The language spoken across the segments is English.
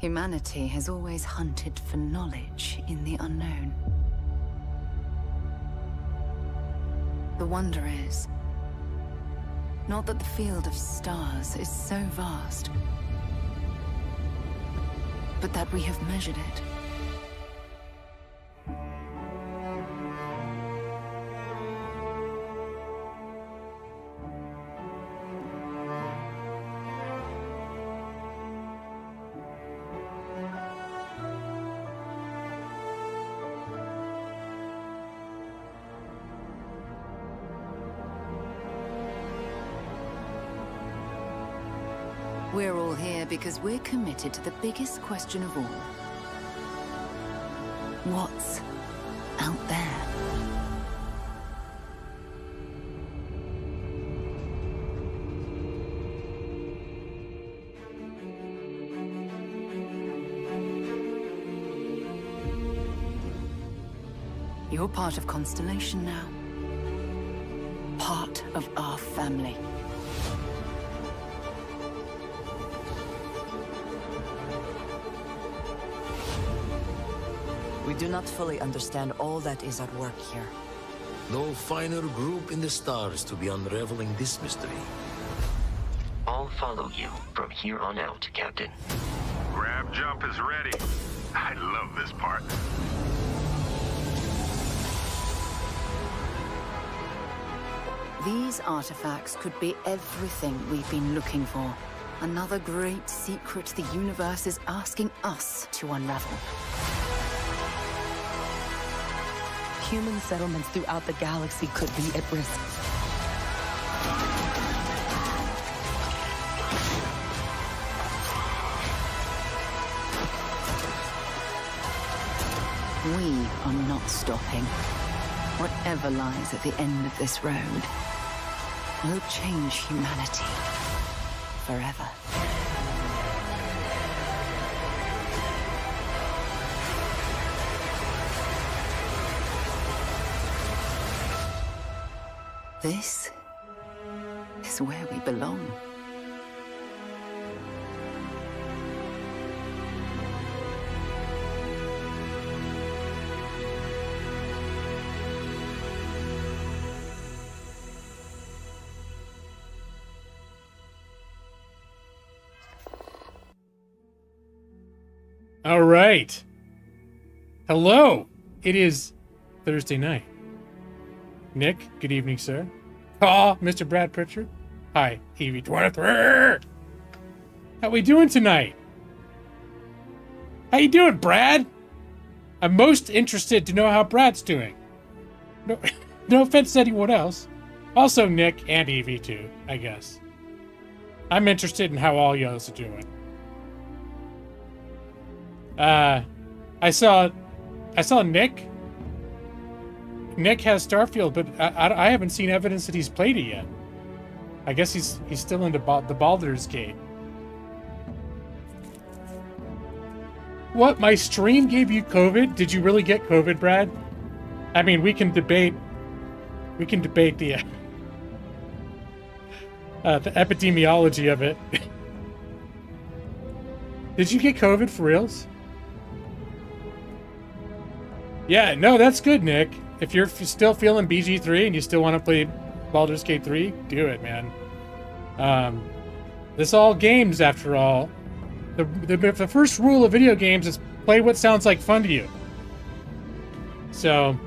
Humanity has always hunted for knowledge in the unknown. The wonder is, not that the field of stars is so vast, but that we have measured it. We're all here because we're committed to the biggest question of all. What's out there? You're part of Constellation now. Part of our family. We do not fully understand all that is at work here. No finer group in the stars to be unraveling this mystery. I'll follow you from here on out, Captain. Grab jump is ready. I love this part. These artifacts could be everything we've been looking for. Another great secret the universe is asking us to unravel. Human settlements throughout the galaxy could be at risk. We are not stopping. Whatever lies at the end of this road will change humanity forever. This is where we belong. All right. Hello. It is Thursday night. Nick, good evening, sir. Mr. Brad Pritchard. Hi, EV23. How we doing tonight? How you doing, Brad? I'm most interested to know how Brad's doing. No, no offense to anyone else. Also Nick and Evie too, I guess. I'm interested in how all y'all are doing. I saw Nick. Nick has Starfield, but I haven't seen evidence that he's played it yet. I guess he's still into the Baldur's Gate. What? My stream gave you COVID? Did you really get COVID, Brad? I mean, we can debate the epidemiology of it. Did you get COVID for reals? Yeah, no, that's good, Nick. If you're still feeling BG3 and you still want to play Baldur's Gate 3, do it, man. This all games, after all. The first rule of video games is play what sounds like fun to you. So,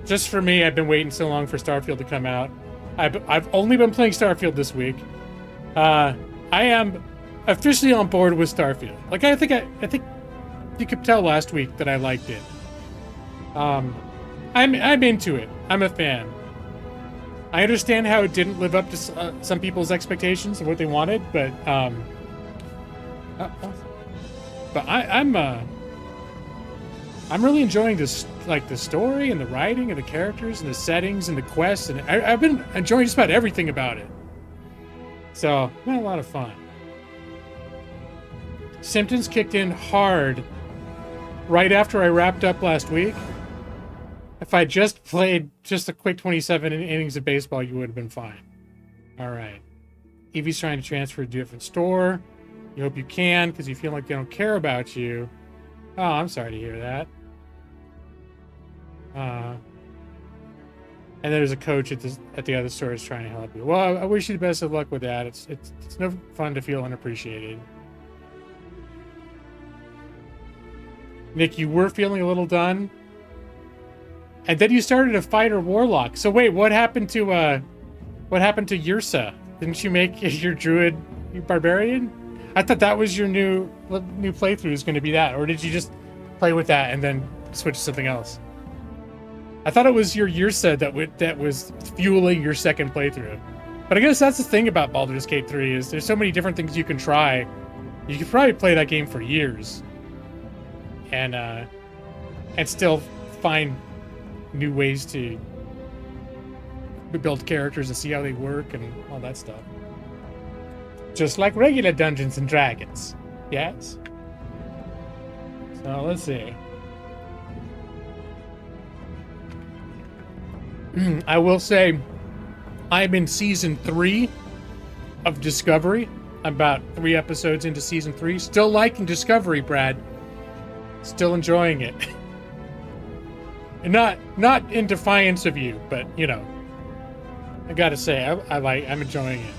just for me, I've been waiting so long for Starfield to come out. I've only been playing Starfield this week. I am officially on board with Starfield. Like I think you could tell last week that I liked it. I'm into it. I'm a fan. I understand how it didn't live up to some people's expectations and what they wanted, but I'm really enjoying this, like the story and the writing and the characters and the settings and the quests, and I've been enjoying just about everything about it. So, been a lot of fun. Symptoms kicked in hard right after I wrapped up last week. If I just played just a quick 27 innings of baseball, you would have been fine. All right. Evie's trying to transfer to a different store. You hope you can because you feel like they don't care about you. Oh, I'm sorry to hear that. And there's a coach at the other store is trying to help you. Well, I wish you the best of luck with that. It's no fun to feel unappreciated. Nick, you were feeling a little done, and then you started a fighter warlock. So wait, what happened to Yrsa? Didn't you make your druid barbarian? I thought that was your new playthrough is going to be that, or did you just play with that and then switch to something else? I thought it was your Yrsa that was fueling your second playthrough. But I guess that's the thing about Baldur's Gate 3 is there's so many different things you can try. You could probably play that game for years, and still find new ways to build characters and see how they work and all that stuff. Just like regular Dungeons and Dragons. Yes? So let's see. I will say I'm in season 3 of Discovery. I'm about 3 episodes into season 3. Still liking Discovery, Brad. Still enjoying it. And not in defiance of you, but you know, I gotta say I'm enjoying it.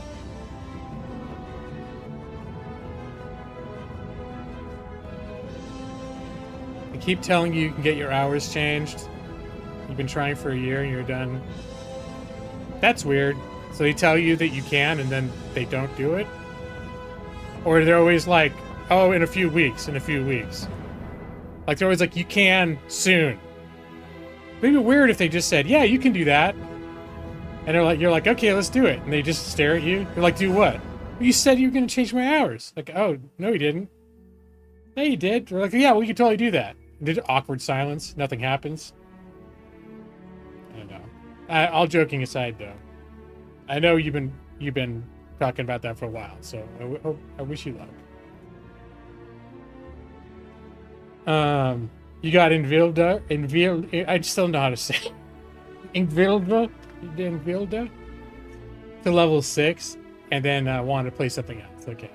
I keep telling you can get your hours changed. You've been trying for a year and you're done. That's weird. So they tell you that you can and then they don't do it? Or they're always like, oh, in a few weeks. Like they're always like, you can soon. It'd be weird if they just said, yeah, you can do that. And you're like, okay, let's do it. And they just stare at you. They're like, do what? You said you were going to change my hours. Like, oh, no, you didn't. Yeah, you did. They're like, yeah, we can totally do that. There's awkward silence. Nothing happens. I don't know. All joking aside, though, I know you've been talking about that for a while, so I wish you luck. You got Invilda. I still don't know how to say Invilda to level 6, and then wanted to play something else. Okay,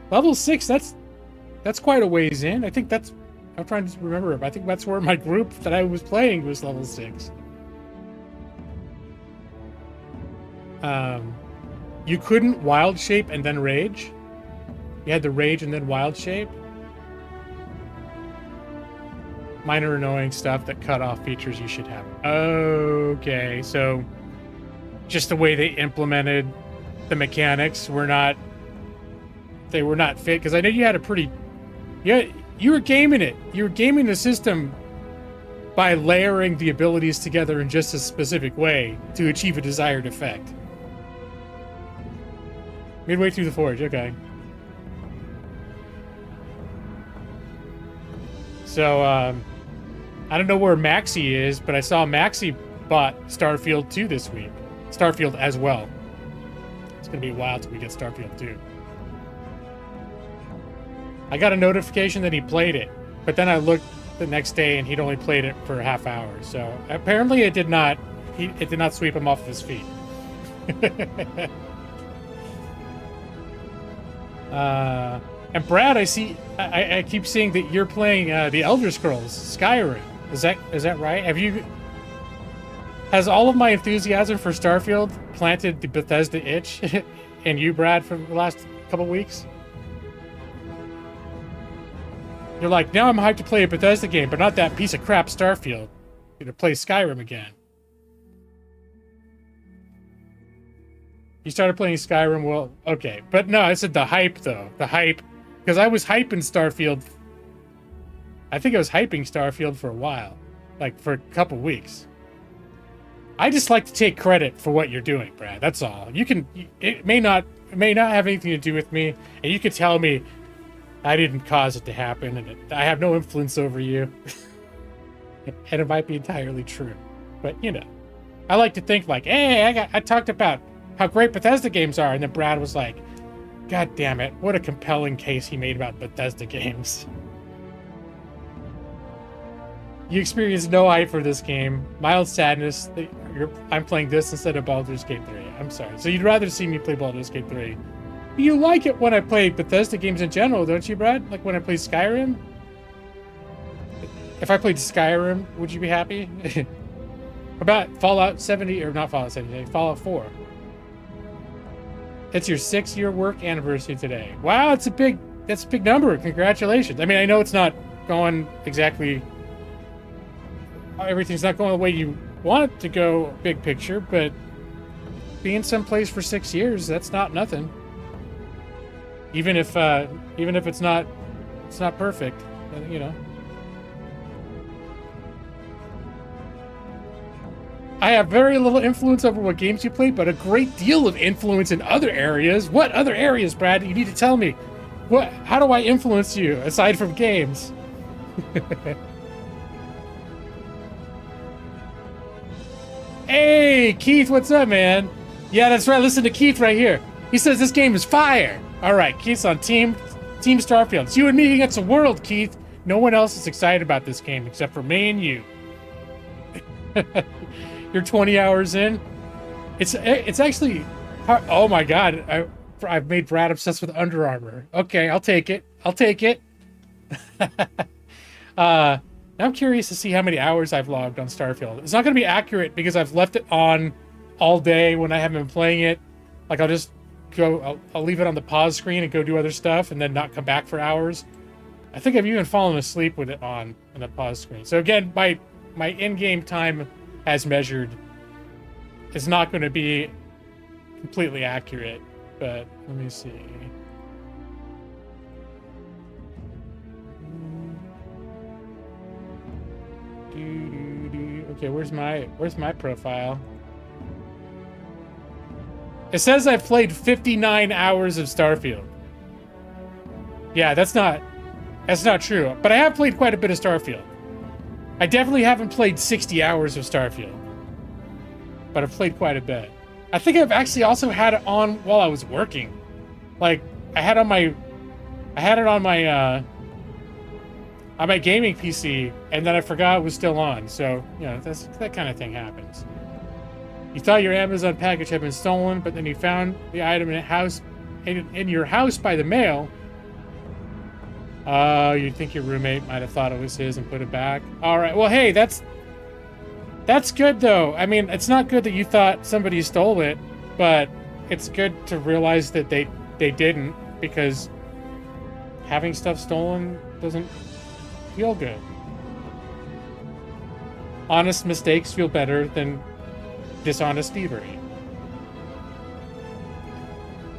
level 6. That's quite a ways in. I think that's. I'm trying to remember. I think that's where my group that I was playing was level 6. You couldn't wild shape and then rage. You had to rage and then wild shape. Minor annoying stuff that cut off features you should have. Okay, so just the way they implemented the mechanics were not fit, because I know you had a pretty you were gaming it. You were gaming the system by layering the abilities together in just a specific way to achieve a desired effect. Midway through the forge, okay. So, I don't know where Maxie is, but I saw Maxie bought Starfield 2 this week. Starfield as well. It's going to be a while till we get Starfield 2. I got a notification that he played it, but then I looked the next day and he'd only played it for a half hour. So apparently it did not sweep him off of his feet. And Brad, I keep seeing that you're playing the Elder Scrolls Skyrim. Is that right? Has all of my enthusiasm for Starfield planted the Bethesda itch in you, Brad, for the last couple weeks? You're like, now I'm hyped to play a Bethesda game, but not that piece of crap Starfield. I'm gonna play Skyrim again. You started playing Skyrim, well, okay. But no, I said the hype, though. The hype. Because I was hyping Starfield. I think I was hyping Starfield for a while. Like, for a couple weeks. I just like to take credit for what you're doing, Brad. That's all. It may not have anything to do with me, and you could tell me I didn't cause it to happen, and I have no influence over you. And it might be entirely true. But, you know. I like to think like, hey, I talked about how great Bethesda games are, and then Brad was like, God damn it, what a compelling case he made about Bethesda games. You experienced no hype for this game. Mild sadness. I'm playing this instead of Baldur's Gate 3. I'm sorry. So you'd rather see me play Baldur's Gate 3 You like it when I play Bethesda games in general, don't you, Brad? Like when I play Skyrim? If I played Skyrim, would you be happy? About Fallout 70, or not Fallout 70, Fallout 4. It's your 6-year work anniversary today. Wow, that's a big number. Congratulations. I mean, I know it's not going exactly, everything's not going the way you want it to go, big picture, but being someplace for 6 years, that's not nothing. Even if it's not perfect, you know. I have very little influence over what games you play, but a great deal of influence in other areas. What other areas, Brad? You need to tell me. How do I influence you aside from games? Hey, Keith, what's up, man? Yeah, that's right. Listen to Keith right here. He says this game is fire. All right, Keith's on Team Starfield. It's you and me against the world, Keith. No one else is excited about this game except for me and you. You're 20 hours in. It's actually hard. Oh my god, I've made Brad obsessed with Under Armour. Okay, I'll take it. Now I'm curious to see how many hours I've logged on Starfield. It's not going to be accurate because I've left it on all day when I haven't been playing it. Like I'll just go, I'll leave it on the pause screen and go do other stuff and then not come back for hours. I think I've even fallen asleep with it on the pause screen. So again, my in-game time as measured is not going to be completely accurate, but let me see. Okay, where's my profile? It says I've played 59 hours of Starfield. Yeah, that's not true, but I have played quite a bit of Starfield. I definitely haven't played 60 hours of Starfield, but I've played quite a bit. I think I've actually also had it on while I was working. Like I had it on my gaming PC, and then I forgot it was still on. So, you know, that kind of thing happens. You thought your Amazon package had been stolen, but then you found the item in your house by the mail. You'd think your roommate might have thought it was his and put it back. All right. Well, hey, that's good though. I mean, it's not good that you thought somebody stole it, but it's good to realize that they didn't, because having stuff stolen doesn't feel good. Honest mistakes feel better than dishonest thievery.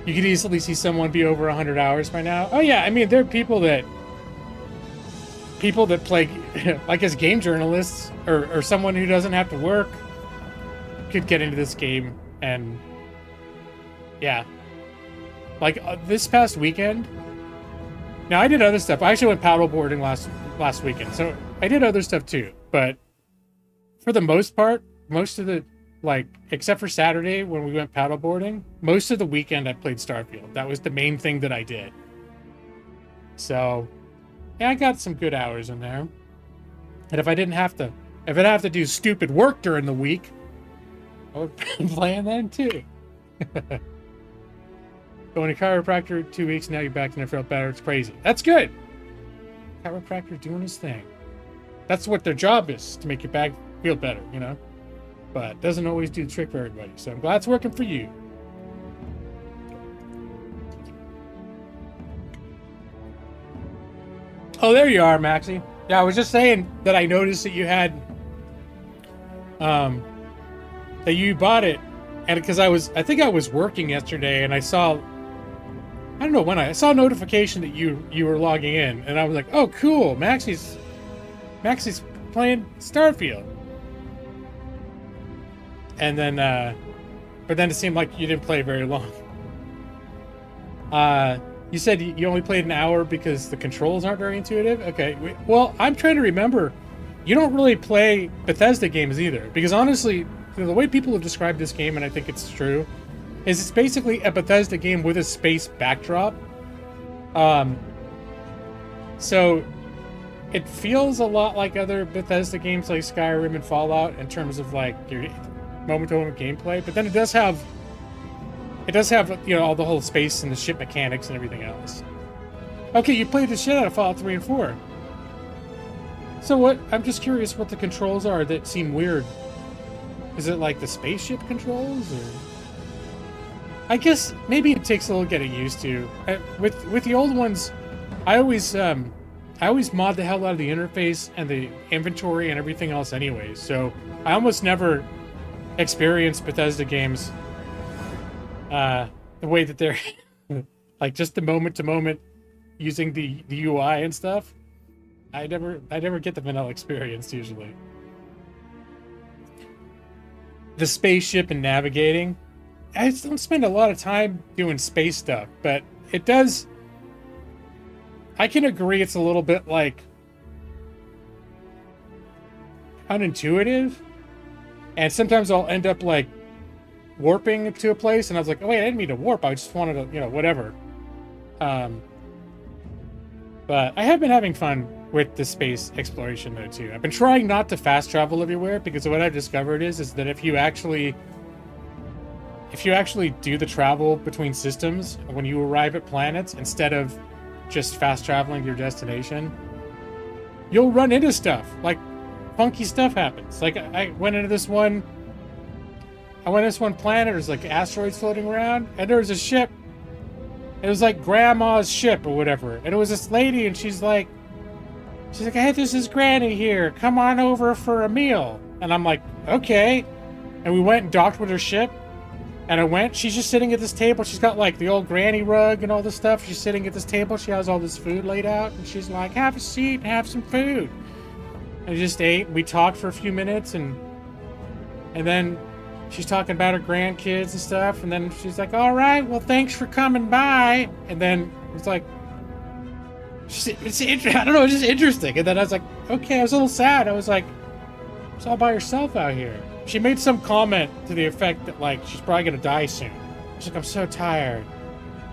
You could easily see someone be over 100 hours by now. Oh yeah, I mean, there are people that play like as game journalists or someone who doesn't have to work could get into this game. And yeah, like this past weekend. Now I did other stuff. I actually went paddleboarding last weekend, so I did other stuff too. But for the most part, most of the, like, except for Saturday when we went paddleboarding, most of the weekend I played Starfield. That was the main thing that I did. So yeah, I got some good hours in there. And if I didn't have to do stupid work during the week, I would be playing then too. Going to chiropractor 2 weeks, now you're back and I felt better. It's crazy. That's good. Chiropractor doing his thing. That's what their job is, to make your back feel better, you know? But doesn't always do the trick for everybody. So I'm glad it's working for you. Oh, there you are, Maxie. Yeah, I was just saying that I noticed that you had, that you bought it, and because I think I was working yesterday, and I saw, I don't know when I saw a notification that you were logging in, and I was like, oh, cool, Maxie's playing Starfield. And then, but then it seemed like you didn't play very long. You said you only played an hour because the controls aren't very intuitive? Okay, well, I'm trying to remember. You don't really play Bethesda games either, because honestly, the way people have described this game, and I think it's true, is it's basically a Bethesda game with a space backdrop. So it feels a lot like other Bethesda games like Skyrim and Fallout in terms of like your moment-to-moment gameplay, but then it does have It does have, you know, all the whole space and the ship mechanics and everything else. Okay, you played the shit out of Fallout 3 and 4. So what, I'm just curious what the controls are that seem weird. Is it like the spaceship controls, or? I guess maybe it takes a little getting used to. With the old ones, I always mod the hell out of the interface and the inventory and everything else anyway. So I almost never experience Bethesda games the way that they're like just the moment to moment using the UI and stuff. I never get the vanilla experience usually. The spaceship and navigating. I don't spend a lot of time doing space stuff, but it does. I can agree it's a little bit like unintuitive, and sometimes I'll end up like warping to a place, and I was like, oh wait, I didn't mean to warp. I just wanted to, you know, whatever. But I have been having fun with the space exploration though too. I've been trying not to fast travel everywhere, because what I've discovered is that if you actually do the travel between systems when you arrive at planets, instead of just fast traveling to your destination, you'll run into stuff. Like funky stuff happens. Like I went into this one planet, there's like asteroids floating around, and there was a ship. It was like grandma's ship or whatever. And it was this lady, and she's like, hey, this is Granny here. Come on over for a meal. And I'm like, okay. And we went and docked with her ship. And she's just sitting at this table. She's got like the old granny rug and all this stuff. She's sitting at this table. She has all this food laid out. And she's like, have a seat and have some food. And we just ate. We talked for a few minutes. And then she's talking about her grandkids and stuff. And then she's like, all right, well, thanks for coming by. And then it's like, I don't know, it's just interesting. And then I was like, okay, I was a little sad. I was like, it's all by yourself out here. She made some comment to the effect that, like, she's probably gonna die soon. She's like, I'm so tired.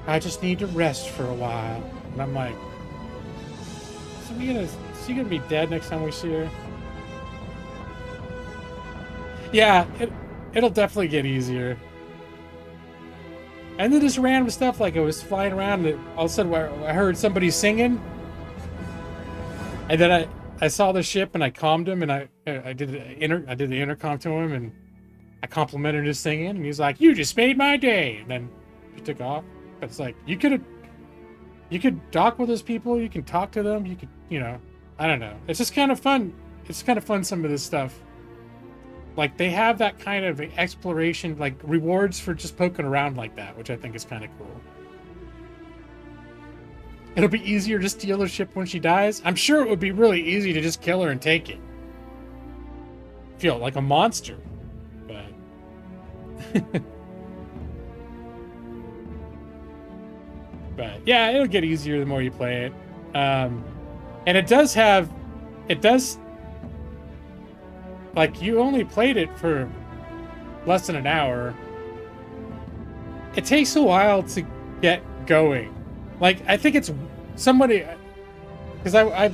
I just need to rest for a while. And I'm like, is she gonna be dead next time we see her? Yeah, it'll definitely get easier. And then just random stuff, like I was flying around and all of a sudden I heard somebody singing. And then I saw the ship and I calmed him, and I did the intercom to him, and I complimented his singing, and he's like, you just made my day. And then he took off. But it's like, you could dock with those people, you can talk to them, you could, you know, I don't know. It's just kind of fun. It's kind of fun, some of this stuff. Like, they have that kind of exploration, like, rewards for just poking around like that, which I think is kind of cool. It'll be easier to steal her ship when she dies. I'm sure it would be really easy to just kill her and take it. Feel like a monster. But... but, yeah, it'll get easier the more you play it. And it does... Like, you only played it for less than an hour. It takes a while to get going. Like, I think it's somebody... Because I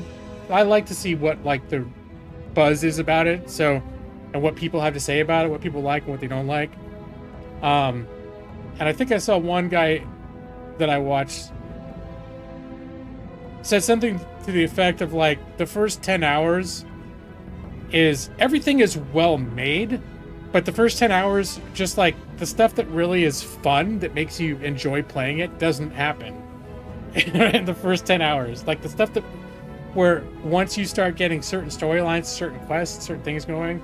like to see what, like, the buzz is about it, so... And what people have to say about it, what people like and what they don't like. And I think I saw one guy that I watched said something to the effect of, like, the first 10 hours... everything is well made, but the first 10 hours, just like the stuff that really is fun, that makes you enjoy playing it, doesn't happen in the first 10 hours. Like the stuff that, where once you start getting certain storylines, certain quests, certain things going,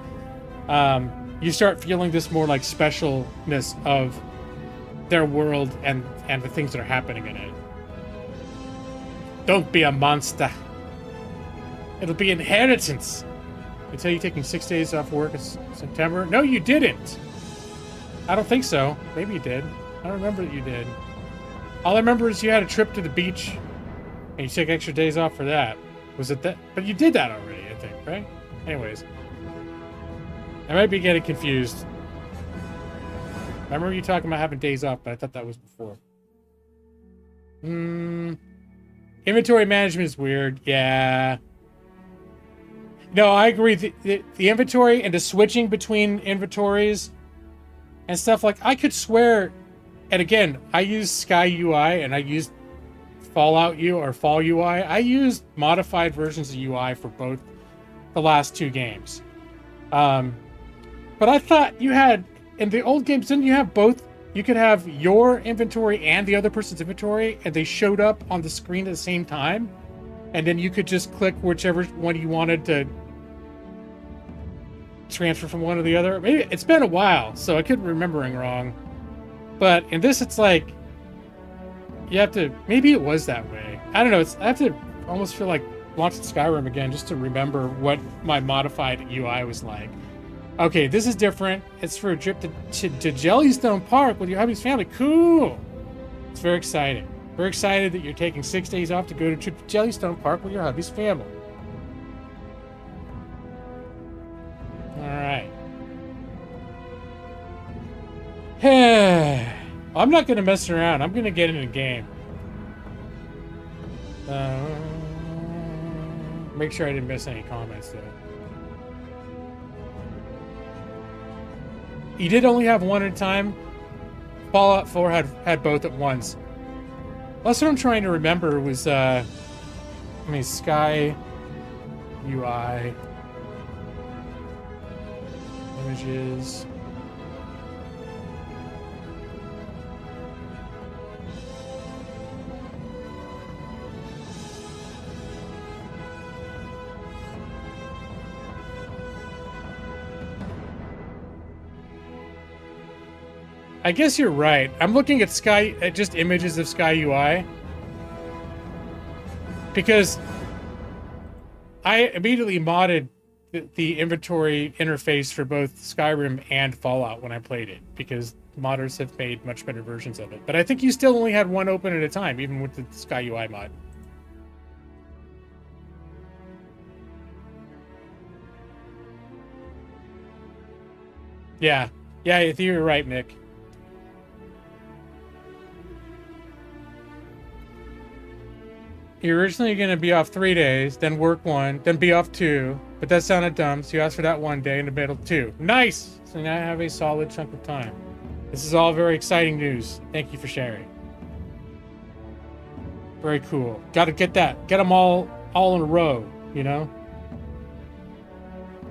you start feeling this more like specialness of their world and the things that are happening in it. Don't be a monster. It'll be inheritance. I tell you, taking 6 days off work in September. No, you didn't. I don't think so. Maybe you did. I don't remember that you did. All I remember is you had a trip to the beach, and you took extra days off for that. Was it that? But you did that already, I think, right? Anyways, I might be getting confused. I remember you talking about having days off, but I thought that was before. Inventory management is weird. Yeah. No, I agree. The inventory and the switching between inventories and stuff, like, I could swear and again, I use Sky UI and I used Fallout U or Fall UI. I used modified versions of UI for both the last two games. But I thought you had, in the old games, didn't you have both? You could have your inventory and the other person's inventory, and they showed up on the screen at the same time. And then you could just click whichever one you wanted to transfer from one to the other. Maybe it's been a while, so I could be remembering wrong. But in this, it's like you have to. Maybe it was that way. I don't know. I have to almost feel like launching Skyrim again just to remember what my modified UI was like. Okay, this is different. It's for a trip to Jellystone Park with your hubby's family. Cool. It's very exciting. Very excited that you're taking 6 days off to go to a trip to Jellystone Park with your hubby's family. All right. I'm not going to mess around. I'm going to get in the game. Make sure I didn't miss any comments, though. You did only have one at a time. Fallout 4 had both at once. That's what I'm trying to remember was, Sky UI images. I guess you're right. I'm looking at just images of Sky UI because I immediately modded the inventory interface for both Skyrim and Fallout when I played it because modders have made much better versions of it. But I think you still only had one open at a time, even with the Sky UI mod. Yeah, I think you're right, Nick. You're originally going to be off 3 days, then work 1, then be off 2. But that sounded dumb, so you asked for that 1 day in the middle 2. Nice! So now I have a solid chunk of time. This is all very exciting news. Thank you for sharing. Very cool. Got to get them all in a row, you know?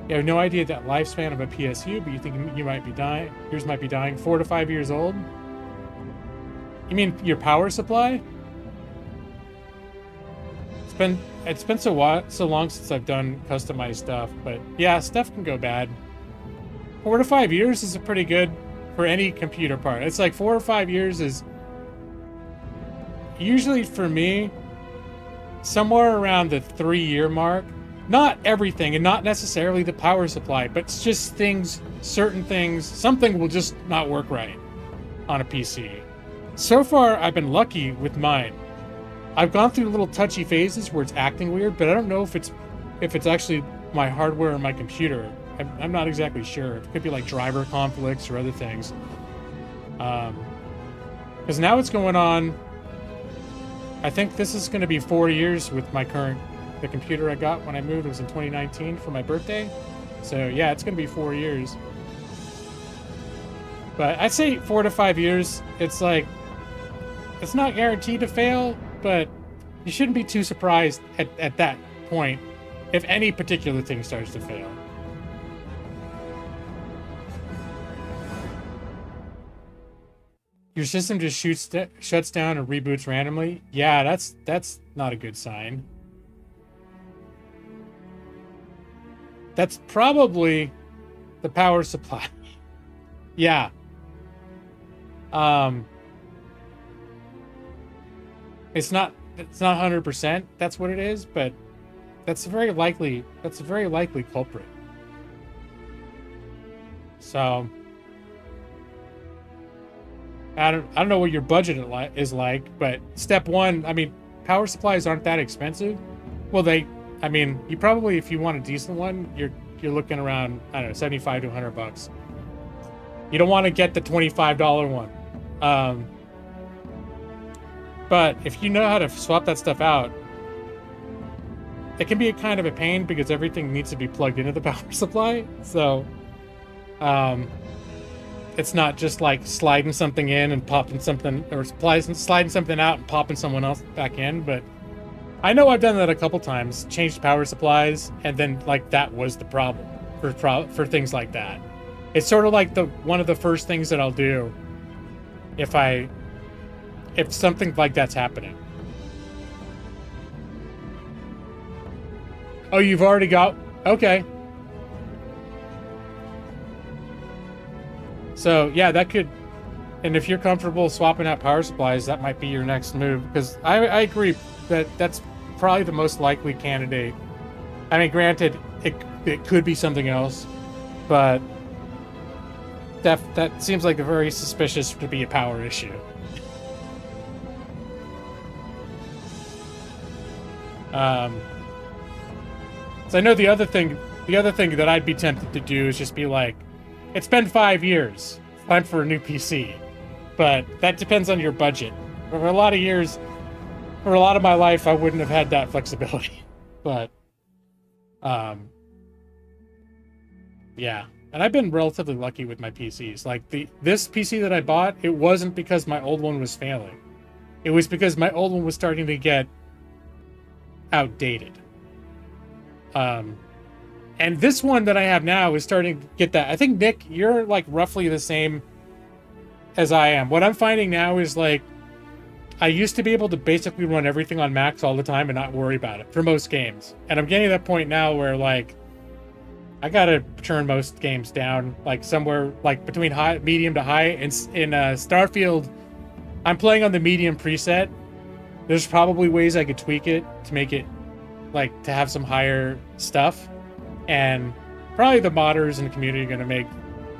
You have no idea that lifespan of a PSU, but you think you might be dying. Yours might be dying 4 to 5 years old? You mean your power supply? It's been so long since I've done customized stuff, but yeah, stuff can go bad. 4 to 5 years is pretty good for any computer part. It's like 4 or 5 years is usually for me somewhere around the 3-year mark. Not everything, and not necessarily the power supply, but it's just certain things, something will just not work right on a PC. So far, I've been lucky with mine. I've gone through little touchy phases where it's acting weird, but I don't know if it's actually my hardware or my computer. I'm not exactly sure. It could be like driver conflicts or other things. Because now it's going on, I think this is going to be 4 years with the computer I got when I moved. It was in 2019 for my birthday. So yeah, it's going to be 4 years. But I'd say 4 to 5 years, it's like, it's not guaranteed to fail, but you shouldn't be too surprised at that point if any particular thing starts to fail. Your system just shuts down and reboots randomly? Yeah, that's not a good sign. That's probably the power supply. Yeah. It's not 100% that's what it is, but that's a very likely culprit. So I don't know what your budget is like, but step one, I mean, power supplies aren't that expensive. Well, you probably, if you want a decent one, you're looking around, I don't know, 75 to 100 bucks. You don't want to get the $25 one. But if you know how to swap that stuff out, it can be a kind of a pain because everything needs to be plugged into the power supply. So, it's not just like sliding something in and popping something, or sliding something out and popping someone else back in. But I know I've done that a couple times, changed power supplies, and then like that was the problem for things like that. It's sort of like one of the first things that I'll do if something like that's happening. Oh, you've already got, okay. So yeah, that could, and if you're comfortable swapping out power supplies, that might be your next move, because I agree that that's probably the most likely candidate. I mean, granted, it could be something else, but that seems like a very suspicious to be a power issue. So I know the other thing that I'd be tempted to do is just be like, it's been 5 years, it's time for a new PC. But that depends on your budget. For a lot of years, for a lot of my life, I wouldn't have had that flexibility. But, yeah. And I've been relatively lucky with my PCs. Like, this PC that I bought, it wasn't because my old one was failing. It was because my old one was starting to get outdated. And this one that I have now is starting to get that. I think, Nick, you're like roughly the same as I am. What I'm finding now is like, I used to be able to basically run everything on max all the time and not worry about it for most games. And I'm getting to that point now where like, I gotta turn most games down, like somewhere like between medium to high. And in Starfield, I'm playing on the medium preset. There's probably ways I could tweak it to make it like to have some higher stuff, and probably the modders in the community are gonna make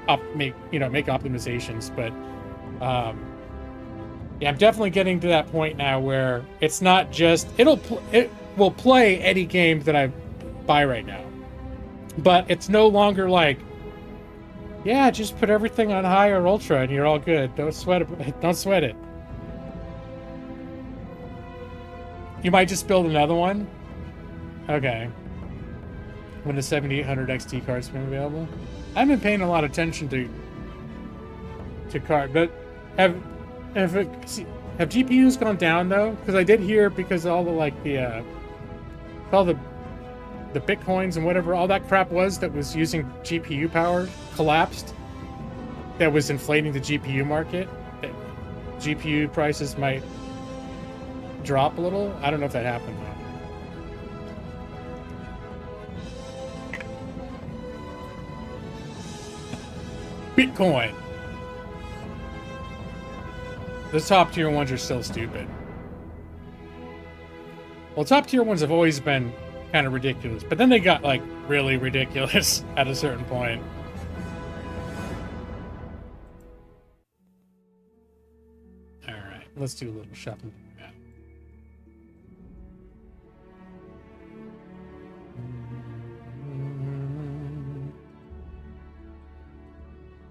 optimizations. But yeah, I'm definitely getting to that point now where it's not just it will play any game that I buy right now, but it's no longer like, yeah, just put everything on high or ultra and you're all good. Don't sweat it. Don't sweat it. You might just build another one. Okay. When the 7800 XT card's been available. I've been paying a lot of attention to card, but have GPUs gone down though? Because I did hear, because all the all the bitcoins and whatever all that crap was that was using GPU power collapsed. That was inflating the GPU market. That GPU prices might drop a little. I don't know if that happened though. Bitcoin. The top tier ones are still stupid. Well, top tier ones have always been kind of ridiculous, but then they got like really ridiculous at a certain point. All right, let's do a little shopping.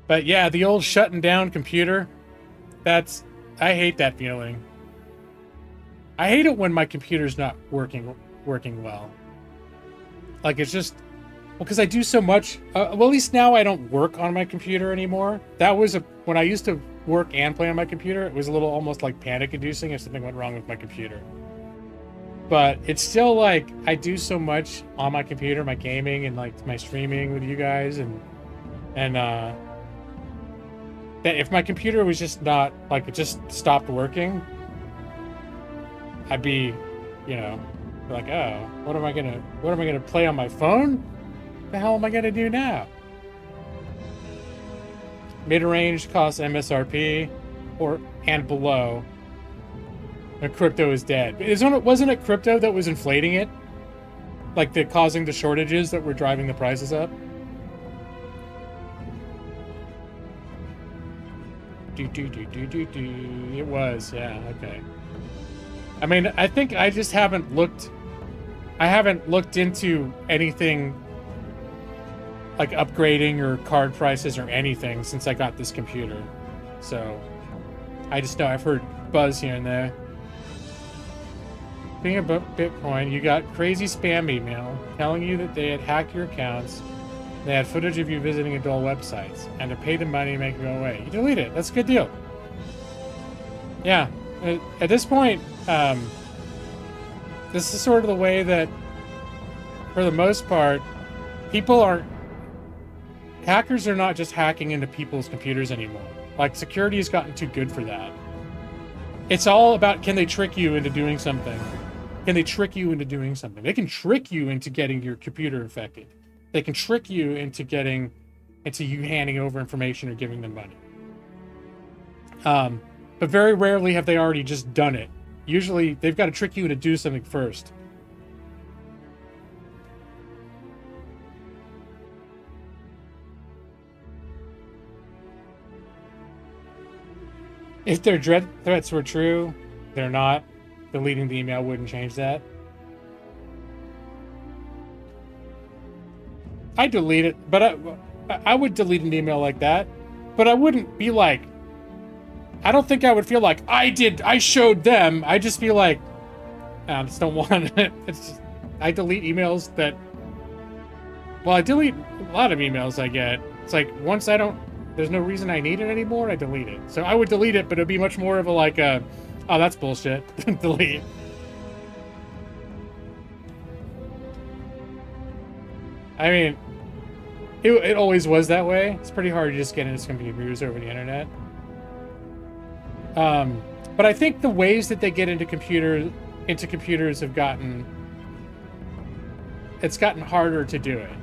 But yeah, the old shutting down computer, I hate that feeling. I hate it when my computer's not working well. Like, it's just, well, because I do so much. Well, at least now I don't work on my computer anymore. That was when I used to work and play on my computer, it was a little almost like panic-inducing if something went wrong with my computer. But it's still like, I do so much on my computer, my gaming and like my streaming with you guys, and that if my computer was just not, like, it just stopped working, I'd be, like, oh, what am I gonna play on my phone? What the hell am I gonna do now? Mid-range costs MSRP and below. And crypto is dead. Wasn't it crypto that was inflating it? Like, causing the shortages that were driving the prices up? It was, yeah, okay. I mean, I think I just haven't looked into anything like upgrading or card prices or anything since I got this computer. So I just know I've heard buzz here and there. Speaking about Bitcoin, you got crazy spam email telling you that they had hacked your accounts They had footage of you visiting adult websites, and to pay them money to make it go away. You delete it. That's a good deal. Yeah. At this point, this is sort of the way that, for the most part, hackers are not just hacking into people's computers anymore. Like, security has gotten too good for that. It's all about, can they trick you into doing something? Can they trick you into doing something? They can trick you into getting your computer infected. They can trick you into you handing over information or giving them money. But very rarely have they already just done it. Usually, they've got to trick you into do something first. If their dread threats were true, they're not. Deleting the email wouldn't change that. I delete it, but I would delete an email like that, but I wouldn't be like, I don't think I would feel like I showed them. I just feel like, I just don't want it. I delete emails that, well, I delete a lot of emails I get. It's like, once there's no reason I need it anymore, I delete it. So I would delete it, but it'd be much more of a like, oh, that's bullshit. Delete. I mean, it always was that way. It's pretty hard to just get into some computers over the internet. But I think the ways that they get into computers have it's gotten harder to do it,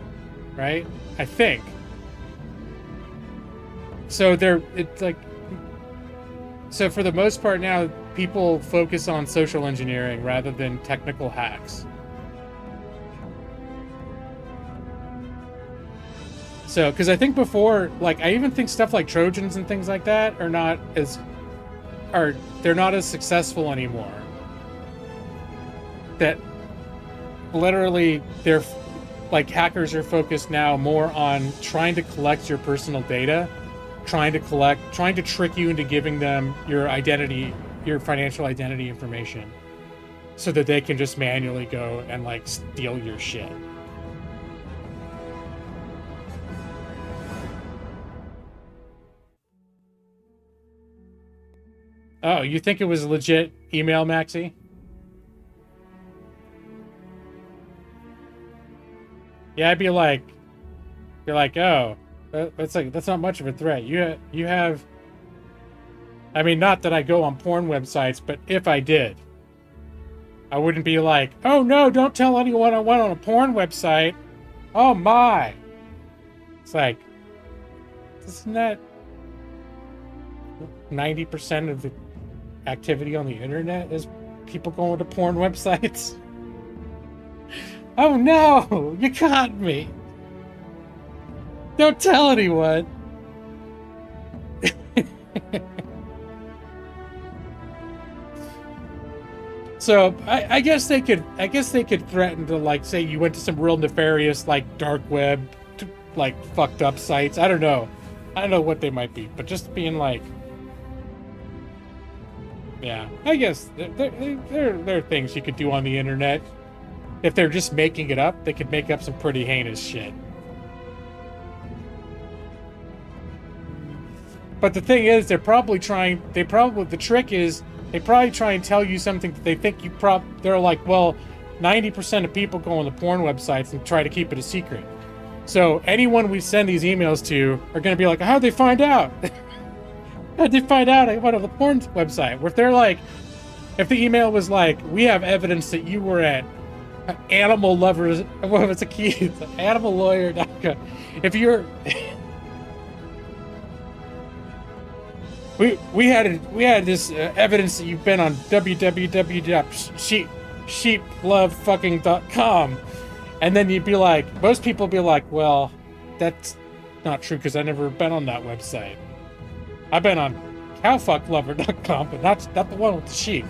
right? I think. So so for the most part now, people focus on social engineering rather than technical hacks. So, because I think before, like, I even think stuff like Trojans and things like that they're not as successful anymore. That literally they're like, hackers are focused now more on trying to collect your personal data, trying to trick you into giving them your identity, your financial identity information, so that they can just manually go and like steal your shit. Oh, you think it was a legit email, Maxie? Yeah, I'd be like, oh, that's not much of a threat. You have. I mean, not that I go on porn websites, but if I did, I wouldn't be like, oh no, don't tell anyone I went on a porn website. Oh my. It's like, isn't that 90% of the activity on the internet is people going to porn websites? Oh no, you caught me. Don't tell anyone. So I guess they could threaten to, like, say you went to some real nefarious, like, dark web, like, fucked up sites. I don't know what they might be, but just being like, yeah, I guess there are things you could do on the internet. If they're just making it up, they could make up some pretty heinous shit. But the thing is, the trick is, they probably try and tell you something that they think they're like, well, 90% of people go on the porn websites and try to keep it a secret. So anyone we send these emails to are going to be like, how'd they find out? How'd they find out I went on the porn website? Where if they're like, if the email was like, we have evidence that you were at Animal Lovers, what was the key? It's animallawyer.com. If you're... We had this evidence that you've been on www.sheeplovefucking.com, and then you'd be like, most people be like, well, that's not true because I never been on that website. I've been on cowfucklover.com, but not the one with the sheep.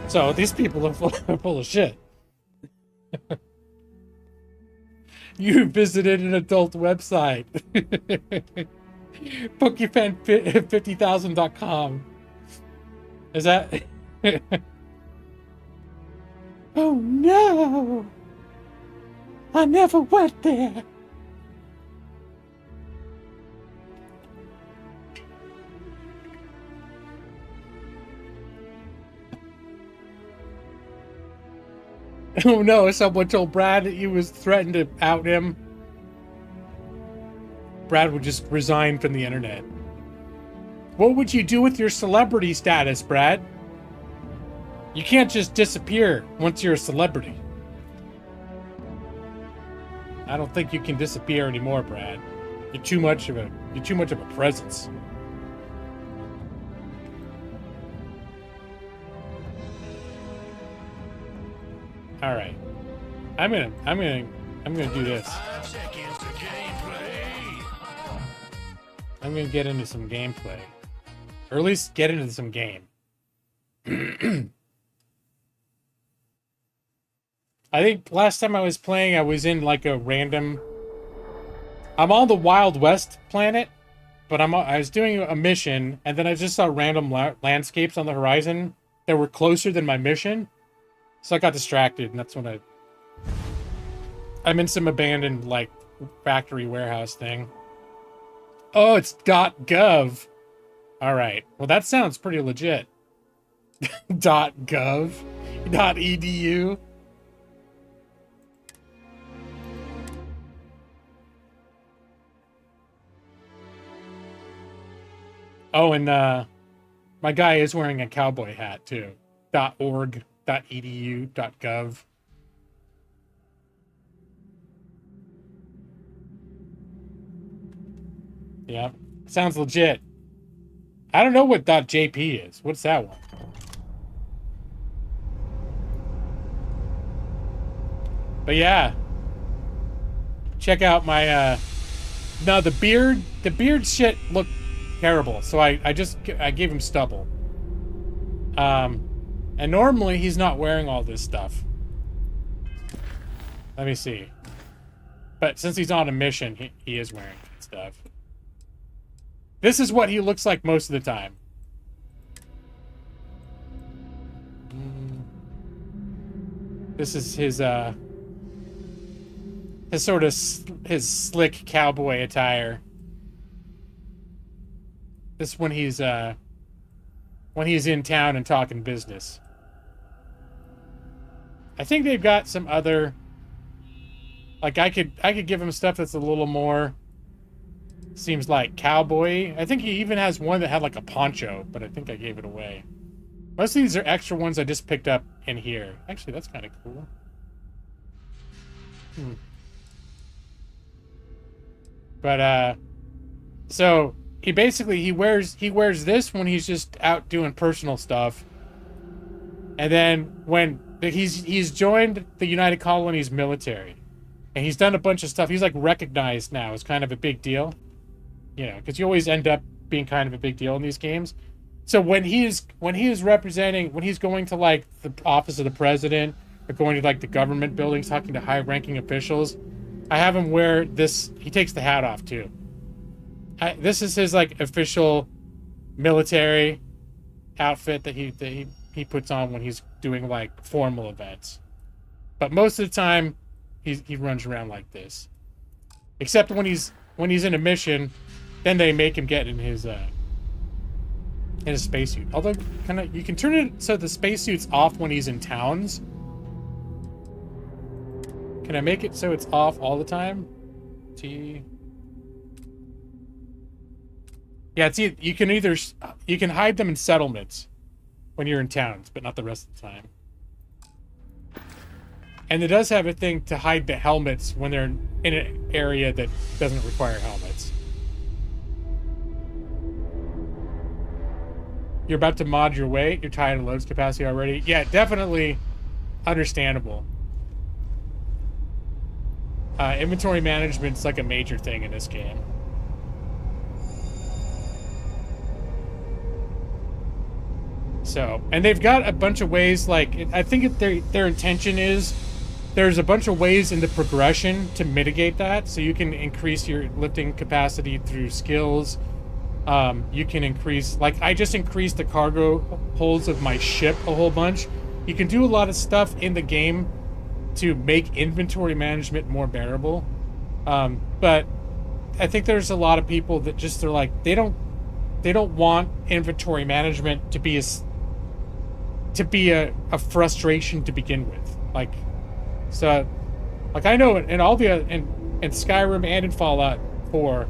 So these people are full of shit. You visited an adult website. PokeFan50,000.com. Is that? Oh no! I never went there. Oh no, someone told Brad that he was threatened to out him. Brad would just resign from the internet. What would you do with your celebrity status, Brad? You can't just disappear once you're a celebrity. I don't think you can disappear anymore, Brad. You're too much of a presence. All right. I'm gonna do this. I'm gonna get into some gameplay. Or at least get into some game. I think last time I was playing, I was in like a random... I'm on the Wild West planet, but I was doing a mission, and then I just saw random landscapes on the horizon that were closer than my mission. So I got distracted, and that's when I'm in some abandoned, like, factory warehouse thing. Oh, it's .gov. All right. Well, that sounds pretty legit. .gov. .edu. Oh, and my guy is wearing a cowboy hat, too. .org, .edu, .gov. Yeah, sounds legit. I don't know what .jp is. What's that one? But yeah. Check out my no, the beard shit looked terrible. So I gave him stubble. And normally he's not wearing all this stuff. Let me see. But since he's on a mission, he is wearing stuff. This is what he looks like most of the time. This is his sort of his slick cowboy attire. This when he's in town and talking business. I think they've got some other, like I could give him stuff that's a little more, seems like cowboy. I think he even has one that had like a poncho, but I think I gave it away. Most of these are extra ones I just picked up in here. Actually, that's kind of cool. But so he wears this when he's just out doing personal stuff, and then when he's joined the United Colonies military, and he's done a bunch of stuff. He's like recognized now as kind of a big deal, you know, because you always end up being kind of a big deal in these games. So when he is going to like the office of the president or going to like the government buildings, talking to high-ranking officials, I have him wear this. He takes the hat off too. This is his like official military outfit that he puts on when he's doing like formal events. But most of the time, he runs around like this. Except when he's in a mission, then they make him get in his spacesuit. Although you can turn it so the spacesuit's off when he's in towns. Can I make it so it's off all the time? Yeah, you can hide them in settlements when you're in towns, but not the rest of the time. And it does have a thing to hide the helmets when they're in an area that doesn't require helmets. You're about to mod your weight. You're tired of loads capacity already. Yeah, definitely understandable. Inventory management's like a major thing in this game. So, and they've got a bunch of ways, like, I think their intention is there's a bunch of ways in the progression to mitigate that. So you can increase your lifting capacity through skills. You can increase, like, I just increased the cargo holds of my ship a whole bunch. You can do a lot of stuff in the game to make inventory management more bearable. But I think there's a lot of people that just, they're like, they don't want inventory management to be a frustration to begin with. Like, So, like, I know in all the in Skyrim and in Fallout 4,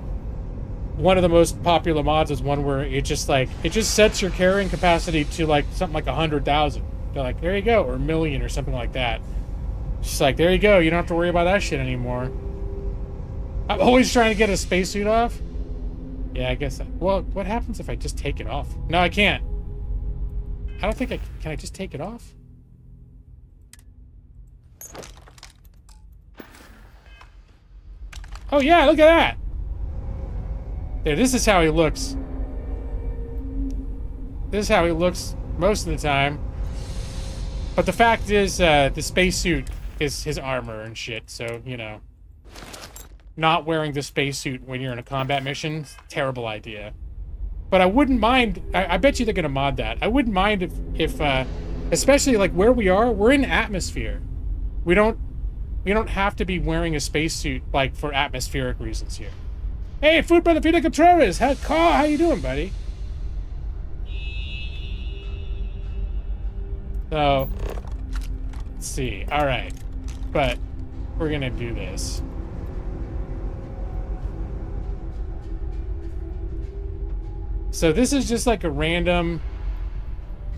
one of the most popular mods is one where it just sets your carrying capacity to like something like 100,000. They're like, there you go, or a million or something like that. Just like, there you go, you don't have to worry about that shit anymore. I'm always trying to get a spacesuit off. Yeah, I guess. Well, what happens if I just take it off? No, I can't. I don't think I can. I just take it off? Oh yeah, look at that. There, this is how he looks. This is how he looks most of the time. But the fact is, the spacesuit is his armor and shit, so, you know. Not wearing the spacesuit when you're in a combat mission, terrible idea. But I wouldn't mind, I bet you they're gonna mod that. I wouldn't mind if especially like where we are, we're in atmosphere. We don't have to be wearing a spacesuit, like, for atmospheric reasons here. Hey, Food Brother Peter Contreras! How you doing, buddy? So, let's see. Alright. But, we're gonna do this. So this is just like a random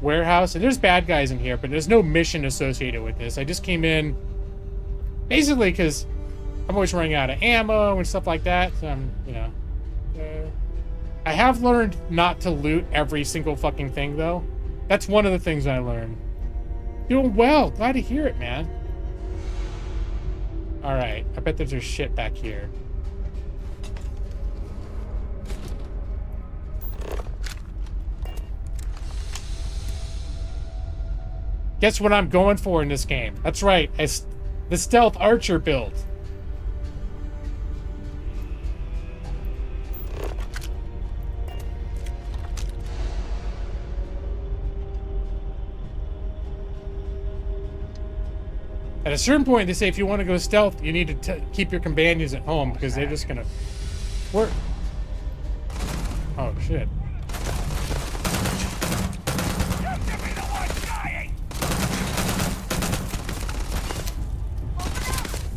warehouse. And there's bad guys in here, but there's no mission associated with this. I just came in basically because I'm always running out of ammo and stuff like that. So I'm, you know. I have learned not to loot every single fucking thing, though. That's one of the things I learned. Doing well. Glad to hear it, man. Alright. I bet there's shit back here. Guess what I'm going for in this game? That's right, it's the stealth archer build. At a certain point, they say if you want to go stealth, you need to keep your companions at home because they're just gonna work. Oh shit.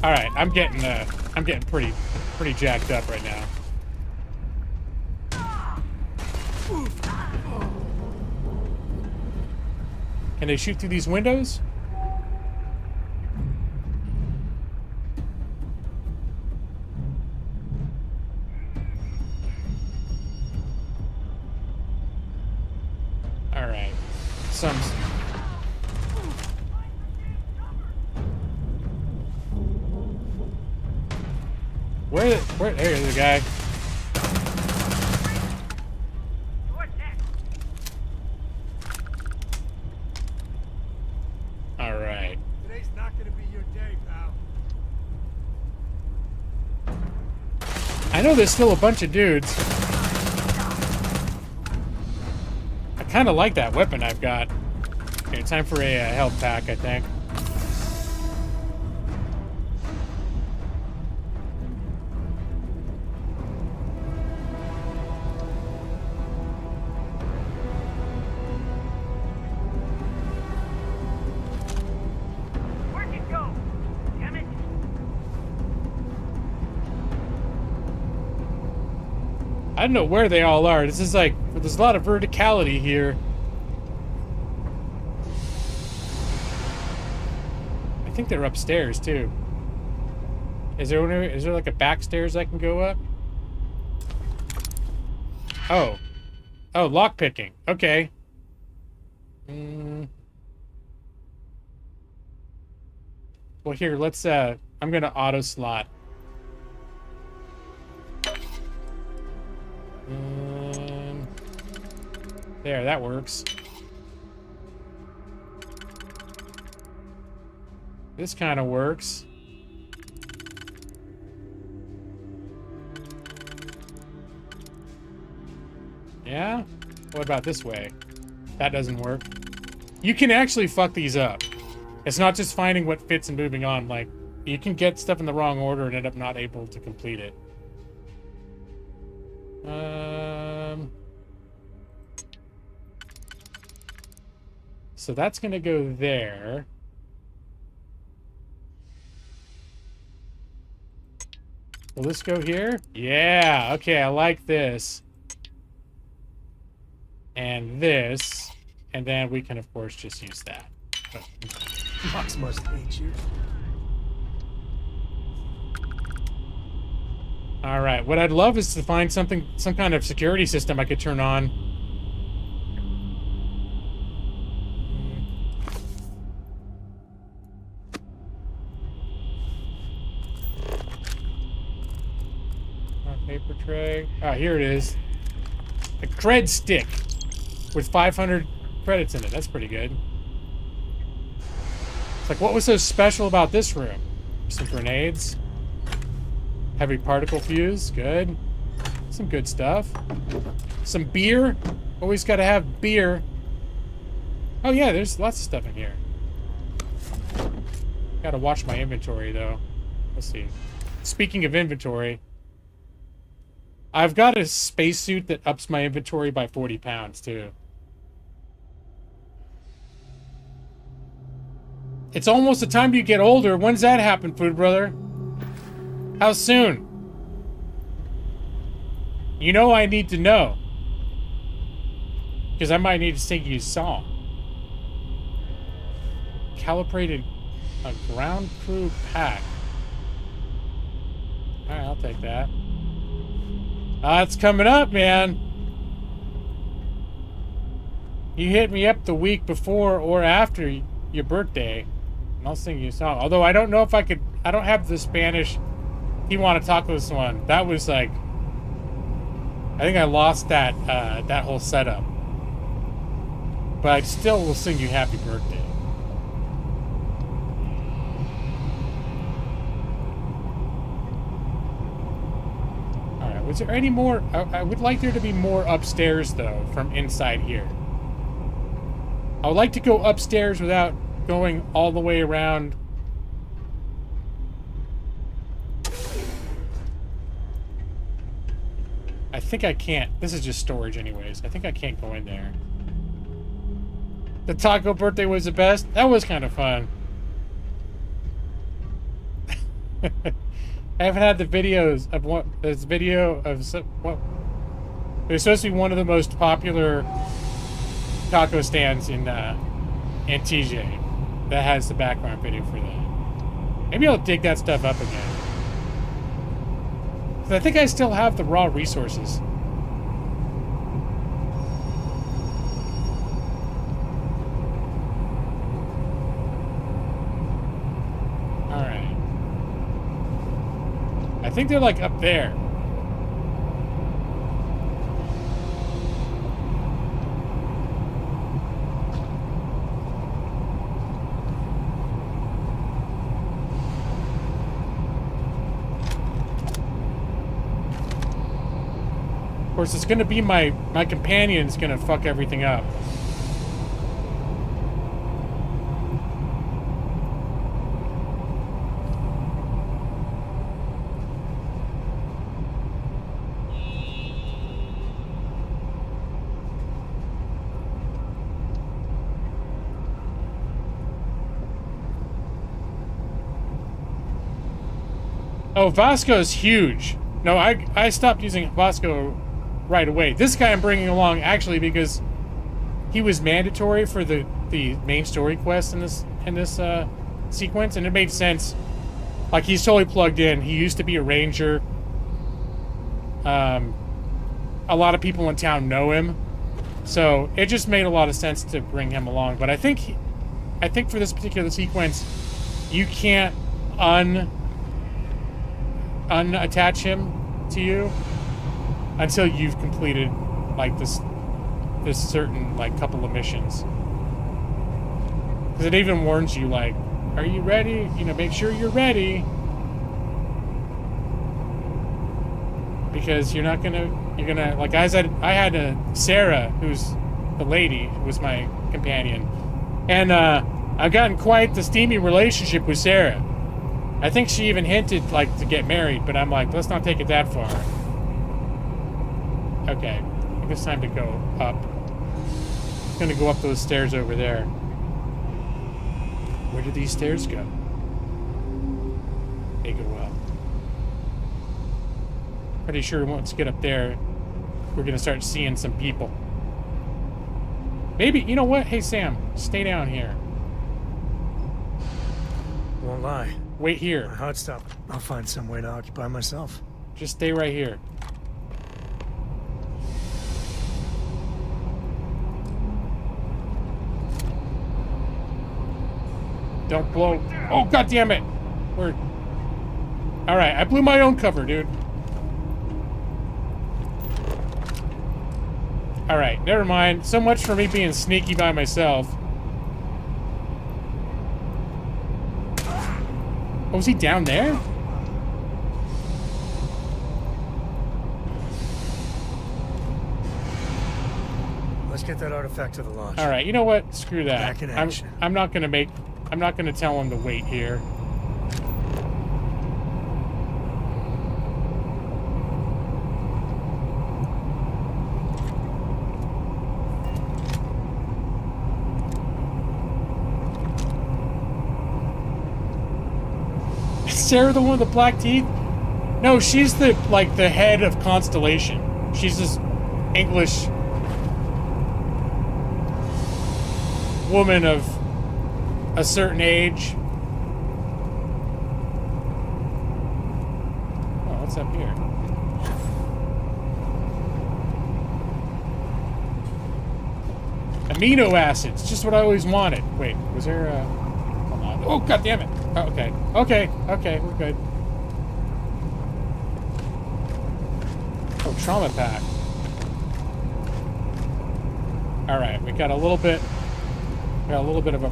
All right, I'm getting pretty jacked up right now. Can they shoot through these windows? All right, Where, there's the guy. All right. Today's not gonna be your day, pal. I know there's still a bunch of dudes. I kind of like that weapon I've got. Okay, time for a health pack, I think. I don't know where they all are. This is like, there's a lot of verticality here. I think they're upstairs too. Is there like a back stairs I can go up? Oh. Oh, lockpicking. Okay. Well, here, let's, I'm gonna auto slot. There, that works. This kind of works. Yeah? What about this way? That doesn't work. You can actually fuck these up. It's not just finding what fits and moving on. Like, you can get stuff in the wrong order and end up not able to complete it. So that's gonna go there. Will this go here? Yeah, okay, I like this. And this. And then we can, of course, just use that. Max must hate you. Alright, what I'd love is to find some kind of security system I could turn on. Paper tray. Ah, here it is. A cred stick with 500 credits in it. That's pretty good. It's like, what was so special about this room? Some grenades. Heavy particle fuse. Good. Some good stuff. Some beer. Always gotta have beer. Oh yeah, there's lots of stuff in here. Gotta watch my inventory though. Let's see. Speaking of inventory, I've got a spacesuit that ups my inventory by 40 pounds, too. It's almost the time you get older. When's that happen, Food Brother? How soon? You know I need to know. Because I might need to sing you a song. Calibrated a ground crew pack. Alright, I'll take that. It's coming up, man. You hit me up the week before or after your birthday, and I'll sing you a song. Although I don't know if I could. I don't have the Spanish Tijuana Tacos one. That was like, I think I lost that that whole setup. But I still will sing you happy birthday. Was there any more? I would like there to be more upstairs, though, from inside here. I would like to go upstairs without going all the way around. I think I can't. This is just storage anyways. I think I can't go in there. The taco birthday was the best. That was kind of fun. I haven't had the videos of what this video of what it was supposed to be one of the most popular taco stands in TJ that has the background video for that. Maybe I'll dig that stuff up again. 'Cause I think I still have the raw resources. I think they're like up there. Of course, it's gonna be my companion's gonna fuck everything up. Oh, Vasco's huge. No, I stopped using Vasco right away. This guy I'm bringing along actually because he was mandatory for the main story quest in this sequence, and it made sense. Like, he's totally plugged in. He used to be a ranger. A lot of people in town know him, so it just made a lot of sense to bring him along. But I think for this particular sequence, you can't unattach him to you until you've completed like this certain like couple of missions, because it even warns you like, are you ready? You know, make sure you're ready, because you're gonna like, I had a Sarah, who's the lady who was my companion, and I've gotten quite the steamy relationship with Sarah. I think she even hinted, like, to get married, but I'm like, let's not take it that far. Okay, I think it's time to go up. I'm gonna go up those stairs over there. Where do these stairs go? They go up. Pretty sure once we get up there, we're gonna start seeing some people. Maybe, you know what? Hey, Sam, stay down here. Won't lie. Wait My here. heart stopped. I'll find some way to occupy myself. Just stay right here. Don't blow. Oh, God damn it. We're... All right, I blew my own cover, dude. All right, never mind. So much for me being sneaky by myself. Oh, was he down there? Let's get that artifact to the launch. All right, you know what? Screw that. Back in action. I'm not gonna tell him to wait here. Is Sarah the one with the black teeth? No, she's the head of Constellation. She's this English woman of a certain age. Oh, what's up here? Amino acids, just what I always wanted. Wait, was there a... Hold on. Oh, God damn it. Oh, okay. Okay, we're good. Oh, trauma pack. All right, we got a little bit of a...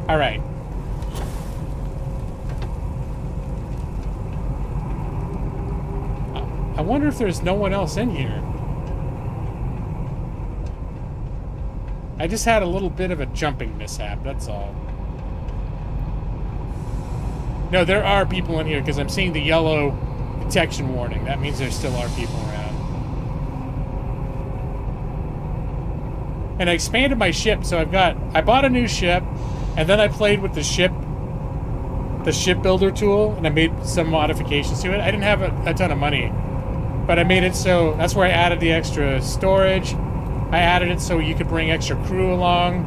All right. I wonder if there's no one else in here. I just had a little bit of a jumping mishap, that's all. No, there are people in here because I'm seeing the yellow detection warning. That means there still are people around. And I expanded my ship, so I bought a new ship, and then I played with the shipbuilder tool, and I made some modifications to it. I didn't have a ton of money, but I made it so, that's where I added the extra storage. I added it so you could bring extra crew along.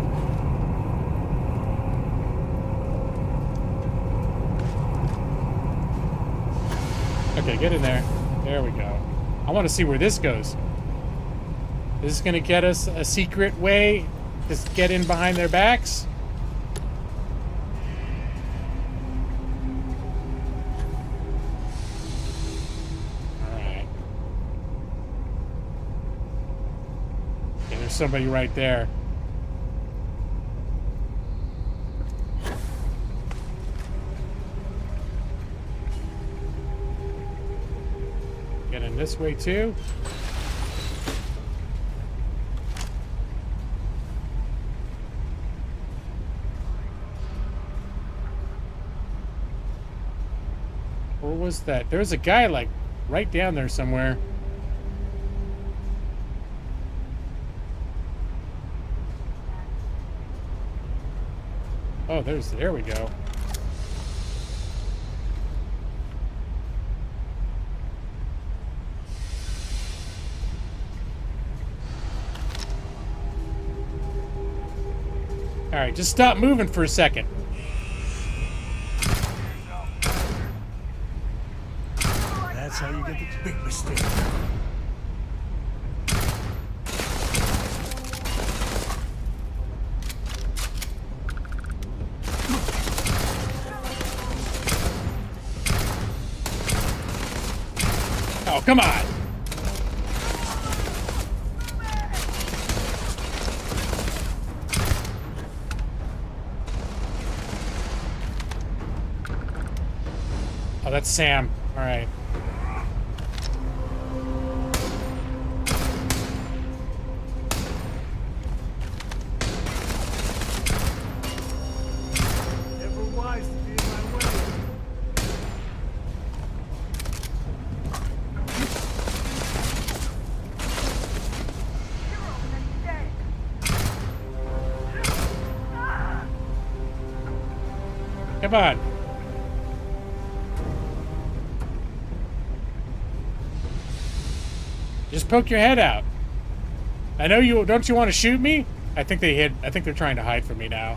Okay, get in there. There we go. I want to see where this goes. Is this going to get us a secret way? Just get in behind their backs? Alright. Okay, there's somebody right there. Get in this way too. Where was that? There was a guy like right down there somewhere. Oh, there we go. All right, just stop moving for a second. That's how you get the big mistake. Oh, come on. Oh, that's Sam. All right. Never wise to be in my way. Come on. Just poke your head out. I know you don't you want to shoot me? I think they're trying to hide from me now.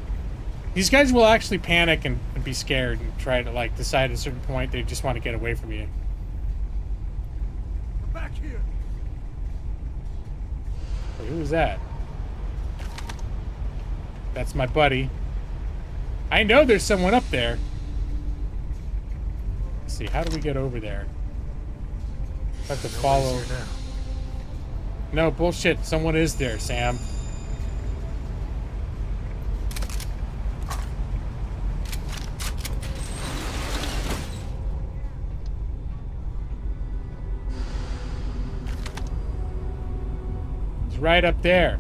These guys will actually panic and be scared and try to like decide at a certain point they just want to get away from you. Come back here. Wait, who was that? That's my buddy. I know there's someone up there. Let's see, how do we get over there? I have to follow. Here now. No, bullshit. Someone is there, Sam. He's right up there.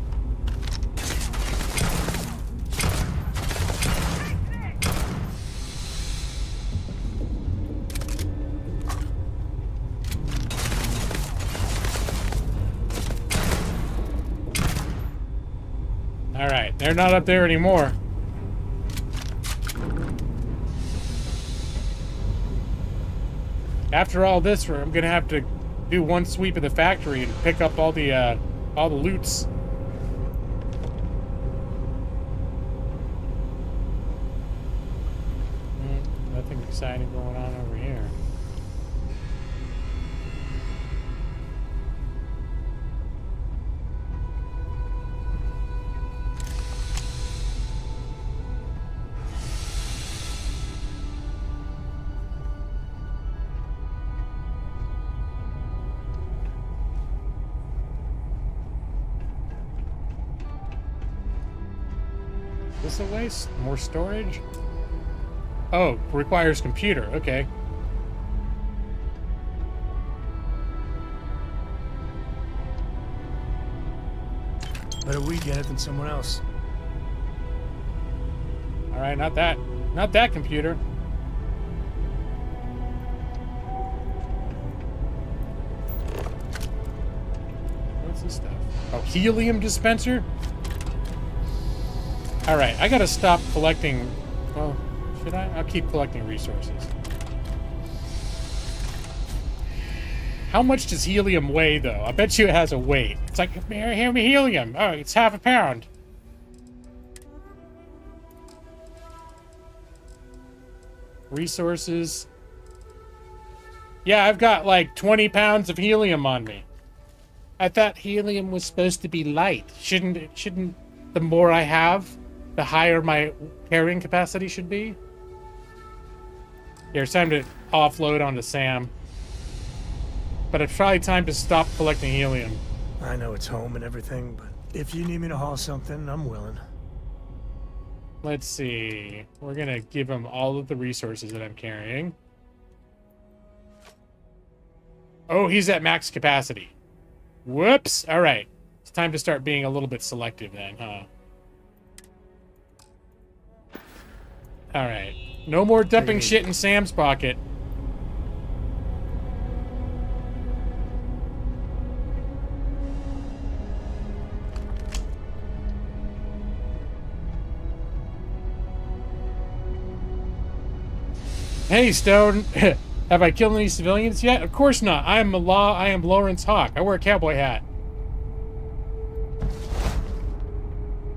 Alright, they're not up there anymore. After all this, I'm gonna have to do one sweep of the factory and pick up all the loots. Nothing exciting going on over here. This a waste? More storage? Oh, requires computer. Okay. Better we get it than someone else. All right, not that. Not that computer. What's this stuff? Oh, helium dispenser? All right, I gotta stop collecting. Well, should I? I'll keep collecting resources. How much does helium weigh, though? I bet you it has a weight. It's like, here, me helium. Oh, it's half a pound. Resources. Yeah, I've got like 20 pounds of helium on me. I thought helium was supposed to be light. Shouldn't the more I have, the higher my carrying capacity should be? Yeah, it's time to offload onto Sam. But it's probably time to stop collecting helium. I know it's home and everything, but if you need me to haul something, I'm willing. Let's see. We're gonna give him all of the resources that I'm carrying. Oh, he's at max capacity. Whoops. All right. It's time to start being a little bit selective then, huh? All right. No more dumping shit in Sam's pocket. Hey, Stone. Have I killed any civilians yet? Of course not. I am Lawrence Hawk. I wear a cowboy hat.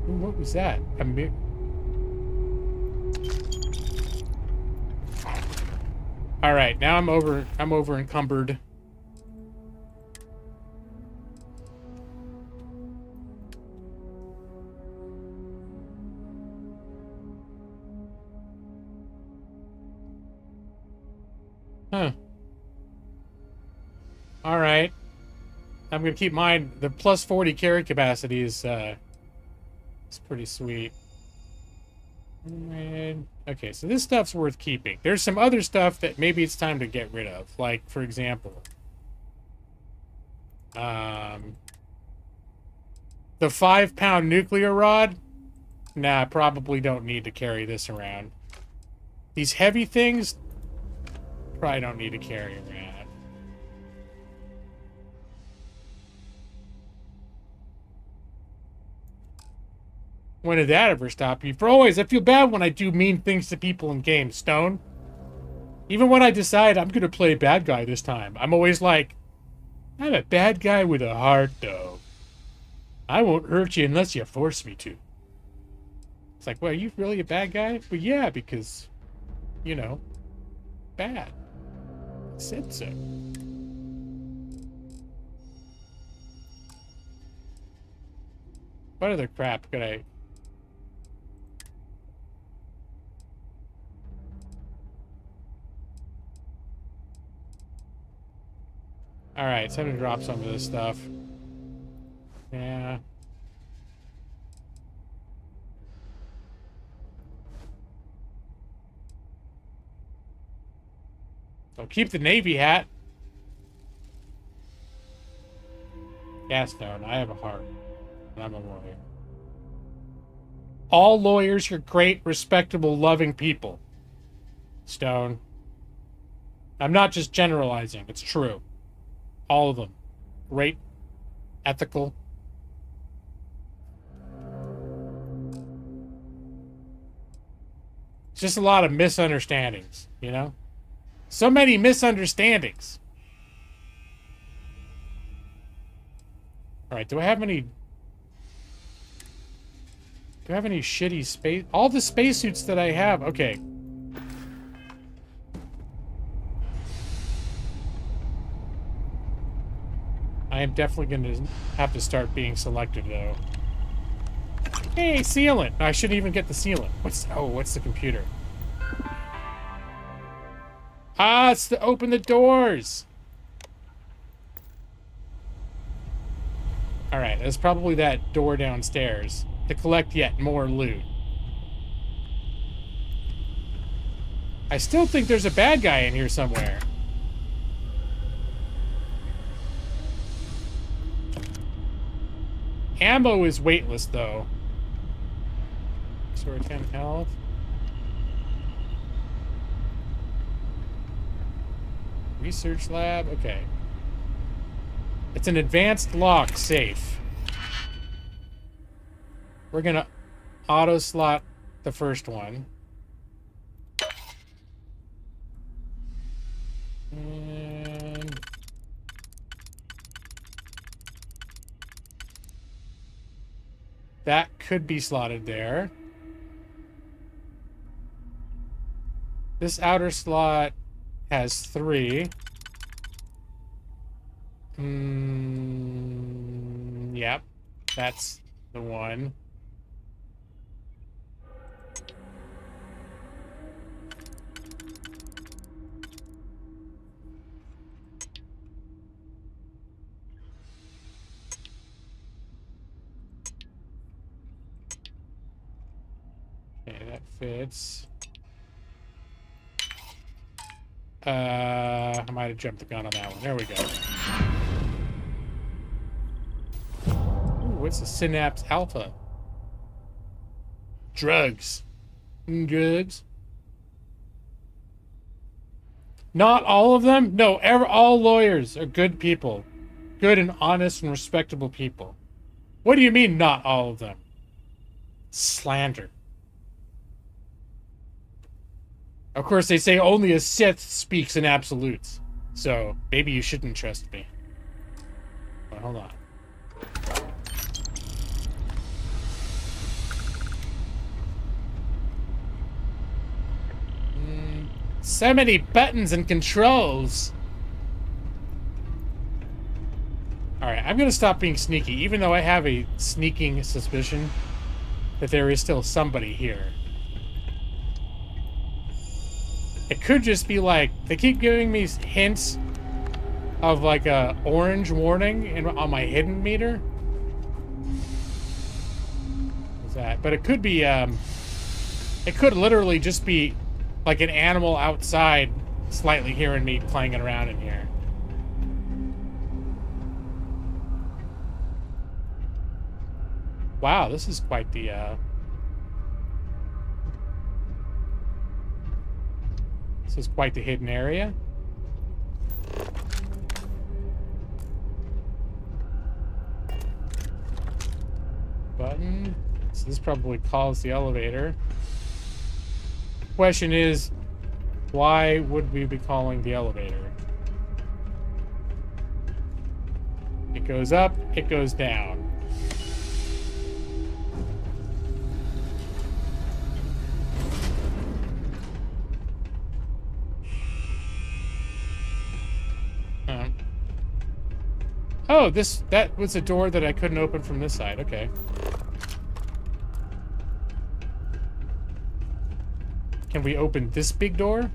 Ooh, what was that? All right, now I'm over encumbered. Huh. All right. I'm gonna keep mine. The plus 40 carry capacity is it's pretty sweet. And, okay, so this stuff's worth keeping. There's some other stuff that maybe it's time to get rid of. Like, for example, the 5-pound nuclear rod. Nah, I probably don't need to carry this around. These heavy things. Probably don't need to carry around. When did that ever stop you? For always, I feel bad when I do mean things to people in games, Stone. Even when I decide I'm gonna play bad guy this time, I'm always like, I'm a bad guy with a heart, though. I won't hurt you unless you force me to. It's like, well, are you really a bad guy? Well, yeah, because, you know, bad. I said so. What other crap could I... Alright, it's time to drop some of this stuff. Yeah. So keep the Navy hat. Yeah, Stone, I have a heart. And I'm a lawyer. All lawyers are great, respectable, loving people. Stone. I'm not just generalizing, it's true. All of them. Great, ethical. It's just a lot of misunderstandings, you know? So many misunderstandings. Alright, do I have any shitty space? All the spacesuits that I have, okay. I am definitely going to have to start being selective, though. Hey, sealant! I shouldn't even get the sealant. What's the computer? Ah, it's to open the doors! Alright, that's probably that door downstairs to collect yet more loot. I still think there's a bad guy in here somewhere. Ammo is weightless, though. Sword 10 health. Research lab. Okay. It's an advanced lock safe. We're gonna auto slot the first one. And that could be slotted there. This outer slot has 3. Yep. That's the one. Okay, that fits. I might have jumped the gun on that one. There we go. Ooh, what's the Synapse Alpha? Drugs. Drugs. Not all of them? No, all lawyers are good people. Good and honest and respectable people. What do you mean, not all of them? Slander. Of course, they say only a Sith speaks in absolutes. So, maybe you shouldn't trust me. But hold on. So many buttons and controls. Alright, I'm gonna stop being sneaky, even though I have a sneaking suspicion that there is still somebody here. It could just be like, they keep giving me hints of like a orange warning on my hidden meter. What's that? But it could be, it could literally just be like an animal outside slightly hearing me clanging around in here. Wow, this is quite the, this is quite the hidden area. Button. So this probably calls the elevator. Question is, why would we be calling the elevator? It goes up, it goes down. Oh, that was a door that I couldn't open from this side. Okay. Can we open this big door?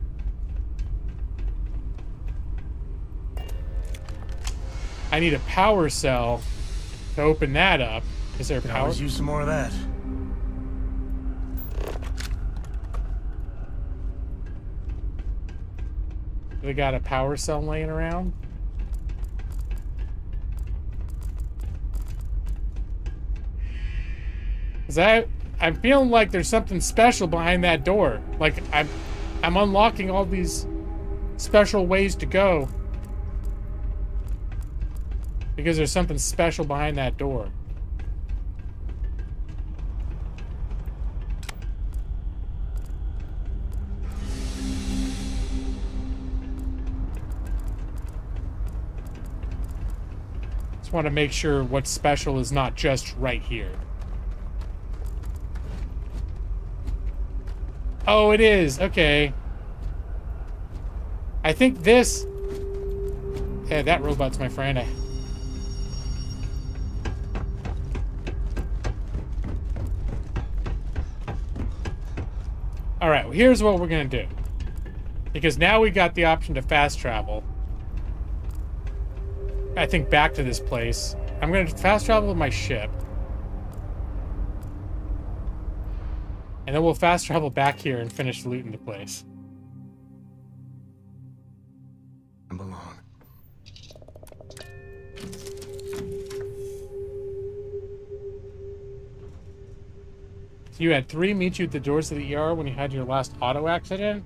I need a power cell to open that up. Is there a Could power? always use some more of that. We got a power cell laying around. Cause I'm feeling like there's something special behind that door. Like I'm unlocking all these special ways to go because there's something special behind that door. Just want to make sure what's special is not just right here. Oh, it is. Okay. I think this... Yeah, that robot's my friend. Alright, well, here's what we're gonna do. Because now we got the option to fast travel. I think back to this place. I'm gonna fast travel with my ship. And then we'll fast travel back here and finish looting the place. I belong. You had 3 meet you at the doors of the ER when you had your last auto accident.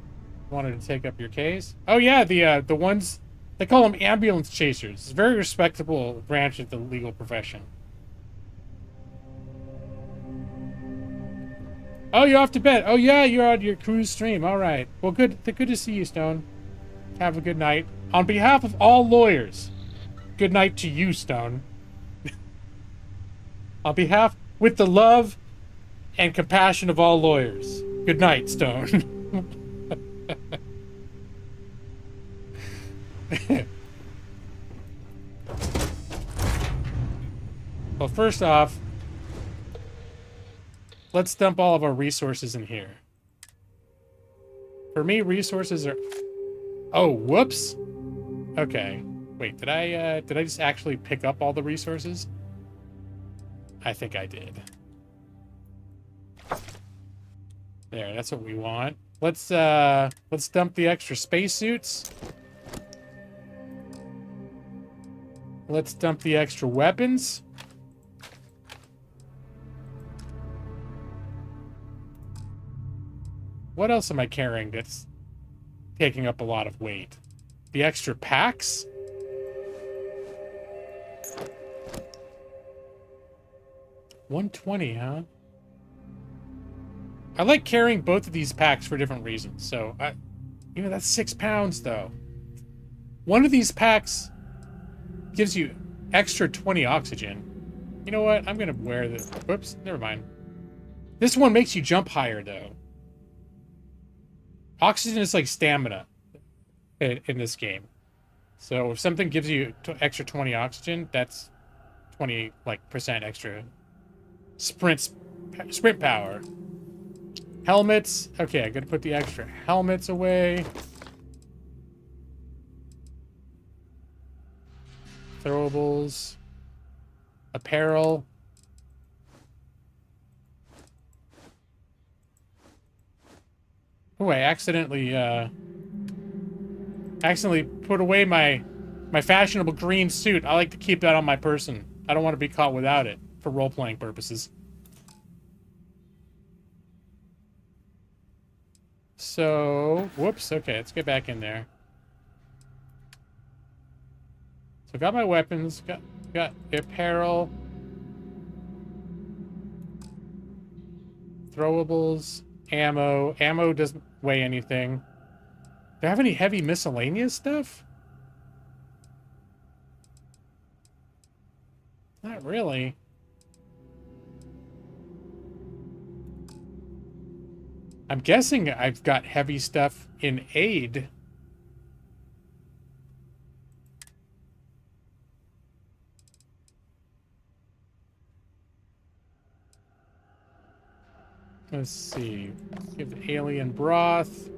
Wanted to take up your case. Oh yeah, the ones they call them ambulance chasers. It's a very respectable branch of the legal profession. Oh, you're off to bed. Oh yeah, you're on your cruise stream. All right. Well, good to see you, Stone. Have a good night. On behalf of all lawyers, good night to you, Stone. On behalf, with the love and compassion of all lawyers, good night, Stone. Well, first off, let's dump all of our resources in here. For me, resources are... Oh, whoops. Okay. Wait, did I just actually pick up all the resources? I think I did. There, that's what we want. Let's dump the extra spacesuits. Let's dump the extra weapons. What else am I carrying that's taking up a lot of weight? The extra packs? $120, huh? I like carrying both of these packs for different reasons. So, that's 6 pounds, though. One of these packs gives you extra 20 oxygen. You know what? I'm gonna wear the... Whoops, never mind. This one makes you jump higher, though. Oxygen is like stamina in this game. So if something gives you extra 20 oxygen, that's 20% extra sprint power. Helmets. Okay, I gotta put the extra helmets away. Throwables. Apparel. Oh, I accidentally put away my fashionable green suit. I like to keep that on my person. I don't want to be caught without it for role-playing purposes. So, whoops. Okay, let's get back in there. So, got my weapons. Got the apparel. Throwables, ammo. Ammo doesn't weigh anything. Do I have any heavy miscellaneous stuff? Not really. I'm guessing I've got heavy stuff in aid. Let's see. Give the alien broth.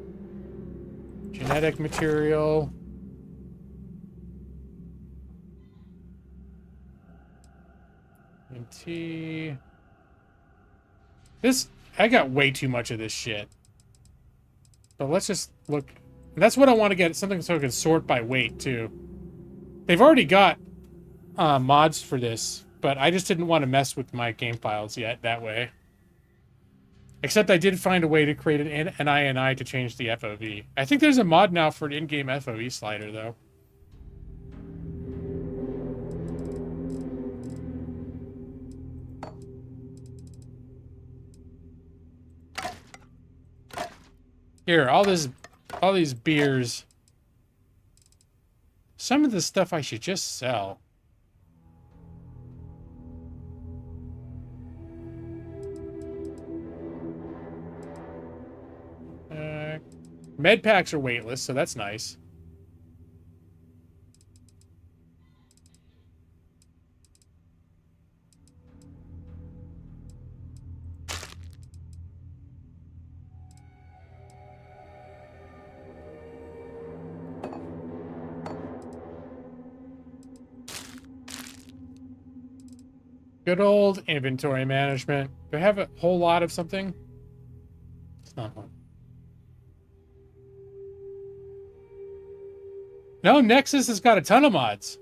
Genetic material. MT. This, I got way too much of this shit. But let's just look. That's what I want to get, something so I can sort by weight too. They've already got mods for this, but I just didn't want to mess with my game files yet that way. Except I did find a way to create an INI to change the FOV. I think there's a mod now for an in-game FOV slider, though. Here, all these beers. Some of the stuff I should just sell. Med packs are weightless, so that's nice. Good old inventory management. Do I have a whole lot of something? It's not one. No, Nexus has got a ton of mods.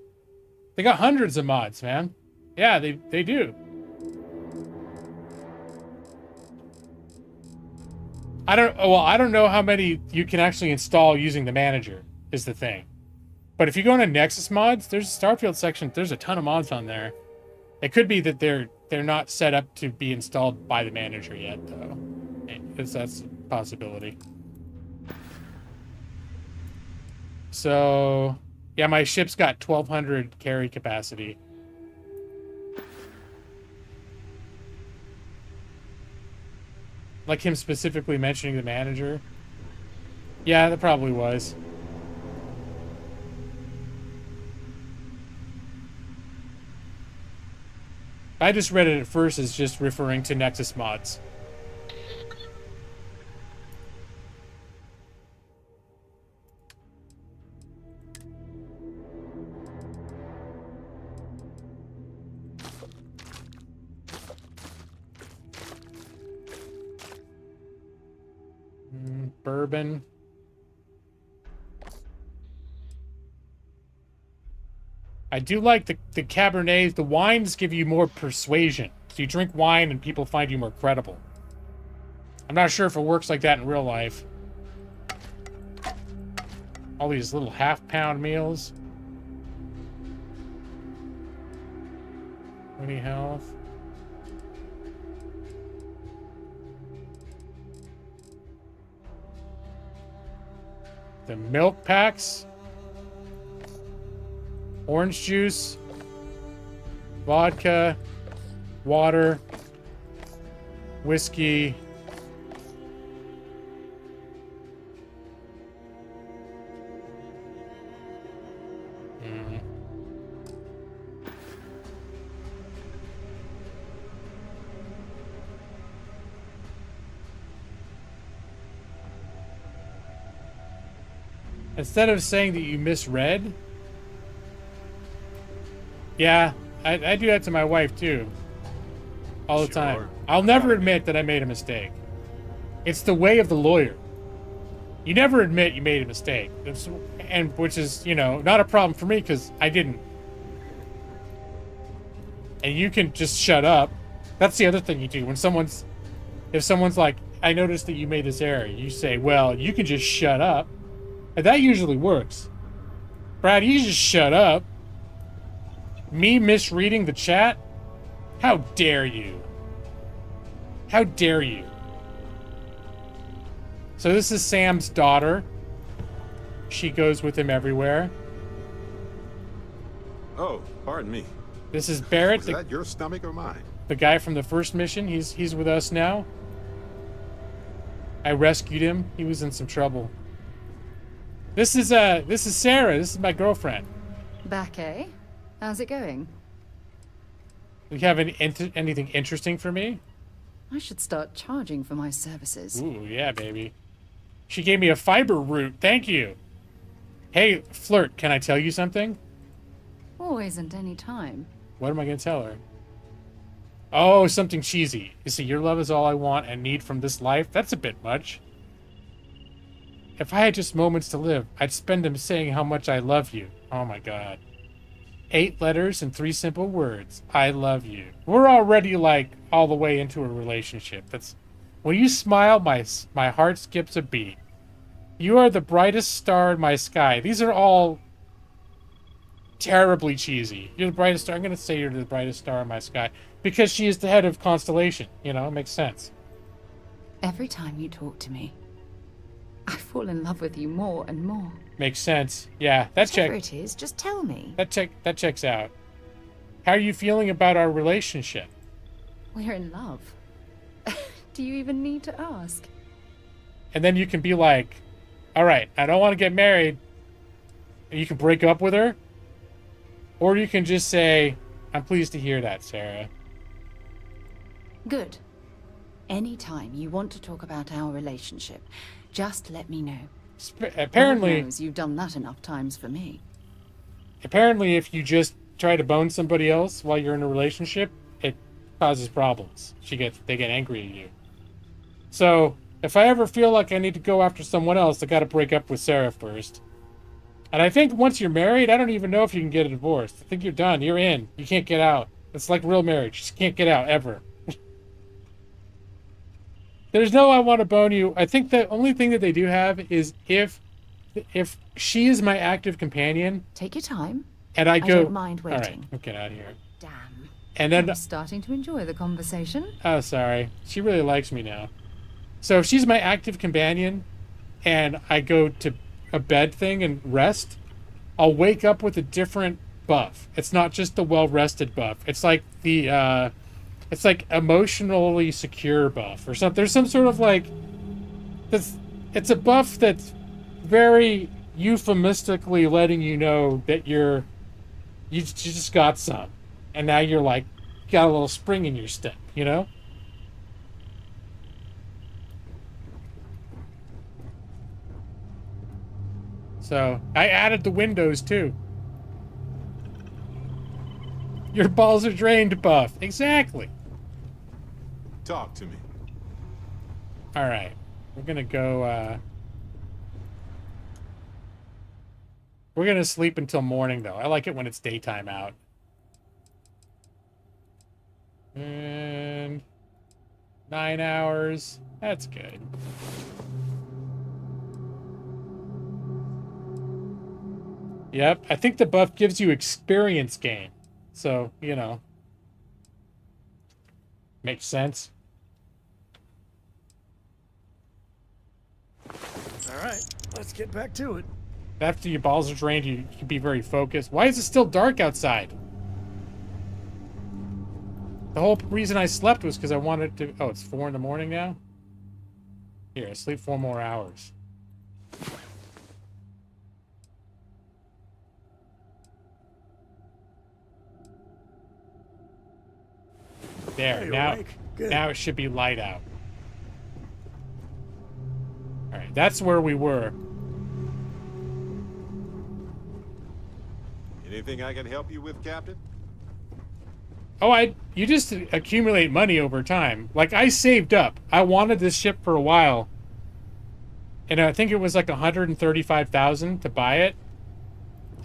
They got hundreds of mods, man. Yeah, they do. I don't know how many you can actually install using the manager is the thing. But if you go into Nexus mods, there's a Starfield section. There's a ton of mods on there. It could be that they're not set up to be installed by the manager yet, though. That's a possibility. So, yeah, my ship's got 1,200 carry capacity. Like him specifically mentioning the manager. Yeah, that probably was. I just read it at first as just referring to Nexus mods. Bourbon. I do like the Cabernets. The wines give you more persuasion. So you drink wine and people find you more credible. I'm not sure if it works like that in real life. All these little half-pound meals. 20 health. The milk packs. Orange juice. Vodka. Water. Whiskey. Instead of saying that you misread. Yeah, I do that to my wife too. All the time. I'll never admit that I made a mistake. It's the way of the lawyer. You never admit you made a mistake. And which is, you know, not a problem for me because I didn't. And you can just shut up. That's the other thing you do. When if someone's like, I noticed that you made this error, you say, well, you can just shut up. And that usually works. Brad, you just shut up. Me misreading the chat? How dare you? How dare you? So this is Sam's daughter. She goes with him everywhere. Oh, pardon me. This is Barrett, Was that your stomach or mine? the guy from the first mission. He's with us now. I rescued him. He was in some trouble. This is Sarah. This is my girlfriend. Back, eh? How's it going? Do you have anything interesting for me? I should start charging for my services. Ooh, yeah, baby. She gave me a fiber root. Thank you. Hey, flirt, can I tell you something? Always and any time. What am I going to tell her? Oh, something cheesy. You see, your love is all I want and need from this life. That's a bit much. If I had just moments to live, I'd spend them saying how much I love you. Oh my God. 8 letters and 3 simple words. I love you. We're already like all the way into a relationship. That's when you smile, my heart skips a beat. You are the brightest star in my sky. These are all terribly cheesy. You're the brightest star. I'm going to say you're the brightest star in my sky because she is the head of constellation. You know, it makes sense. Every time you talk to me, I fall in love with you more and more. Makes sense. Yeah, that Whatever check. it is, just tell me. That checks out. How are you feeling about our relationship? We're in love. Do you even need to ask? And then you can be like, all right, I don't want to get married. And you can break up with her. Or you can just say, I'm pleased to hear that, Sarah. Good. Anytime you want to talk about our relationship, just let me know. Apparently, Lord knows you've done that enough times for me. apparently, if you just try to bone somebody else while you're in a relationship, it causes problems. They get angry at you. So, if I ever feel like I need to go after someone else, I gotta break up with Sarah first. And I think once you're married, I don't even know if you can get a divorce. I think you're done. You're in. You can't get out. It's like real marriage. You just can't get out, ever. There's no I want to bone you. I think the only thing that they do have is if she is my active companion. Take your time. And I go... don't mind waiting. All right, we'll get out of here. Damn. And then... I'm starting to enjoy the conversation. Oh, sorry. She really likes me now. So if she's my active companion and I go to a bed thing and rest, I'll wake up with a different buff. It's not just the well-rested buff. It's like the, it's like emotionally secure buff or something. There's some sort of like, it's a buff that's very euphemistically letting you know that you just got some. And now you're like, got a little spring in your step, you know? So, I added the windows too. Your balls are drained buff. Exactly. Talk to me. Alright. We're gonna go, we're gonna sleep until morning, though. I like it when it's daytime out. And 9 hours. That's good. Yep, I think the buff gives you experience gain. So, you know. Makes sense. All right, let's get back to it. After your balls are drained, you can be very focused. Why is it still dark outside? The whole reason I slept was because I wanted to... Oh, it's 4 in the morning now? Here, I sleep 4 more hours. There, Hey, now, awake. Good. now it should be light out. Alright, that's where we were. Anything I can help you with, Captain? Oh, you just accumulate money over time. Like, I saved up. I wanted this ship for a while. And I think it was like 135,000 to buy it.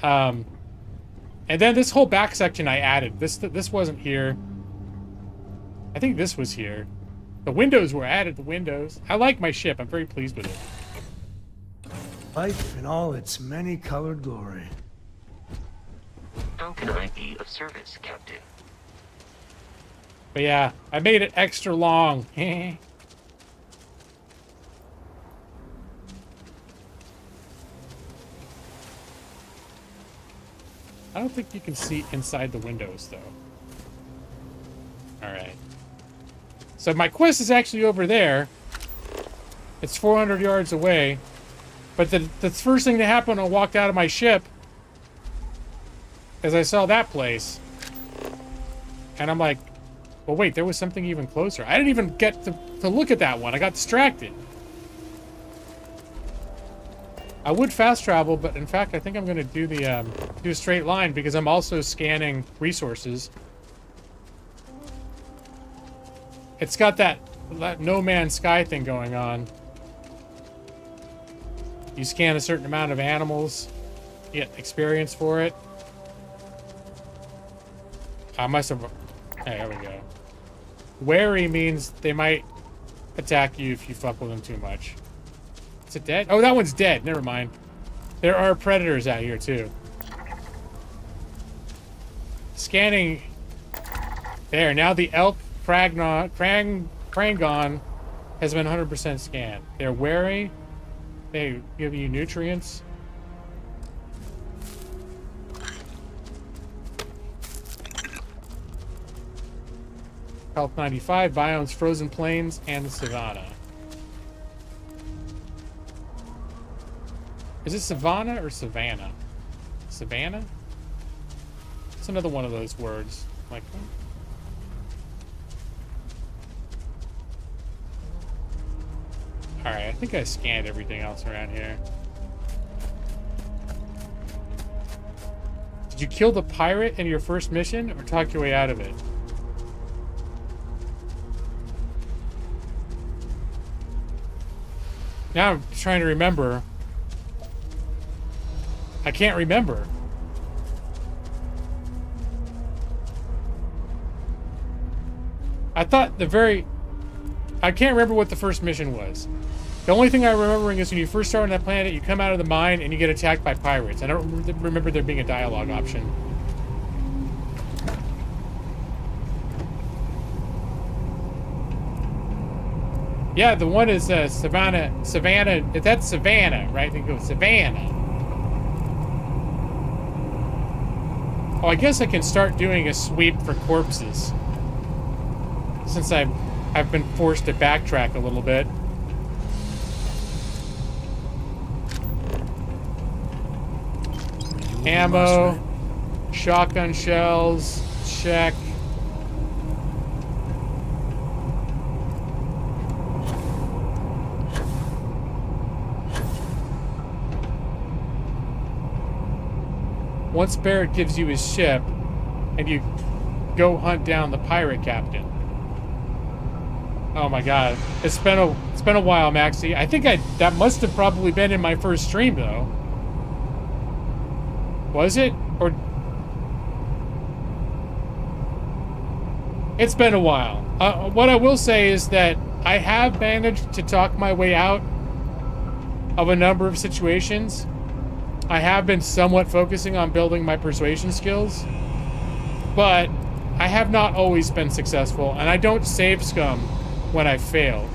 And then this whole back section I added. This wasn't here. I think this was here. The windows were added, the windows. I like my ship. I'm very pleased with it. Life in all its many-colored glory. How can I be of service, Captain? But yeah, I made it extra long. I don't think you can see inside the windows, though. Alright. So my quest is actually over there. It's 400 yards away. But the first thing that happened when I walked out of my ship is I saw that place. And I'm like, well, wait, there was something even closer. I didn't even get to look at that one. I got distracted. I would fast travel, but in fact, I think I'm going to do the do a straight line because I'm also scanning resources. It's got that No Man's Sky thing going on. You scan a certain amount of animals, you get experience for it. I must have... Hey, there we go. Wary means they might attack you if you fuck with them too much. Is it dead? Oh, that one's dead. Never mind. There are predators out here, too. Scanning... There, now the elk Krangon has been 100% scanned. They're wary. They give you nutrients. Health 95, biomes frozen plains and the savanna. Is it savanna or savannah? Savannah? It's another one of those words. Like, alright, I think I scanned everything else around here. Did you kill the pirate in your first mission or talk your way out of it? Now I'm trying to remember. I can't remember. I thought I can't remember what the first mission was. The only thing I'm remembering is when you first start on that planet, you come out of the mine and you get attacked by pirates. I don't remember there being a dialogue option. Yeah, the one is Savannah. That's Savannah, right? They go Savannah. Oh, I guess I can start doing a sweep for corpses. Since I've been forced to backtrack a little bit. Ammo, shotgun shells, check. Once Barrett gives you his ship, and you go hunt down the pirate captain. Oh my god, it's been a while, Maxie. I think that must have probably been in my first stream though. Was it? Or it's been a while. What I will say is that I have managed to talk my way out of a number of situations. I have been somewhat focusing on building my persuasion skills, but I have not always been successful, and I don't save scum when I fail.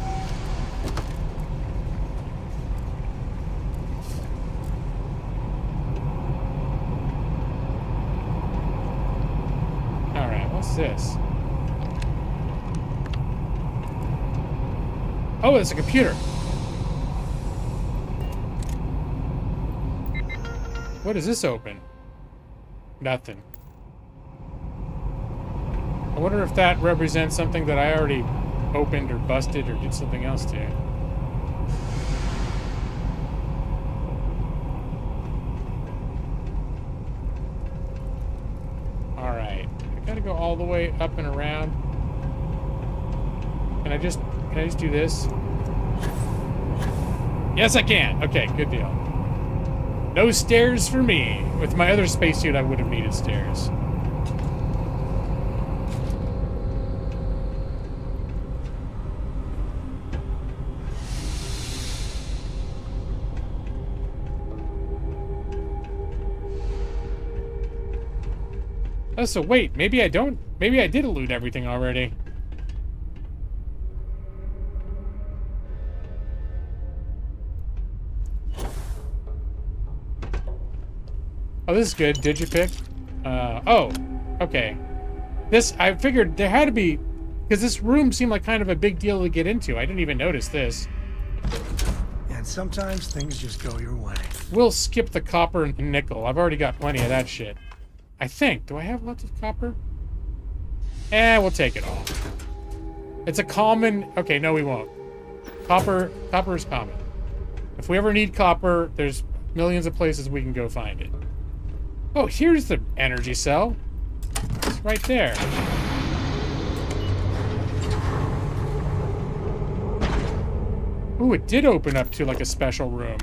Alright, what's this? Oh, it's a computer. What does this open? Nothing. I wonder if that represents something that I already opened or busted or did something else to. Alright. I gotta go all the way up and around. Can I just do this? Yes, I can. Okay, good deal. No stairs for me. With my other spacesuit, I would have needed stairs. Oh, so wait, maybe I did loot everything already. Oh, this is good. Digipick. Oh, okay. This, I figured there had to be, because this room seemed like kind of a big deal to get into. I didn't even notice this. And sometimes things just go your way. We'll skip the copper and nickel. I've already got plenty of that shit. I think. Do I have lots of copper? We'll take it all. It's a common... Okay, no, we won't. Copper is common. If we ever need copper, there's millions of places we can go find it. Oh, here's the energy cell. It's right there. Ooh, it did open up to like a special room.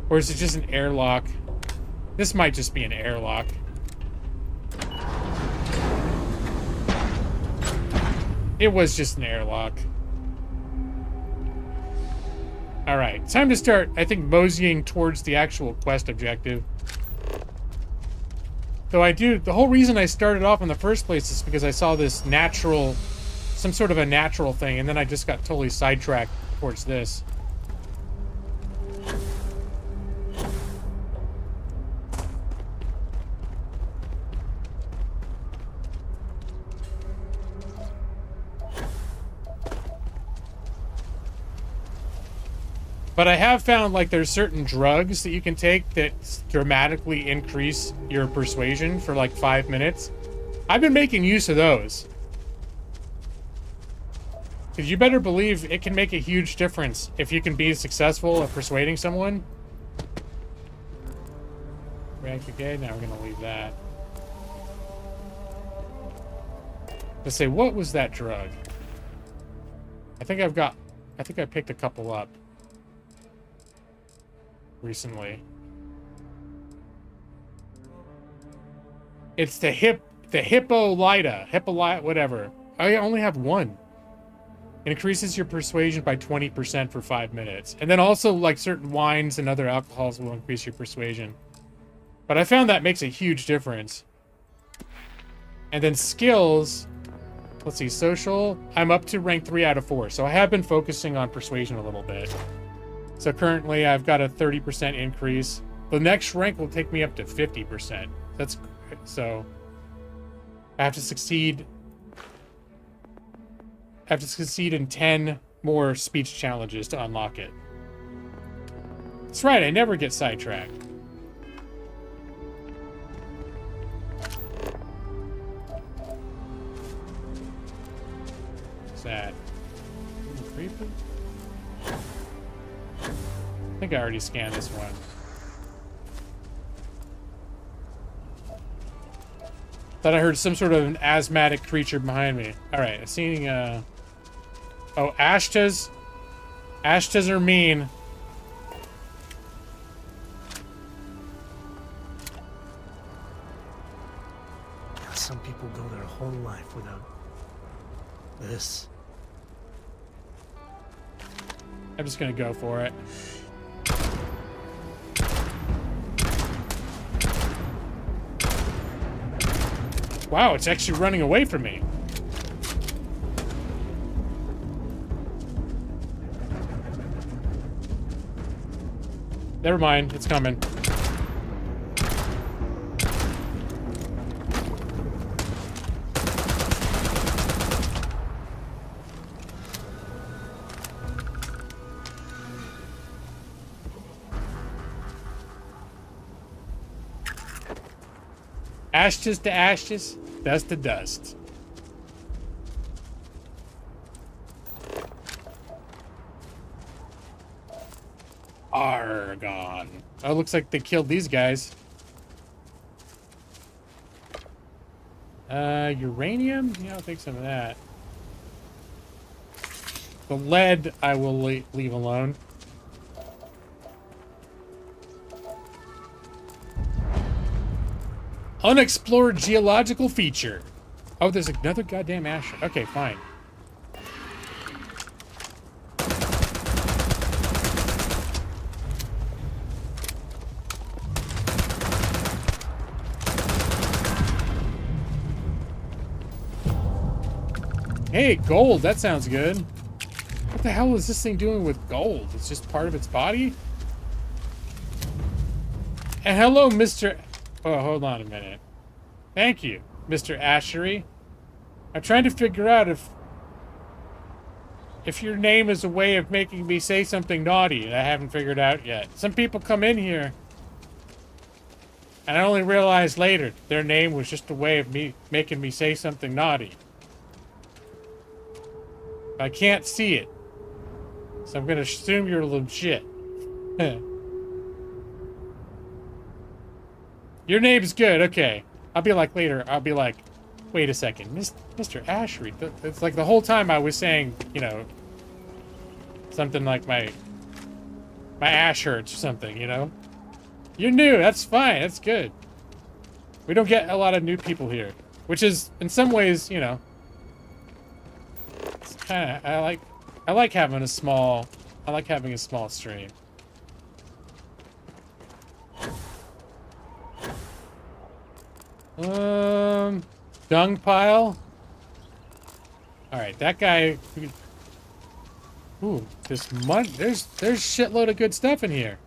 Or is it just an airlock? This might just be an airlock. It was just an airlock. Alright, time to start, I think, moseying towards the actual quest objective. Though the whole reason I started off in the first place is because I saw this natural, some sort of a natural thing, and then I just got totally sidetracked towards this. But I have found, like, there's certain drugs that you can take that dramatically increase your persuasion for, like, 5 minutes. I've been making use of those. Because you better believe it can make a huge difference if you can be successful at persuading someone. Okay, now we're going to leave that. Let's say, what was that drug? I think I picked a couple up recently. It's the Hippolyta, whatever. I only have one. It increases your persuasion by 20% for 5 minutes. And then also, like, certain wines and other alcohols will increase your persuasion. But I found that makes a huge difference. And then skills, let's see, social, I'm up to rank 3 out of 4. So I have been focusing on persuasion a little bit. So currently I've got a 30% increase. The next rank will take me up to 50%. So I have to succeed in 10 more speech challenges to unlock it. That's right, I never get sidetracked. What's that? Creeper? I think I already scanned this one. Thought I heard some sort of an asthmatic creature behind me. Alright, I'm seeing, oh, Ashtas. Ashtas are mean. Some people go their whole life without this. I'm just gonna go for it. Wow, it's actually running away from me. Never mind, it's coming. Ashes to ashes, dust to dust. Argon. Oh, looks like they killed these guys. Uranium? Yeah, I'll take some of that. The lead I will leave alone. Unexplored geological feature. Oh, there's another goddamn ash. Okay, fine. Hey, gold. That sounds good. What the hell is this thing doing with gold? It's just part of its body? And hello, Mr. Oh, hold on a minute. Thank you, Mr. Ashery. I'm trying to figure out if your name is a way of making me say something naughty that I haven't figured out yet. Some people come in here, and I only realized later their name was just a way of me making me say something naughty. I can't see it, so I'm gonna assume you're legit. Your name's good, okay. I'll be like later, I'll be like, wait a second, Mr. Ashery. It's like the whole time I was saying, you know, something like my ash hurts or something, you know? You're new, that's fine, that's good. We don't get a lot of new people here, which is, in some ways, you know, it's kind of, I like having a small stream. Dung pile. All right, that guy. Ooh, this mud. There's shitload of good stuff in here.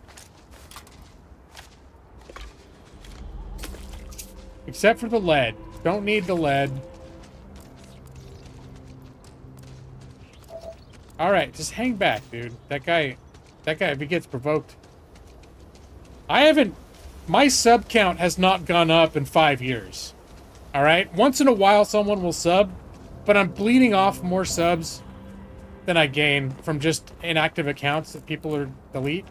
Except for the lead. Don't need the lead. All right, just hang back, dude. That guy, if he gets provoked. My sub count has not gone up in 5 years. All right? Once in a while, someone will sub, but I'm bleeding off more subs than I gain from just inactive accounts that people are delete.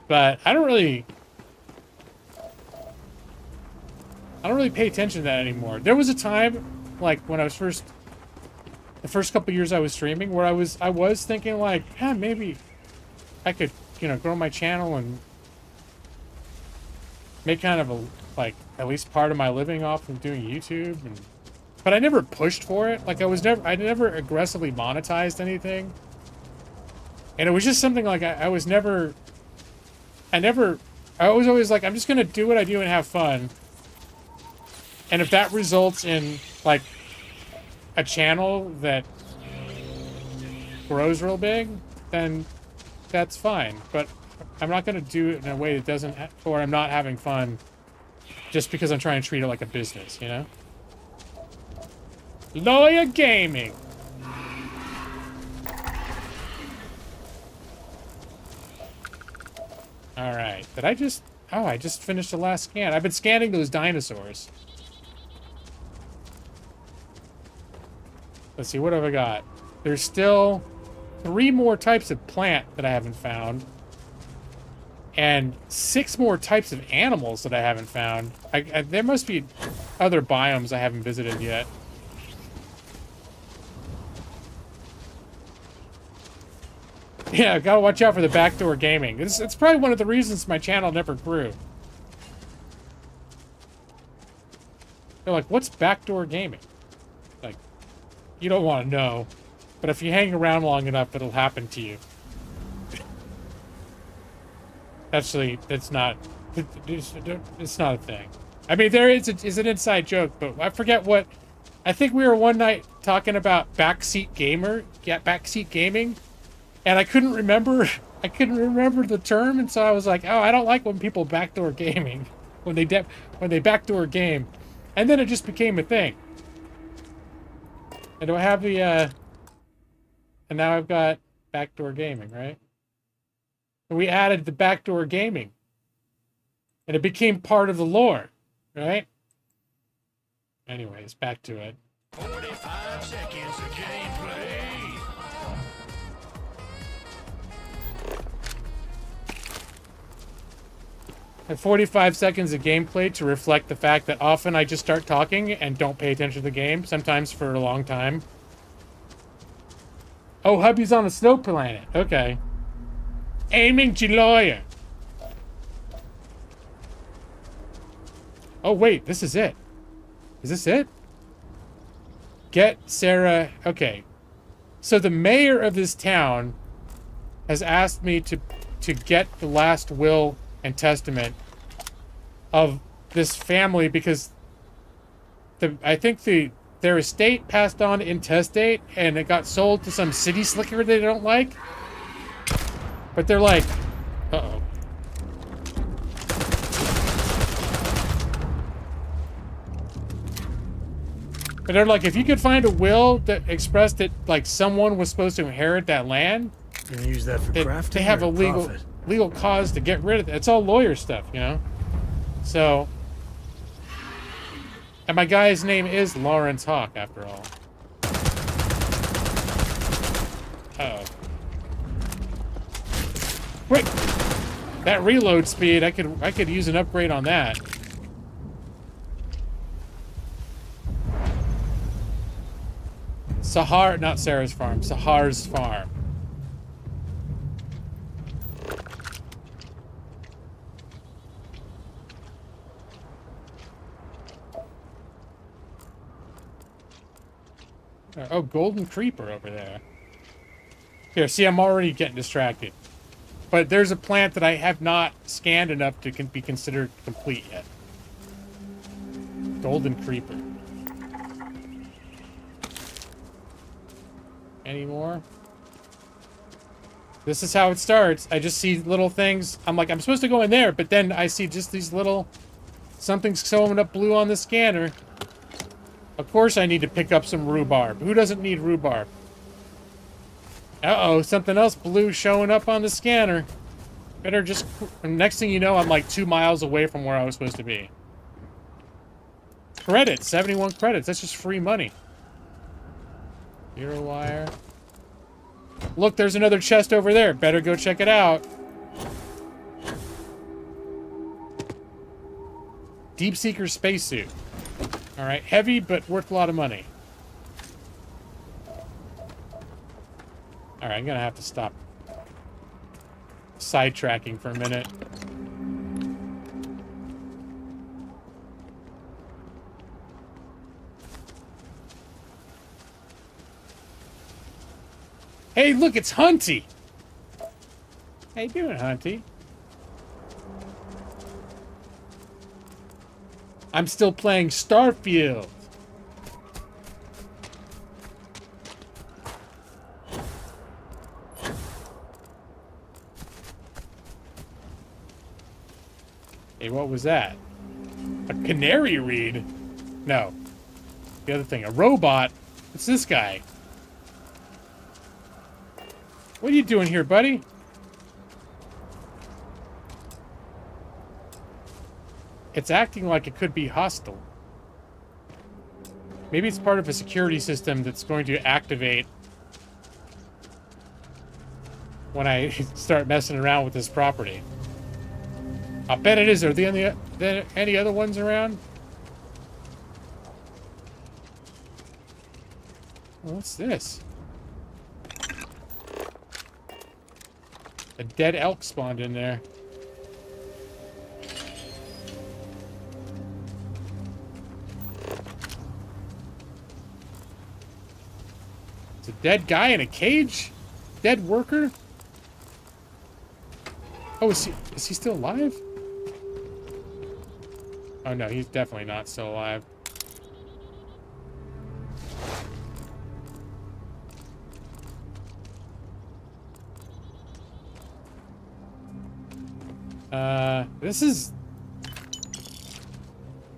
But I don't really pay attention to that anymore. There was a time, like when I was the first couple years I was streaming, where I was thinking like, maybe I could, you know, grow my channel and make kind of a, like, at least part of my living off of doing YouTube. But I never pushed for it. Like I never aggressively monetized anything. And it was just something like I was always like, I'm just gonna do what I do and have fun. And if that results in like a channel that grows real big, then that's fine. But I'm not going to do it in a way that doesn't, or I'm not having fun just because I'm trying to treat it like a business, you know? Lawyer Gaming. All right. Did I just... Oh, I just finished the last scan. I've been scanning those dinosaurs. Let's see, what have I got? There's still 3 more types of plant that I haven't found. And 6 more types of animals that I haven't found. There must be other biomes I haven't visited yet. Yeah, gotta watch out for the backdoor gaming. It's probably one of the reasons my channel never grew. They're like, what's backdoor gaming? Like, you don't want to know. But if you hang around long enough, it'll happen to you. Actually, it's not a thing. I mean, there is an inside joke, but I forget what... I think we were one night talking about backseat gaming, and I couldn't remember the term, and so I was like, oh, I don't like when people backdoor gaming, when they backdoor game, and then it just became a thing. And do I have the and now I've got backdoor gaming, right? And we added the backdoor gaming, and it became part of the lore, right? Anyways, back to it. 45 seconds of gameplay. And 45 seconds of gameplay to reflect the fact that often I just start talking and don't pay attention to the game, sometimes for a long time. Oh, hubby's on a snow planet. Okay. Aiming to lawyer. Oh, wait, this is it. Is this it? Get Sarah... Okay. So the mayor of this town has asked me to get the last will and testament of this family because I think the their estate passed on intestate, and it got sold to some city slicker they don't like. But they're like, uh-oh. But they're like, if you could find a will that expressed that, like, someone was supposed to inherit that land, You're gonna use that for crafting. they have a or profit? legal cause to get rid of it. It's all lawyer stuff, you know? So, and my guy's name is Lawrence Hawk, after all. Uh-oh. Quick! That reload speed, I could use an upgrade on that. Sahar, not Sarah's farm, Sahar's farm. Oh, golden creeper over there. Here, see, I'm already getting distracted. But there's a plant that I have not scanned enough to be considered complete yet. Golden creeper. Any more? This is how it starts. I just see little things. I'm like, I'm supposed to go in there, but then I see just these little... Something's showing up blue on the scanner. Of course I need to pick up some rhubarb. Who doesn't need rhubarb? Uh-oh, something else blue showing up on the scanner. Better just... Next thing you know, I'm like 2 miles away from where I was supposed to be. Credits, 71 credits. That's just free money. Zero wire. Look, there's another chest over there. Better go check it out. Deep Seeker spacesuit. Alright, heavy, but worth a lot of money. Alright, I'm gonna have to stop sidetracking for a minute. Hey, look, it's Hunty! How you doing, Hunty? I'm still playing Starfield. Hey, what was that? A canary reed? No. The other thing, a robot? It's this guy. What are you doing here, buddy? It's acting like it could be hostile. Maybe it's part of a security system that's going to activate when I start messing around with this property. I bet it is. Are there any other ones around? What's this? A dead elk spawned in there. It's a dead guy in a cage? Dead worker? Oh, is he still alive? Oh no, he's definitely not still alive.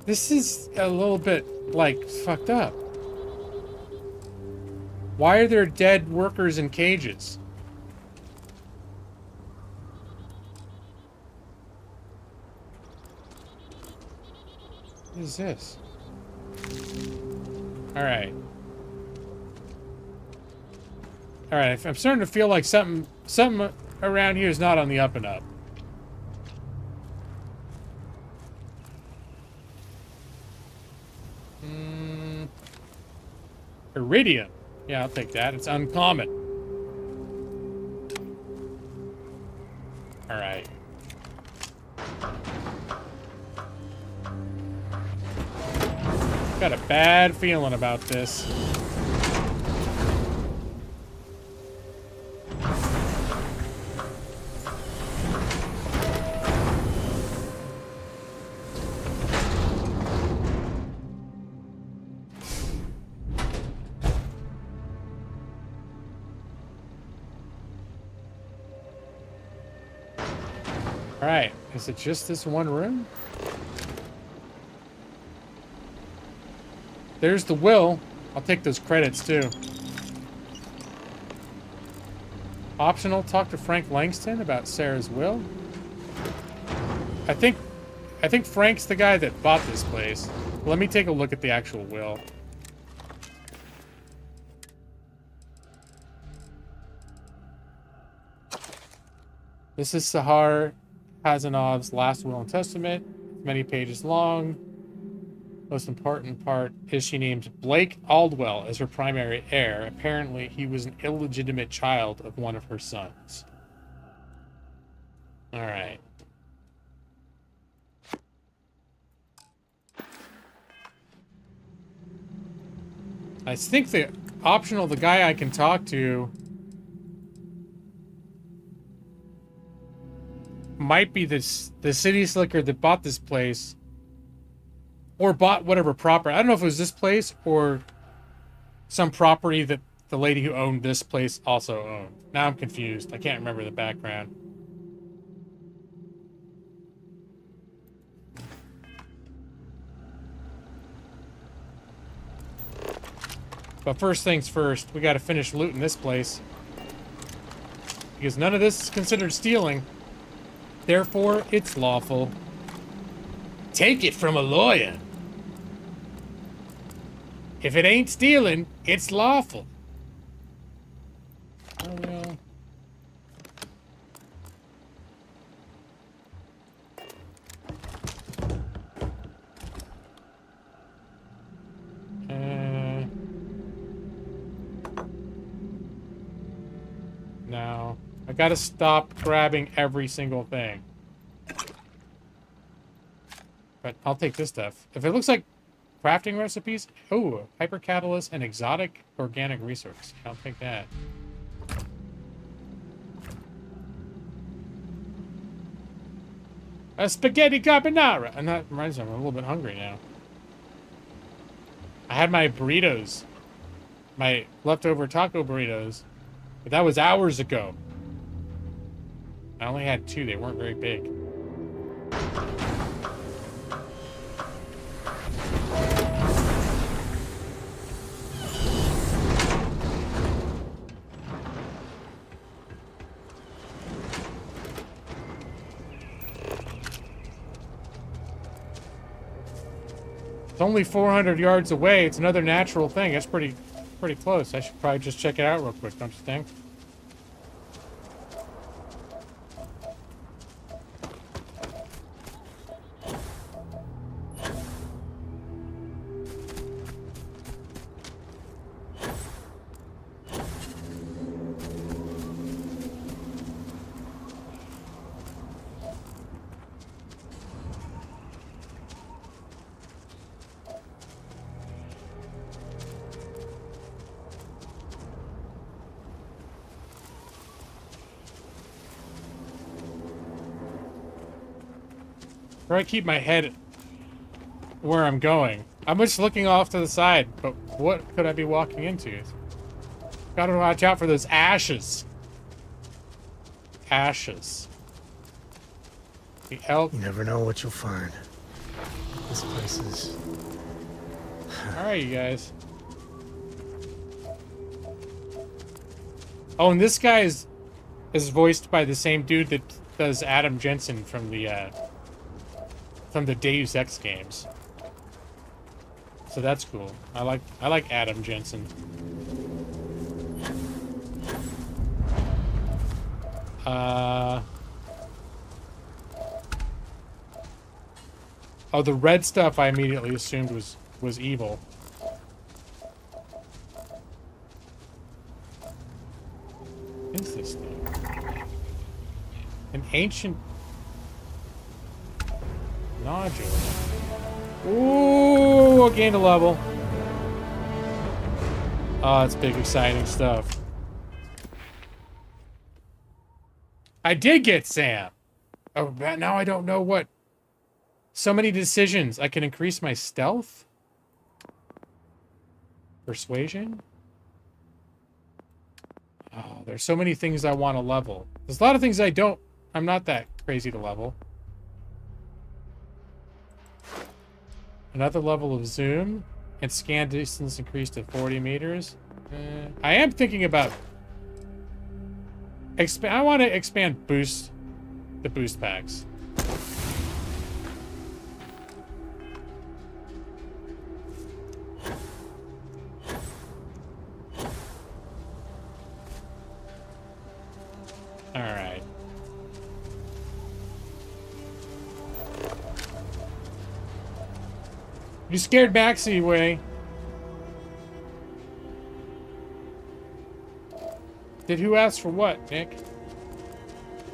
This is a little bit, like, fucked up. Why are there dead workers in cages? What is this? Alright. Alright, I'm starting to feel like something around here is not on the up and up. Iridium. Yeah, I'll take that. It's uncommon. Alright. Got a bad feeling about this. Alright, is it just this one room? There's the will. I'll take those credits too. Optional, talk to Frank Langston about Sarah's will. I think Frank's the guy that bought this place. Let me take a look at the actual will. This is Sahar Hazanov's last will and testament. Many pages long. Most important part is she named Blake Aldwell as her primary heir. Apparently, he was an illegitimate child of one of her sons. All right. I think the optional, the guy I can talk to might be the city slicker that bought this place, or bought whatever property. I don't know if it was this place or some property that the lady who owned this place also owned. Now I'm confused. I can't remember the background. But first things first, we gotta finish looting this place. Because none of this is considered stealing. Therefore, it's lawful. Take it from a lawyer. If it ain't stealing, it's lawful. Oh, well. No. I gotta stop grabbing every single thing. But I'll take this stuff. If it looks like crafting recipes, oh, hyper catalyst and exotic organic resource. I'll take that. A spaghetti carbonara, and that reminds me, I'm a little bit hungry now. I had my burritos, my leftover taco burritos, but that was hours ago. I only had 2. They weren't very big. It's only 400 yards away. It's another natural thing. That's pretty close. I should probably just check it out real quick, don't you think? Try to keep my head where I'm going. I'm just looking off to the side, but what could I be walking into? Gotta watch out for those ashes. Ashes. The elk. You never know what you'll find. This place is... Alright, you guys. Oh, and this guy is voiced by the same dude that does Adam Jensen from the Deus Ex games. So that's cool. I like Adam Jensen. Oh, the red stuff I immediately assumed was evil. What is this thing? An ancient nodule. Ooh, I gained a level. Oh, that's big, exciting stuff. I did get Sam. Oh, but now I don't know what. So many decisions. I can increase my stealth. Persuasion. Oh, there's so many things I want to level. There's a lot of things I don't. I'm not that crazy to level. Another level of zoom and scan distance increased to 40 meters. I am thinking about I want to expand the boost packs. All right. You scared Maxie away. Did who ask for what, Nick?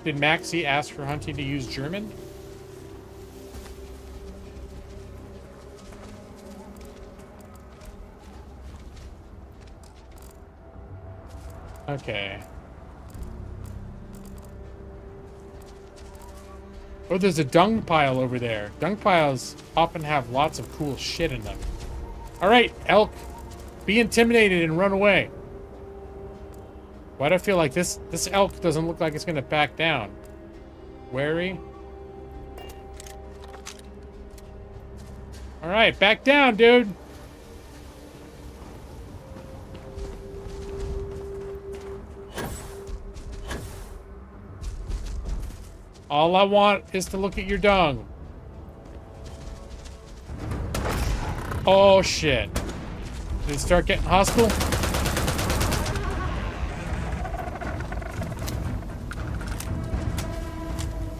Did Maxie ask for Hunty to use German? Okay. Oh, there's a dung pile over there. Dung piles often have lots of cool shit in them. All right, elk. Be intimidated and run away. Why do I feel like this elk doesn't look like it's gonna back down? Wary. All right, back down, dude. All I want is to look at your dung. Oh, shit. Did it start getting hostile?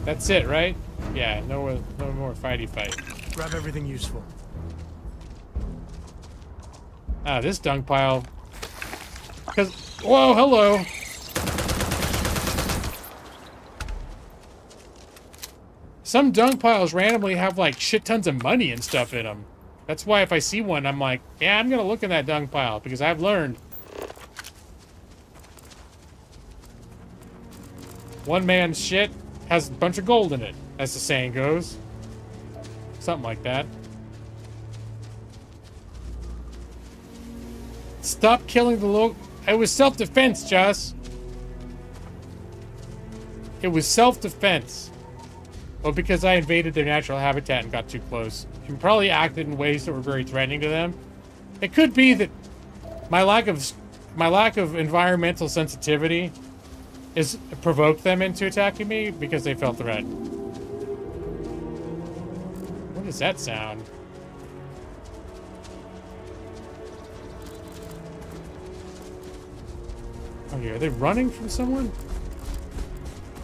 That's it, right? Yeah, no more fighty fight. Grab everything useful. Ah, this dung pile. Whoa, hello. Some dung piles randomly have like shit tons of money and stuff in them. That's why if I see one, I'm like, yeah, I'm gonna look in that dung pile because I've learned. One man's shit has a bunch of gold in it, as the saying goes. Something like that. Stop killing the local. It was self-defense, Joss. It was self-defense. Well, because I invaded their natural habitat and got too close. And probably acted in ways that were very threatening to them. It could be that my lack of environmental sensitivity is provoked them into attacking me because they felt threatened. What does that sound? Oh, yeah, are they running from someone?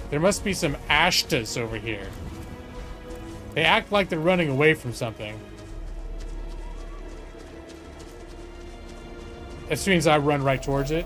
There must be some Ashtas over here. They act like they're running away from something. As soon as I run right towards it.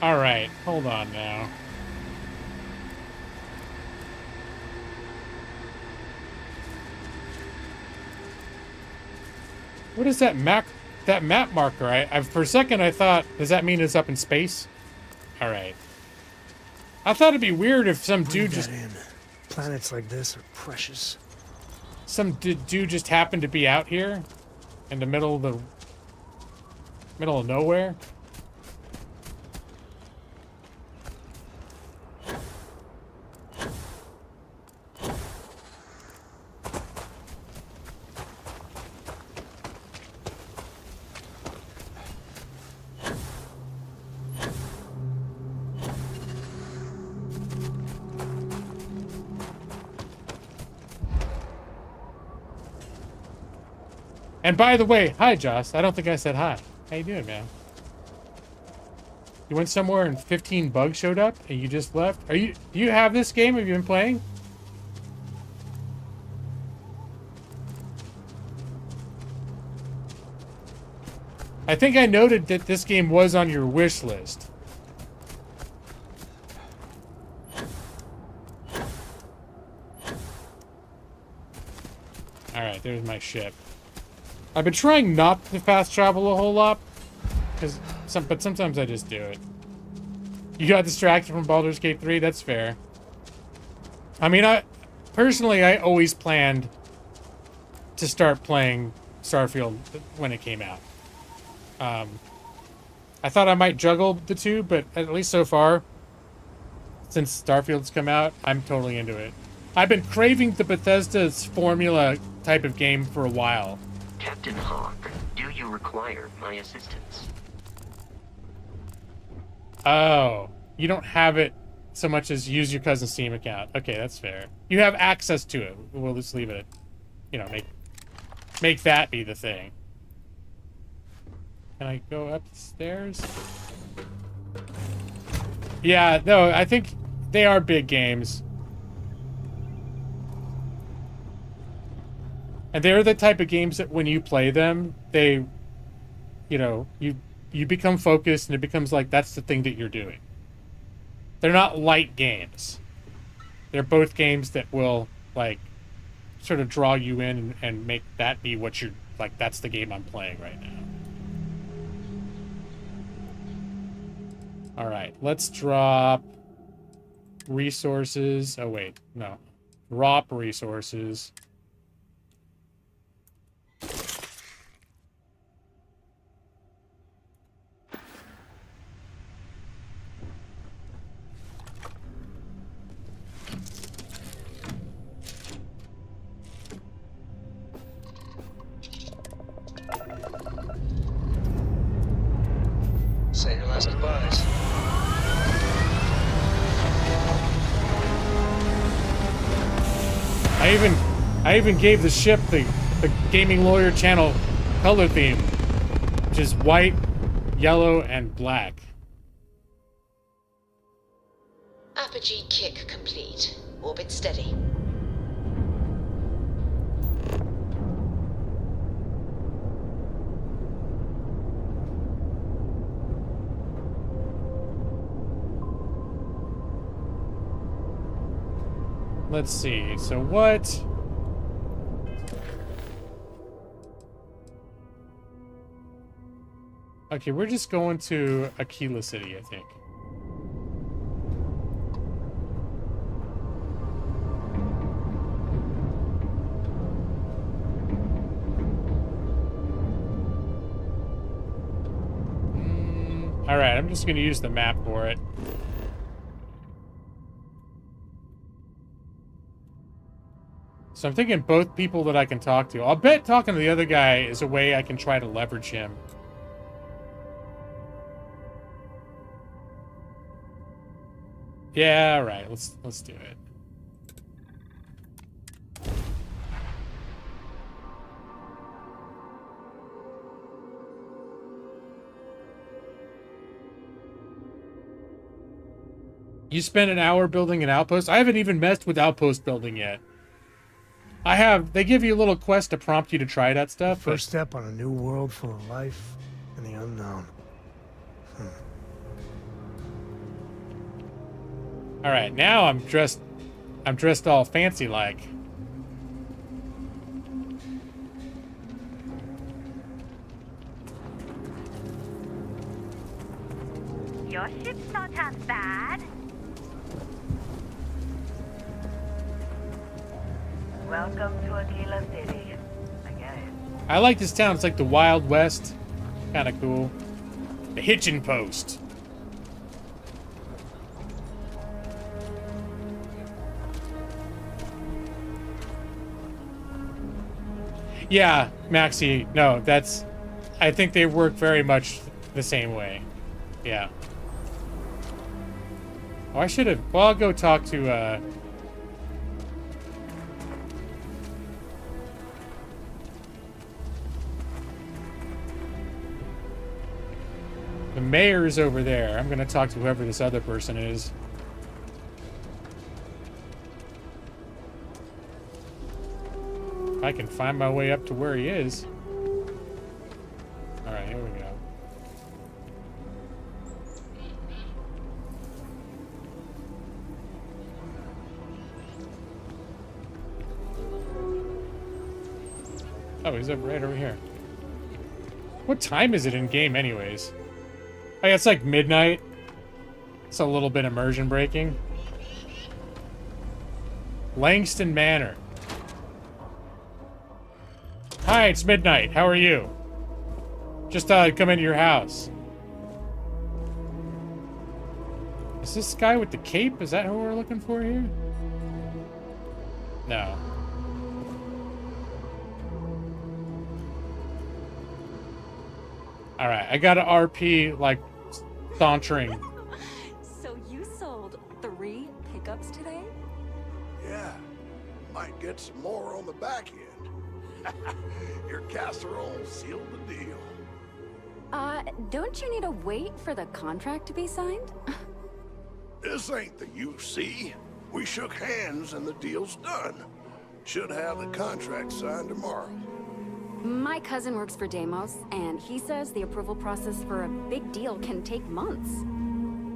Alright, hold on now. What is that map marker? For a second I thought, does that mean it's up in space? Alright. I thought it'd be weird if some dude just... Planets like this are precious. Some dude just happened to be out here in the middle of nowhere. And by the way, hi, Joss. I don't think I said hi. How you doing, man? You went somewhere and 15 bugs showed up and you just left? Do you have this game? Have you been playing? I think I noted that this game was on your wish list. Alright, there's my ship. I've been trying not to fast travel a whole lot, but sometimes I just do it. You got distracted from Baldur's Gate 3? That's fair. I mean, personally, I always planned to start playing Starfield when it came out. I thought I might juggle the two, but at least so far, since Starfield's come out, I'm totally into it. I've been craving the Bethesda's formula type of game for a while. Captain Hawk, do you require my assistance? Oh, you don't have it so much as use your cousin's Steam account. Okay, that's fair. You have access to it. We'll just leave it, you know, make that be the thing. Can I go upstairs? Yeah, no, I think they are big games. And they're the type of games that when you play them, they, you know, you become focused and it becomes like that's the thing that you're doing. They're not light games. They're both games that will, like, sort of draw you in and make that be what you're, like, that's the game I'm playing right now. Alright, let's drop resources. Oh, wait, no. Drop resources. Say your last goodbyes. I even gave the ship the Gaming Lawyer channel color theme, which is white, yellow, and black. Apogee kick complete. Orbit steady. Let's see, so what? Okay, we're just going to Aquila City, I think. Alright, I'm just gonna use the map for it. So I'm thinking both people that I can talk to. I'll bet talking to the other guy is a way I can try to leverage him. Yeah, all right. Let's do it. You spent an hour building an outpost? I haven't even messed with outpost building yet. They give you a little quest to prompt you to try that stuff. First step on a new world full of life and the unknown. All right, now I'm dressed all fancy like. Your ship's not half bad. Welcome to Aquila City. Again. I like this town. It's like the Wild West. Kind of cool. The Hitchin' Post. Yeah, Maxie. No, that's... I think they work very much the same way. Yeah. Oh, I should have... Well, I'll go talk to, the mayor's over there. I'm gonna talk to whoever this other person is. If I can find my way up to where he is. Alright, here we go. Oh, he's up right over here. What time is it in game, anyways? Oh, yeah, it's like midnight. It's a little bit immersion breaking. Langston Manor. Hi, it's midnight. How are you? Just thought I'd come into your house. Is this guy with the cape? Is that who we're looking for here? No. Alright, I got an RP, like, sauntering. So you sold 3 pickups today? Yeah. Might get some more on the back end. Your casserole sealed the deal. Don't you need to wait for the contract to be signed? This ain't the UC. We shook hands and the deal's done. Should have the contract signed tomorrow. My cousin works for Deimos, and he says the approval process for a big deal can take months.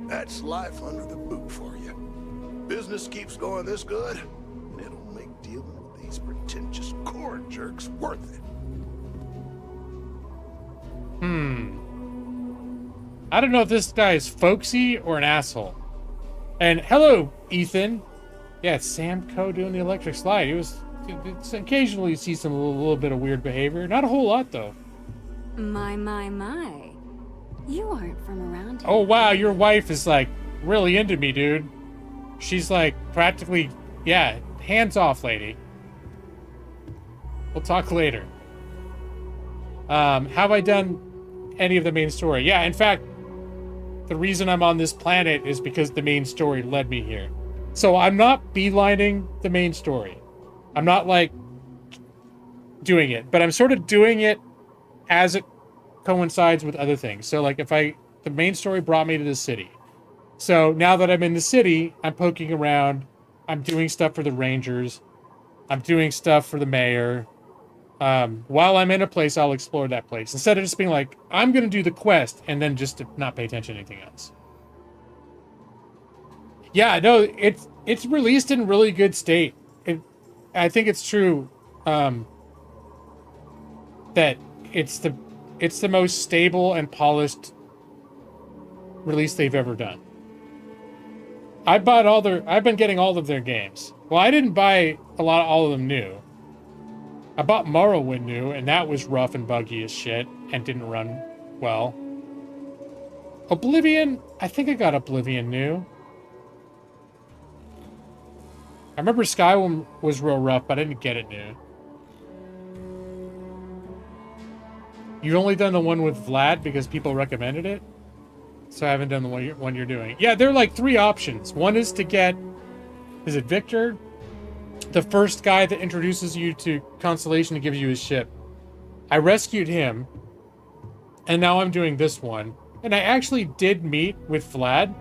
That's life under the boot for you. Business keeps going this good, and it'll make dealing with these pretentious court jerks worth it. I don't know if this guy is folksy or an asshole. And hello, Ethan. Yeah, it's Sam Coe doing the electric slide. It's occasionally you see some little bit of weird behavior. Not a whole lot, though. My. You aren't from around here. Oh, wow, your wife is, like, really into me, dude. She's, like, practically, yeah, hands off, lady. We'll talk later. Have I done any of the main story? Yeah, in fact, the reason I'm on this planet is because the main story led me here. So I'm not beelining the main story. I'm not, like, doing it. But I'm sort of doing it as it coincides with other things. So, like, the main story brought me to the city. So now that I'm in the city, I'm poking around. I'm doing stuff for the Rangers. I'm doing stuff for the mayor. While I'm in a place, I'll explore that place. Instead of just being like, I'm going to do the quest, and then just to not pay attention to anything else. Yeah, no, it's released in really good state. I think it's true that it's the most stable and polished release they've ever done. I've been getting all of their games. Well, I didn't buy all of them new. I bought Morrowind new, and that was rough and buggy as shit, and didn't run well. Oblivion, I think I got Oblivion new. I remember Skyrim was real rough, but I didn't get it new. You've only done the one with Vlad because people recommended it? So I haven't done the one you're doing. Yeah, there are like 3 options. One is to get... Is it Victor? The first guy that introduces you to Constellation and gives you his ship. I rescued him, and now I'm doing this one. And I actually did meet with Vlad,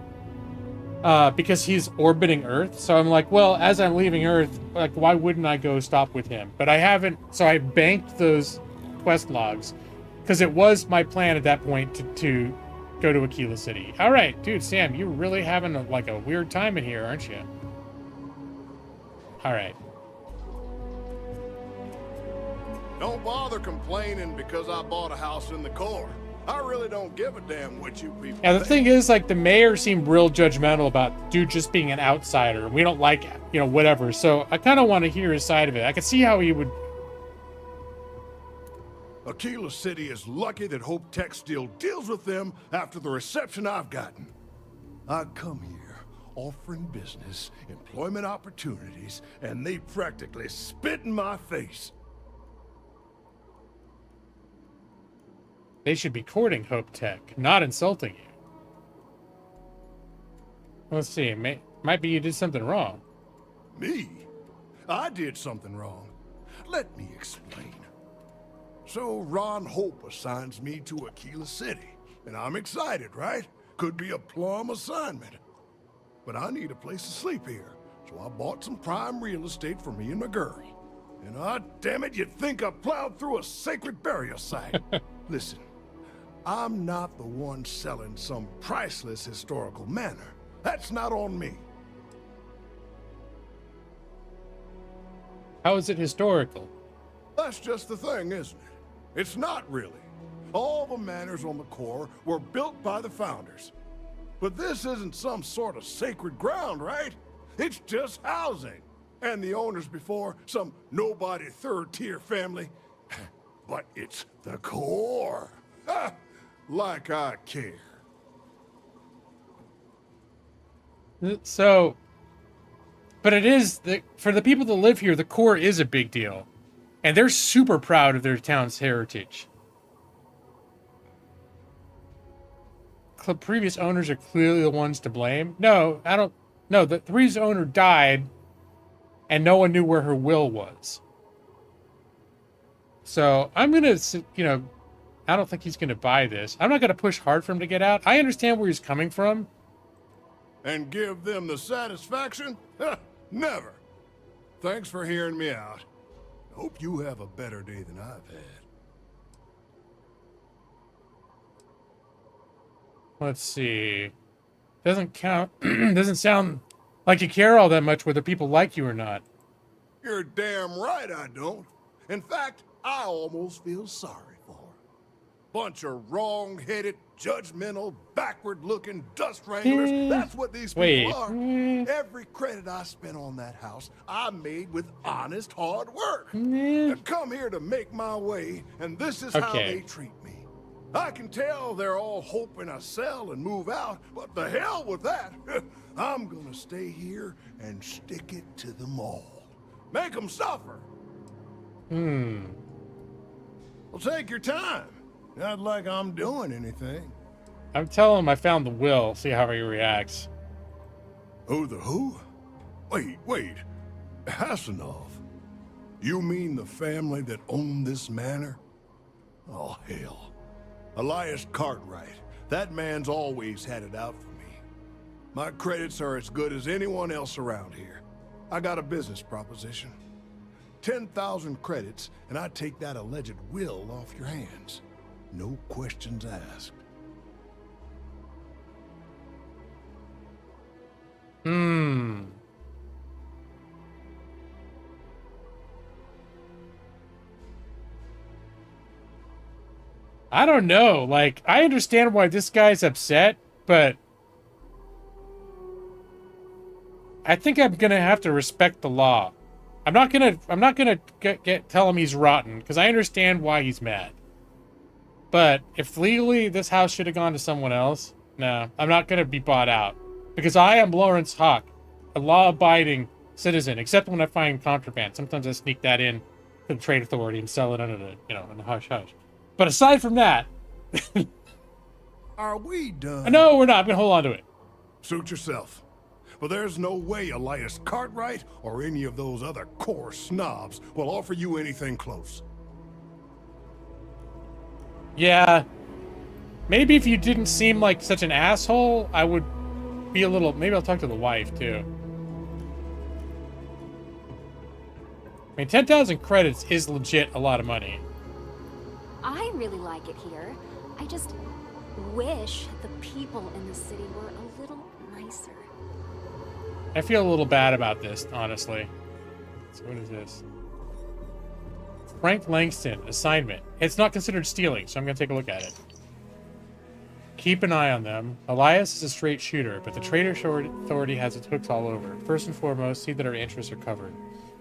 because he's orbiting Earth. So I'm like, well, as I'm leaving Earth, like, why wouldn't I go stop with him? But I haven't, so I banked those quest logs, because it was my plan at that point to go to Aquila City. All right, dude, Sam, you're really having a weird time in here, aren't you? All right. Don't bother complaining because I bought a house in the core. I really don't give a damn what you people Yeah, the think. thing is, like, the mayor seemed real judgmental about dude just being an outsider. We don't like, whatever. So I kind of want to hear his side of it. I could see how he would... Aquila City is lucky that Hope Tech still deals with them after the reception I've gotten. I come here offering business, employment opportunities, and they practically spit in my face. They should be courting Hope Tech, not insulting you. Let's see, might be you did something wrong. Me? I did something wrong. Let me explain. So Ron Hope assigns me to Aquila City, and I'm excited, right? Could be a plum assignment. But I need a place to sleep here, so I bought some prime real estate for me and my girl. And damn it, you'd think I plowed through a sacred burial site. Listen, I'm not the one selling some priceless historical manor. That's not on me. How is it historical? That's just the thing, isn't it? It's not really. All the manors on the core were built by the founders. But this isn't some sort of sacred ground, right? It's just housing. And the owners before, some nobody third-tier family. But it's the core. Ha! Like I care. So, but it is, for the people that live here, the core is a big deal. And they're super proud of their town's heritage. Previous owners are clearly the ones to blame. No, I don't. No, the previous owner died, and no one knew where her will was. So I'm gonna, you know, I don't think he's gonna buy this. I'm not gonna push hard for him to get out. I understand where he's coming from. And give them the satisfaction? Never. Thanks for hearing me out. Hope you have a better day than I've had. Let's see. Doesn't count. Doesn't sound like you care all that much whether people like you or not. You're damn right I don't. In fact, I almost feel sorry for her. Bunch of wrong-headed, judgmental, backward-looking dust wranglers. That's what these people are. Every credit I spent on that house, I made with honest, hard work. I come here to make my way, and this is how they treat me. I can tell they're all hoping I sell and move out, but the hell with that. I'm gonna stay here and stick it to them all. Make them suffer. Well, take your time. Not like I'm doing anything. I'm telling him I found the will. See how he reacts. Oh, the who? Wait. Hassanov. You mean the family that owned this manor? Oh, hell. Elias Cartwright. That man's always had it out for me. My credits are as good as anyone else around here. I got a business proposition. 10,000 credits, and I take that alleged will off your hands. No questions asked. I don't know. Like, I understand why this guy's upset, but I think I'm gonna have to respect the law. I'm not gonna tell him he's rotten, because I understand why he's mad. But if legally this house should have gone to someone else, no, I'm not gonna be bought out. Because I am Lawrence Hawk, a law-abiding citizen, except when I find contraband. Sometimes I sneak that in to the trade authority and sell it under the, you know, in the hush-hush. But aside from that... Are we done? No, we're not. I'm gonna hold on to it. Suit yourself. But there's no way Elias Cartwright or any of those other core snobs will offer you anything close. Yeah. Maybe if you didn't seem like such an asshole, I would be a little... Maybe I'll talk to the wife, too. I mean, 10,000 credits is legit a lot of money. I really like it here. I just wish the people in the city were a little nicer. I feel a little bad about this, honestly. So what is this? Frank Langston, assignment. It's not considered stealing, so I'm going to take a look at it. Keep an eye on them. Elias is a straight shooter, but the trade authority has its hooks all over. First and foremost, see that our interests are covered.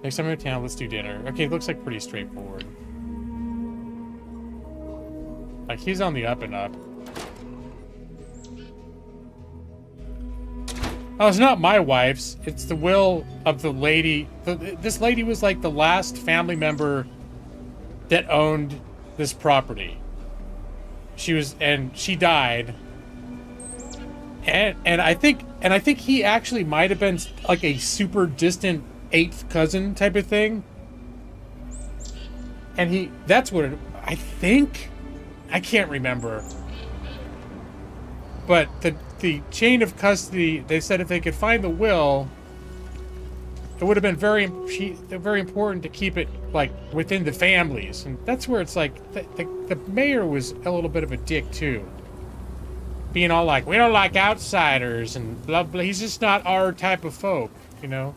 Next time I'm in town, let's do dinner. Okay, looks like pretty straightforward. Like, he's on the up and up. Oh, it's not my wife's. It's the will of the lady. This lady was like the last family member that owned this property. She died. And I think he actually might have been like a super distant 8th cousin type of thing. And that's what I think. I can't remember. But the chain of custody, they said if they could find the will, it would have been very important to keep it like within the families. And that's where it's like the mayor was a little bit of a dick too. Being all like, we don't like outsiders and blah blah. He's just not our type of folk, you know.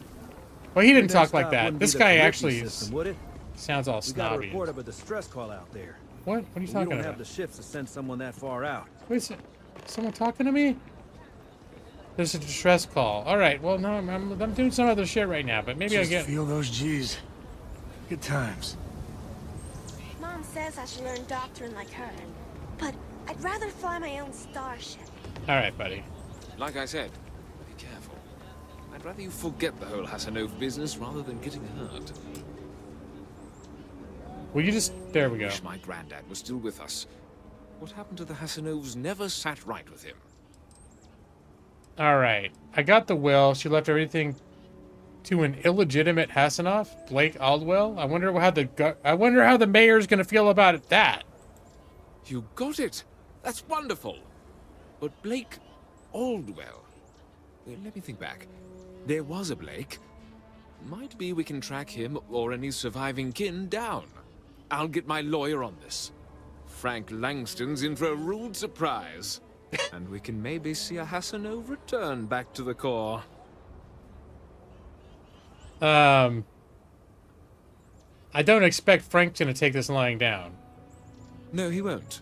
Well, he didn't talk like that. This guy actually is. Would it? Sounds all We got a snobby. report of a distress call out there. What? What are you We talking don't about? have the ships to send someone that far out. Wait, someone talking to me? There's a distress call. All right. Well, no, I'm doing some other shit right now, but maybe I'll get. Feel those G's. Good times. Mom says I should learn doctrine like her, but I'd rather fly my own starship. All right, buddy. Like I said, be careful. I'd rather you forget the whole Hassanov business rather than getting hurt. Will you just... There we go. I wish my granddad was still with us. What happened to the Hassanovs never sat right with him. All right. I got the will. She left everything to an illegitimate Hassanov, Blake Aldwell. I wonder how the mayor's going to feel about that. You got it. That's wonderful. But Blake Aldwell. Let me think back. There was a Blake. Might be we can track him or any surviving kin down. I'll get my lawyer on this. Frank Langston's in for a rude surprise. And we can maybe see a Hassanov return back to the core. I don't expect Frank's gonna take this lying down. No, he won't.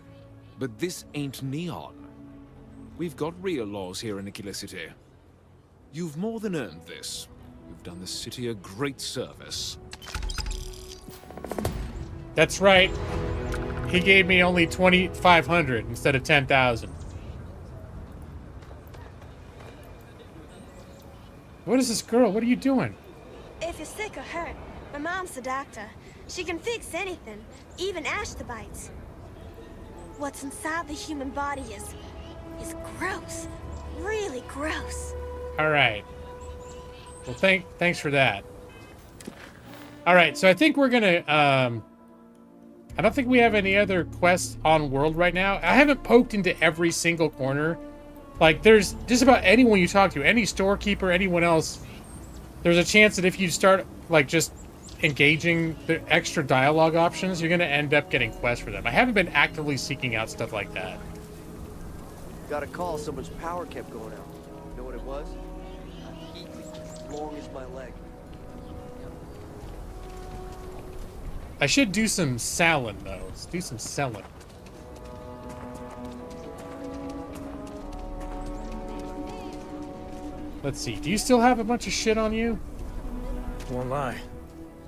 But this ain't Neon. We've got real laws here in Aquila City. You've more than earned this. You've done the city a great service. That's right. He gave me only 2,500 instead of 10,000. What is this girl? What are you doing? If you're sick or hurt, my mom's the doctor. She can fix anything, even ashtabites. What's inside the human body is gross. Really gross. All right. Well, thanks for that. All right, so I think we're gonna. I don't think we have any other quests on world right now. I haven't poked into every single corner. Like, there's just about anyone you talk to, any storekeeper, anyone else. There's a chance that if you start like just engaging the extra dialogue options, you're gonna end up getting quests for them. I haven't been actively seeking out stuff like that. Got a call. Someone's power kept going out. You know what it was? A heat leak as long as my leg. I should do some selling, though. Let's do some selling. Let's see. Do you still have a bunch of shit on you? Won't lie.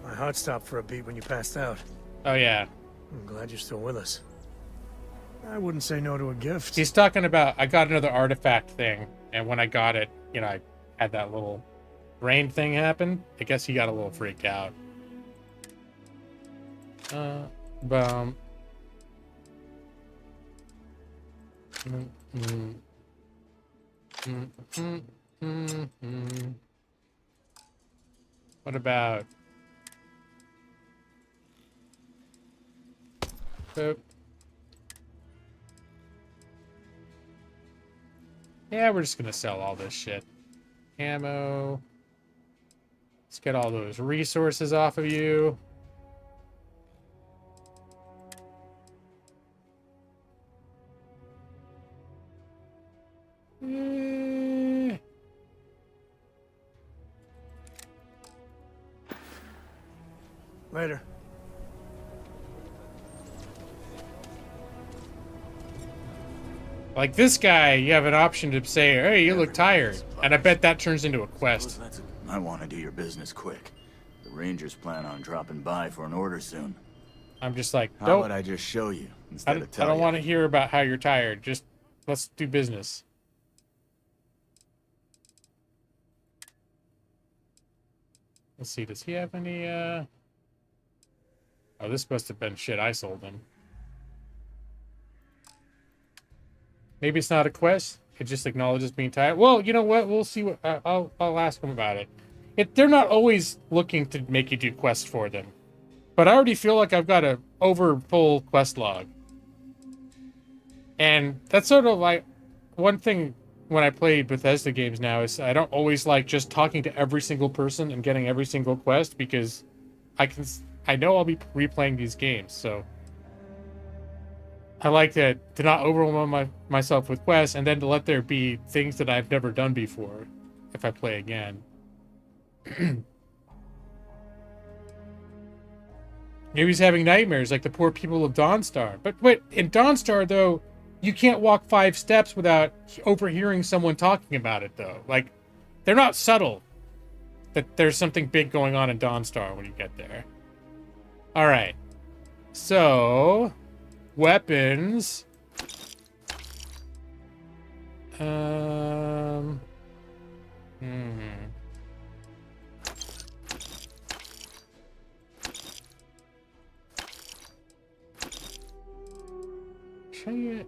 My heart stopped for a beat when you passed out. Oh, yeah. I'm glad you're still with us. I wouldn't say no to a gift. He's talking about, I got another artifact thing, and when I got it, you know, I had that little rain thing happen. I guess he got a little freaked out. Boom. What about... Boop. Yeah, we're just gonna sell all this shit. Ammo. Let's get all those resources off of you. Later. Like this guy, you have an option to say, hey, you look tired. And I bet that turns into a quest. I want to do your business quick. The Rangers plan on dropping by for an order soon. I'm just like, How don't. about I just show you instead of I tell don't you? want to hear about how you're tired. Just let's do business. Let's see, does he have any, Oh, this must have been shit I sold him. Maybe it's not a quest. It just acknowledges being tired. Well, you know what? We'll see what... I'll ask him about it. They're not always looking to make you do quests for them. But I already feel like I've got a over full quest log. And that's sort of like... One thing when I play Bethesda games now is I don't always like just talking to every single person and getting every single quest because I know I'll be replaying these games, so I like to not overwhelm myself with quests and then to let there be things that I've never done before if I play again. Maybe he's having nightmares like the poor people of Dawnstar. But wait, in Dawnstar, though, you can't walk 5 steps without overhearing someone talking about it, though. Like, they're not subtle that there's something big going on in Dawnstar when you get there. All right. So, weapons.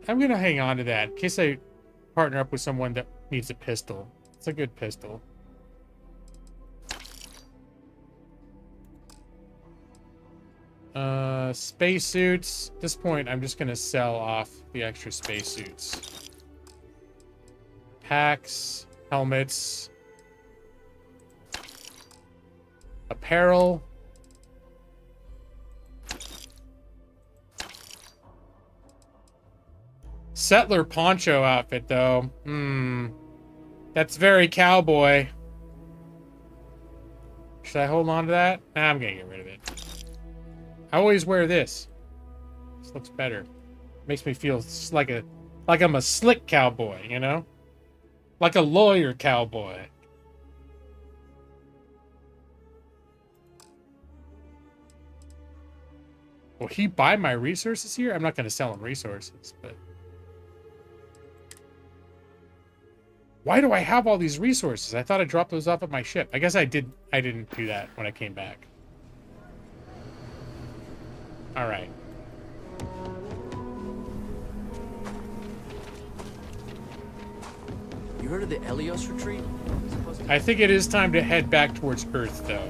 I'm gonna hang on to that in case I partner up with someone that needs a pistol. It's a good pistol. Spacesuits. At this point, I'm just gonna sell off the extra spacesuits. Packs, helmets, apparel. Settler poncho outfit, though. That's very cowboy. Should I hold on to that? Nah, I'm gonna get rid of it. I always wear this. This looks better. Makes me feel like I'm a slick cowboy, you know? Like a lawyer cowboy. Will he buy my resources here? I'm not gonna sell him resources, but... Why do I have all these resources? I thought I dropped those off at my ship. I guess I didn't do that when I came back. All right. You heard of the Helios retreat? I think it is time to head back towards Earth, though.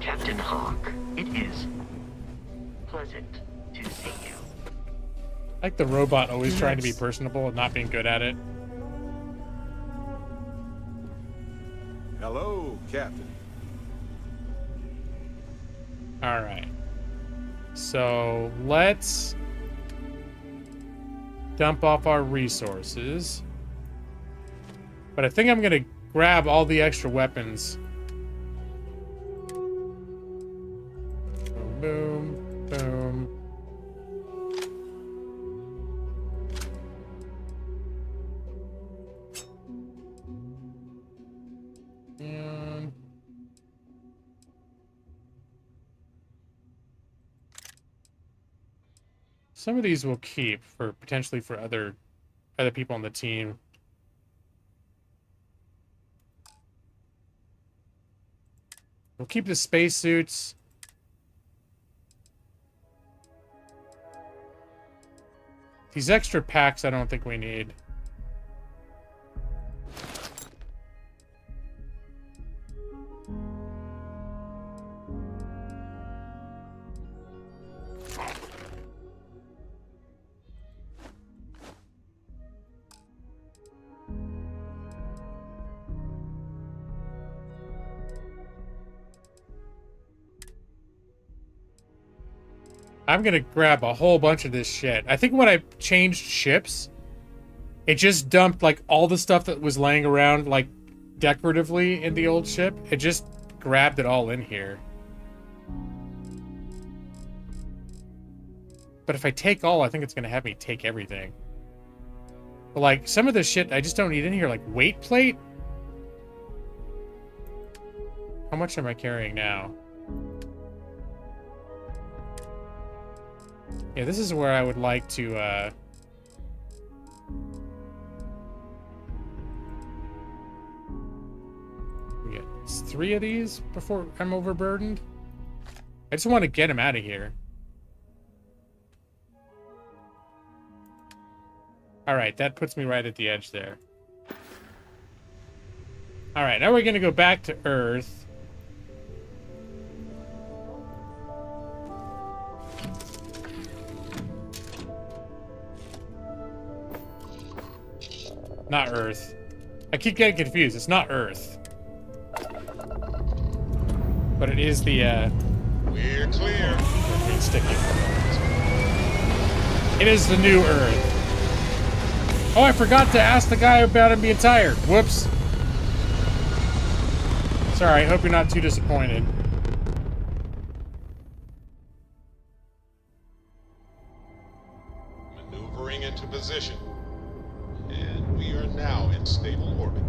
Captain Hawk, it is pleasant to see you. Like the robot always trying to be personable and not being good at it. Hello, Captain. All right. So let's dump off our resources. But I think I'm going to grab all the extra weapons. Boom, boom. And some of these we'll keep for potentially for other people on the team. We'll keep the spacesuits. These extra packs I don't think we need. I'm gonna grab a whole bunch of this shit. I think when I changed ships, it just dumped like all the stuff that was laying around like decoratively in the old ship. It just grabbed it all in here. But if I take all, I think it's gonna have me take everything. But like some of this shit I just don't need in here, like weight plate. How much am I carrying now? Yeah, this is where I would like to, get 3 of these before I'm overburdened. I just want to get him out of here. Alright, that puts me right at the edge there. Alright, now we're going to go back to Earth. Not Earth. I keep getting confused. It's not Earth. But it is the, We're clear. It's sticky. It is the new Earth. Oh, I forgot to ask the guy about him being tired. Whoops. Sorry, I hope you're not too disappointed. Maneuvering into position. And we are now in stable orbit.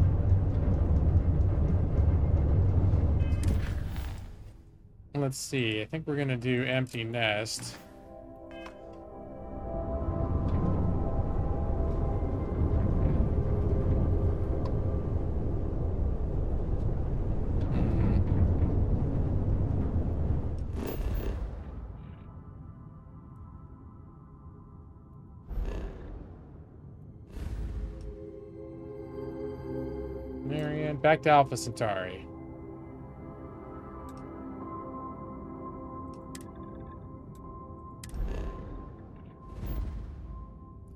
Let's see. I think we're gonna do empty nest. Marianne, back to Alpha Centauri.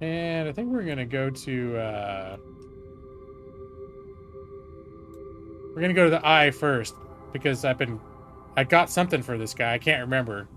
And I think we're gonna go to we're gonna go to the eye first because I got something for this guy. I can't remember.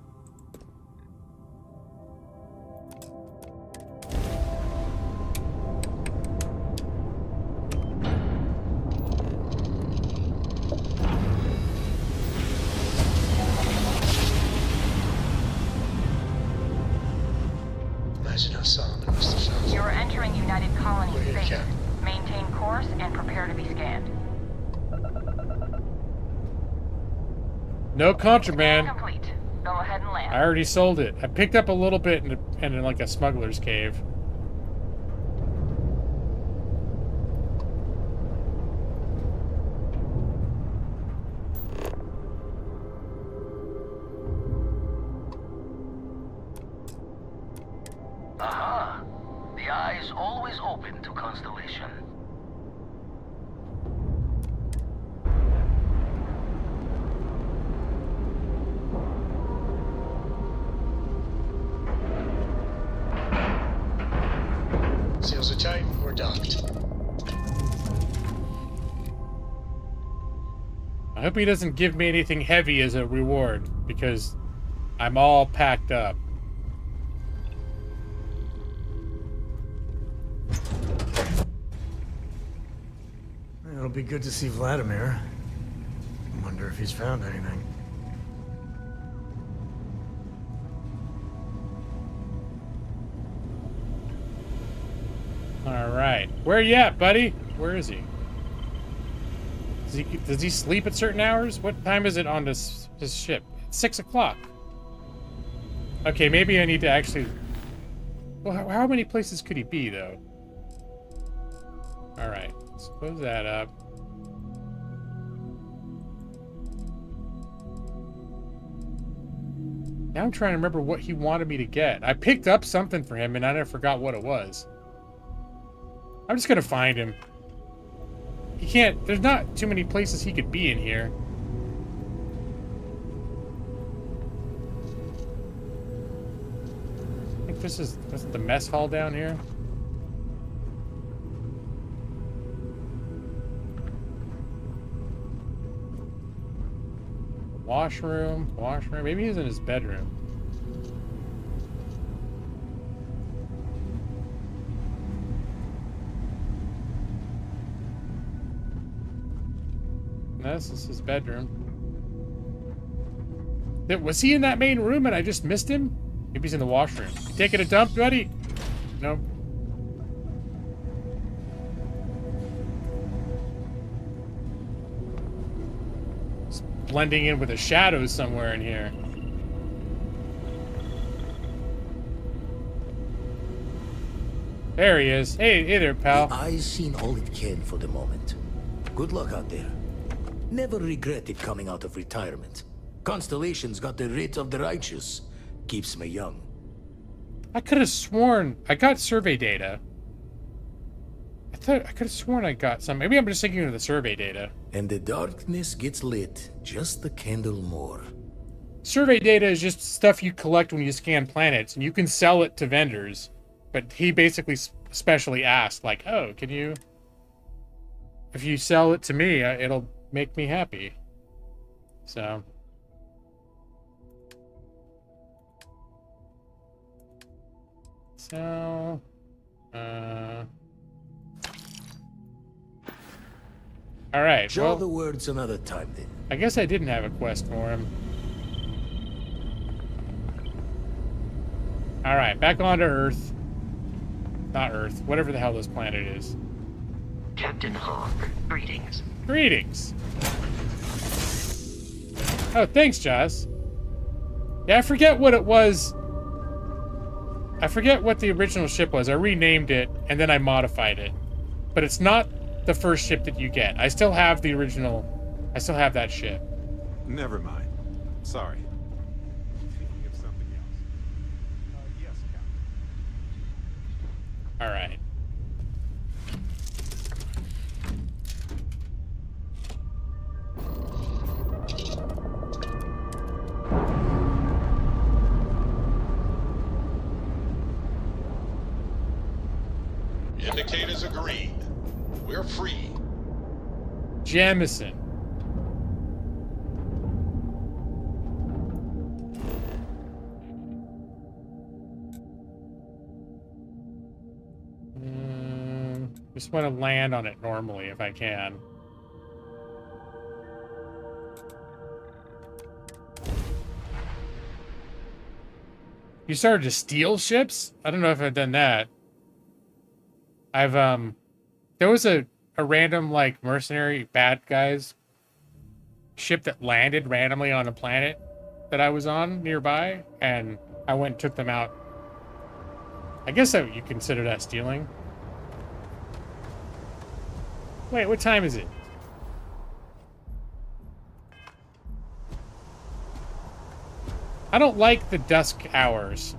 Imagine how Solomon must have felt. You're entering United Colony We're here, safe. Captain. Maintain course and prepare to be scanned. No contraband. Complete. Go ahead and land. I already sold it. I picked up a little bit in like a smuggler's cave. Aha! The eye is always open to Constellation. Seals are tight, we're docked. I hope he doesn't give me anything heavy as a reward because I'm all packed up. It'll be good to see Vladimir. Wonder if he's found anything. All right, where you at, buddy? Where is he? Does he sleep at certain hours? What time is it on this ship? It's 6 o'clock. Okay, maybe I need to actually. Well, how many places could he be though? All right, let's close that up. Now I'm trying to remember what he wanted me to get. I picked up something for him and I never forgot what it was. I'm just gonna find him. He can't, there's not too many places he could be in here. I think this is the mess hall down here. Washroom, maybe he's in his bedroom. No, this is his bedroom. Was he in that main room and I just missed him? Maybe he's in the washroom. You taking a dump, buddy? Nope. Just blending in with the shadows somewhere in here. There he is. Hey there, pal. The eye's seen all it can for the moment. Good luck out there. Never regretted coming out of retirement. Constellation's got the writ of the righteous. Keeps me young. I could have sworn I got survey data. I could have sworn I got some. Maybe I'm just thinking of the survey data. And the darkness gets lit just a candle more. Survey data is just stuff you collect when you scan planets, and you can sell it to vendors. But he basically specially asked, like, oh, can you... If you sell it to me, it'll make me happy. So... So... All right. Show Well, the words another time then. I guess I didn't have a quest for him. All right, back onto Earth. Not Earth, whatever the hell this planet is. Captain Hawk, greetings. Greetings. Oh, thanks, Joss. Yeah, I forget what it was. I forget what the original ship was. I renamed it, and then I modified it. But it's not the first ship that you get. I still have the original. I still have that ship. Never mind. Sorry. Thinking of something else. Yes, Captain. All right. Indicators are green. We're free. Jamison. Just want to land on it normally if I can. You started to steal ships? I don't know if I've done that. I've, there was a random, like, mercenary bad guys ship that landed randomly on a planet that I was on nearby, and I went and took them out. I guess that you consider that stealing. Wait, what time is it? I don't like the dusk hours.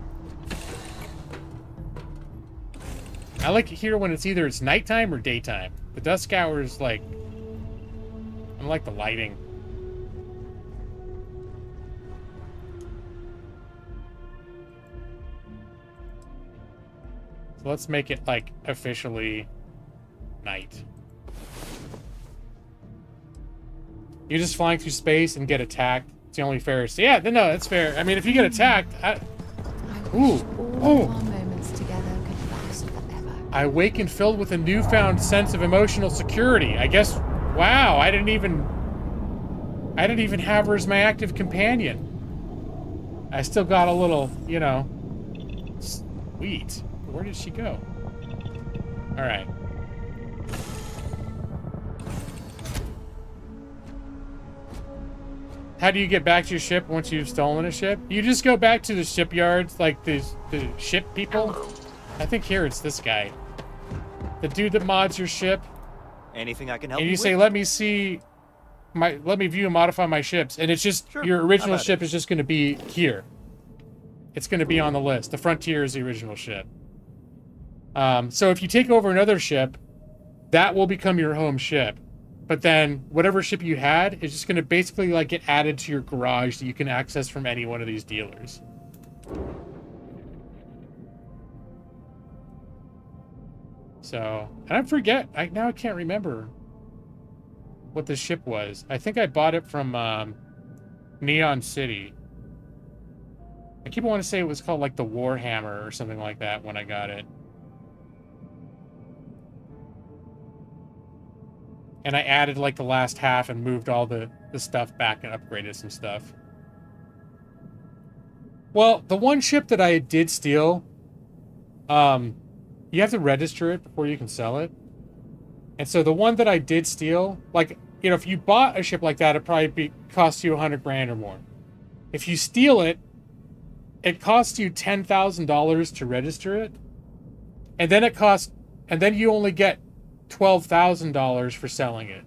I like it here when it's either it's nighttime or daytime. The dusk hours, like, I don't like the lighting. So let's make it, like, officially night. You're just flying through space and get attacked. It's the only fair. So yeah, no, that's fair. I mean, if you get attacked, ooh. Moments together could last forever. I awaken filled with a newfound sense of emotional security. I guess, wow, I didn't even have her as my active companion. I still got a little, you know, sweet. Where did she go? All right. How do you get back to your ship once you've stolen a ship? You just go back to the shipyards, like the ship people. I think here it's this guy. The dude that mods your ship. Anything I can help And you you say, with? let me view and modify my ships. And it's just, Sure. your original How about ship it? is just going to be here. It's going to be on the list. The Frontier is the original ship. So if you take over another ship, that will become your home ship. But then whatever ship you had is just going to basically like get added to your garage that you can access from any one of these dealers. So, and I forget. Now I can't remember what the ship was. I think I bought it from Neon City. I keep wanting to say it was called like the Warhammer or something like that when I got it. And I added like the last half and moved all the stuff back and upgraded some stuff. Well, the one ship that I did steal, you have to register it before you can sell it. And so the one that I did steal, like, you know, if you bought a ship like that, it'd probably cost you 100 grand or more. If you steal it, it costs you $10,000 to register it. And then you only get $12,000 for selling it.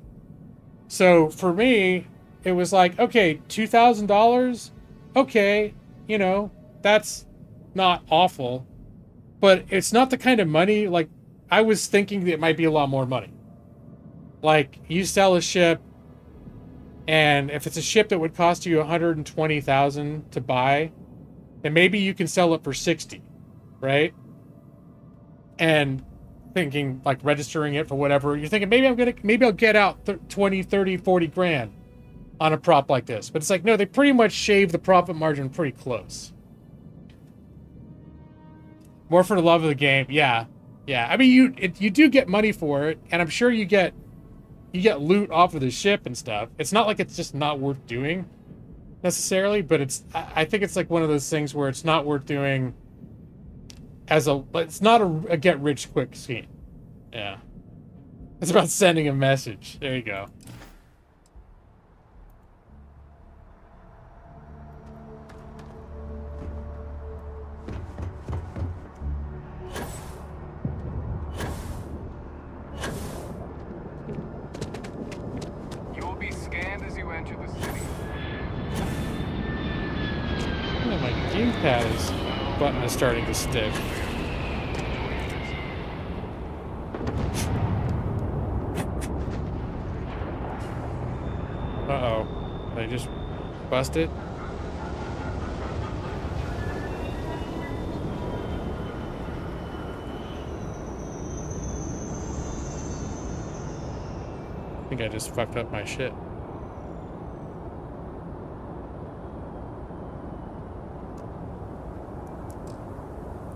So for me, it was like, okay, $2,000. Okay, you know, that's not awful, but it's not the kind of money, like, I was thinking that it might be a lot more money. Like, you sell a ship, and if it's a ship that would cost you $120,000 to buy, then maybe you can sell it for 60, right? And thinking, like, registering it for whatever, you're thinking, maybe I'll get out 20, 30, 40 grand on a prop like this. But it's like, no, they pretty much shave the profit margin pretty close. More for the love of the game. Yeah. Yeah. I mean, you do get money for it, and I'm sure you get you get loot off of the ship and stuff. It's not like it's just not worth doing necessarily, but I think it's like one of those things where it's not worth doing as it's not a get rich quick scheme. Yeah. It's about sending a message. There you go. You will be scanned as you enter the city. Oh, my gamepad button is starting to stick. Uh-oh. Did I just bust it? I think I just fucked up my shit.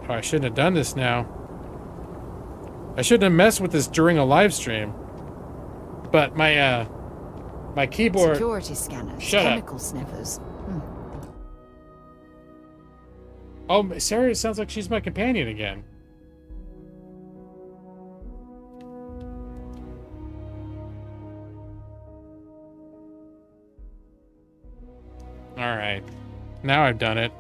Oh, I shouldn't have done this now. I shouldn't have messed with this during a live stream. But my keyboard... Security scanners, Shut chemical up. sniffers. Oh, Sarah, it sounds like she's my companion again. Alright. Now I've done it.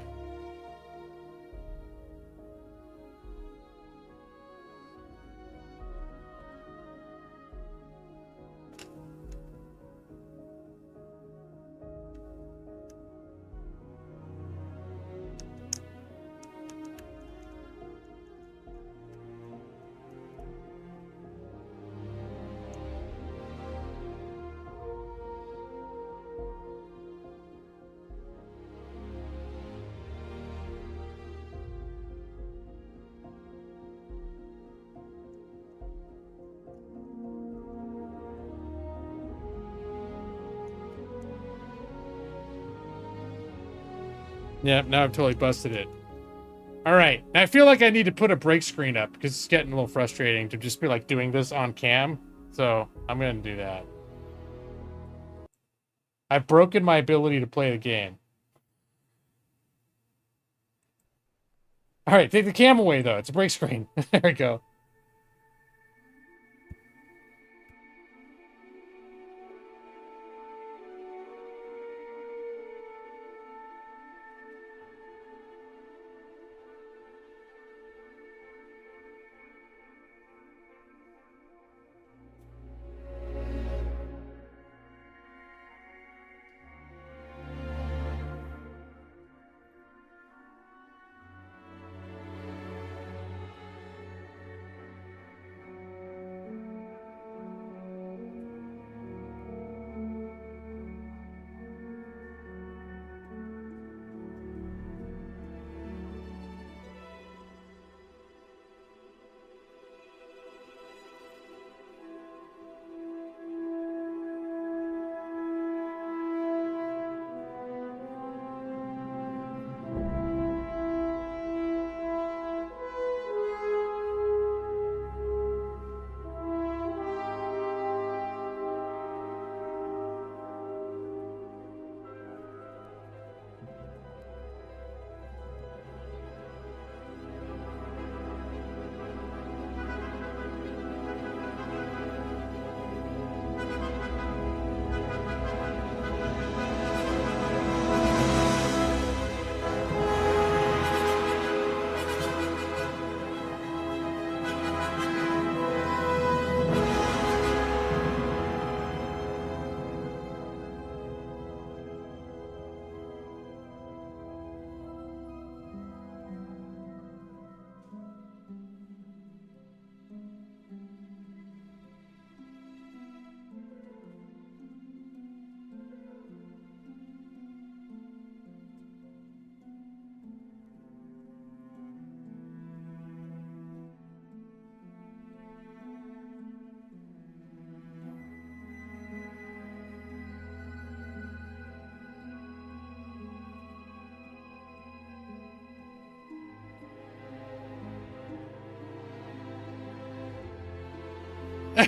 Yep, now I've totally busted it. Alright, I feel like I need to put a break screen up because it's getting a little frustrating to just be like doing this on cam. So I'm gonna do that. I've broken my ability to play the game. Alright, take the cam away though. It's a break screen. There we go.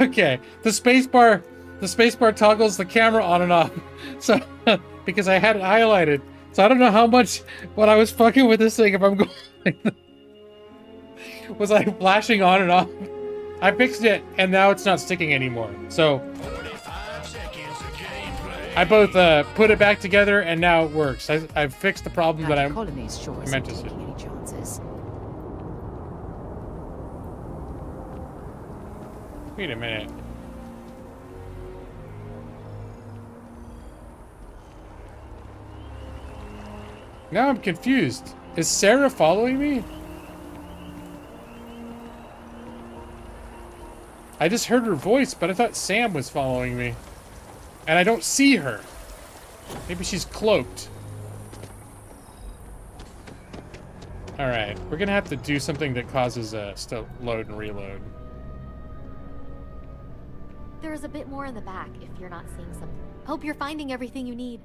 Okay, the spacebar the spacebar toggles the camera on and off. So, because I had it highlighted. So I don't know how much when I was fucking with this thing, if I'm going was I flashing on and off. I fixed it and now it's not sticking anymore. So I both put it back together and now it works. I've fixed the problem that I meant to see. Wait a minute. Now I'm confused. Is Sarah following me? I just heard her voice, but I thought Sam was following me. And I don't see her. Maybe she's cloaked. Alright, we're gonna have to do something that causes us to load and reload. There's a bit more in the back if you're not seeing something. Hope you're finding everything you need.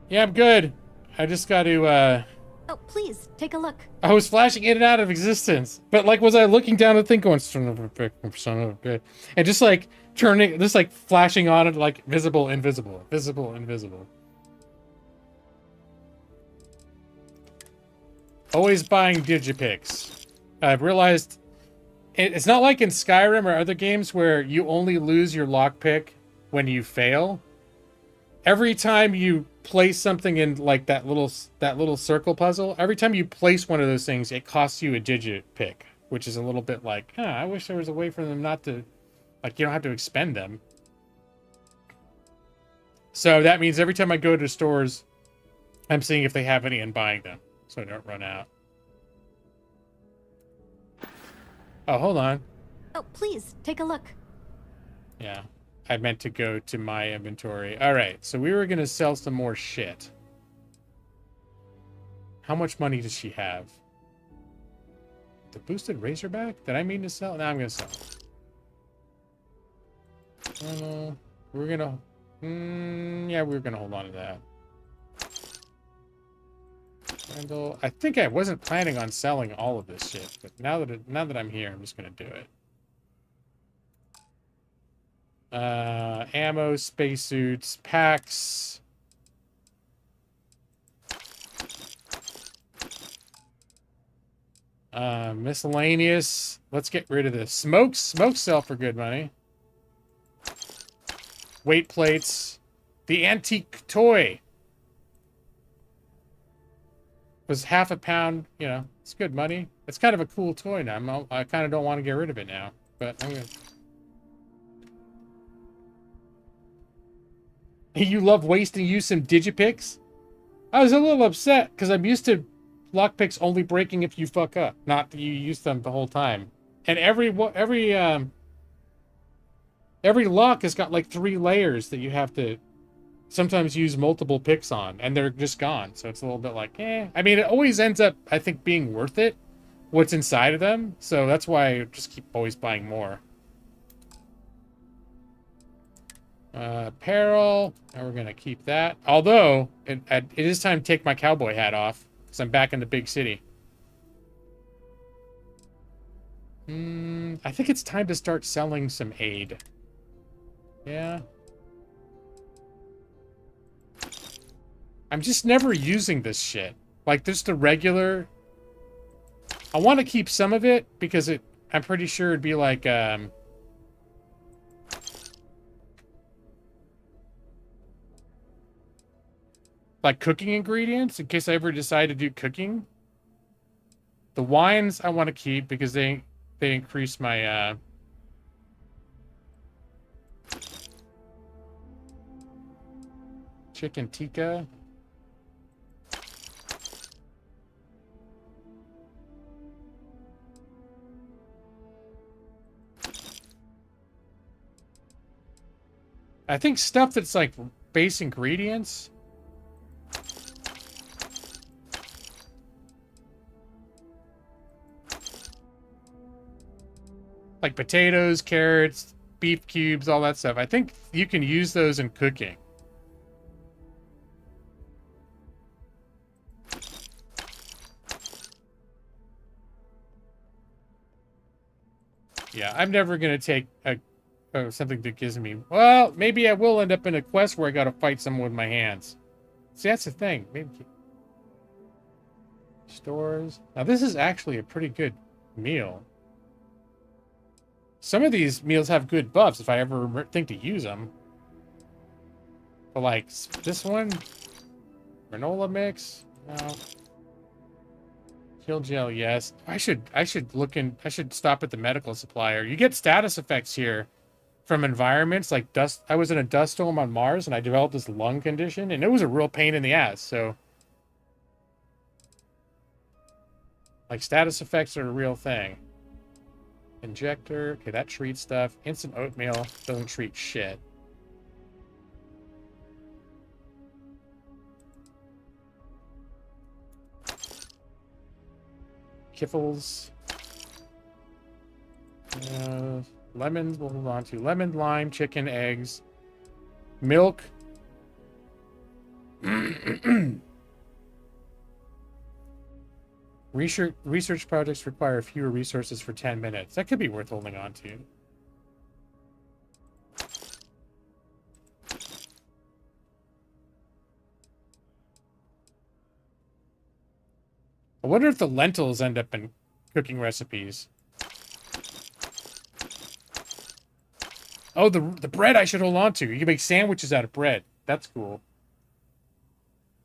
Yeah, I'm good. I just got to, Oh, please, take a look. I was flashing in and out of existence. But, like, was I looking down the thing going, son of a bitch, son of a bitch. And just, like, turning, just, like, flashing on it, like, visible, invisible, visible, invisible. Always buying Digipics. I've realized it's not like in Skyrim or other games where you only lose your lockpick when you fail. Every time you place something in like that little circle puzzle, every time you place one of those things, it costs you a digit pick, which is a little bit like, I wish there was a way for them not to, like, you don't have to expend them. So that means every time I go to stores, I'm seeing if they have any and buying them, so I don't run out. Oh, hold on. Oh, please, take a look. Yeah. I meant to go to my inventory. Alright, so we were going to sell some more shit. How much money does she have? The boosted Razorback? Did I mean to sell? No, I'm going to sell. We're going to... yeah, we're going to hold on to that. Randall, I think I wasn't planning on selling all of this shit, but now that I'm here, I'm just going to do it. Ammo, spacesuits, packs. Miscellaneous. Let's get rid of this. Smokes sell for good money. Weight plates. The antique toy was half a pound. You know, it's good money. It's kind of a cool toy now. I kind of don't want to get rid of it now, but I'm gonna. You love wasting you some Digipics? I was a little upset because I'm used to lockpicks only breaking if you fuck up, not that you use them the whole time. And every lock has got like 3 layers that you have to sometimes use multiple picks on, and they're just gone. So it's a little bit like, eh. I mean, it always ends up, I think, being worth it, what's inside of them. So that's why I just keep always buying more. Apparel, and we're gonna keep that. Although it is time to take my cowboy hat off because I'm back in the big city. I think it's time to start selling some aid. Yeah. I'm just never using this shit. Like, just the regular. I want to keep some of it because I'm pretty sure it'd be like cooking ingredients in case I ever decide to do cooking. The wines I want to keep because they increase my chicken tikka. I think stuff that's like base ingredients. Like potatoes, carrots, beef cubes, all that stuff. I think you can use those in cooking. Yeah, I'm never going to take a or something that gives me. Well, maybe I will end up in a quest where I gotta fight someone with my hands. See, that's the thing. Maybe stores. Now this is actually a pretty good meal. Some of these meals have good buffs if I ever think to use them. But like this one, granola mix. No. Kill gel, yes. I should stop at the medical supplier. You get status effects here from environments like dust. I was in a dust storm on Mars and I developed this lung condition and it was a real pain in the ass. So like status effects are a real thing. Injector, okay, that treats stuff. Instant oatmeal doesn't treat shit. Kiffles. Lemons we'll move on to. Lemon, lime, chicken, eggs. Milk. Research projects require fewer resources for 10 minutes. That could be worth holding on to. I wonder if the lentils end up in cooking recipes. Oh, the bread I should hold on to. You can make sandwiches out of bread. That's cool.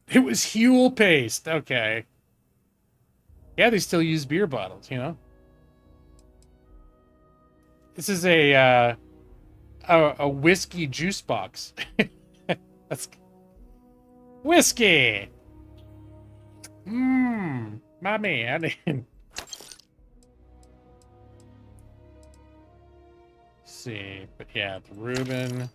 It was Huel paste. Okay. Yeah, they still use beer bottles, you know? This is a whiskey juice box. That's whiskey. Mommy, I didn't see, but yeah, the Reuben.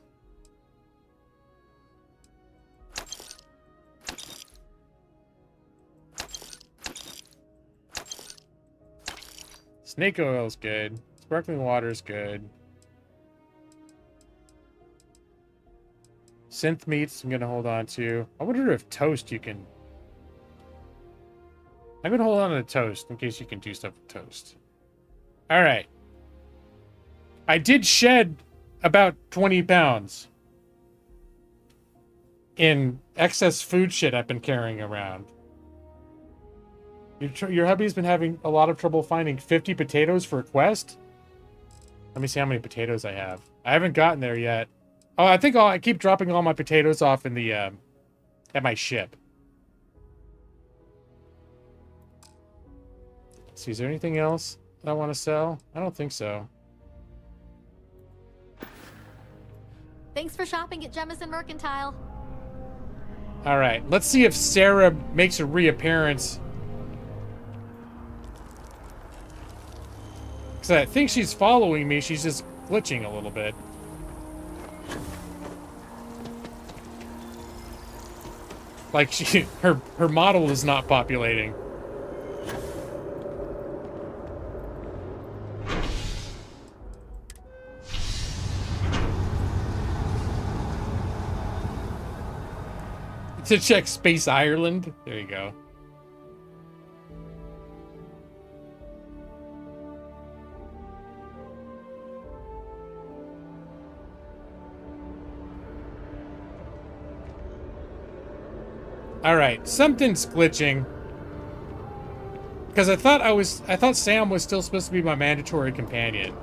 Snake oil's good. Sparkling water's good. Synth meats I'm gonna hold on to. I wonder if toast you can. I'm gonna hold on to the toast in case you can do stuff with toast. Alright. I did shed about 20 pounds in excess food shit I've been carrying around. Your hubby's been having a lot of trouble finding 50 potatoes for a quest? Let me see how many potatoes I have. I haven't gotten there yet. Oh, I think I keep dropping all my potatoes off in the, at my ship. Let's see, is there anything else that I want to sell? I don't think so. Thanks for shopping at Jemison Mercantile. Alright, let's see if Sarah makes a reappearance. Because I think she's following me, she's just glitching a little bit. Like her model is not populating. To check Space Ireland. There you go. All right, something's glitching. Because I thought Sam was still supposed to be my mandatory companion.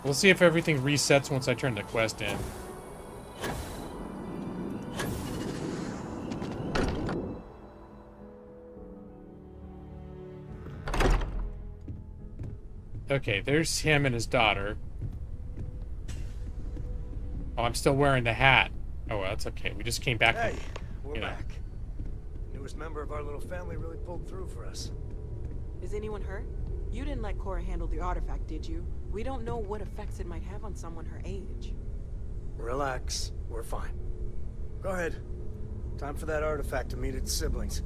We'll see if everything resets once I turn the quest in. Okay, there's him and his daughter. Oh, I'm still wearing the hat. Oh, well, that's okay. We just came back. Hey, we're back. Newest member of our little family really pulled through for us. Is anyone hurt? You didn't let Cora handle the artifact, did you? We don't know what effects it might have on someone her age. Relax. We're fine. Go ahead. Time for that artifact to meet its siblings.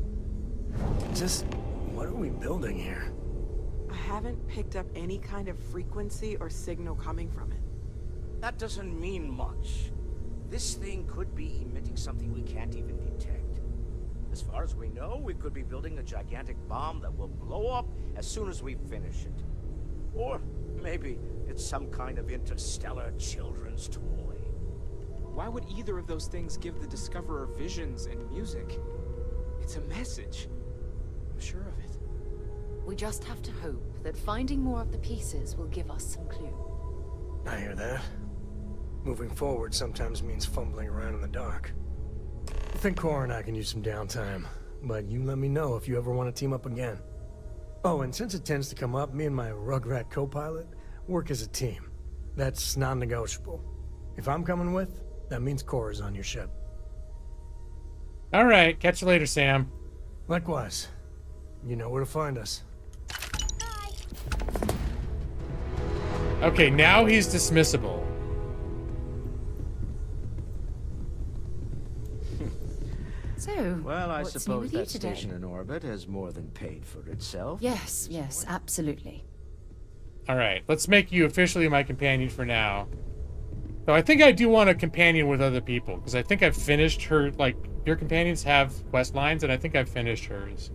Just, what are we building here? I haven't picked up any kind of frequency or signal coming from it. That doesn't mean much. This thing could be emitting something we can't even detect. As far as we know, we could be building a gigantic bomb that will blow up as soon as we finish it. Or maybe it's some kind of interstellar children's toy. Why would either of those things give the Discoverer visions and music? It's a message. I'm sure of it. We just have to hope that finding more of the pieces will give us some clue. I hear that. Moving forward sometimes means fumbling around in the dark. I think Cora and I can use some downtime, but you let me know if you ever want to team up again. Oh, and since it tends to come up, me and my Rugrat co-pilot work as a team. That's non-negotiable. If I'm coming with, that means Cora's on your ship. All right, catch you later, Sam. Likewise. You know where to find us. Okay, now he's dismissible. So, Well, I what's new suppose with you that today? station in orbit has more than paid for itself. Yes, yes, absolutely. All right, let's make you officially my companion for now. Though I think I do want a companion with other people, because I think I've finished her, like, your companions have quest lines, and I think I've finished hers.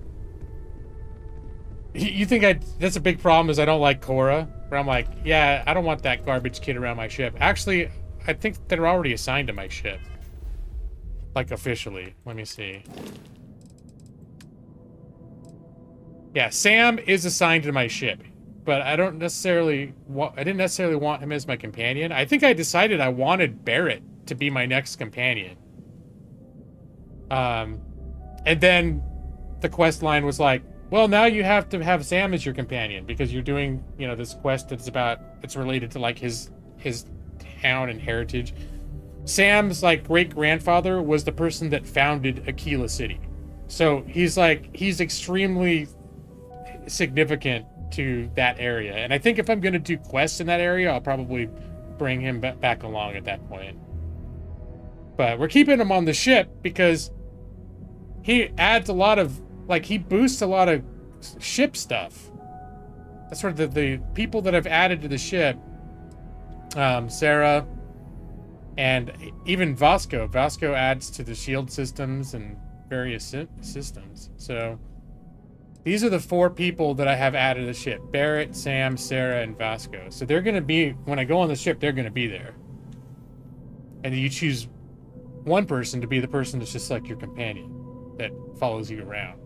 You think that's a big problem, is I don't like Cora? Where I'm like, yeah, I don't want that garbage kid around my ship. Actually, I think they're already assigned to my ship. Like, officially. Let me see. Yeah, Sam is assigned to my ship. But I don't necessarily I didn't necessarily want him as my companion. I think I decided I wanted Barrett to be my next companion. And then the quest line was like, well, now you have to have Sam as your companion because you're doing, you know, this quest it's related to like his town and heritage. Sam's like great-grandfather was the person that founded Aquila City. So he's extremely significant to that area. And I think if I'm going to do quests in that area, I'll probably bring him back along at that point. But we're keeping him on the ship because he adds a lot of, like, he boosts a lot of ship stuff. That's sort of the people that I've added to the ship. Sarah and even Vasco. Vasco adds to the shield systems and various systems. So these are the 4 people that I have added to the ship. Barrett, Sam, Sarah, and Vasco. So they're going to be, when I go on the ship, they're going to be there. And you choose one person to be the person that's just like your companion that follows you around.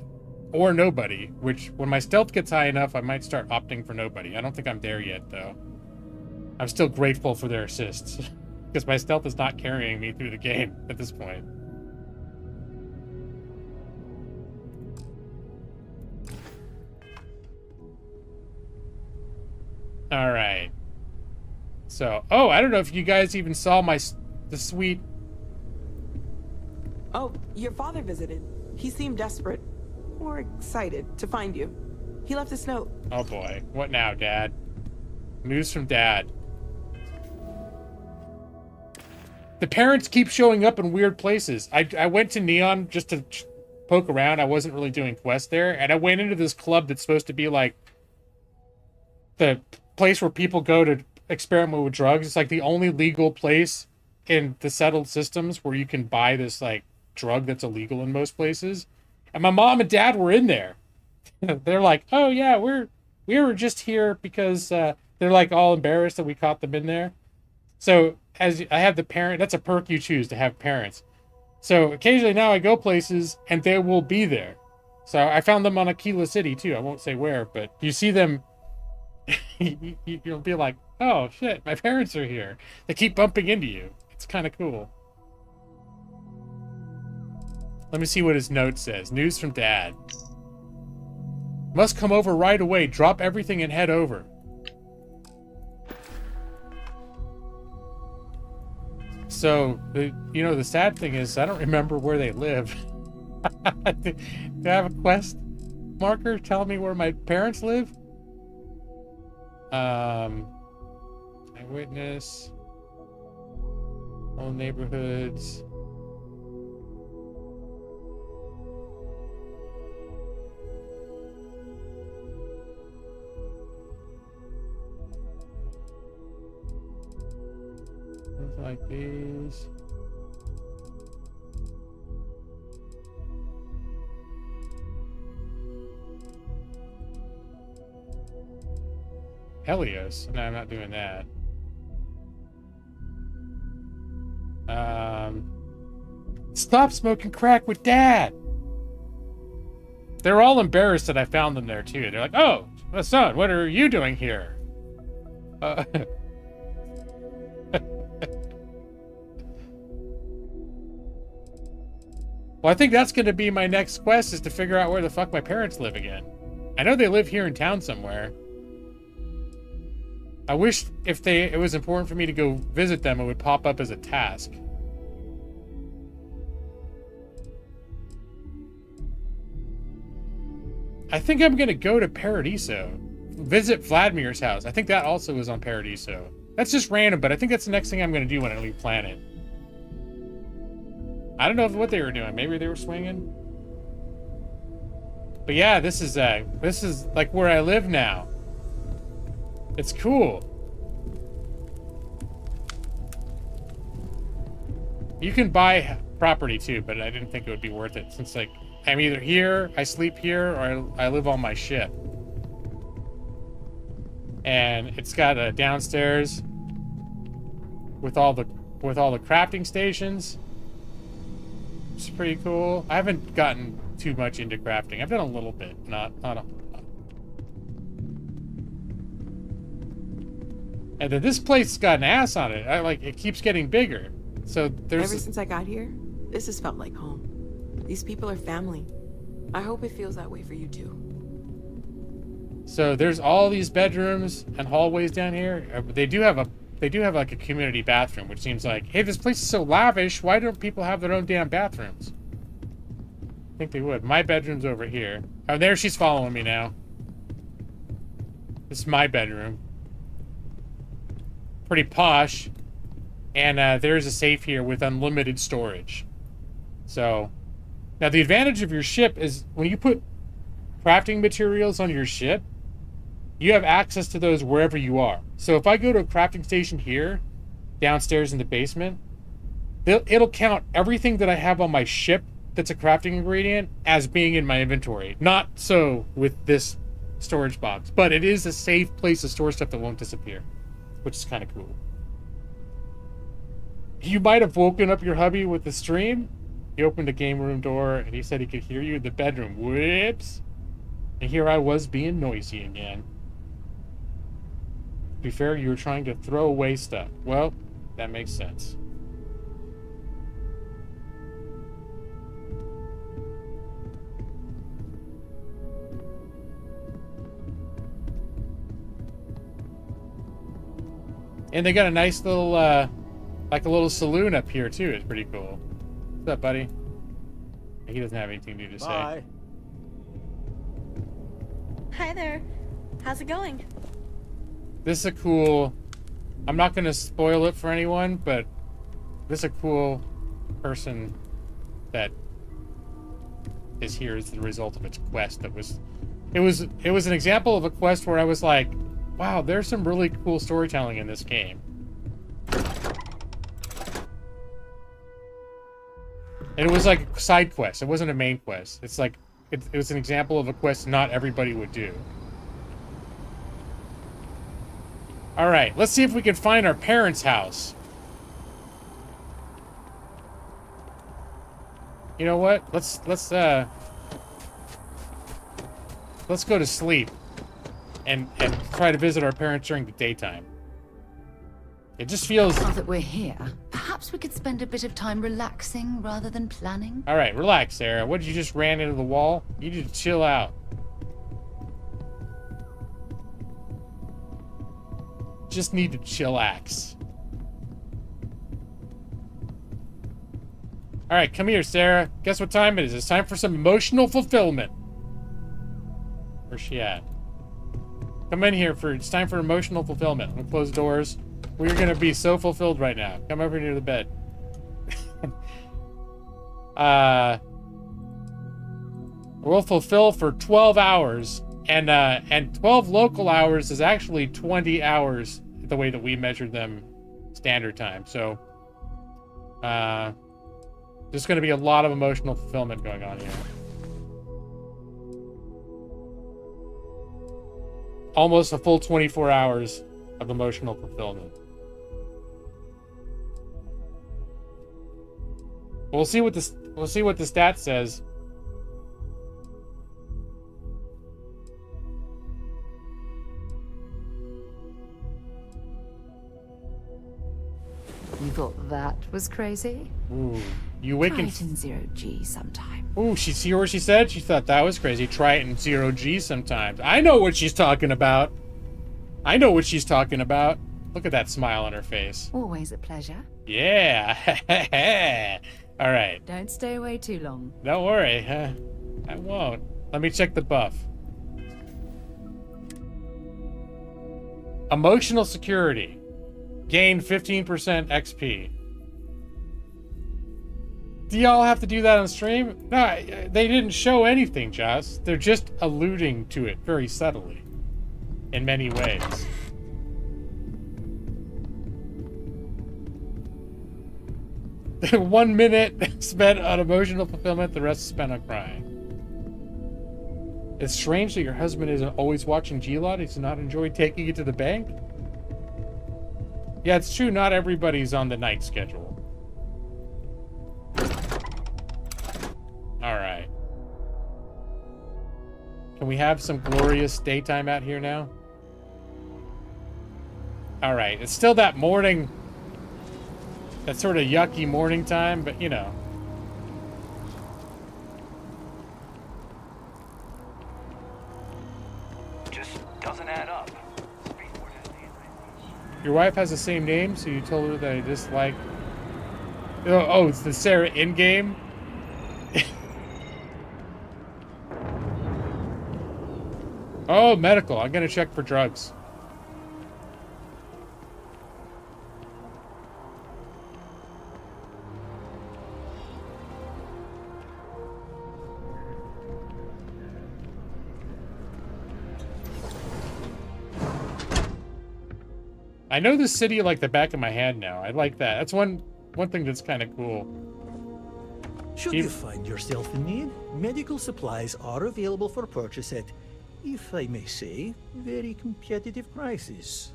Or nobody, which when my stealth gets high enough, I might start opting for nobody. I don't think I'm there yet, though. I'm still grateful for their assists. Because my stealth is not carrying me through the game at this point. All right. So, oh, I don't know if you guys even saw the sweet... Oh, your father visited. He seemed desperate. Or excited to find you. He left this note. Oh boy. What now, Dad? News from Dad. The parents keep showing up in weird places. I went to Neon just to poke around. I wasn't really doing quests there. And I went into this club that's supposed to be like the place where people go to experiment with drugs. It's like the only legal place in the settled systems where you can buy this like drug that's illegal in most places. And my mom and dad were in there. They're like, oh yeah, we were just here because they're like all embarrassed that we caught them in there. So as I have the parent, that's a perk you choose to have parents. So occasionally now I go places and they will be there. So I found them on Aquila City too. I won't say where, but you see them, you'll be like, oh shit, my parents are here. They keep bumping into you. It's kind of cool. Let me see what his note says. News from Dad. Must come over right away. Drop everything and head over. So, the sad thing is I don't remember where they live. Do I have a quest marker telling me where my parents live? Eyewitness. All neighborhoods. like these. Helios. No, I'm not doing that. Stop smoking crack with Dad. They're all embarrassed that I found them there too. They're like, "Oh, son, what are you doing here?" Well, I think that's going to be my next quest, is to figure out where the fuck my parents live again. I know they live here in town somewhere. I wish if it was important for me to go visit them, it would pop up as a task. I think I'm going to go to Paradiso. Visit Vladimir's house. I think that also is on Paradiso. That's just random, but I think that's the next thing I'm going to do when I leave planet. I don't know what they were doing. Maybe they were swinging. But yeah, this is like where I live now. It's cool. You can buy property too, but I didn't think it would be worth it, since like I'm either here, I sleep here, or I live on my ship. And it's got a downstairs with all the crafting stations. It's pretty cool. I haven't gotten too much into crafting. I've done a little bit, not a lot. And then this place got an ass on it. It keeps getting bigger. So there's Ever since I got here, this has felt like home. These people are family. I hope it feels that way for you too. So there's all these bedrooms and hallways down here. They do have like a community bathroom, which seems like, hey, this place is so lavish. Why don't people have their own damn bathrooms? I think they would. My bedroom's over here. Oh, there she's following me now. This is my bedroom. Pretty posh. And there's a safe here with unlimited storage. So, now the advantage of your ship is when you put crafting materials on your ship, you have access to those wherever you are. So if I go to a crafting station here, downstairs in the basement, it'll count everything that I have on my ship that's a crafting ingredient as being in my inventory. Not so with this storage box, but it is a safe place to store stuff that won't disappear, which is kind of cool. You might have woken up your hubby with the stream. He opened a game room door and he said he could hear you in the bedroom. Whoops. And here I was being noisy again. To be fair, you were trying to throw away stuff. Well, that makes sense. And they got a nice little, like a little saloon up here too. It's pretty cool. What's up, buddy? He doesn't have anything new to say. Bye. Hi there. How's it going? This is a cool... I'm not going to spoil it for anyone, but this is a cool person that is here as the result of its quest. That was... It was an example of a quest where I was like, wow, there's some really cool storytelling in this game. And it was like a side quest. It wasn't a main quest. It's like, it was an example of a quest not everybody would do. All right, let's see if we can find our parents' house. You know what? Let's go to sleep and try to visit our parents during the daytime. It just feels... Now that we're here, perhaps we could spend a bit of time relaxing rather than planning. All right, relax, Sarah. What, did you just ran into the wall? You need to chill out. Just need to chillax. All right, come here, Sarah. Guess what time it is? It's time for some emotional fulfillment. Where's she at? Come in here it's time for emotional fulfillment. I'm gonna close doors. We're gonna be so fulfilled right now. Come over near the bed. We'll fulfill for 12 hours, and 12 local hours is actually 20 hours the way that we measured them standard time. So There's going to be a lot of emotional fulfillment going on here. Almost a full 24 hours of emotional fulfillment. We'll see what the stat says. You thought that was crazy? Ooh, you wicked. Try it in 0G sometime. Ooh, she see what she said? She thought that was crazy. Try it in 0G sometimes. I know what she's talking about. I know what she's talking about. Look at that smile on her face. Always a pleasure. Yeah. All right. Don't stay away too long. Don't worry. I won't. Let me check the buff. Emotional security. Gain 15% XP. Do y'all have to do that on stream? No, they didn't show anything, Joss. They're just alluding to it very subtly. In many ways. One minute spent on emotional fulfillment, the rest spent on crying. It's strange that your husband isn't always watching G-Lot. He does not enjoy taking you to the bank. Yeah, it's true. Not everybody's on the night schedule. All right. Can we have some glorious daytime out here now? All right. It's still that morning, that sort of yucky morning time, but you know. Just doesn't add up. Your wife has the same name, so you told her that I dislike. Oh, it's the Sarah in-game? Oh, medical. I'm gonna check for drugs. I know this city like the back of my hand now. I like that. That's one thing that's kind of cool. Should you find yourself in need, medical supplies are available for purchase at, if I may say, very competitive prices.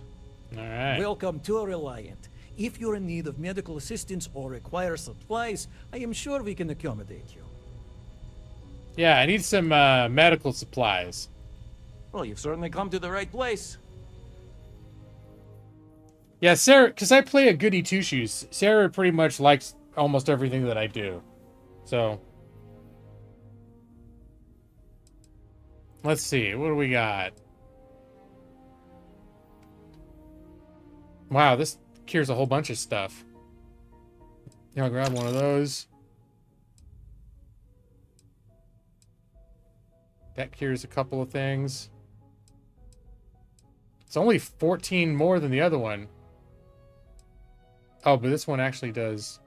All right. Welcome to Reliant. If you're in need of medical assistance or require supplies, I am sure we can accommodate you. Yeah, I need some medical supplies. Well, you've certainly come to the right place. Yeah, Sarah, because I play a goody two-shoes. Sarah pretty much likes almost everything that I do. So, let's see. What do we got? Wow, this cures a whole bunch of stuff. Yeah, I'll grab one of those. That cures a couple of things. It's only 14 more than the other one. Oh, but this one actually does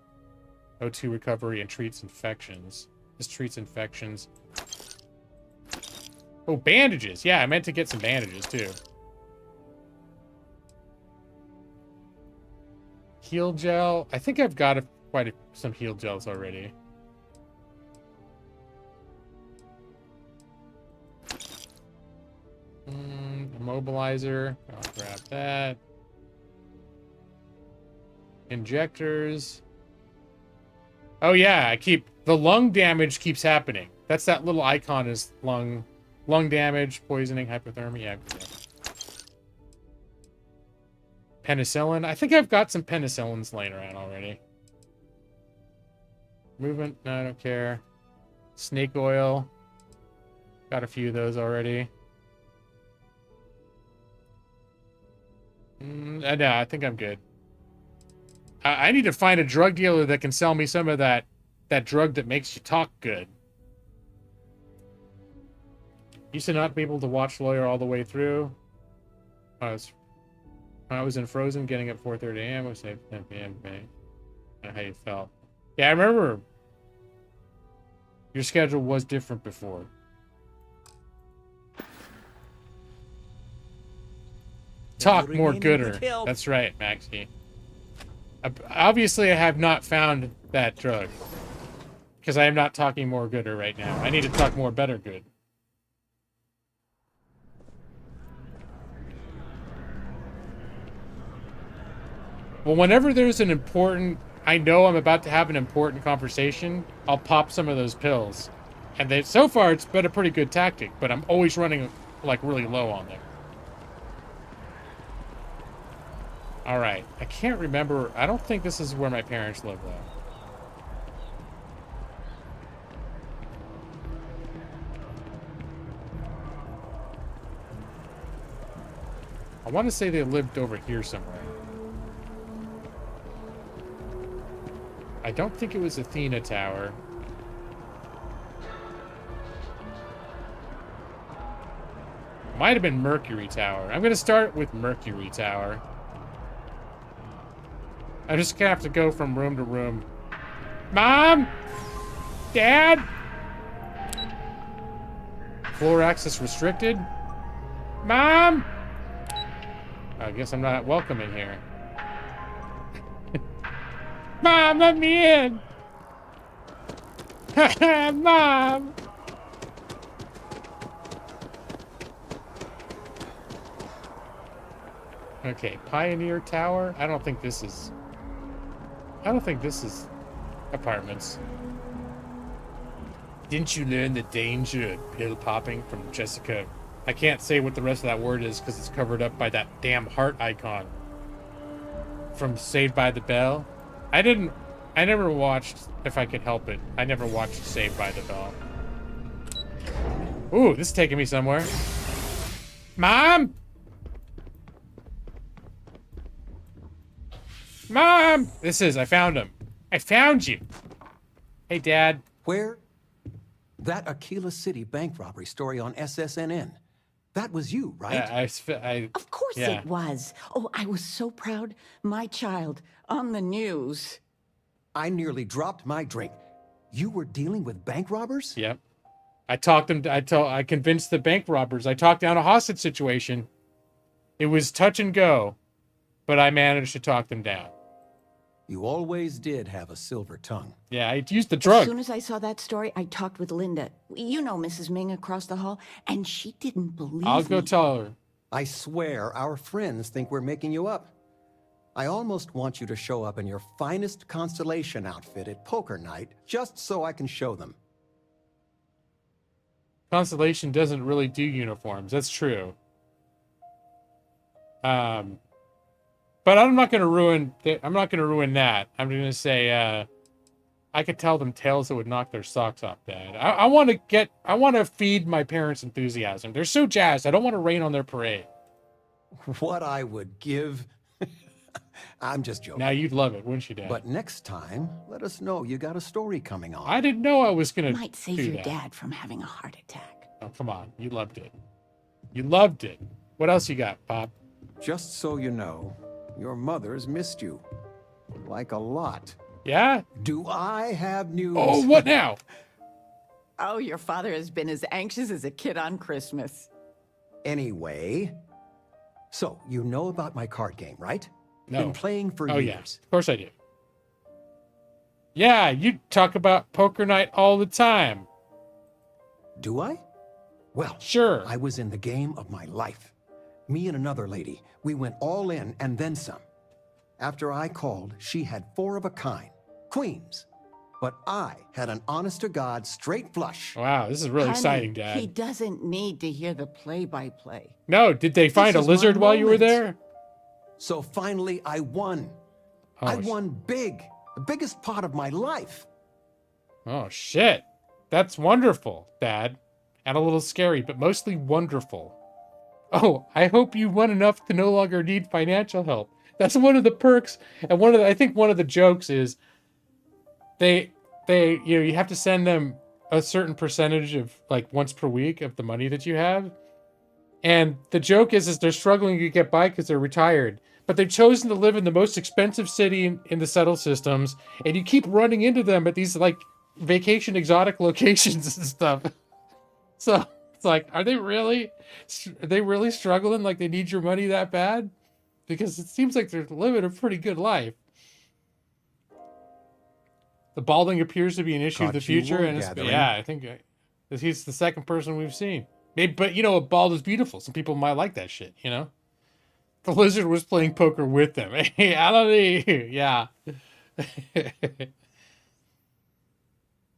O2 recovery and treats infections. This treats infections. Oh, bandages. Yeah, I meant to get some bandages, too. Heal gel. I think I've got some heal gels already. Immobilizer. I'll grab that. Injectors. Oh yeah, the lung damage keeps happening. That's that little icon is lung damage, poisoning, hypothermia. Yeah. Penicillin. I think I've got some penicillins laying around already. Movement. No, I don't care. Snake oil. Got a few of those already. No, I think I'm good. I need to find a drug dealer that can sell me some of that drug that makes you talk good. Used to not be able to watch Lawyer all the way through. I was in Frozen, getting up 4:30 a.m. I was at 10 p.m. I don't know how you felt. Yeah, I remember your schedule was different before. Talk more gooder. That's right, Maxie. Obviously, I have not found that drug. Because I am not talking more gooder right now. I need to talk more better good. Well, whenever there's an important... I know I'm about to have an important conversation, I'll pop some of those pills. And so far, it's been a pretty good tactic, but I'm always running, like, really low on them. Alright, I can't remember... I don't think this is where my parents live, though. I want to say they lived over here somewhere. I don't think it was Athena Tower. Might have been Mercury Tower. I'm going to start with Mercury Tower. I'm just going to have to go from room to room. Mom? Dad? Floor access restricted? Mom? I guess I'm not welcome in here. Mom, let me in! Mom! Okay, Pioneer Tower? I don't think this is apartments. Didn't you learn the danger of pill popping from Jessica? I can't say what the rest of that word is because it's covered up by that damn heart icon. From Saved by the Bell. I never watched If I Could Help It. I never watched Saved by the Bell. Ooh, this is taking me somewhere. Mom! Mom! I found him. I found you. Hey, Dad. Where? That Aquila City bank robbery story on SSNN. That was you, right? Of course it was. Oh, I was so proud. My child on the news. I nearly dropped my drink. You were dealing with bank robbers? Yep. I convinced the bank robbers. I talked down a hostage situation. It was touch and go, but I managed to talk them down. You always did have a silver tongue. Yeah, I used the drug. As soon as I saw that story, I talked with Linda. You know Mrs. Ming across the hall, and she didn't believe I'll go me. tell her. I swear our friends think we're making you up. I almost want you to show up in your finest constellation outfit at poker night, just so I can show them. Constellation doesn't really do uniforms. That's true. But I'm not going to ruin. I'm not going to ruin that. I'm going to say I could tell them tales that would knock their socks off, Dad. I want to feed my parents' enthusiasm. They're so jazzed. I don't want to rain on their parade. What I would give. I'm just joking. Now you'd love it, wouldn't you, Dad? But next time, let us know you got a story coming on. I didn't know I was going to Might save your dad from having a heart attack. Oh, come on. You loved it. You loved it. What else you got, Pop? Just so you know, your mother's missed you. Like a lot. Yeah? Do I have news? Oh, what now? Oh, your father has been as anxious as a kid on Christmas. Anyway, so you know about my card game, right? No. Been playing for years. Yeah. Of course I do. Yeah, you talk about poker night all the time. Do I? Well, sure. I was in the game of my life. Me and another lady, we went all in and then some. After I called, she had 4 of a kind, queens. But I had an honest-to-God straight flush. Wow, this is really exciting, Dad. He doesn't need to hear the play-by-play. No, did they find a lizard while you were there? So finally, I won. I won big. The biggest pot of my life. Oh, shit. That's wonderful, Dad. And a little scary, but mostly wonderful. Oh, I hope you won enough to no longer need financial help. That's one of the perks. And I think one of the jokes is you have to send them a certain percentage of, like, once per week of the money that you have. And the joke is they're struggling to get by because they're retired. But they've chosen to live in the most expensive city in the settled systems. And you keep running into them at these, like, vacation exotic locations and stuff. So it's like, are they really struggling? Like they need your money that bad? Because it seems like they're living a pretty good life. The balding appears to be an issue of the Caught you future, and it's, wool-gathering. yeah, I think he's the second person we've seen. Maybe, but you know, a bald is beautiful. Some people might like that shit, you know. The lizard was playing poker with them. Hey, Alan, yeah.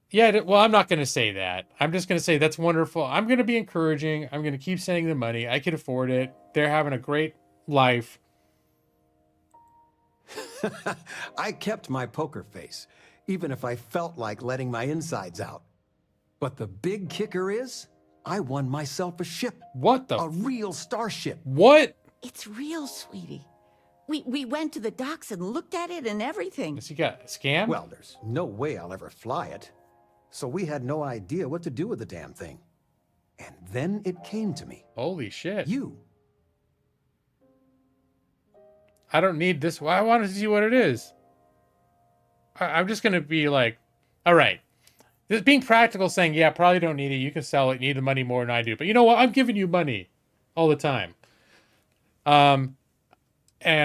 Yeah, well, I'm not going to say that. I'm just going to say that's wonderful. I'm going to be encouraging. I'm going to keep sending them money. I can afford it. They're having a great life. I kept my poker face, even if I felt like letting my insides out. But the big kicker is, I won myself a ship. What the? A real starship. What? It's real, sweetie. We went to the docks and looked at it and everything. Has he got a scam? Well, there's no way I'll ever fly it. So we had no idea what to do with the damn thing. And then it came to me. Holy shit. You. I don't need this. Well, I want to see what it is. I'm just going to be like, all right. Just being practical, saying, yeah, probably don't need it. You can sell it. You need the money more than I do. But you know what? I'm giving you money all the time. And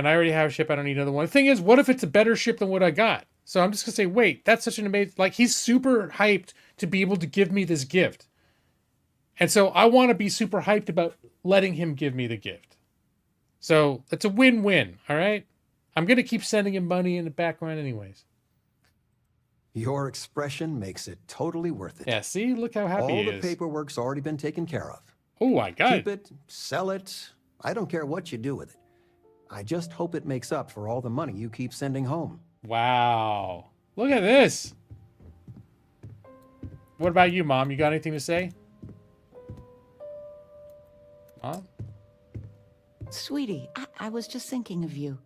I already have a ship. I don't need another one. The thing is, what if it's a better ship than what I got? So I'm just going to say, wait, that's such an amazing... Like, he's super hyped to be able to give me this gift. And so I want to be super hyped about letting him give me the gift. So it's a win-win, all right? I'm going to keep sending him money in the background anyways. Your expression makes it totally worth it. Yeah, see? Look how happy he is. All the paperwork's already been taken care of. Oh, my God. Keep it, sell it. I don't care what you do with it. I just hope it makes up for all the money you keep sending home. Wow. Look at this. What about you, Mom? You got anything to say? Mom? Sweetie, I was just thinking of you.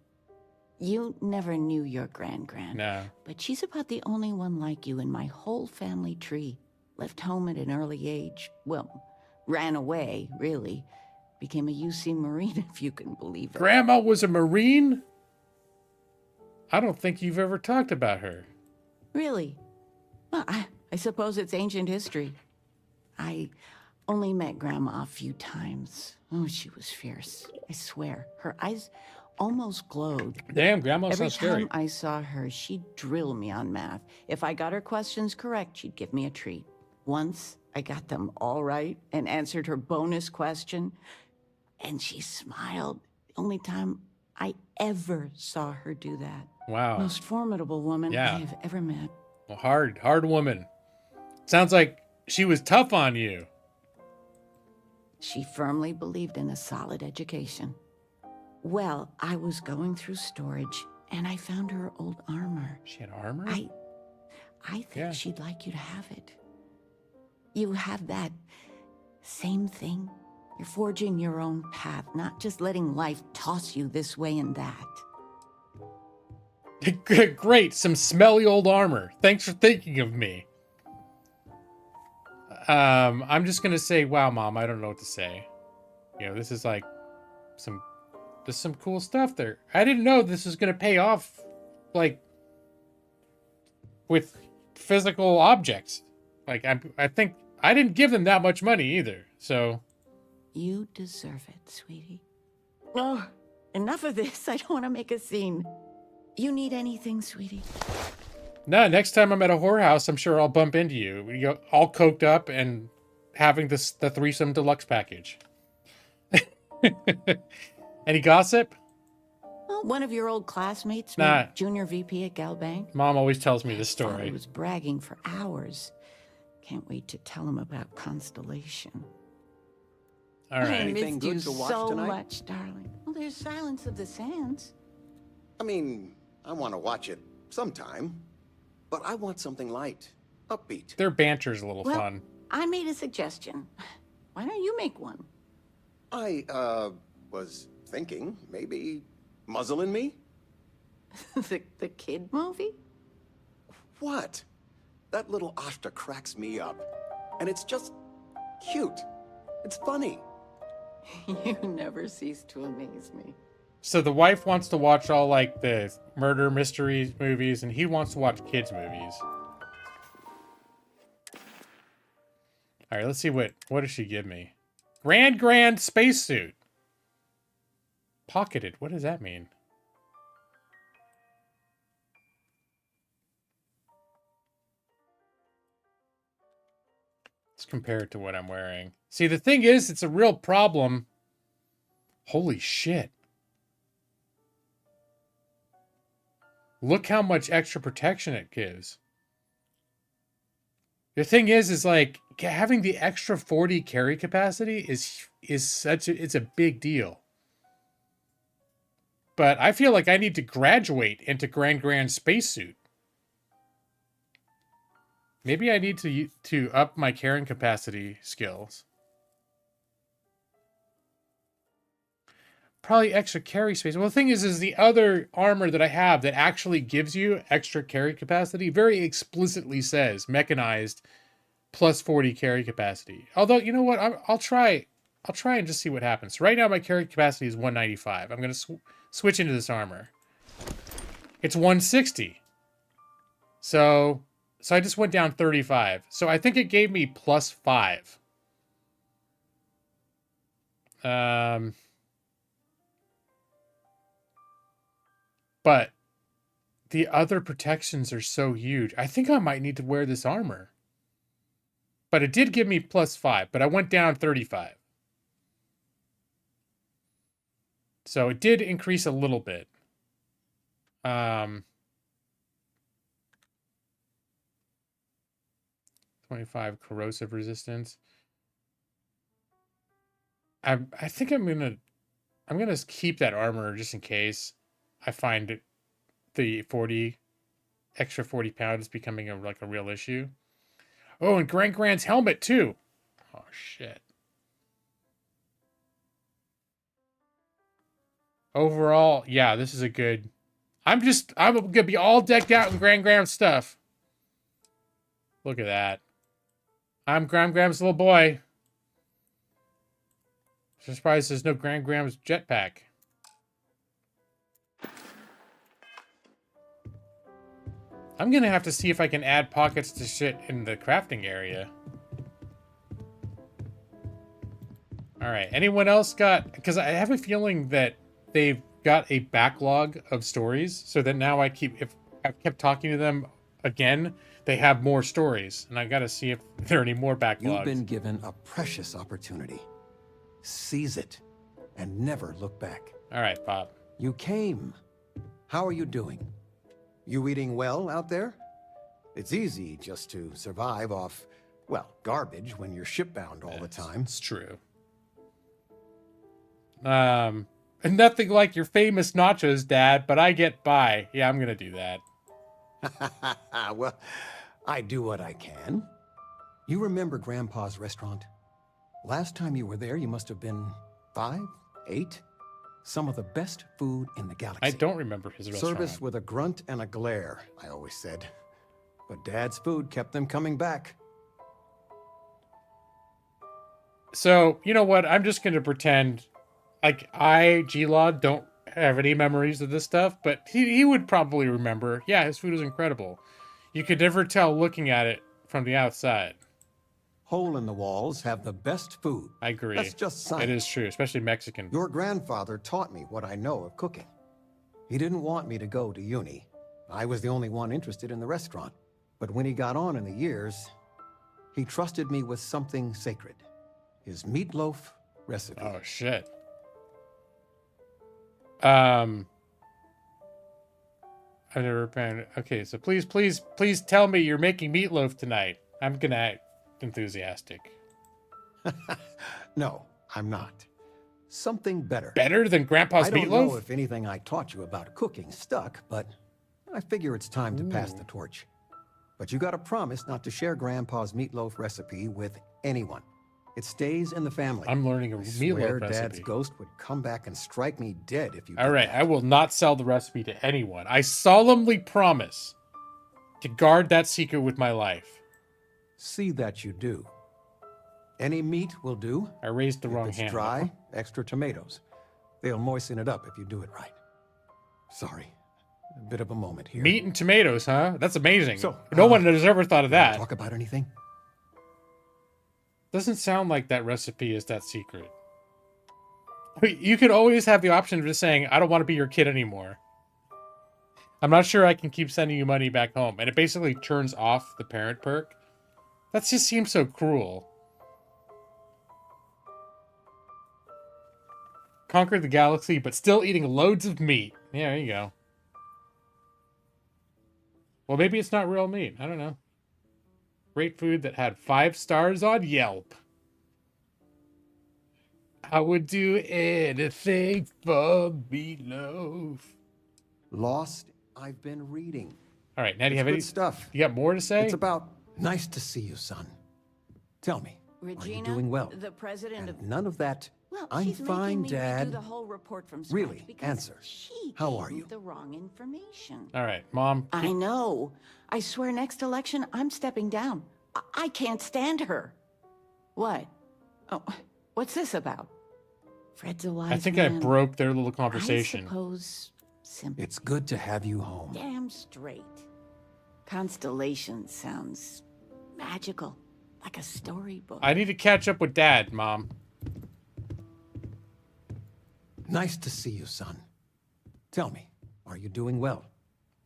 You never knew your grand-grand. No. But she's about the only one like you in my whole family tree. Left home at an early age. Well, ran away, really. Became a UC Marine, if you can believe it. Grandma was a Marine? I don't think you've ever talked about her. Really? Well, I suppose it's ancient history. I only met Grandma a few times. Oh, she was fierce. I swear. Her eyes almost glowed. Damn, Grandma sounds scary. Every time I saw her, she'd drill me on math. If I got her questions correct, she'd give me a treat. Once, I got them all right and answered her bonus question, and she smiled. The only time I ever saw her do that. Wow. Most formidable woman Yeah. I have ever met. Well, hard woman. Sounds like she was tough on you. She firmly believed in a solid education. Well, I was going through storage, and I found her old armor. She had armor? I think she'd like you to have it. You have that same thing. You're forging your own path, not just letting life toss you this way and that. Great, some smelly old armor. Thanks for thinking of me. I'm just gonna say, wow, Mom, I don't know what to say. You know, this is like there's some cool stuff there. I didn't know this was gonna pay off, like, with physical objects. Like, I think I didn't give them that much money either, so. You deserve it, sweetie. Oh, enough of this. I don't want to make a scene. You need anything, sweetie? No, next time I'm at a whorehouse, I'm sure I'll bump into you. You're all coked up and having the threesome deluxe package. Any gossip? Well, one of your old classmates, Nah. junior VP at Galbank. Mom always tells me this Father story. was bragging for hours. Can't wait to tell him about Constellation. All right. I Anything missed good you to watch so tonight? much, darling. Well, there's Silence of the Sands. I mean, I want to watch it sometime, but I want something light, upbeat. Their banter's a little Well, fun. I made a suggestion. Why don't you make one? I, was thinking maybe Muzzle and Me? the kid movie? What? That little Ashta cracks me up. And it's just cute. It's funny. You never cease to amaze me. So the wife wants to watch all like the murder mystery movies, and he wants to watch kids movies. All right, let's see what does she give me? Grand spacesuit. Pocketed. What does that mean? compared to what I'm wearing. See, the thing is, it's a real problem. Holy shit. Look how much extra protection it gives. The thing is like having the extra 40 carry capacity is it's a big deal. But I feel like I need to graduate into Grand spacesuit. Maybe I need to up my carrying capacity skills. Probably extra carry space. Well, the thing is the other armor that I have that actually gives you extra carry capacity very explicitly says mechanized plus 40 carry capacity. Although, you know what? I'll try and just see what happens. Right now, my carry capacity is 195. I'm going to switch into this armor. It's 160. So I just went down 35. So I think it gave me plus 5. But the other protections are so huge. I think I might need to wear this armor. But it did give me plus 5, but I went down 35. So it did increase a little bit. 25 corrosive resistance. I think I'm gonna keep that armor just in case I find the extra 40 pounds becoming a real issue. Oh, and Grant's helmet too. Oh shit. Overall, yeah, this is a good. I'm gonna be all decked out in Grant's stuff. Look at that. I'm Graham's little boy. I'm surprised there's no Graham's jetpack. I'm gonna have to see if I can add pockets to shit in the crafting area. Alright, anyone else got... Because I have a feeling that they've got a backlog of stories, so that now if I've kept talking to them again, they have more stories, and I gotta see if there are any more backlogs. You've been given a precious opportunity. Seize it, and never look back. Alright, Bob. You came. How are you doing? You eating well out there? It's easy just to survive off, well, garbage when you're shipbound all the time. It's true. And nothing like your famous nachos, Dad, but I get by. Yeah, I'm gonna do that. Well, I do what I can. You remember Grandpa's restaurant? Last time you were there, you must have been 5, 8. Some of the best food in the galaxy. I don't remember his restaurant. Service with a grunt and a glare, I always said. But Dad's food kept them coming back. So, you know what? I'm just going to pretend like G-Lod, don't have any memories of this stuff, but he would probably remember. Yeah, his food is incredible. You could never tell looking at it from the outside. Hole in the walls have the best food. I agree. That's just science. It is true, especially Mexican. Your grandfather taught me what I know of cooking. He didn't want me to go to uni. I was the only one interested in the restaurant. But when he got on in the years, he trusted me with something sacred. His meatloaf recipe. Oh, shit. I've never been... Okay, so please tell me you're making meatloaf tonight. I'm gonna act enthusiastic. No, I'm not. Something better. Better than Grandpa's meatloaf? I don't know if anything I taught you about cooking stuck, but I figure it's time to pass the torch. But you gotta promise not to share Grandpa's meatloaf recipe with anyone. It stays in the family. I'm learning a meatloaf recipe. Dad's ghost would come back and strike me dead if you All right, I will not sell the recipe to anyone. I solemnly promise to guard that secret with my life. See that you do. Any meat will do. I raised the wrong hand. hand. If it's dry, extra tomatoes. They'll moisten it up if you do it right. Sorry. A bit of a moment here. Meat and tomatoes, huh? That's amazing. So, no one has ever thought of that. Talk about anything? Doesn't sound like that recipe is that secret. You could always have the option of just saying, I don't want to be your kid anymore. I'm not sure I can keep sending you money back home. And it basically turns off the parent perk. That just seems so cruel. conquered the galaxy, but still eating loads of meat. Yeah, there you go. Well, maybe it's not real meat. I don't know. Great food that had 5 stars on Yelp. I would do anything for meatloaf. Lost, I've been reading. All right, now do you have Good any stuff. You got more to say? It's about nice to see you, son. Tell me, Regina, are you doing well? the president of... None of that. Well, I'm she's fine, making me Dad. redo the whole report from scratch Really? because Answer. she How gave are me you? the wrong information. All right, Mom. I know. I swear next election, I'm stepping down. I can't stand her. What? Oh, what's this about? Fred's a wise I think man. I broke their little conversation. I suppose simple. It's good to have you home. Damn straight. Constellation sounds magical, like a storybook. I need to catch up with Dad, Mom. Nice to see you, son. Tell me, are you doing well?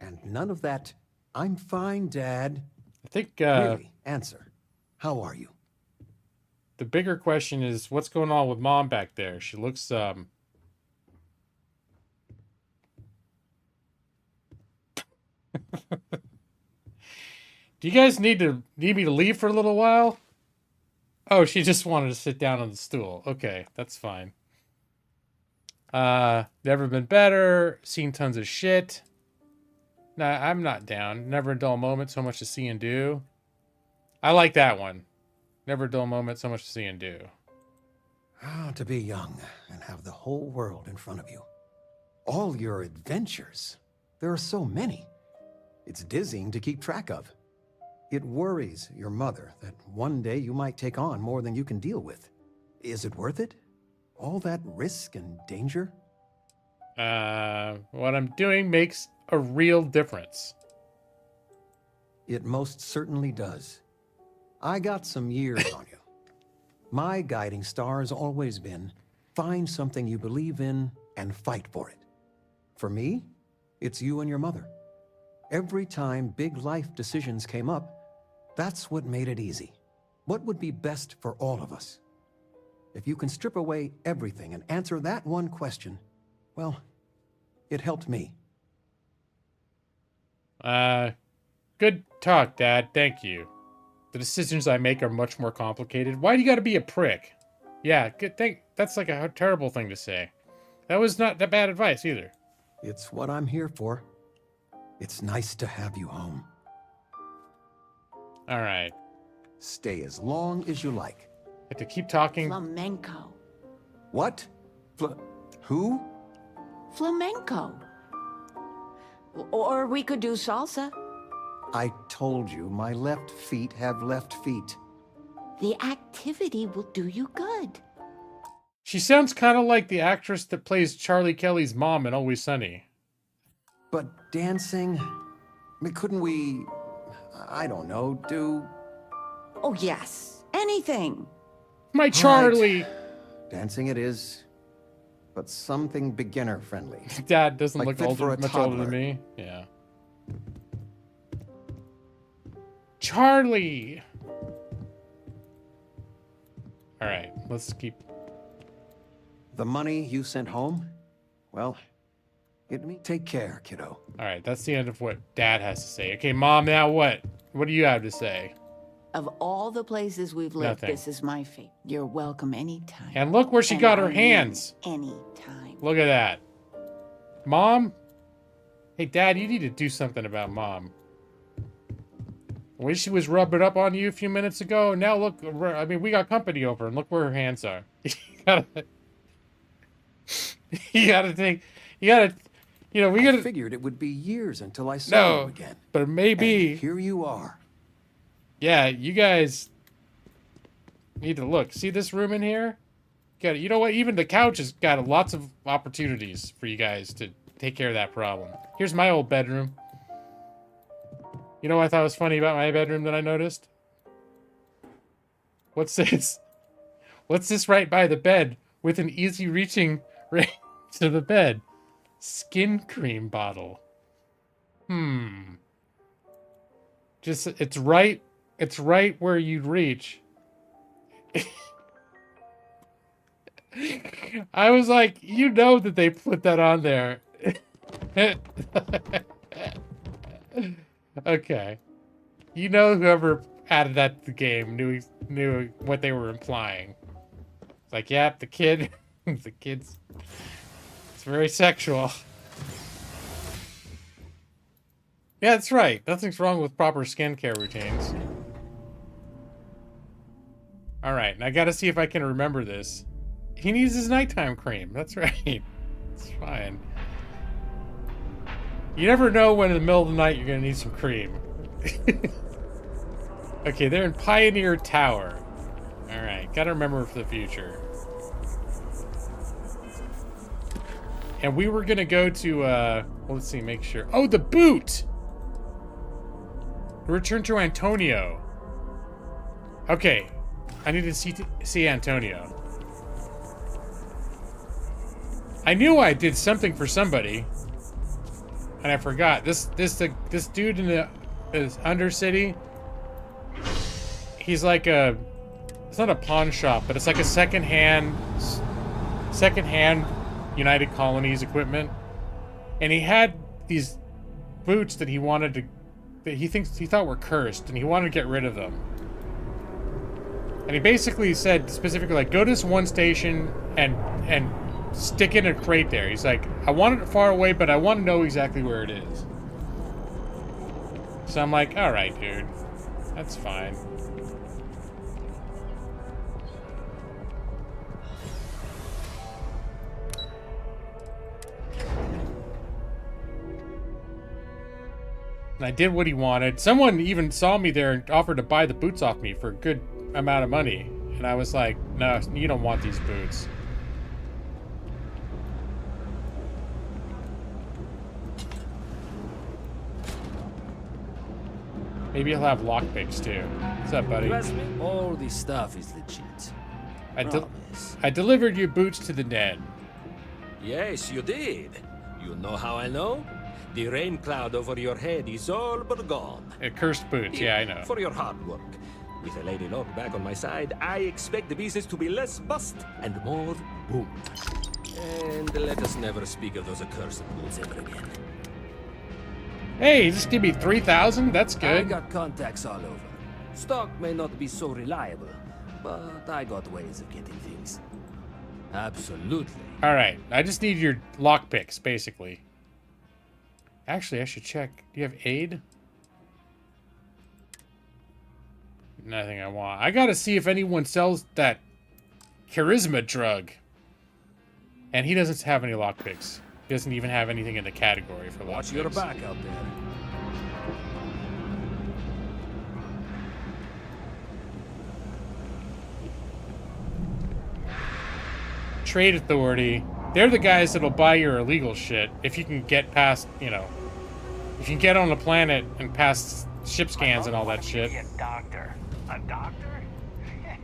And none of that, I'm fine, Dad. I think, Really, answer. How are you? The bigger question is, what's going on with Mom back there? She looks, Do you guys need me to leave for a little while? Oh, she just wanted to sit down on the stool. Okay, that's fine. Never been better. Seen tons of shit. Nah, I'm not down. Never a dull moment. So much to see and do. I like that one. Never a dull moment. So much to see and do. Ah, to be young and have the whole world in front of you. All your adventures. There are so many. It's dizzying to keep track of. It worries your mother that one day you might take on more than you can deal with. Is it worth it? All that risk and danger? What I'm doing makes a real difference. It most certainly does. I got some years on you. My guiding star has always been, find something you believe in and fight for it. For me, it's you and your mother. Every time big life decisions came up, that's what made it easy. What would be best for all of us? If you can strip away everything and answer that one question, well, it helped me. Good talk, Dad. Thank you. The decisions I make are much more complicated. Why do you gotta be a prick? Yeah, good thing. That's like a terrible thing to say. That was not that bad advice either. It's what I'm here for. It's nice to have you home. All right. Stay as long as you like. Have to keep talking. Flamenco. What? Who? Flamenco. Or we could do salsa. I told you, my left feet have left feet. The activity will do you good. She sounds kind of like the actress that plays Charlie Kelly's mom in Always Sunny. But dancing? Couldn't we, I don't know, do... Oh, yes. Anything. My Charlie! Right. Dancing it is, but something beginner-friendly. Dad doesn't like look fit for older, a much older than toddler. me. Yeah. Charlie! All right, let's keep... The money you sent home? Well, take care, kiddo. All right, that's the end of what Dad has to say. Okay, Mom, now what? What do you have to say? Of all the places we've lived, Nothing. this is my favorite. You're welcome anytime. And look where she And got I her mean hands. Anytime. Look at that. Mom? Hey, Dad, you need to do something about Mom. When she was rubbing up on you a few minutes ago, now look, I mean, we got company over, and look where her hands are. You gotta, you know, we I gotta... figured it would be years until I saw you again. But maybe... And here you are. Yeah, you guys need to look. See this room in here? You know what? Even the couch has got lots of opportunities for you guys to take care of that problem. Here's my old bedroom. You know what I thought was funny about my bedroom that I noticed? What's this? What's this right by the bed with an easy reaching right to the bed? Skin cream bottle. Just, it's right where you'd reach. I was like, you know that they put that on there. Okay. You know whoever added that to the game knew what they were implying. It's like, yeah, the kid, the kid's, it's very sexual. Yeah, that's right. Nothing's wrong with proper skincare routines. Alright, and I gotta see if I can remember this. He needs his nighttime cream. That's right. It's fine. You never know when in the middle of the night you're gonna need some cream. Okay, they're in Pioneer Tower. Alright, gotta remember for the future. And we were gonna go to, well, let's see, make sure. Oh, the boot! Return to Antonio. Okay, I need to see Antonio. I knew I did something for somebody, and I forgot. This dude in this Undercity. He's like a. It's not a pawn shop, but it's like a secondhand United Colonies equipment, and he had these boots that he wanted to. That he thought were cursed, and he wanted to get rid of them. And he basically said specifically, like, go to this one station and stick it in a crate there. He's like, I want it far away, but I want to know exactly where it is. So I'm like, all right, dude, that's fine. And I did what he wanted. Someone even saw me there and offered to buy the boots off me for a good amount of money. And I was like, no, you don't want these boots. Maybe he'll have lockpicks too. What's up, buddy? Trust me, all this stuff is legit. I delivered your boots to the den. Yes, you did. You know how I know? The rain cloud over your head is all but gone. Cursed boots, yeah, I know. For your hard work. With a Lady Locke back on my side, I expect the business to be less bust and more boom. And let us never speak of those accursed boots ever again. Hey, just give me 3,000? That's good. I got contacts all over. Stock may not be so reliable, but I got ways of getting things. Absolutely. All right, I just need your lockpicks, basically. Actually, I should check. Do you have aid? Nothing I want. I gotta see if anyone sells that charisma drug. And he doesn't have any lockpicks. He doesn't even have anything in the category for lockpicks. Watch your back out there. Trade Authority. They're the guys that'll buy your illegal shit if you can get past, you know, if you can get on the planet and pass ship scans and all that shit. A doctor. A doctor?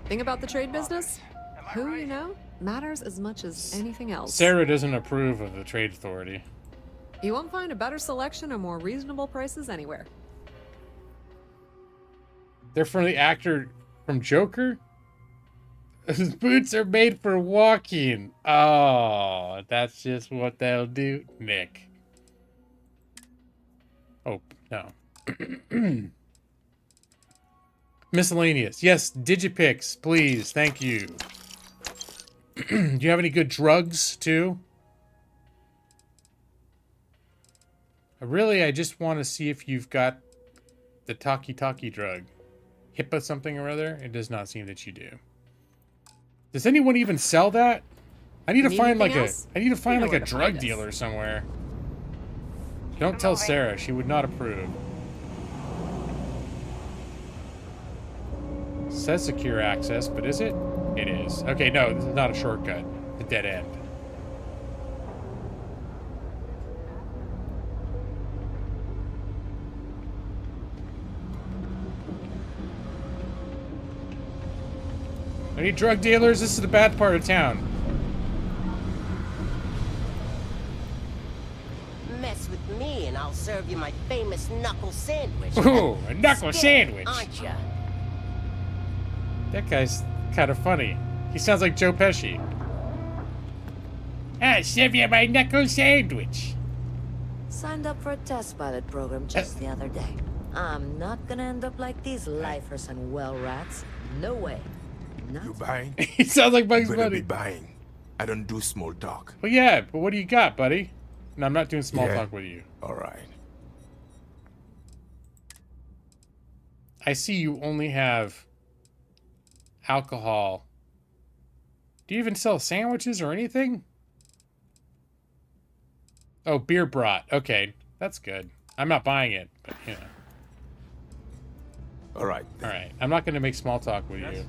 Thing about the trade business? Who you know matters as much as anything else. Sarah doesn't approve of the Trade Authority. You won't find a better selection or more reasonable prices anywhere. They're from the actor from Joker? His boots are made for walking. Oh, that's just what they'll do. Nick. Oh, no. Miscellaneous. Yes, Digipix, please. Thank you. Do you have any good drugs, too? I just want to see if you've got the Taki drug. HIPAA something or other? It does not seem that you do. Does anyone even sell that? I need to find like a drug dealer somewhere. Don't tell Sarah, she would not approve. Says secure access, but is it? It is. Okay, no, this is not a shortcut. It's a dead end. Any drug dealers? This is the bad part of town. Mess with me and I'll serve you my famous knuckle sandwich. Ooh, a knuckle sandwich. Aren't ya? That guy's kind of funny. He sounds like Joe Pesci. I'll serve you my knuckle sandwich. Signed up for a test pilot program just the other day. I'm not gonna end up like these lifers and well rats. No way. You buying? He sounds like Bugs You better Bunny. be buying. I don't do small talk. Well, yeah, but what do you got, buddy? No, I'm not doing small talk with you. All right. I see you only have alcohol. Do you even sell sandwiches or anything? Oh, beer brought. Okay, that's good. I'm not buying it, but you know. All right. All right. I'm not going to make small talk with you.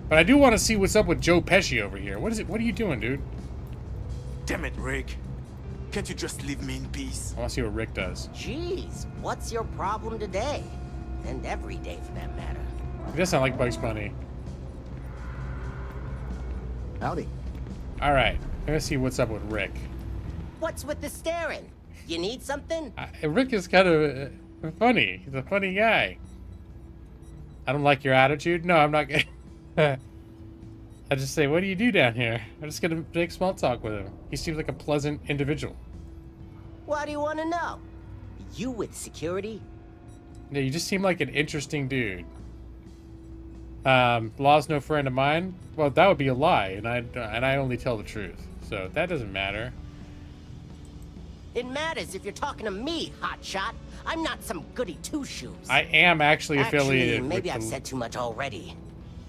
But I do want to see what's up with Joe Pesci over here. What is it? What are you doing, dude? Damn it, Rick. Can't you just leave me in peace? I want to see what Rick does. Jeez, what's your problem today? And every day for that matter. He does sound like Bugs Bunny. Howdy. All right. I'm going to see what's up with Rick. What's with the staring? You need something? Rick is kind of funny. He's a funny guy. I don't like your attitude. No, I'm not going to. I just say, what do you do down here? I'm just going to make small talk with him. He seems like a pleasant individual. What do you want to know? You with security? Yeah, you just seem like an interesting dude. Law's no friend of mine. Well, that would be a lie, and I only tell the truth. So that doesn't matter. It matters if you're talking to me, hotshot. I'm not some goody two-shoes. I am actually affiliated maybe with I've said too much already.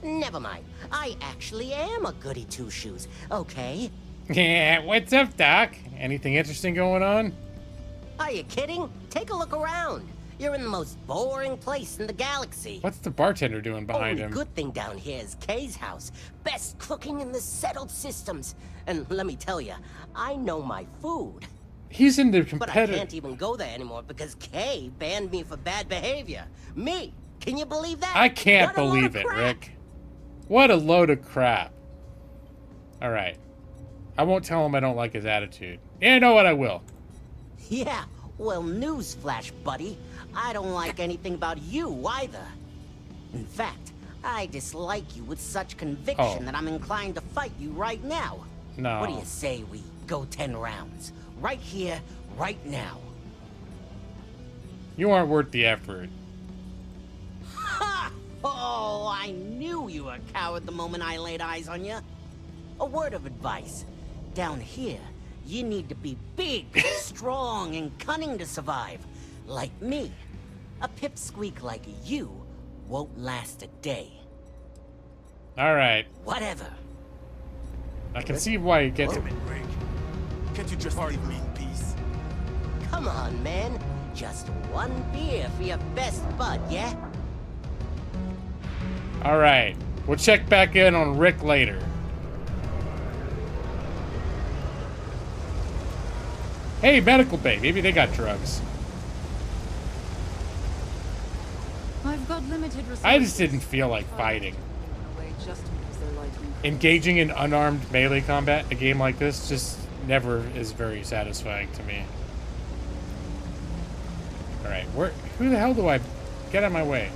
Never mind. I actually am a goody two-shoes, okay? Yeah, what's up, Doc? Anything interesting going on? Are you kidding? Take a look around. You're in the most boring place in the galaxy. What's the bartender doing behind Only him? good thing down here is Kay's house. Best cooking in the settled systems. And let me tell you, I know my food. He's in the But I competitive. can't even go there anymore because Kay banned me for bad behavior. Me? Can you believe that? I can't What a load believe of it, crap. Rick. What a load of crap. All right. I won't tell him I don't like his attitude. Yeah, you know what? I will. Yeah, well, newsflash, buddy. I don't like anything about you either. In fact, I dislike you with such conviction Oh. that I'm inclined to fight you right now. No. What do you say we go 10 rounds? Right here, right now. You aren't worth the effort. Ha! Oh, I knew you were a coward the moment I laid eyes on you. A word of advice. Down here, you need to be big, strong, and cunning to survive. Like me. A pipsqueak like you won't last a day. All right. Whatever. I can see why he gets it. Can't you just leave me in peace? Come on, man. Just one beer for your best bud, yeah? All right. We'll check back in on Rick later. Hey, medical bay. Maybe they got drugs. I've got limited resources. I just didn't feel like fighting. Just because they're lightning. Engaging in unarmed melee combat in a game like this just never is very satisfying to me. All right, who the hell do I get out of my way?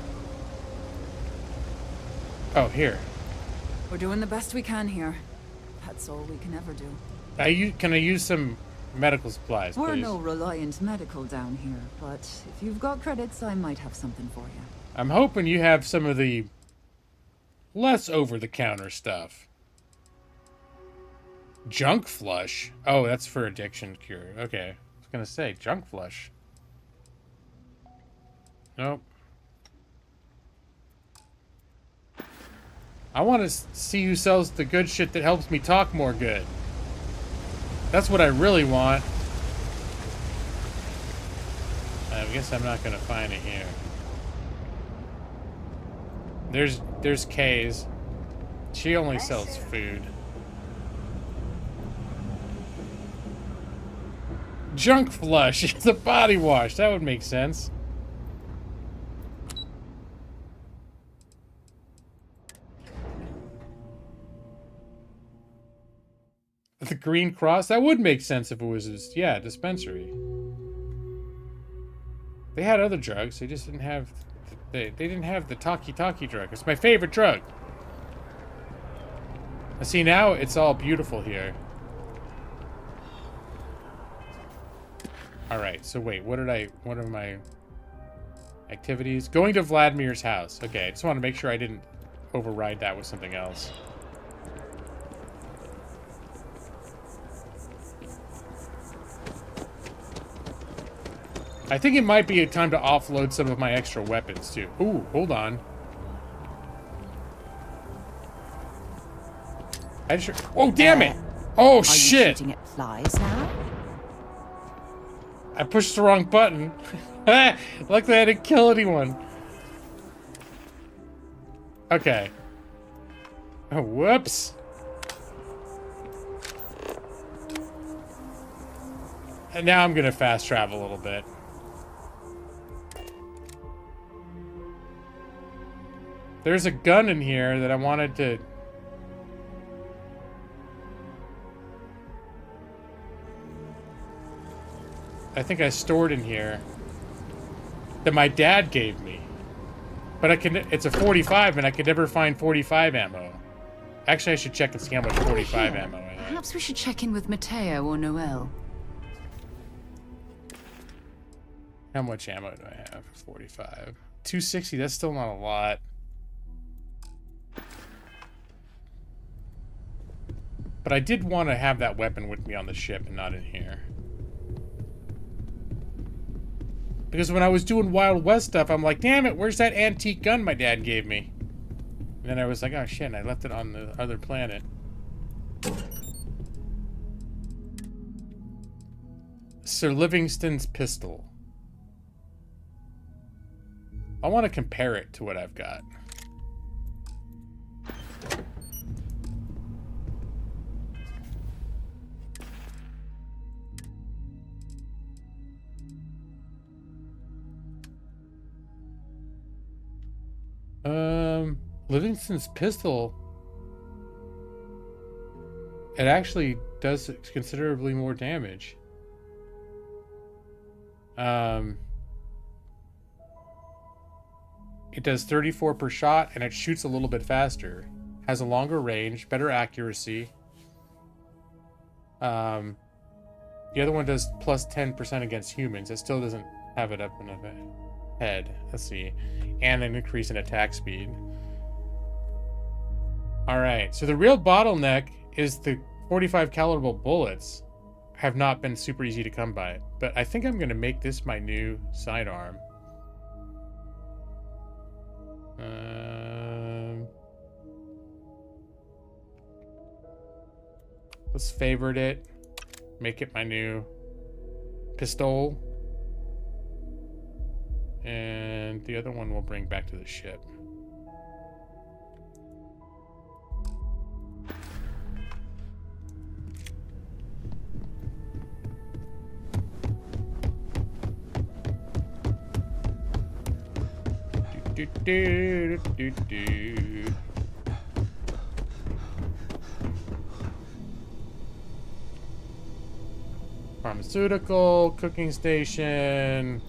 Oh, here. We're doing the best we can here. That's all we can ever do. Can I use some medical supplies, We're please? no reliant medical down here, but if you've got credits, I might have something for you. I'm hoping you have some of the less over-the-counter stuff. Junk flush? Oh, that's for addiction cure. Okay. I was gonna say, junk flush. Nope. I want to see who sells the good shit that helps me talk more good. That's what I really want. I guess I'm not gonna find it here. There's Kay's. She only sells food. Junk flush. It's a body wash. That would make sense. The Green Cross? That would make sense if it was a dispensary. They had other drugs. They just didn't have... They didn't have the talkie-talkie drug. It's my favorite drug. See, now it's all beautiful here. All right. So wait, what are my activities? Going to Vladimir's house. Okay, I just want to make sure I didn't override that with something else. I think it might be a time to offload some of my extra weapons too. Ooh, hold on. Oh, damn it! Oh, shit! Are you shooting at flies now? I pushed the wrong button. Luckily, I didn't kill anyone. Okay. Oh, whoops. And now I'm gonna fast travel a little bit. There's a gun in here that I wanted to... I think I stored in here that my dad gave me. But it's a 45 and I could never find 45 ammo. Actually, I should check and see how much 45 ammo I have. Perhaps we should check in with Mateo or Noel. How much ammo do I have? 45. 260, that's still not a lot. But I did want to have that weapon with me on the ship and not in here. Because when I was doing Wild West stuff, I'm like, damn it, where's that antique gun my dad gave me? And then I was like, oh shit, and I left it on the other planet. Sir Livingston's pistol. I want to compare it to what I've got. Livingston's pistol, it actually does considerably more damage. It does 34 per shot, and it shoots a little bit faster. Has a longer range, better accuracy. The other one does plus 10% against humans. It still doesn't have it up in the head. Let's see. And an increase in attack speed. Alright, so the real bottleneck is the 45 caliber bullets have not been super easy to come by. But I think I'm going to make this my new sidearm. Let's favorite it. Make it my new pistol. And the other one we'll bring back to the ship. Pharmaceutical, cooking station,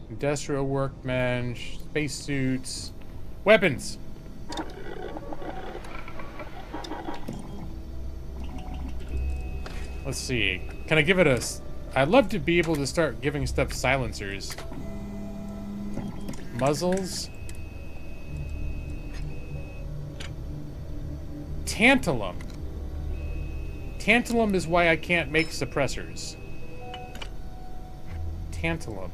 industrial workbench, spacesuits, weapons. Let's see. Can I give it a... I'd love to be able to start giving stuff silencers. Muzzles. Tantalum. Tantalum is why I can't make suppressors. Tantalum.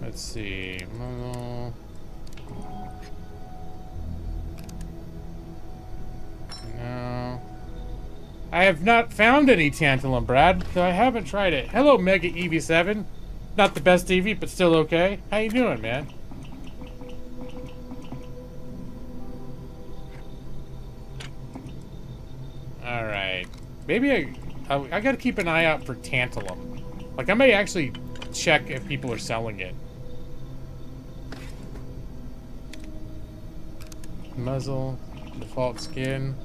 Let's see. No. I have not found any tantalum, Brad, so I haven't tried it. Hello, Mega EV7. Not the best TV, but still okay. How you doing, man? Alright. Maybe I gotta keep an eye out for tantalum. Like, I may actually check if people are selling it. Muzzle. Default skin.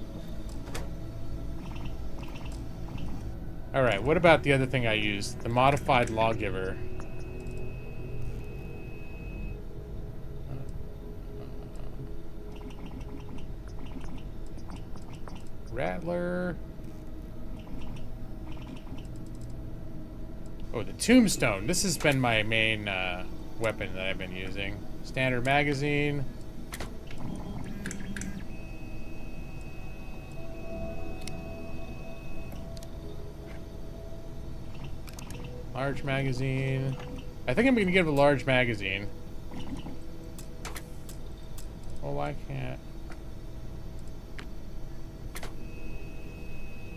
Alright, what about the other thing I used? The modified lawgiver. Rattler. Oh, the tombstone. This has been my main weapon that I've been using. Standard magazine. Large magazine. I think I'm gonna give a large magazine. Oh, why can't?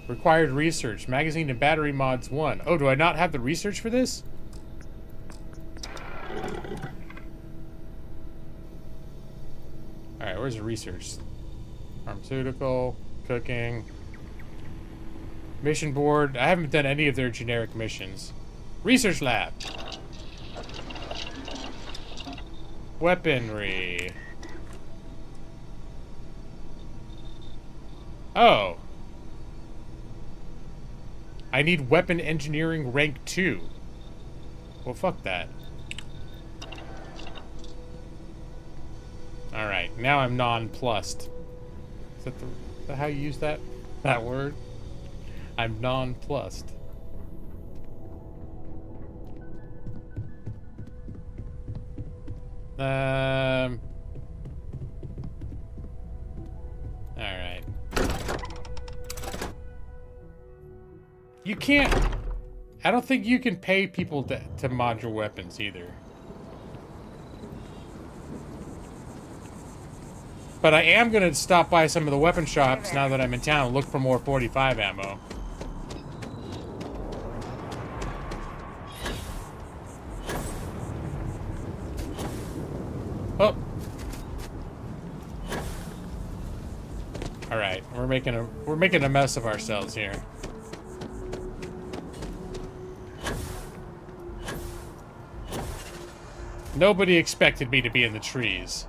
Required research. Magazine and battery mods 1. Oh, do I not have the research for this? Alright, where's the research? Pharmaceutical, cooking. Mission board. I haven't done any of their generic missions. Research lab. Weaponry. Oh. I need weapon engineering rank 2. Well, fuck that. Alright, now I'm nonplussed. Is that how you use that word? I'm nonplussed. Alright. You can't... I don't think you can pay people to mod your weapons either. But I am going to stop by some of the weapon shops now that I'm in town and look for more 45 ammo. Oh. All right, we're making a mess of ourselves here. Nobody expected me to be in the trees.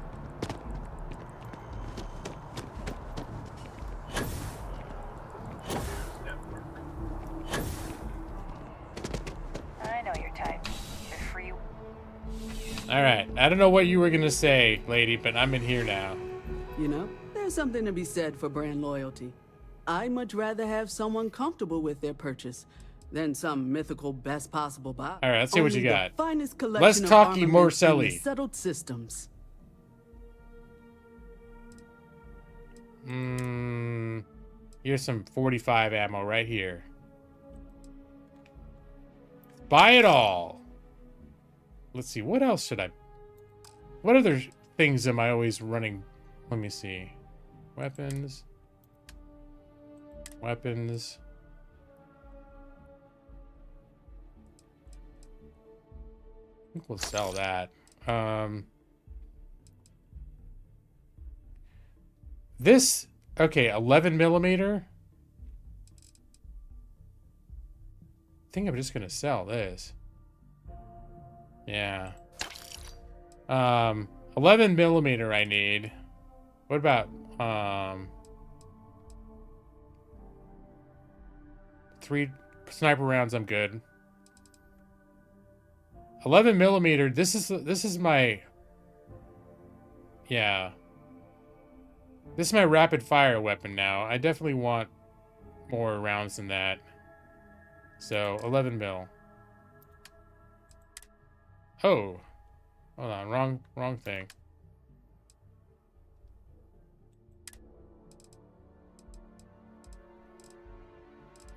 I know your type. You're free. All right, I don't know what you were gonna say, lady, but I'm in here now. You know, there's something to be said for brand loyalty. I'd much rather have someone comfortable with their purchase than some mythical best possible buy. All right, let's see what you Only got. The finest collection Let's of talky more armaments in the selly. settled systems. Here's some 45 ammo right here. Buy it all. Let's see, what else should I... What other things am I always running? Let me see. Weapons. Weapons. I think we'll sell that. This, okay, 11 millimeter. I think I'm just gonna sell this. Yeah. 11 millimeter I need. What about, 3 sniper rounds, I'm good. 11 millimeter, this is my, yeah. This is my rapid fire weapon now. I definitely want more rounds than that. So, 11 mil. Oh. Hold on, wrong thing.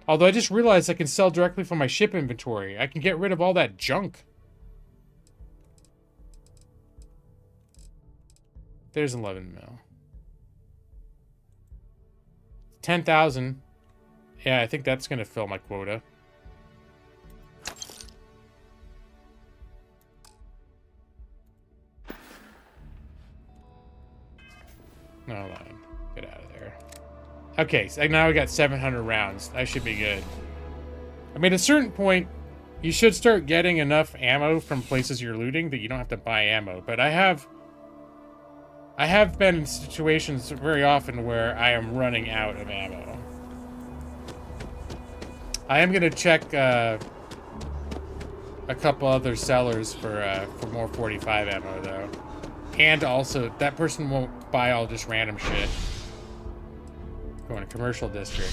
Although I just realized I can sell directly from my ship inventory. I can get rid of all that junk. There's 11 mil. 10,000. Yeah, I think that's gonna fill my quota. No, hold on. Get out of there. Okay, so now we got 700 rounds. That should be good. I mean, at a certain point, you should start getting enough ammo from places you're looting that you don't have to buy ammo. But I have been in situations very often where I am running out of ammo. I am gonna check a couple other sellers for more 45 ammo though, and also that person won't buy all just random shit. Going to commercial district.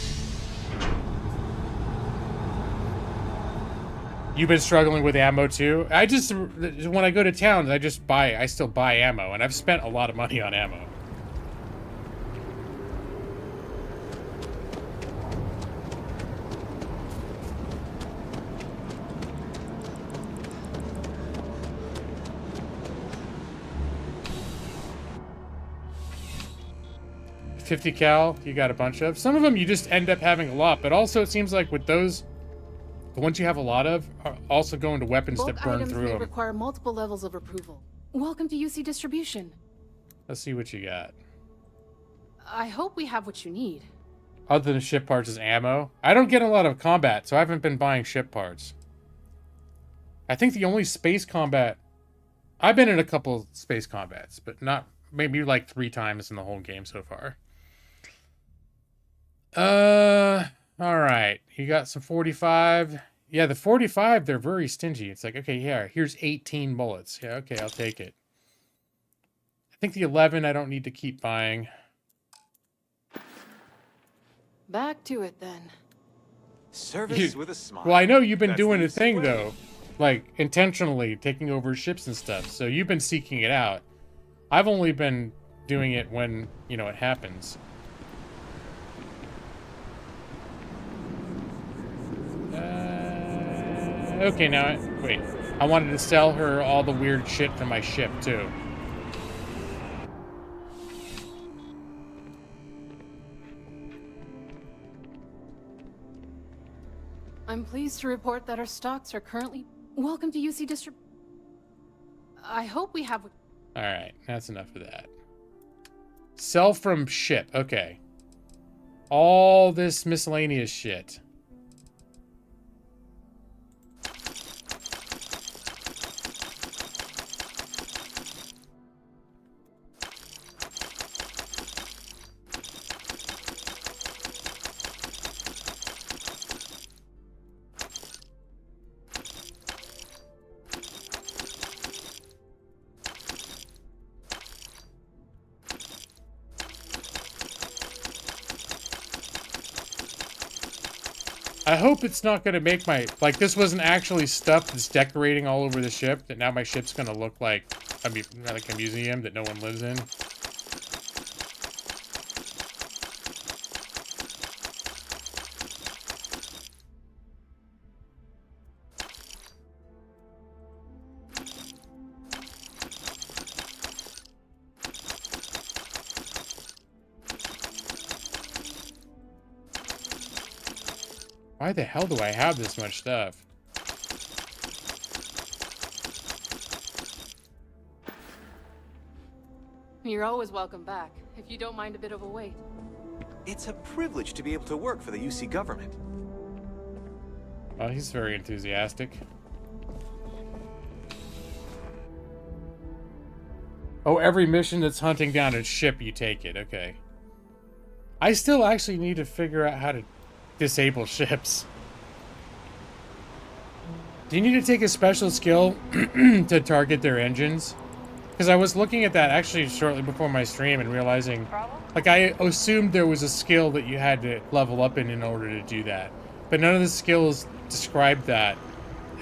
You've been struggling with ammo too? I just, when I go to towns, I still buy ammo, and I've spent a lot of money on ammo. .50 cal, you got a bunch of. Some of them you just end up having a lot, but also it seems like with those, the ones you have a lot of are also going to weapons Bulk that burn items through may them. require multiple levels of approval. Welcome to UC Distribution. Let's see what you got. I hope we have what you need. Other than ship parts is ammo. I don't get a lot of combat, so I haven't been buying ship parts. I think the only space combat... I've been in a couple space combats, but not... Maybe like 3 times in the whole game so far. Alright. You got some 45. Yeah, the 45, they're very stingy. It's like, okay, yeah, here's 18 bullets. Yeah, okay, I'll take it. I think the 11 I don't need to keep buying. Back to it then. Service with a smile. Well, I know you've been That's doing the a thing, way. though. Like, intentionally taking over ships and stuff. So you've been seeking it out. I've only been doing it when, you know, it happens. Okay, now, wait. I wanted to sell her all the weird shit from my ship, too. I'm pleased to report that our stocks are currently... Welcome to UC Distrib... I hope we have... Alright, that's enough of that. Sell from ship, okay. All this miscellaneous shit. I hope it's not going to make my... Like, this wasn't actually stuff that's decorating all over the ship, that now my ship's going to look like... I mean, like a museum that no one lives in. Why the hell do I have this much stuff? You're always welcome back, if you don't mind a bit of a wait. It's a privilege to be able to work for the UC government. Well, he's very enthusiastic. Oh, every mission that's hunting down a ship, you take it. Okay. I still actually need to figure out how to disable ships. Do you need to take a special skill to target their engines? Because I was looking at that actually shortly before my stream and realizing, like, I assumed there was a skill that you had to level up in order to do that. But none of the skills described that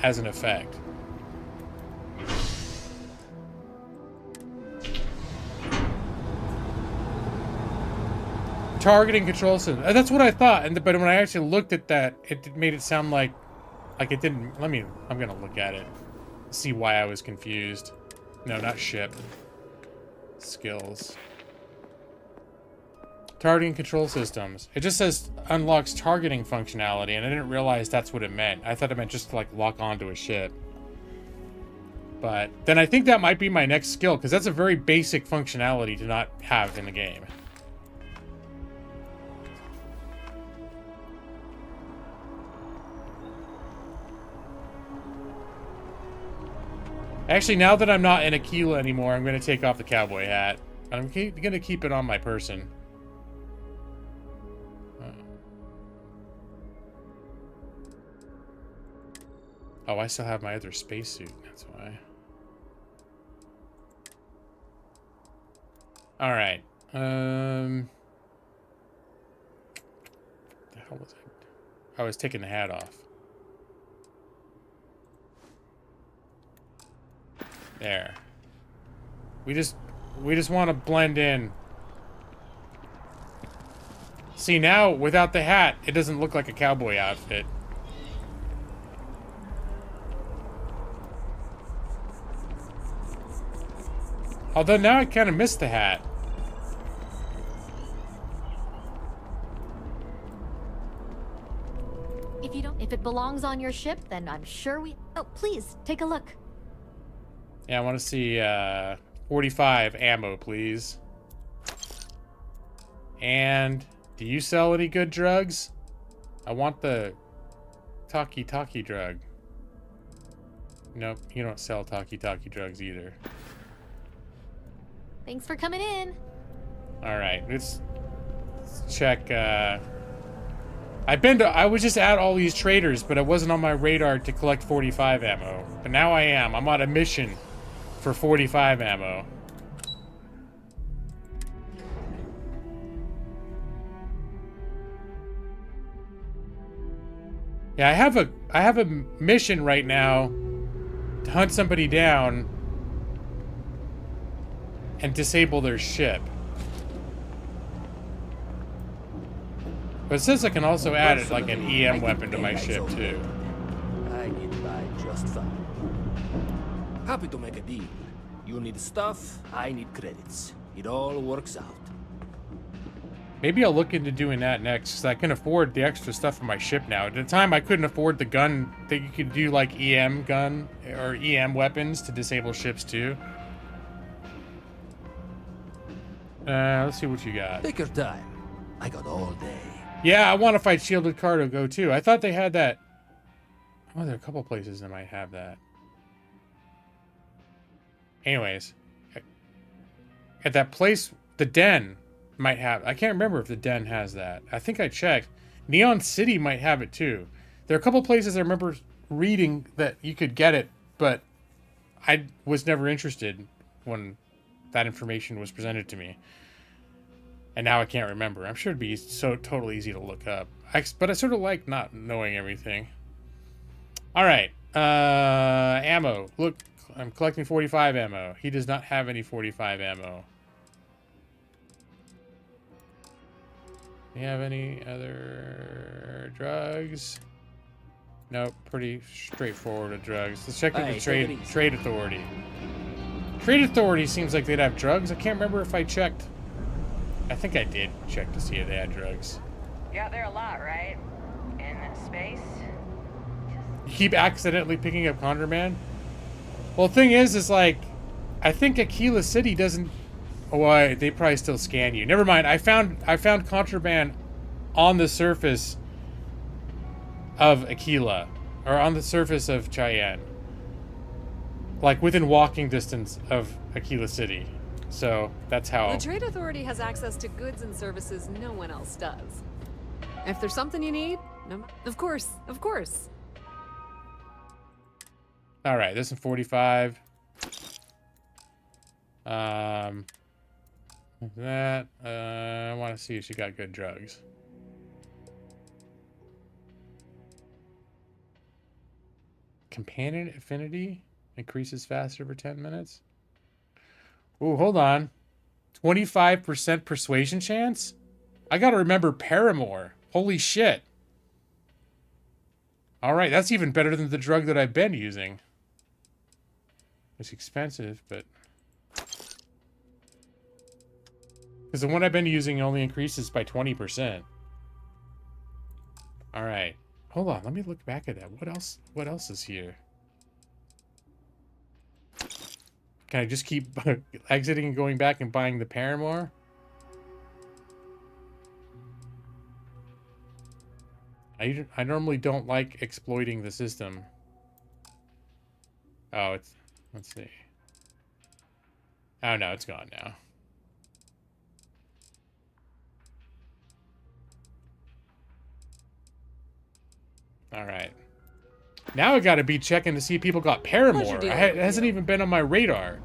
as an effect. Targeting control system. That's what I thought. But when I actually looked at that, it made it sound like it didn't. I'm gonna look at it. See why I was confused. No, not ship. Skills. Targeting control systems. It just says unlocks targeting functionality, and I didn't realize that's what it meant. I thought it meant just to, like, lock onto a ship. But then I think that might be my next skill, because that's a very basic functionality to not have in the game. Actually, now that I'm not in Aquila anymore, I'm going to take off the cowboy hat. I'm going to keep it on my person. Oh, I still have my other spacesuit. That's why. All right. hell was it? I was taking the hat off. There. We just want to blend in. See, now, without the hat, it doesn't look like a cowboy outfit. Although now I kind of miss the hat. If it belongs on your ship, then I'm sure we... Oh, please, take a look. Yeah, I want to see 45 ammo, please. And do you sell any good drugs? I want the talkie drug. Nope, you don't sell talkie drugs either. Thanks for coming in. All right, let's check. I was just at all these traders, but it wasn't on my radar to collect 45 ammo. But now I am. I'm on a mission for 45 ammo. Yeah, I have a mission right now to hunt somebody down and disable their ship. But it says I can also add it like an EM weapon to my ship too. I get by just fine. Happy to make a deal. You need stuff, I need credits. It all works out. Maybe I'll look into doing that next, because I can afford the extra stuff on my ship now. At the time, I couldn't afford the gun that you could do like EM gun or EM weapons to disable ships too. Let's see what you got. Take your time. I got all day. Yeah, I want to fight Shielded Cargo too. I thought they had that. Oh, there are a couple places that might have that. Anyways, at that place, the Den might have. I can't remember if the Den has that. I think I checked. Neon City might have it too. There are a couple places I remember reading that you could get it, but I was never interested when that information was presented to me. And now I can't remember. I'm sure it'd be so totally easy to look up. But I sort of like not knowing everything. All right. Ammo. Look, I'm collecting 45 ammo. He does not have any 45 ammo. Do you have any other drugs? Nope. Pretty straightforward with drugs. Let's check with the trade authority. Trade authority seems like they'd have drugs. I can't remember if I checked. I think I did check to see if they had drugs. You're out there a lot, right? In space? You keep accidentally picking up contraband? Well, the thing is like, I think Aquila City doesn't... Oh, they probably still scan you. Never mind. I found contraband on the surface of Aquila. Or on the surface of Cheyenne. Like, within walking distance of Aquila City. So, that's how... The Trade Authority has access to goods and services no one else does. If there's something you need, no, of course. Alright, this is 45. That, I want to see if she got good drugs. Companion affinity increases faster for 10 minutes. Ooh, hold on. 25% persuasion chance? I gotta remember Paramore. Holy shit. Alright, that's even better than the drug that I've been using. It's expensive, but... Because the one I've been using only increases by 20%. Alright. Hold on, let me look back at that. What else is here? Can I just keep exiting and going back and buying the Paramore? I normally don't like exploiting the system. Oh, it's... Let's see. Oh, no, it's gone now. Alright. Now I gotta be checking to see if people got Paramore. It hasn't even been on my radar.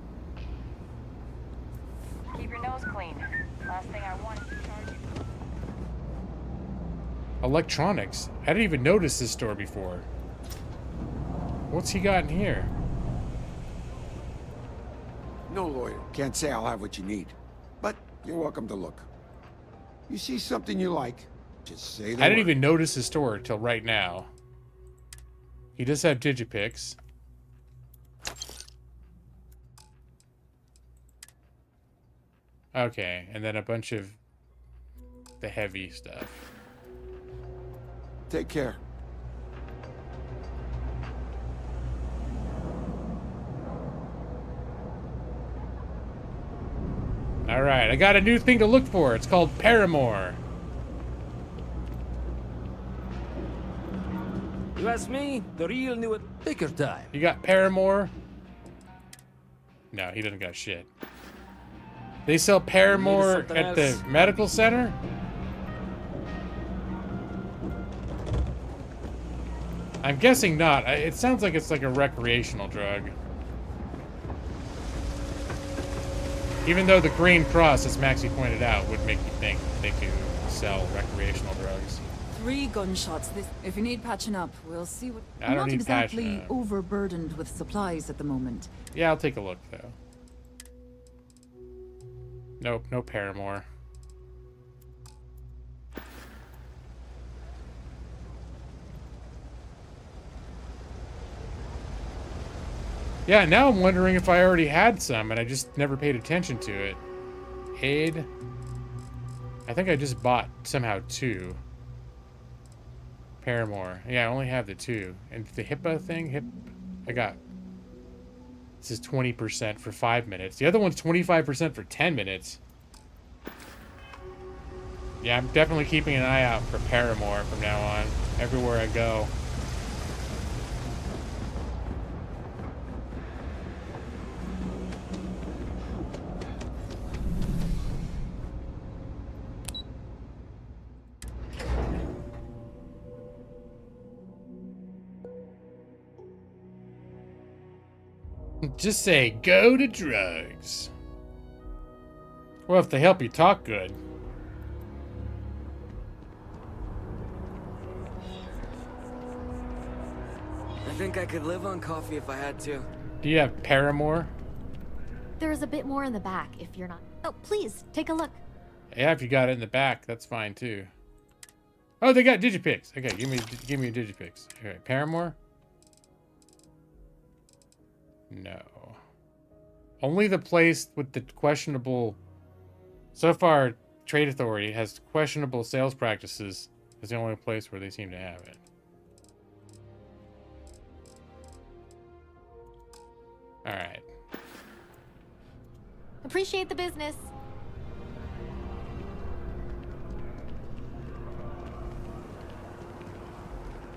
Keep your nose clean. Last thing I want is to charge you. Electronics. I didn't even notice this store before. What's he got in here? No lawyer. Can't say I'll have what you need. But you're welcome to look. You see something you like, just say the I didn't word. even notice his store till right now. He does have Digipix. Okay, and then a bunch of the heavy stuff. Take care. Alright, I got a new thing to look for. It's called Paramore. You ask me, the real new bigger time. You got Paramore? No, he doesn't got shit. They sell Paramore something at the else? medical center? I'm guessing not. It sounds like it's like a recreational drug. Even though the Green Cross, as Maxie pointed out, would make you think they could sell recreational drugs. 3 gunshots. If you need patching up, we'll see what. I don't Not need exactly patching up. overburdened with supplies at the moment. Yeah, I'll take a look, though. Nope, no Paramore. Yeah, now I'm wondering if I already had some and I just never paid attention to it. Aid. I think I just bought somehow 2. Paramore. Yeah, I only have the 2. And the HIPAA thing, I got. This is 20% for 5 minutes. The other one's 25% for 10 minutes. Yeah, I'm definitely keeping an eye out for Paramore from now on. Everywhere I go. Just say, go to drugs. Well, if they help you talk good. I think I could live on coffee if I had to. Do you have Paramore? There's a bit more in the back if you're not. Oh, please, take a look. Yeah, if you got it in the back, that's fine too. Oh, they got Digipix. Okay, give me a Digipix. Okay, Paramore? No. Only the place with the questionable... So far, Trade Authority has questionable sales practices. Is the only place where they seem to have it. Alright. Appreciate the business.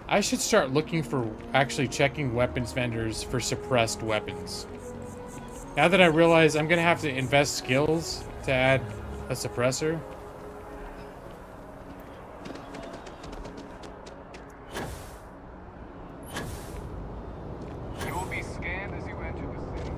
I should start looking for actually checking weapons vendors for suppressed weapons. Now that I realize I'm gonna have to invest skills to add a suppressor. You will be scanned as you enter the city.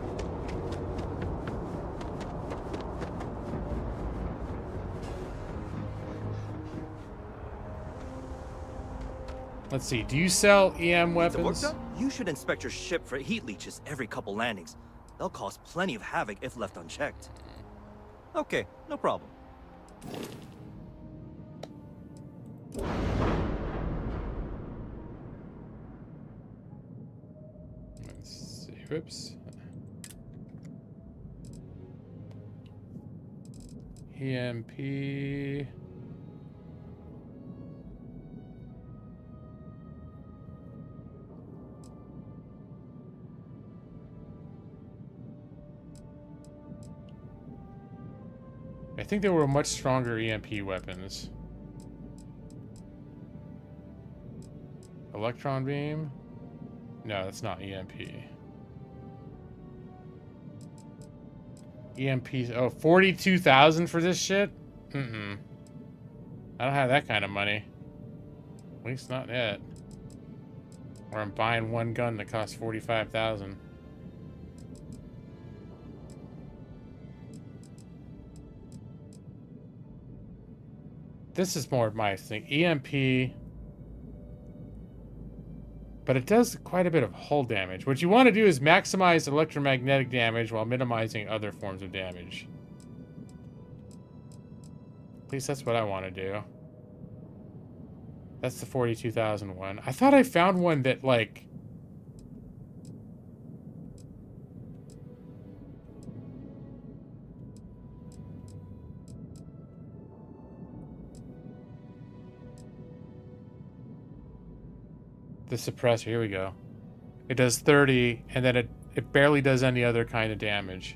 Let's see, do you sell EM weapons? You should inspect your ship for heat leeches every couple landings. They'll cause plenty of havoc if left unchecked. Okay, no problem. Let's see, whoops. EMP. I think there were much stronger EMP weapons. Electron beam? No, that's not EMP. EMP, oh, 42,000 for this shit? Mm-mm. I don't have that kind of money. At least not yet. Or I'm buying one gun that costs 45,000. This is more of my thing. EMP. But it does quite a bit of hull damage. What you want to do is maximize electromagnetic damage while minimizing other forms of damage. At least that's what I want to do. That's the 42,000 one. I thought I found one that, like... The suppressor, here we go. It does 30, and then it barely does any other kind of damage.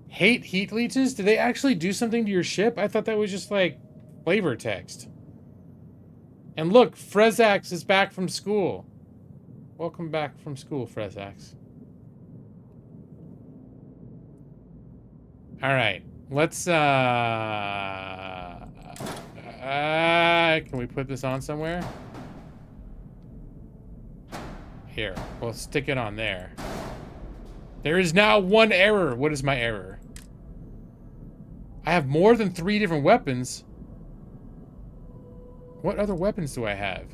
Hate heat leeches? Do they actually do something to your ship? I thought that was just like flavor text. And look, Frezax is back from school. Welcome back from school, Frezax. Alright, let's can we put this on somewhere? Here, we'll stick it on there. There is now one error. What is my error? I have more than 3 different weapons. What other weapons do I have?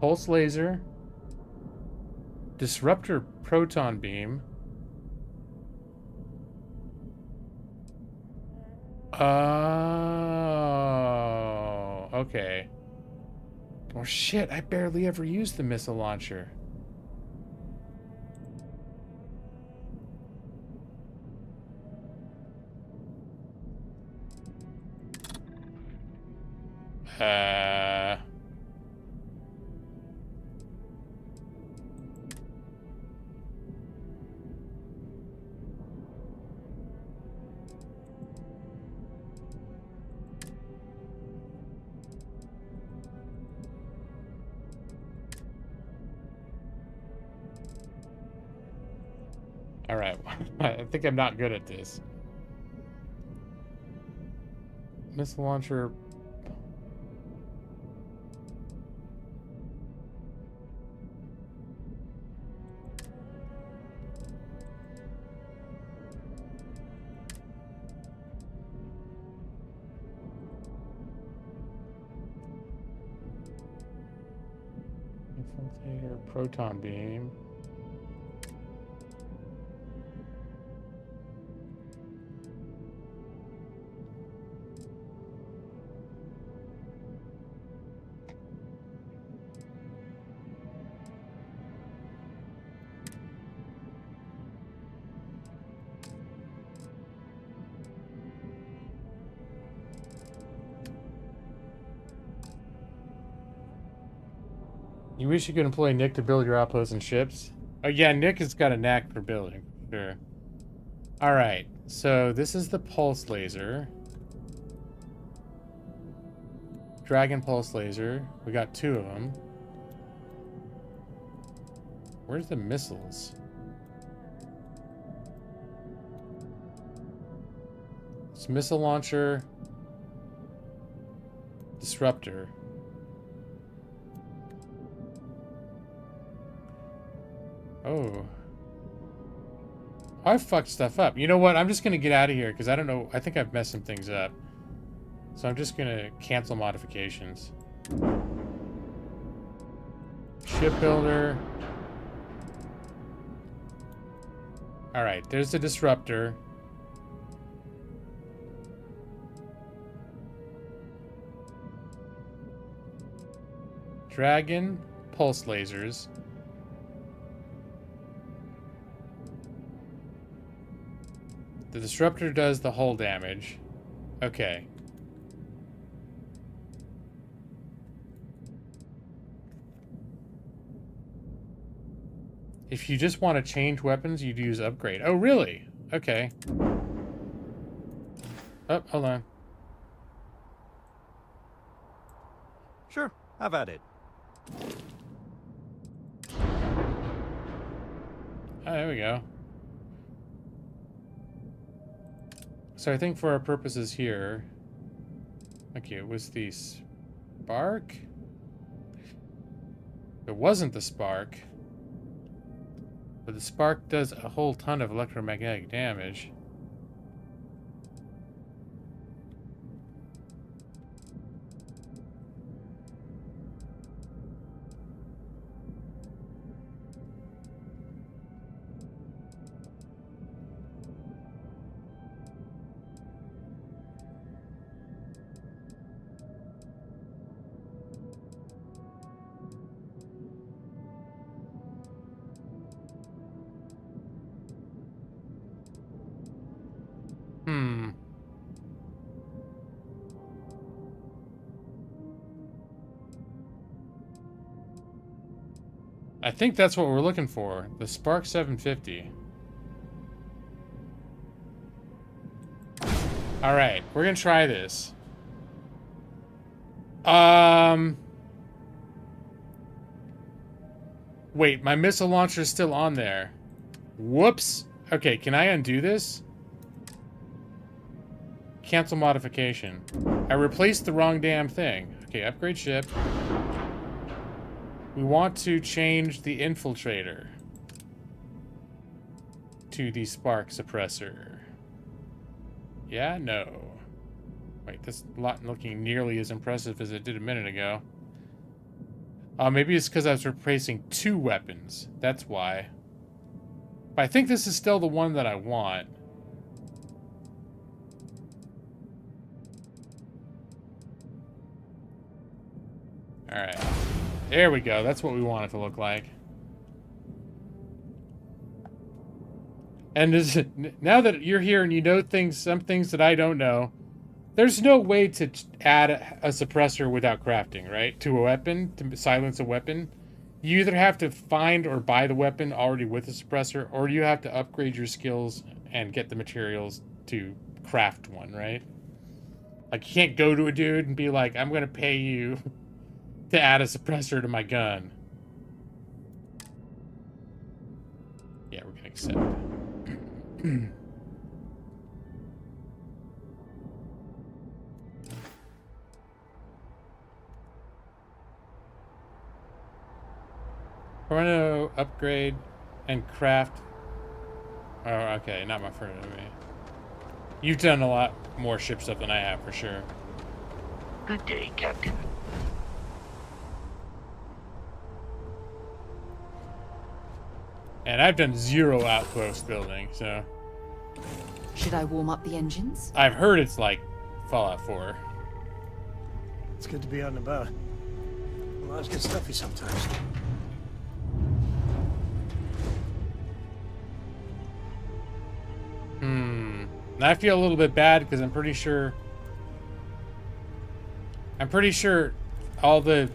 Pulse laser. Disruptor proton beam. Oh, okay. Oh shit, I barely ever used the missile launcher. Alright, I think I'm not good at this. Missile launcher. Infiltrator, proton beam. You wish you could employ Nick to build your outposts and ships. Oh yeah, Nick has got a knack for building. Sure. Alright, so this is the pulse laser. Dragon pulse laser. We got 2 of them. Where's the missiles? It's missile launcher. Disruptor. Oh. I fucked stuff up. You know what? I'm just going to get out of here because I don't know. I think I've messed some things up. So I'm just going to cancel modifications. Shipbuilder. Alright, there's the disruptor. Dragon, pulse lasers. The disruptor does the hull damage. Okay. If you just want to change weapons, you'd use upgrade. Oh, really? Okay. Oh, hold on. Sure, have at it. Oh, there we go. So I think for our purposes here... Okay, it was the spark? It wasn't the spark. But the spark does a whole ton of electromagnetic damage. I think that's what we're looking for. The Spark 750. Alright, we're gonna try this. Wait, my missile launcher is still on there. Whoops. Okay, can I undo this? Cancel modification. I replaced the wrong damn thing. Okay, upgrade ship. We want to change the infiltrator to the spark suppressor. Yeah, no. Wait, that's not looking nearly as impressive as it did a minute ago. Maybe it's because I was replacing 2 weapons. That's why. But I think this is still the one that I want. Alright. There we go. That's what we want it to look like. And now that you're here and you know some things that I don't know, there's no way to add a suppressor without crafting, right? To a weapon, to silence a weapon. You either have to find or buy the weapon already with a suppressor, or you have to upgrade your skills and get the materials to craft one, right? Like, you can't go to a dude and be like, I'm gonna pay you to add a suppressor to my gun. Yeah, we're gonna accept. I want to upgrade and craft. Oh, okay, not my first movie. You've done a lot more ship stuff than I have, for sure. Good day, Captain. And I've done 0 outpost building, so. Should I warm up the engines? I've heard it's like Fallout 4. It's good to be on the boat. Lives get stuffy sometimes. I feel a little bit bad because I'm pretty sure all there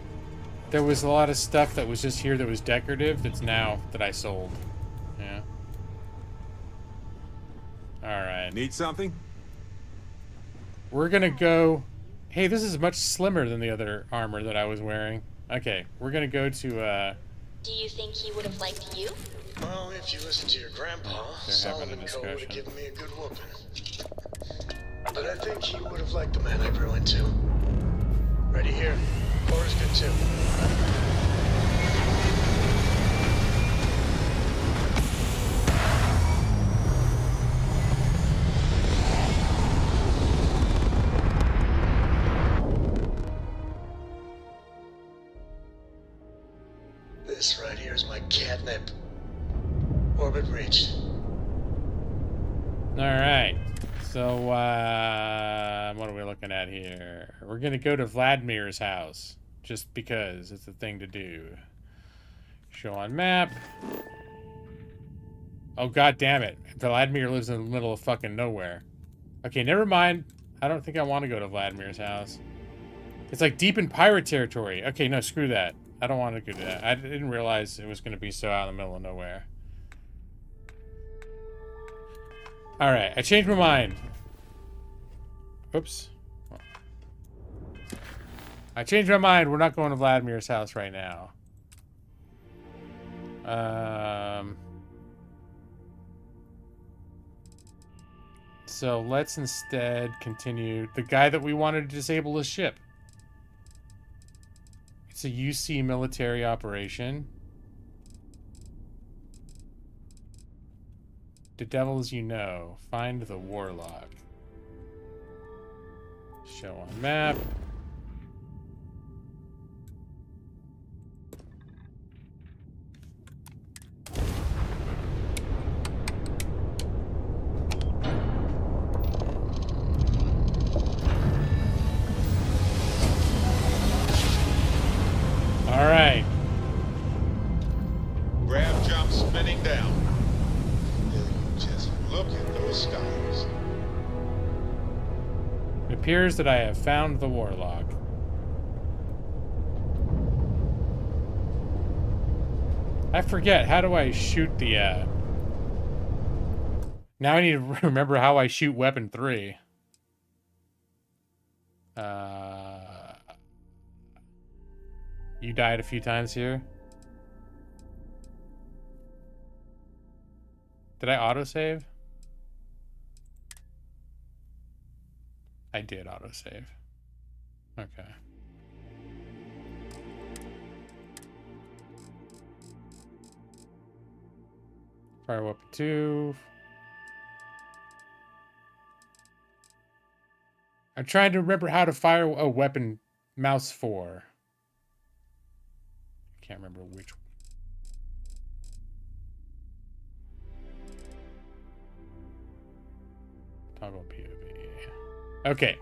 was a lot of stuff that was just here that was decorative that's now that I sold. Yeah. Alright. Need something? We're gonna go... Hey, this is much slimmer than the other armor that I was wearing. Okay, we're gonna go to, Do you think he would have liked you? Well, if you listen to your grandpa, Solomon Co. would have given me a good whooping. But I think he would have liked the man I grew into. Ready here. Cora's good too. This right here is my catnip. Orbit reached. Alright. So, what are we looking at here? We're gonna go to Vladimir's house. Just because it's a thing to do. Show on map. Oh, god damn it. Vladimir lives in the middle of fucking nowhere. Okay, never mind. I don't think I want to go to Vladimir's house. It's like deep in pirate territory. Okay, no, screw that. I don't want to go to that. I didn't realize it was going to be so out in the middle of nowhere. Alright, I changed my mind. Oops. I changed my mind. We're not going to Vladimir's house right now. So let's instead continue. The guy that we wanted to disable his ship. It's a UC military operation. The devils you know. Find the warlock. Show on map. All right. Grab jump spinning down. Will you just look at those skies? It appears that I have found the warlock. I forget, how do I shoot the, Now I need to remember how I shoot weapon 3. You died a few times here. Did I autosave? I did autosave. Okay. Fire weapon 2. I'm trying to remember how to fire a weapon. Mouse 4. I can't remember which. Toggle POV. Okay.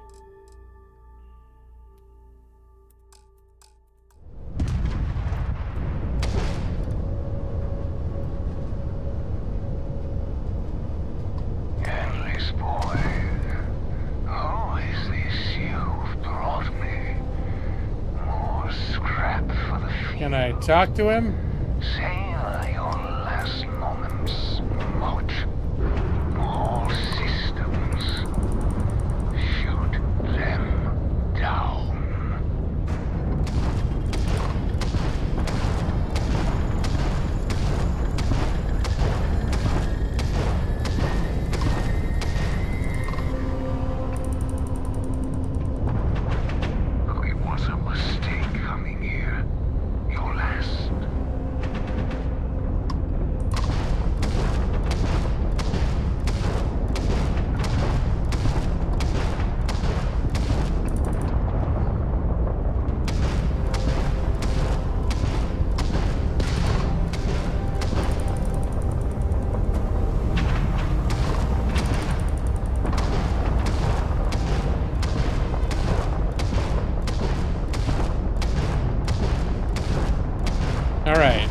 Endless boy. Oh, is this you've brought me? More scrap for the field. Can I talk to him? Savor your last moments, Moat. All systems. Shoot them down. It was a mistake coming here. Your last. All right.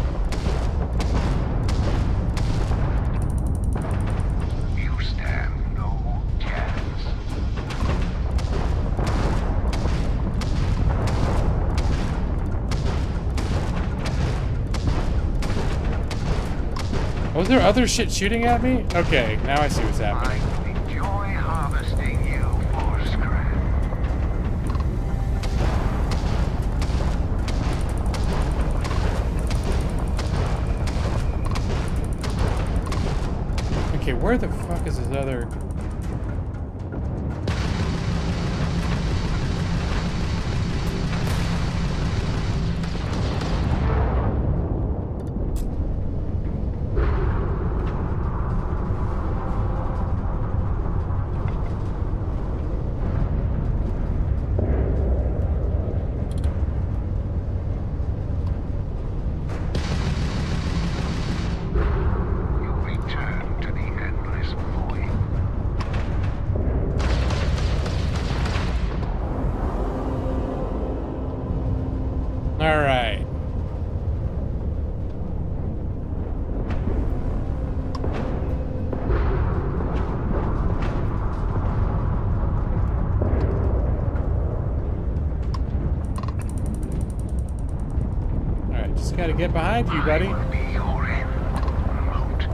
You stand no chance. Was there other shit shooting at me? Okay, now I see what's happening. Enjoy harvesting you for scrap. Okay, where the fuck is this other... You return to the endless void. All right. All right, just gotta get behind you, buddy. Be your end, Moat.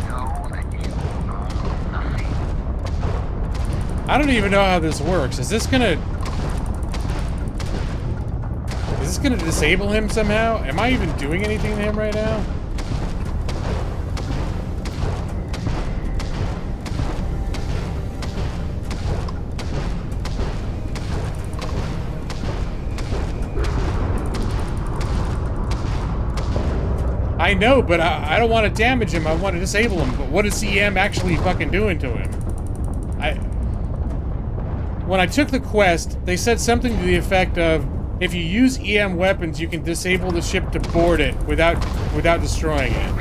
Know that you know I don't even know how this works. Is this gonna disable him somehow? Am I even doing anything to him right now? I know, but I don't want to damage him. I want to disable him. But what is EM actually fucking doing to him? When I took the quest, they said something to the effect of, if you use EM weapons, you can disable the ship to board it without destroying it.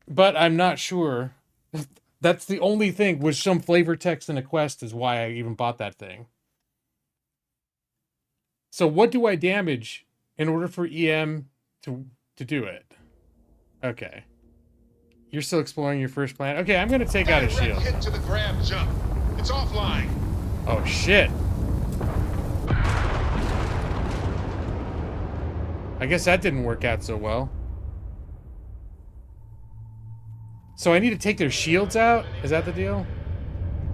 But I'm not sure. That's the only thing, with some flavor text in a quest is why I even bought that thing. So what do I damage in order for EM to do it? Okay. You're still exploring your first plan? Okay, I'm gonna take out his shield. Hit to the grab jump. It's offline. Oh shit. I guess that didn't work out so well. So I need to take their shields out? Is that the deal?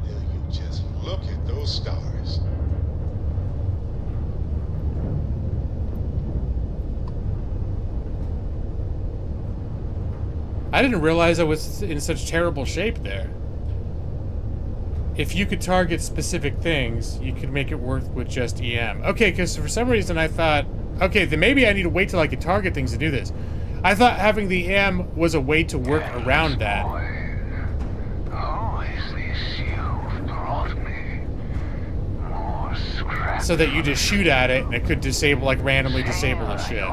Will you just look at those stars? I didn't realize I was in such terrible shape there. If you could target specific things, you could make it work with just EM. Okay, because for some reason I thought, okay, then maybe I need to wait till I could target things to do this. I thought having the EM was a way to work around that. So that you just shoot at it and it could disable, like randomly disable the ship.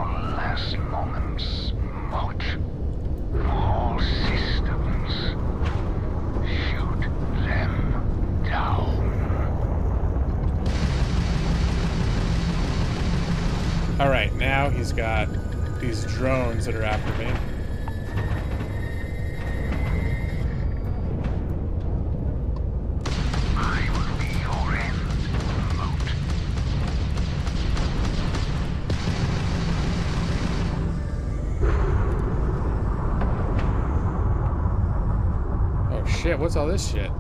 Alright, now he's got these drones that are after me. I will be your end, Oh shit, what's all this shit?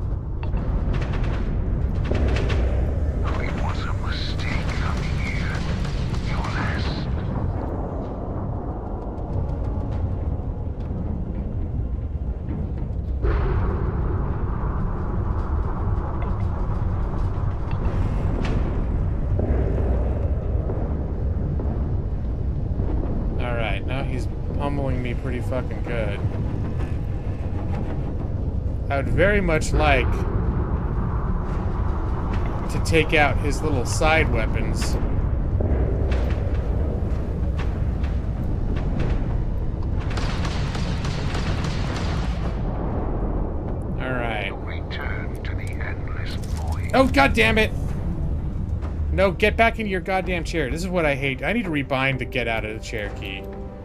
Me pretty fucking good. I would very much like to take out his little side weapons. Alright. Oh, god damn it! No, get back into your goddamn chair. This is what I hate. I need to rebind to get out of the chair key.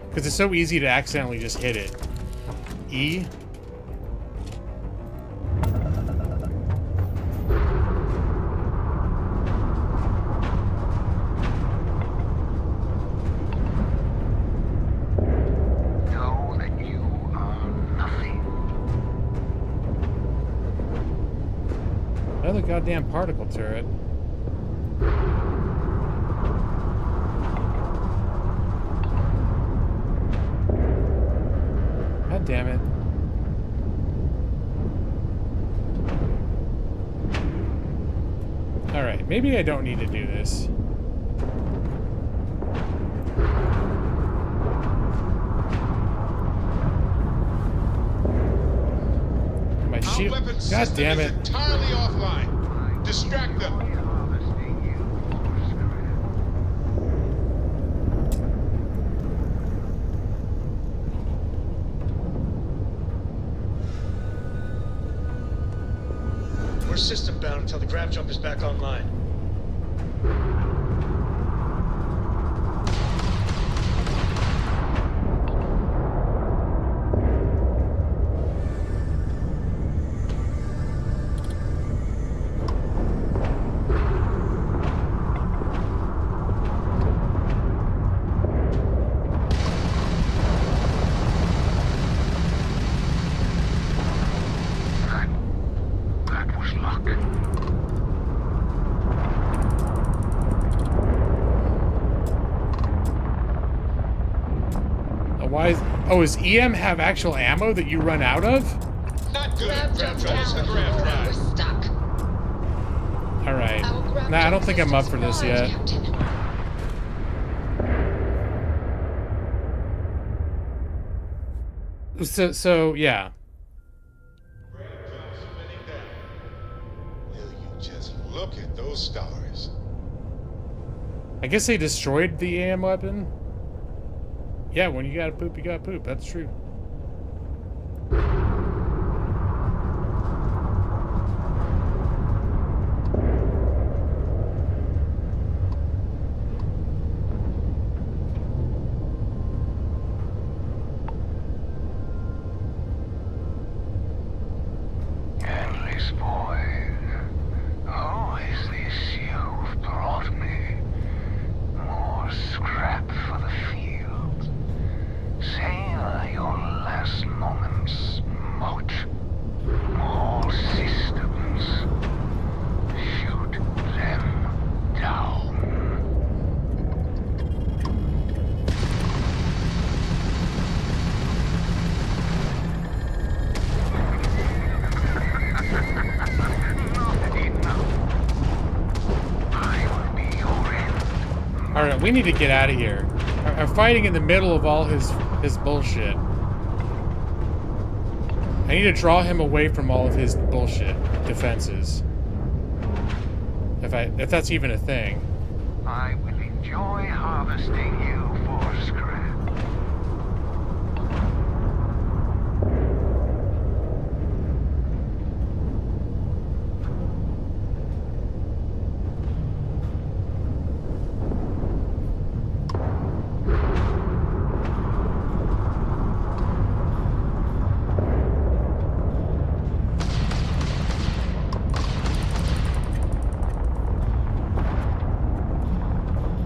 Because it's so easy to accidentally just hit it. E. Know that you are nothing. Another goddamn particle turret. God damn it. Alright, maybe I don't need to do this. My shield. God damn it. Entirely offline. Distract them. System bound until the grab jump is back online. Why is... Oh, does EM have actual ammo that you run out of? Not good. Grab drive. The grab drive. We're stuck. Alright. Nah, I don't think I'm up for this yet. So yeah. Will you just look at those stars? I guess they destroyed the AM weapon. Yeah, when you gotta poop, you gotta poop. That's true. Endless boy, who is this you've brought me? More scrap for the field. Savor your last moments, moat. All systems. Shoot them down. Alright, we need to get out of here. I'm fighting in the middle of all his bullshit. I need to draw him away from all of his bullshit defenses. If that's even a thing. I will enjoy harvesting you for scrap.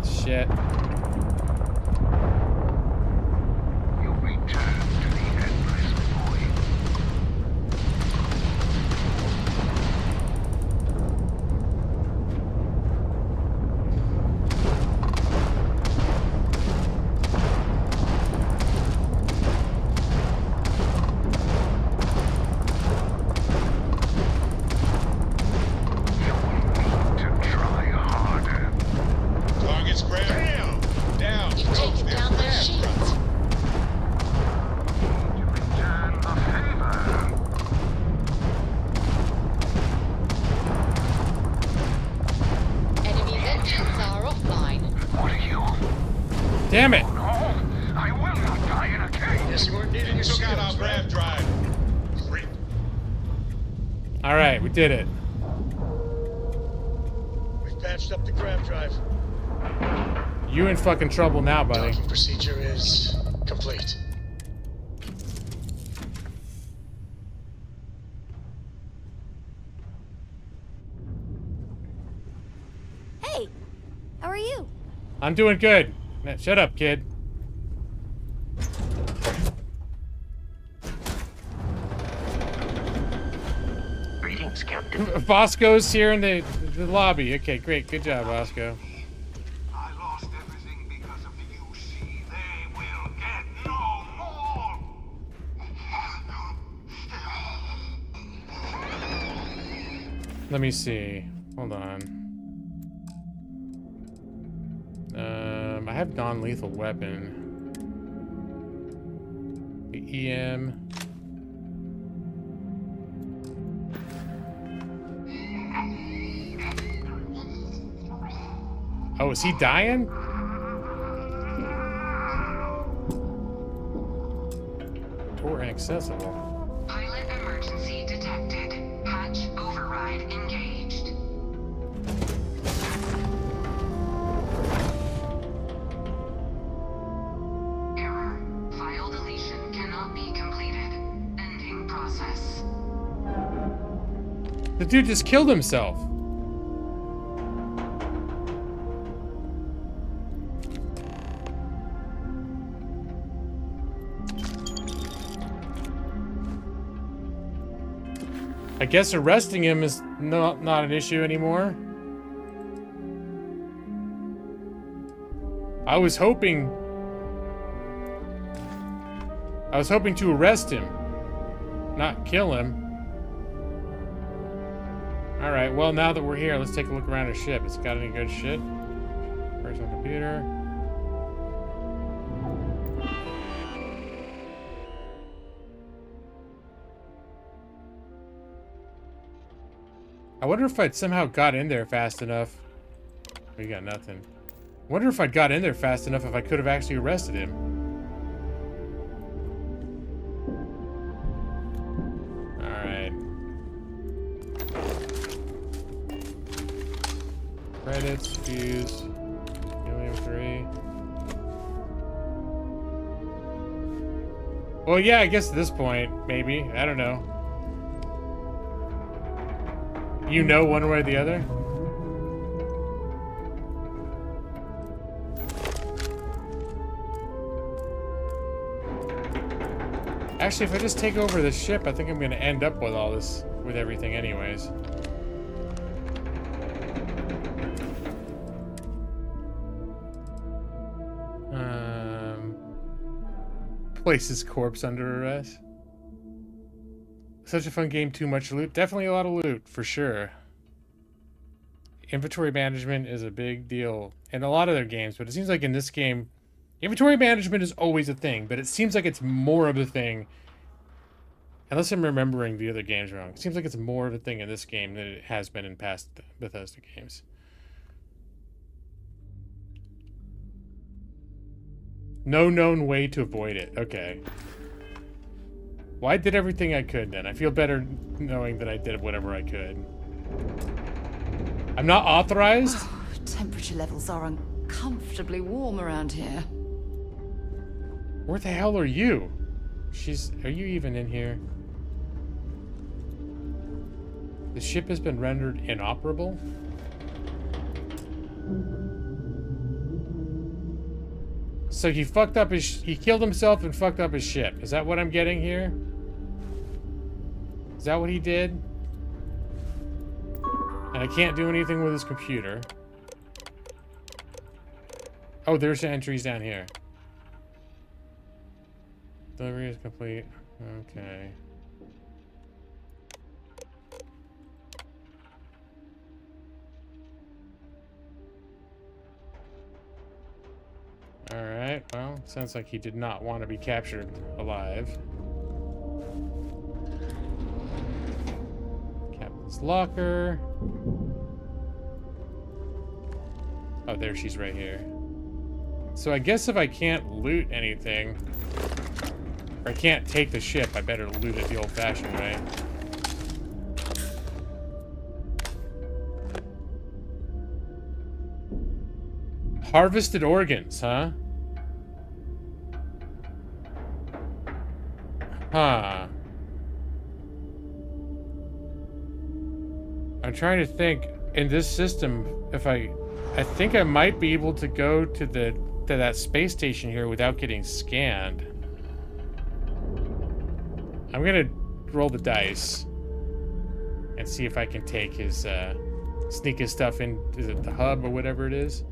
Shit. You'll return to the endless void. You will need to try harder. Target's grabbed. Down. You've taken down their shields. Return the favor. Enemy's engines are offline. What are you? Damn it! No, I will not die in a cage. Guess you weren't needing your Took out our shields, grab right? drive. Creep. Alright, we did it. We've patched up the grab drive. You in fucking trouble now, buddy. Docking procedure is complete. Hey, how are you? I'm doing good. Man, shut up, kid. Greetings, Captain. Bosco's here in the lobby. Okay, great. Good job, Bosco. I lost everything because of the UC. They will get no more. Let me see. Hold on. I have non-lethal weapon. The EM. Oh, is he dying? Door inaccessible. Pilot emergency detected. Hatch override engaged. Error. File deletion cannot be completed. Ending process. The dude just killed himself. I guess arresting him is not an issue anymore. I was hoping I was hoping to arrest him, not kill him. Alright, well, now that we're here, let's take a look around his ship. It's got any good shit? Personal computer. I wonder if I'd somehow got in there fast enough. We got nothing. I wonder if I'd got in there fast enough if I could have actually arrested him. Alright. Credits, fuse, helium 3. Well, yeah, I guess at this point, maybe. I don't know. You know one way or the other? Actually, if I just take over the ship, I think I'm gonna end up with all this, with everything anyways. Place his corpse under arrest. Such a fun game, too much loot. Definitely a lot of loot, for sure. Inventory management is a big deal in a lot of their games, but it seems like in this game, inventory management is always a thing, but it seems like it's more of a thing. Unless I'm remembering the other games wrong. It seems like it's more of a thing in this game than it has been in past Bethesda games. No known way to avoid it. Okay. Well, I did everything I could then. I feel better knowing that I did whatever I could. I'm not authorized? Oh, temperature levels are uncomfortably warm around here. Where the hell are you? Are you even in here? The ship has been rendered inoperable? So he fucked up he killed himself and fucked up his ship. Is that what I'm getting here? Is that what he did? And I can't do anything with his computer. Oh, there's entries down here. Delivery is complete. Okay. Alright, well, sounds like he did not want to be captured alive. Captain's locker. Oh, there she's right here. So I guess if I can't loot anything, or I can't take the ship, I better loot it the old-fashioned way. Harvested organs, huh? Huh. I'm trying to think in this system if I think I might be able to go to that space station here without getting scanned. I'm gonna roll the dice and see if I can take his sneak his stuff in. Is it the hub or whatever it is?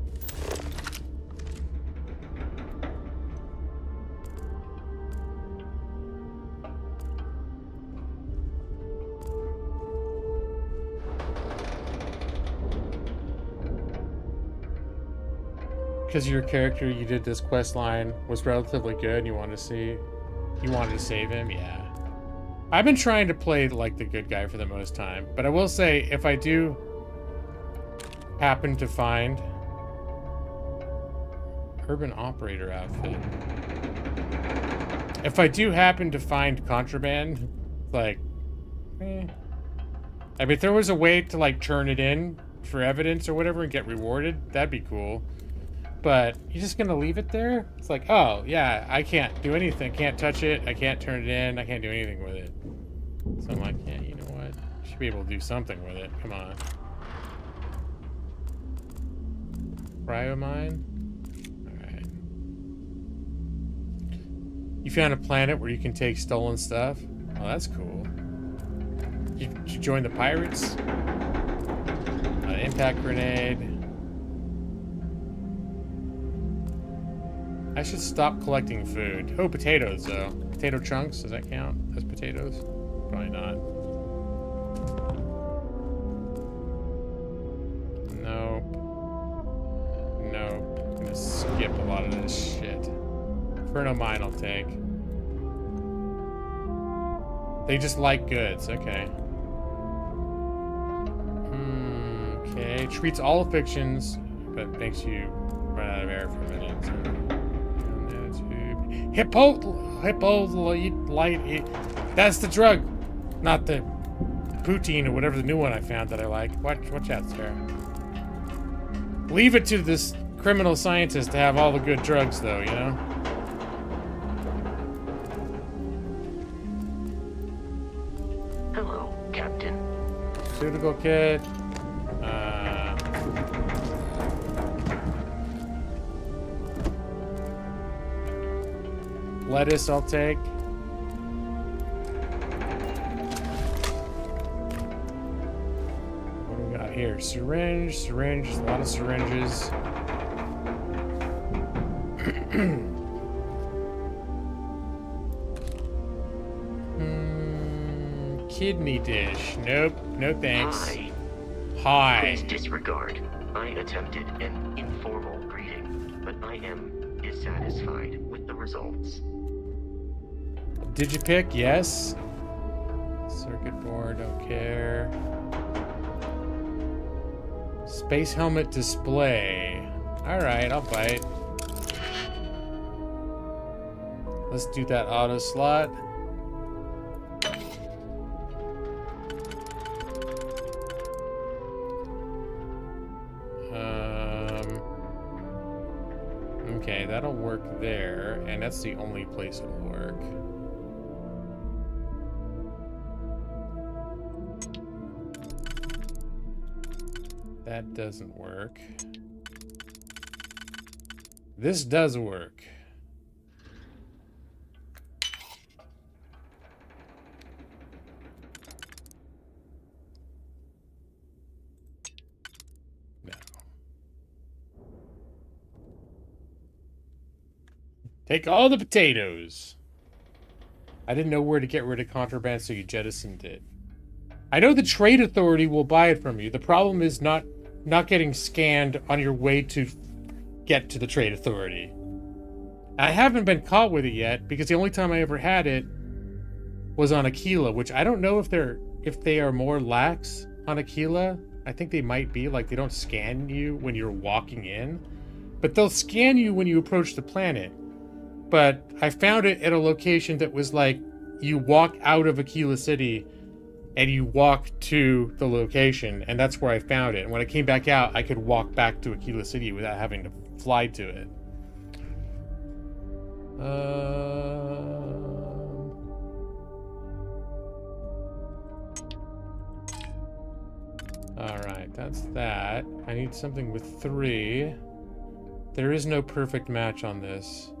Because your character, you did this quest line was relatively good and you wanted to save him. Yeah, I've been trying to play like the good guy for the most time, but I will say if I do happen to find urban operator outfit, if I do happen to find contraband, like I mean, if there was a way to like turn it in for evidence or whatever and get rewarded, that'd be cool. But you're just gonna leave it there? It's like, oh, yeah, I can't do anything. Can't touch it. I can't turn it in. I can't do anything with it. So I'm like, yeah, you know what? I should be able to do something with it. Come on. Cryomine? Alright. You found a planet where you can take stolen stuff? Oh, that's cool. You join the pirates? Impact grenade. I should stop collecting food. Oh, potatoes, though. Potato chunks, does that count as potatoes? Probably not. Nope. Nope. I'm gonna skip a lot of this shit. Inferno mine I'll take. They just like goods, okay. Okay, treats all afflictions, but makes you run out of air for a minute. Hippolyte. That's the drug, not the poutine or whatever the new one I found that I like. Watch out, Sarah. Leave it to this criminal scientist to have all the good drugs, though, you know? Hello, Captain. Pharmaceutical kit. Lettuce I'll take. What do we got here? Syringe, a lot of syringes. Kidney dish. Nope, no thanks. Hi. Please disregard. I attempted an informal greeting, but I am dissatisfied with the results. Digipick, yes. Circuit board, don't care. Space helmet display. Alright, I'll bite. Let's do that auto slot. Okay, that'll work there, and that's the only place it'll work. That doesn't work. This does work. No. Take all the potatoes. I didn't know where to get rid of contraband, so you jettisoned it. I know the trade authority will buy it from you. The problem is not getting scanned on your way to get to the trade authority. I haven't been caught with it yet because the only time I ever had it was on Aquila, which I don't know if they are more lax on Aquila. I think they might be, like they don't scan you when you're walking in, but they'll scan you when you approach the planet. But I found it at a location that was like you walk out of Aquila City and you walk to the location, and that's where I found it. And when I came back out, I could walk back to Aquila City without having to fly to it. Alright, that's that. I need something with 3. There is no perfect match on this.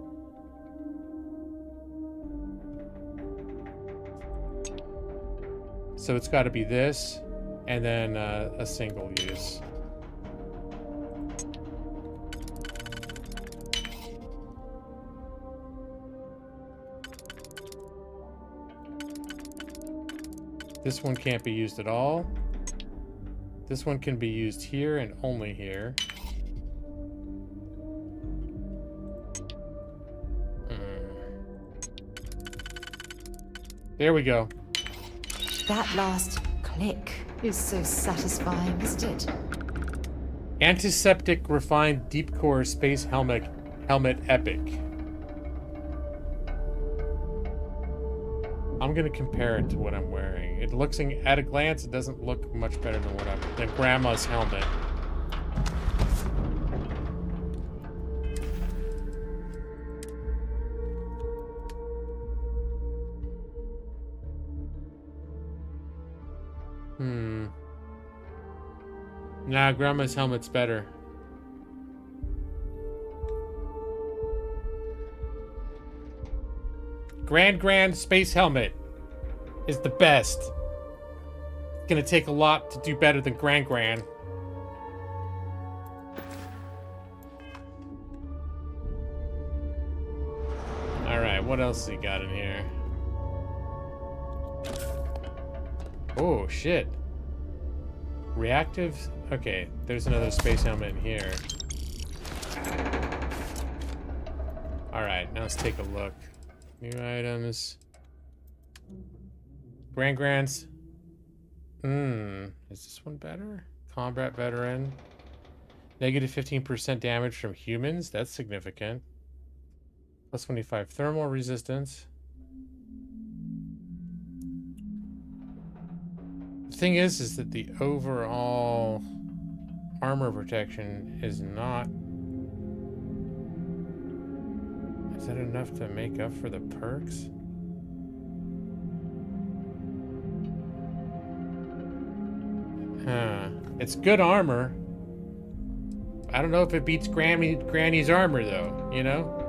So it's got to be this, and then a single use. This one can't be used at all. This one can be used here and only here. There we go. That last click is so satisfying, isn't it? Antiseptic refined deep core space helmet epic. I'm gonna compare it to what I'm wearing. It looks, at a glance, it doesn't look much better than Grandma's helmet. Nah, Grandma's helmet's better. Grand space helmet is the best. It's gonna take a lot to do better than Grand. What else he got in here? Oh, shit. Reactive... Okay, there's another space helmet in here. Alright, now let's take a look. New items. Grants. Is this one better? Combat veteran. Negative 15% damage from humans. That's significant. Plus 25 thermal resistance. The thing is that the overall armor protection is not... Is that enough to make up for the perks? Huh. It's good armor. I don't know if it beats Granny's armor though, you know?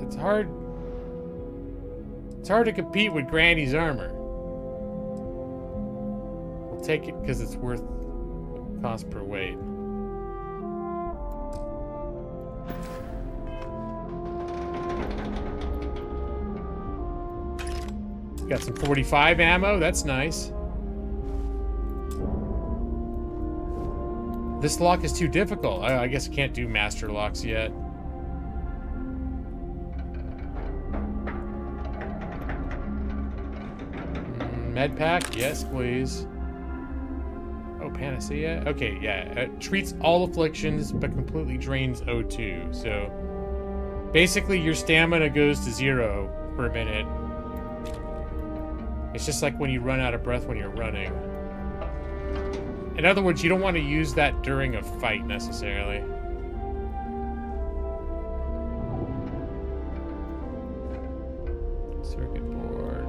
It's hard. It's hard to compete with Granny's armor. We'll take it because it's worth cost per weight. Got some 45 ammo, that's nice. This lock is too difficult. I guess I can't do master locks yet. Med pack, yes please. Oh, panacea? Okay, yeah. It treats all afflictions, but completely drains O2. So, basically your stamina goes to 0 for a minute. It's just like when you run out of breath when you're running. In other words, you don't want to use that during a fight, necessarily. Circuit board.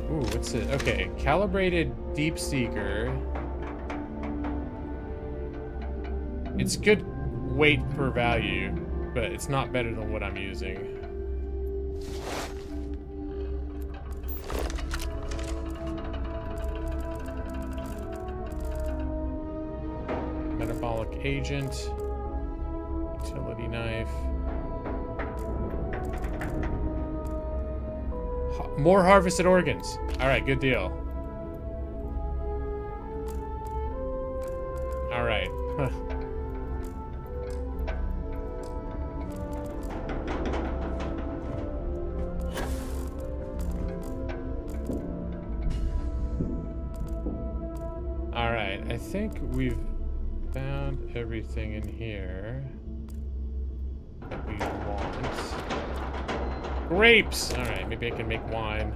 Ooh, what's it? Okay, calibrated deep seeker. It's good weight per value, but it's not better than what I'm using. Metabolic agent, utility knife. More harvested organs. All right, good deal. All right. All right, I think we've found everything in here that we want. Grapes! Alright, maybe I can make wine.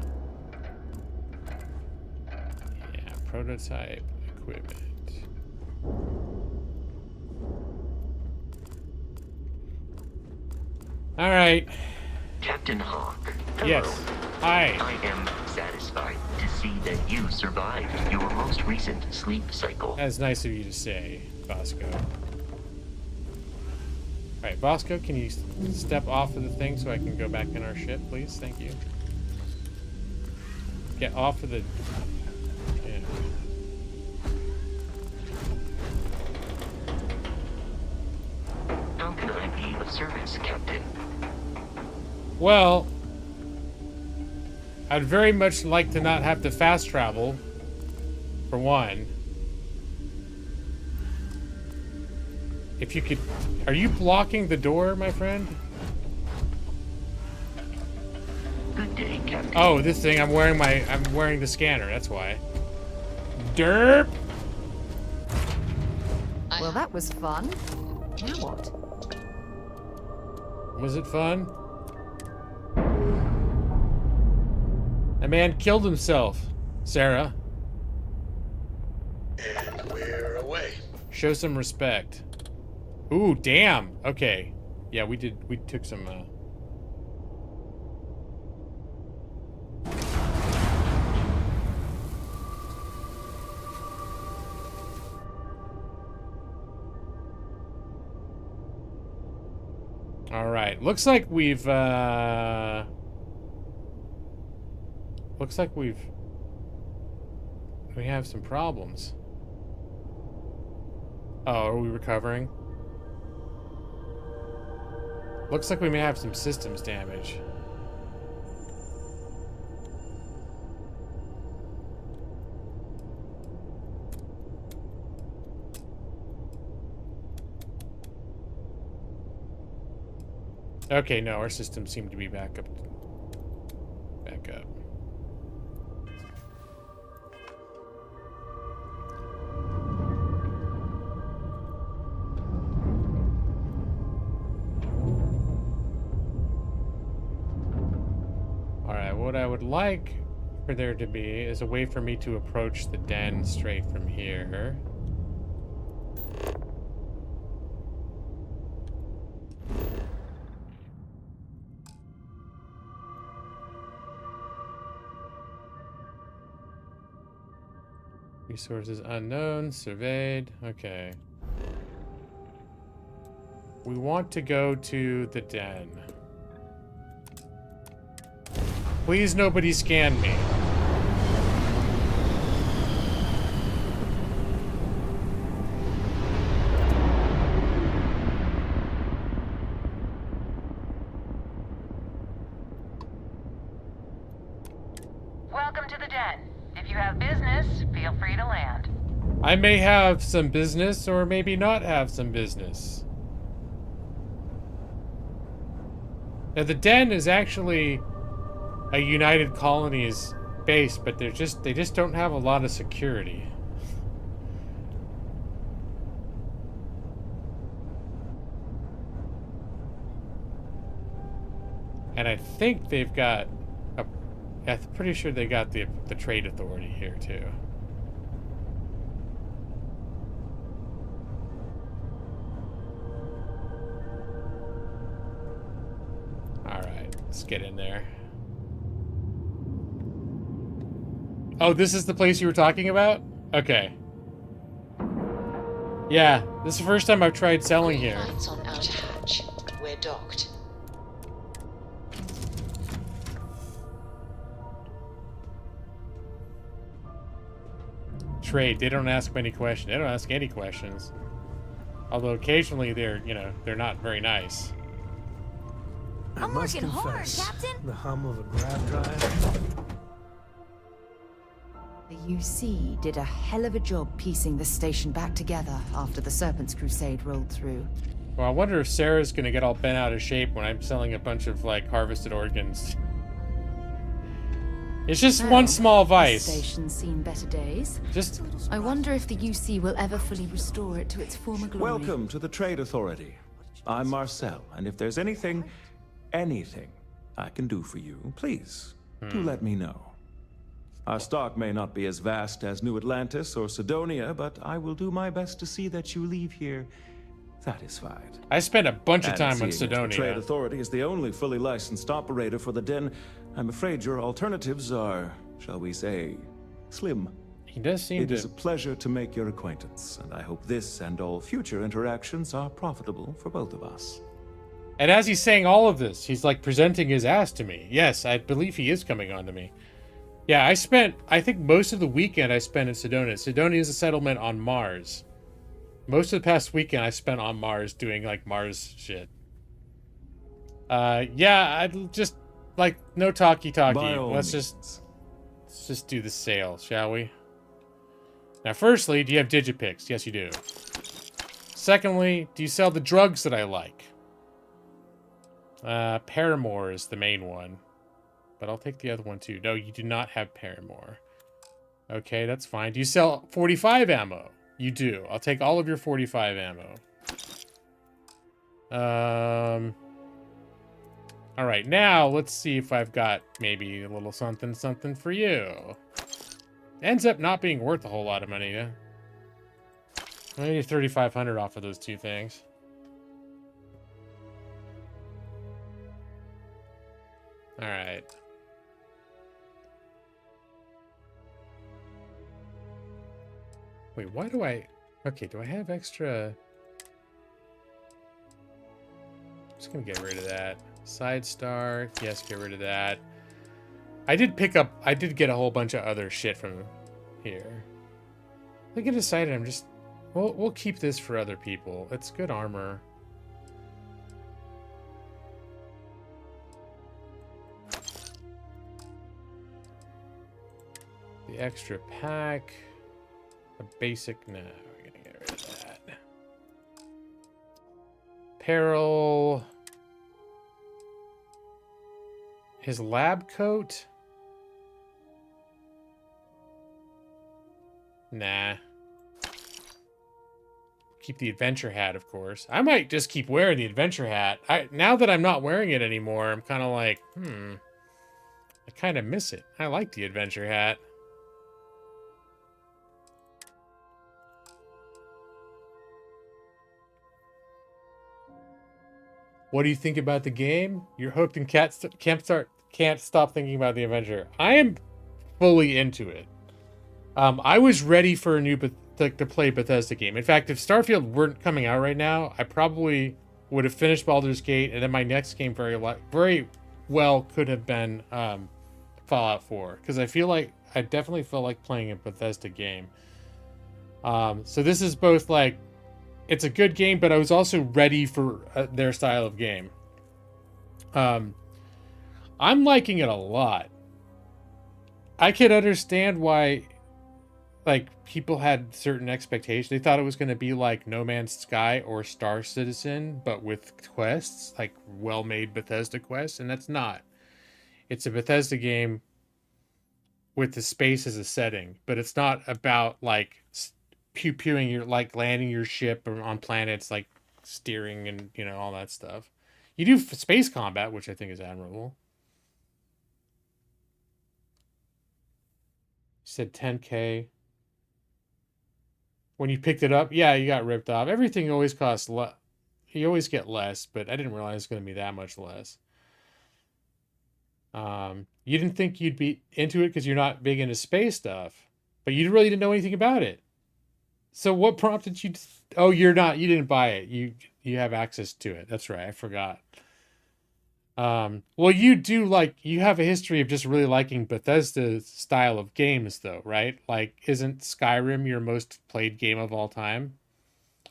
Yeah, prototype equipment. Alright. Captain Hawk. Hello. Yes. Hi. I am satisfied to see that you survived your most recent sleep cycle. That's nice of you to say, Bosco. Alright, Bosco, can you step off of the thing so I can go back in our ship, please? Thank you. Get off of the... Yeah. How can I be of service, Captain? Well, I'd very much like to not have to fast travel, for one. If you could... Are you blocking the door, my friend? Good day, Captain. Oh, this thing, I'm wearing the scanner, that's why. Derp! Well, that was fun. Now what? Was it fun? A man killed himself, Sarah. And we're away. Show some respect. Ooh, damn. Okay. Yeah, we took some, All right. Looks like we have some problems. Oh, are we recovering? Looks like we may have some systems damage. Okay, no, our systems seem to be back up. Back up. Alright, what I would like for there to be is a way for me to approach the den straight from here. Resources unknown, surveyed, okay. We want to go to the den. Please nobody scan me. Welcome to the den. If you have business, feel free to land. I may have some business or maybe not have some business. Now the den is actually a United Colonies base, but they just don't have a lot of security. And I think they've got I'm pretty sure they got the trade authority here too. All right, let's get in there. Oh, this is the place you were talking about? Okay. Yeah, this is the first time I've tried selling here. Lights on outer hatch. We're docked. Trade. They don't ask many questions. They don't ask any questions. Although occasionally they're, you know, they're not very nice. I'm working hard, Captain. The hum of a grab drive. The UC did a hell of a job piecing the station back together after the Serpent's Crusade rolled through. Well, I wonder if Sarah's gonna get all bent out of shape when I'm selling a bunch of, like, harvested organs. It's just one small vice. The station's seen better days. I wonder if the UC will ever fully restore it to its former glory. Welcome to the Trade Authority. I'm Marcel, and if there's anything I can do for you, please do let me know. Our stock may not be as vast as New Atlantis or Sidonia, but I will do my best to see that you leave here satisfied. I spent a bunch of And time on seeing as Sidonia. The Trade Authority is the only fully licensed operator for the den. I'm afraid your alternatives are, shall we say, slim. He does seem It is a pleasure to make your acquaintance, and I hope this and all future interactions are profitable for both of us. And as he's saying all of this, he's like presenting his ass to me. Yes, I believe he is coming on to me. Yeah, I think most of the weekend I spent in Sidonia. Sidonia is a settlement on Mars. Most of the past weekend I spent on Mars doing, like, Mars shit. Yeah, I'd just, like, no talky-talky. Let's just do the sale, shall we? Now, firstly, do you have Digipix? Yes, you do. Secondly, do you sell the drugs that I like? Paramore is the main one. But I'll take the other one too. No, you do not have Paramore. Okay, that's fine. Do you sell 45 ammo? You do. I'll take all of your 45 ammo. Alright, now let's see if I've got maybe a little something for you. Ends up not being worth a whole lot of money, yeah? Maybe 3,500 off of those two things. Alright. Wait, why do I... Okay, do I have extra... I'm just gonna get rid of that. Side star. Yes, get rid of that. I did get a whole bunch of other shit from here. I think I decided I'm just We'll keep this for other people. It's good armor. The extra pack. A basic. No, we're gonna get rid of that. Apparel. His lab coat. Nah. Keep the adventure hat, of course. I might just keep wearing the adventure hat. Now that I'm not wearing it anymore, I'm kind of like, I kind of miss it. I like the adventure hat. What do you think about the game? You're hooked and can't stop thinking about the adventure. I am fully into it. I was ready for a new to play Bethesda game. In fact, if Starfield weren't coming out right now, I probably would have finished Baldur's Gate, and then my next game very well could have been Fallout 4, because I definitely felt like playing a Bethesda game. So this is both like, it's a good game, but I was also ready for their style of game. I'm liking it a lot. I could understand why, like, people had certain expectations. They thought it was going to be like No Man's Sky or Star Citizen, but with quests, like well-made Bethesda quests, and that's not. It's a Bethesda game with the space as a setting, but it's not about like pew-pewing your, like landing your ship on planets, like steering and, you know, all that stuff. You do space combat, which I think is admirable. You said 10K. When you picked it up, yeah, you got ripped off. Everything always costs less. You always get less, but I didn't realize it's going to be that much less. You didn't think you'd be into it because you're not big into space stuff, but you really didn't know anything about it. So what prompted you to... Oh, you didn't buy it. You have access to it. That's right. I forgot. Well, you have a history of just really liking Bethesda's style of games, though, right? Like, isn't Skyrim your most played game of all time?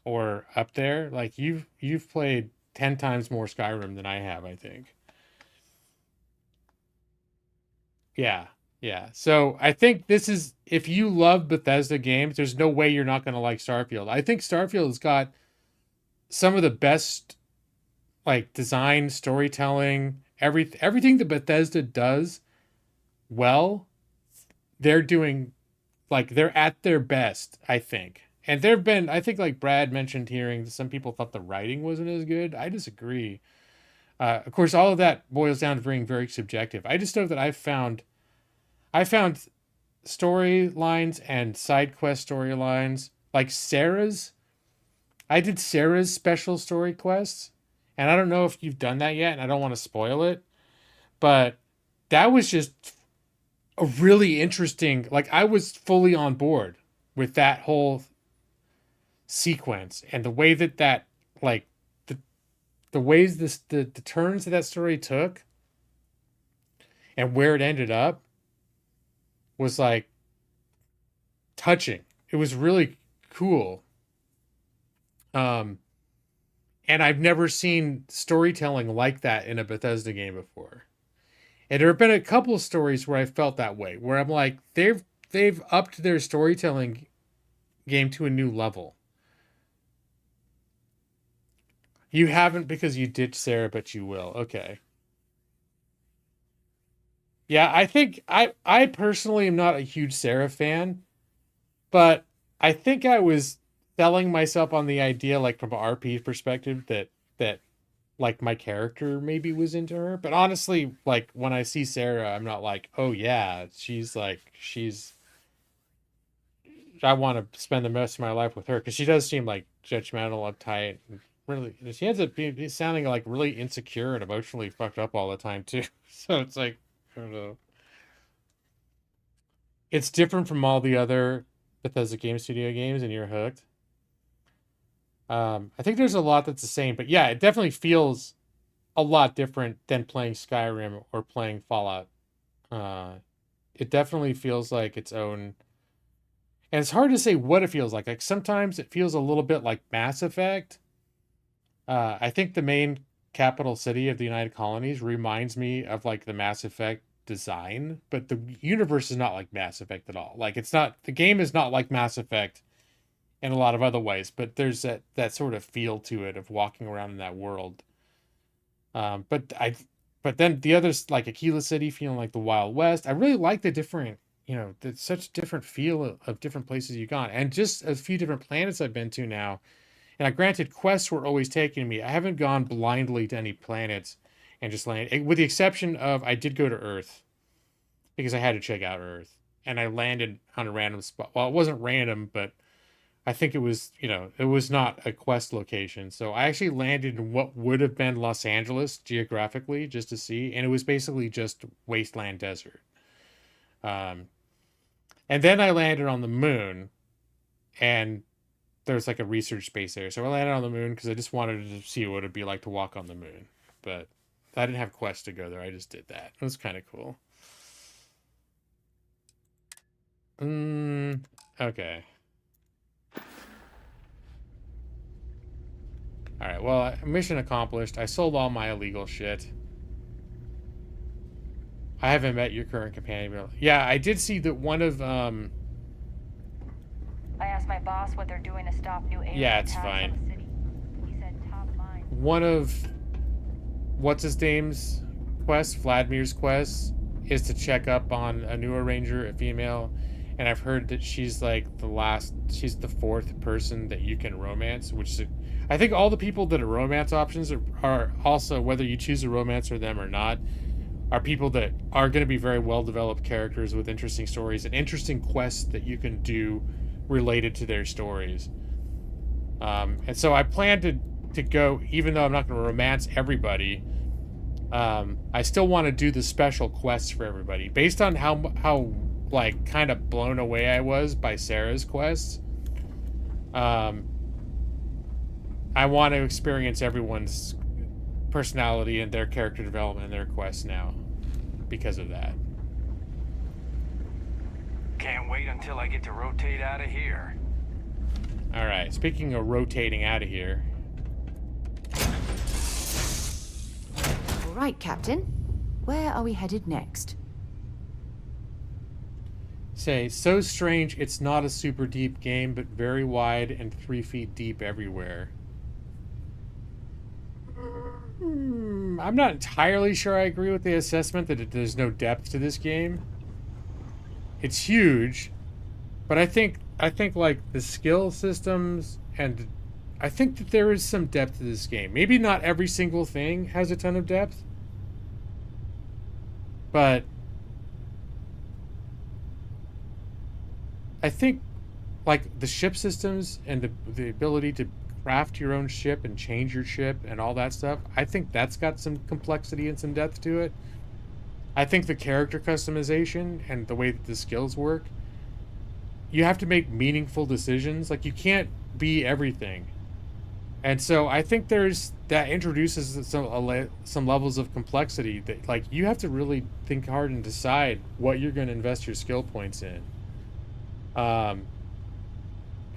Or up there? Like, you've played 10 times more Skyrim than I have, I think. Yeah. Yeah. So I think this is, if you love Bethesda games, there's no way you're not going to like Starfield. I think Starfield's got some of the best, like, design, storytelling, everything that Bethesda does well, they're doing, like, they're at their best, I think. And there've been, I think, like Brad mentioned, hearing some people thought the writing wasn't as good. I disagree. Of course, all of that boils down to being very subjective. I just know that I found storylines and side quest storylines, like Sarah's. I did Sarah's special story quests, and I don't know if you've done that yet, and I don't want to spoil it, but that was just a really interesting, like, I was fully on board with that whole sequence, and the way that like, the ways the turns that story took and where it ended up was, like, touching. It was really cool. And I've never seen storytelling like that in a Bethesda game before. And there have been a couple of stories where I felt that way, where I'm like, they've upped their storytelling game to a new level. You haven't because you ditched Sarah, but you will. Okay. Yeah, I think I personally am not a huge Sarah fan, but I think I was selling myself on the idea, like, from an RP perspective, that like my character maybe was into her. But honestly, like, when I see Sarah, I'm not like, oh yeah, I want to spend the rest of my life with her, because she does seem like judgmental, uptight, and really, she ends up sounding like really insecure and emotionally fucked up all the time too. So it's like, I don't know. It's different from all the other Bethesda Game Studio games, and you're hooked. I think there's a lot that's the same, but yeah, it definitely feels a lot different than playing Skyrim or playing Fallout. It definitely feels like its own, And it's hard to say what it feels like. Like sometimes it feels a little bit like Mass Effect. I think the main capital city of the United Colonies reminds me of like the Mass Effect design, but the universe is not like Mass Effect at all. Like it's not, the game is not like Mass Effect in a lot of other ways, but there's that sort of feel to it of walking around in that world. But then the others, like Aquila City, feeling like the Wild West. I really like the different, such different feel of different places you've gone, and just a few different planets I've been to now. And granted, quests were always taking me. I haven't gone blindly to any planets and just landed, with the exception of I did go to Earth because I had to check out Earth, and I landed on a random spot. Well, it wasn't random, but I think it was, it was not a quest location. So I actually landed in what would have been Los Angeles geographically just to see. And it was basically just wasteland desert. And then I landed on the moon, and there's like a research space there. So I landed on the moon because I just wanted to see what it'd be like to walk on the moon. But I didn't have quests to go there. I just did that. It was kind of cool. Okay. Alright, well, mission accomplished. I sold all my illegal shit. I haven't met your current companion. Yeah, I did see that one of, I asked my boss what they're doing to stop new alien yeah, it's attacks fine. on the city. He said top line. One of, what's-his-name's quests, Vladimir's quests, is to check up on a newer ranger, a female, and I've heard that she's like she's the fourth person that you can romance, which is, I think all the people that are romance options are also, whether you choose a romance or them or not, are people that are going to be very well-developed characters with interesting stories and interesting quests that you can do related to their stories. And so I plan to go, even though I'm not going to romance everybody, I still want to do the special quests for everybody. Based on how like, kind of blown away I was by Sarah's quests, I want to experience everyone's personality and their character development and their quests now because of that. Can't wait until I get to rotate out of here. Alright, speaking of rotating out of here. All right, Captain. Where are we headed next? Say, so strange it's not a super deep game, but very wide and 3 feet deep everywhere. I'm not entirely sure I agree with the assessment that there's no depth to this game. It's huge, but I think like the skill systems, and I think that there is some depth to this game. Maybe not every single thing has a ton of depth, but I think like the ship systems and the ability to craft your own ship and change your ship and all that stuff, I think that's got some complexity and some depth to it. I think the character customization and the way that the skills work, you have to make meaningful decisions. Like, you can't be everything. And so I think that introduces some levels of complexity that, like, you have to really think hard and decide what you're going to invest your skill points in.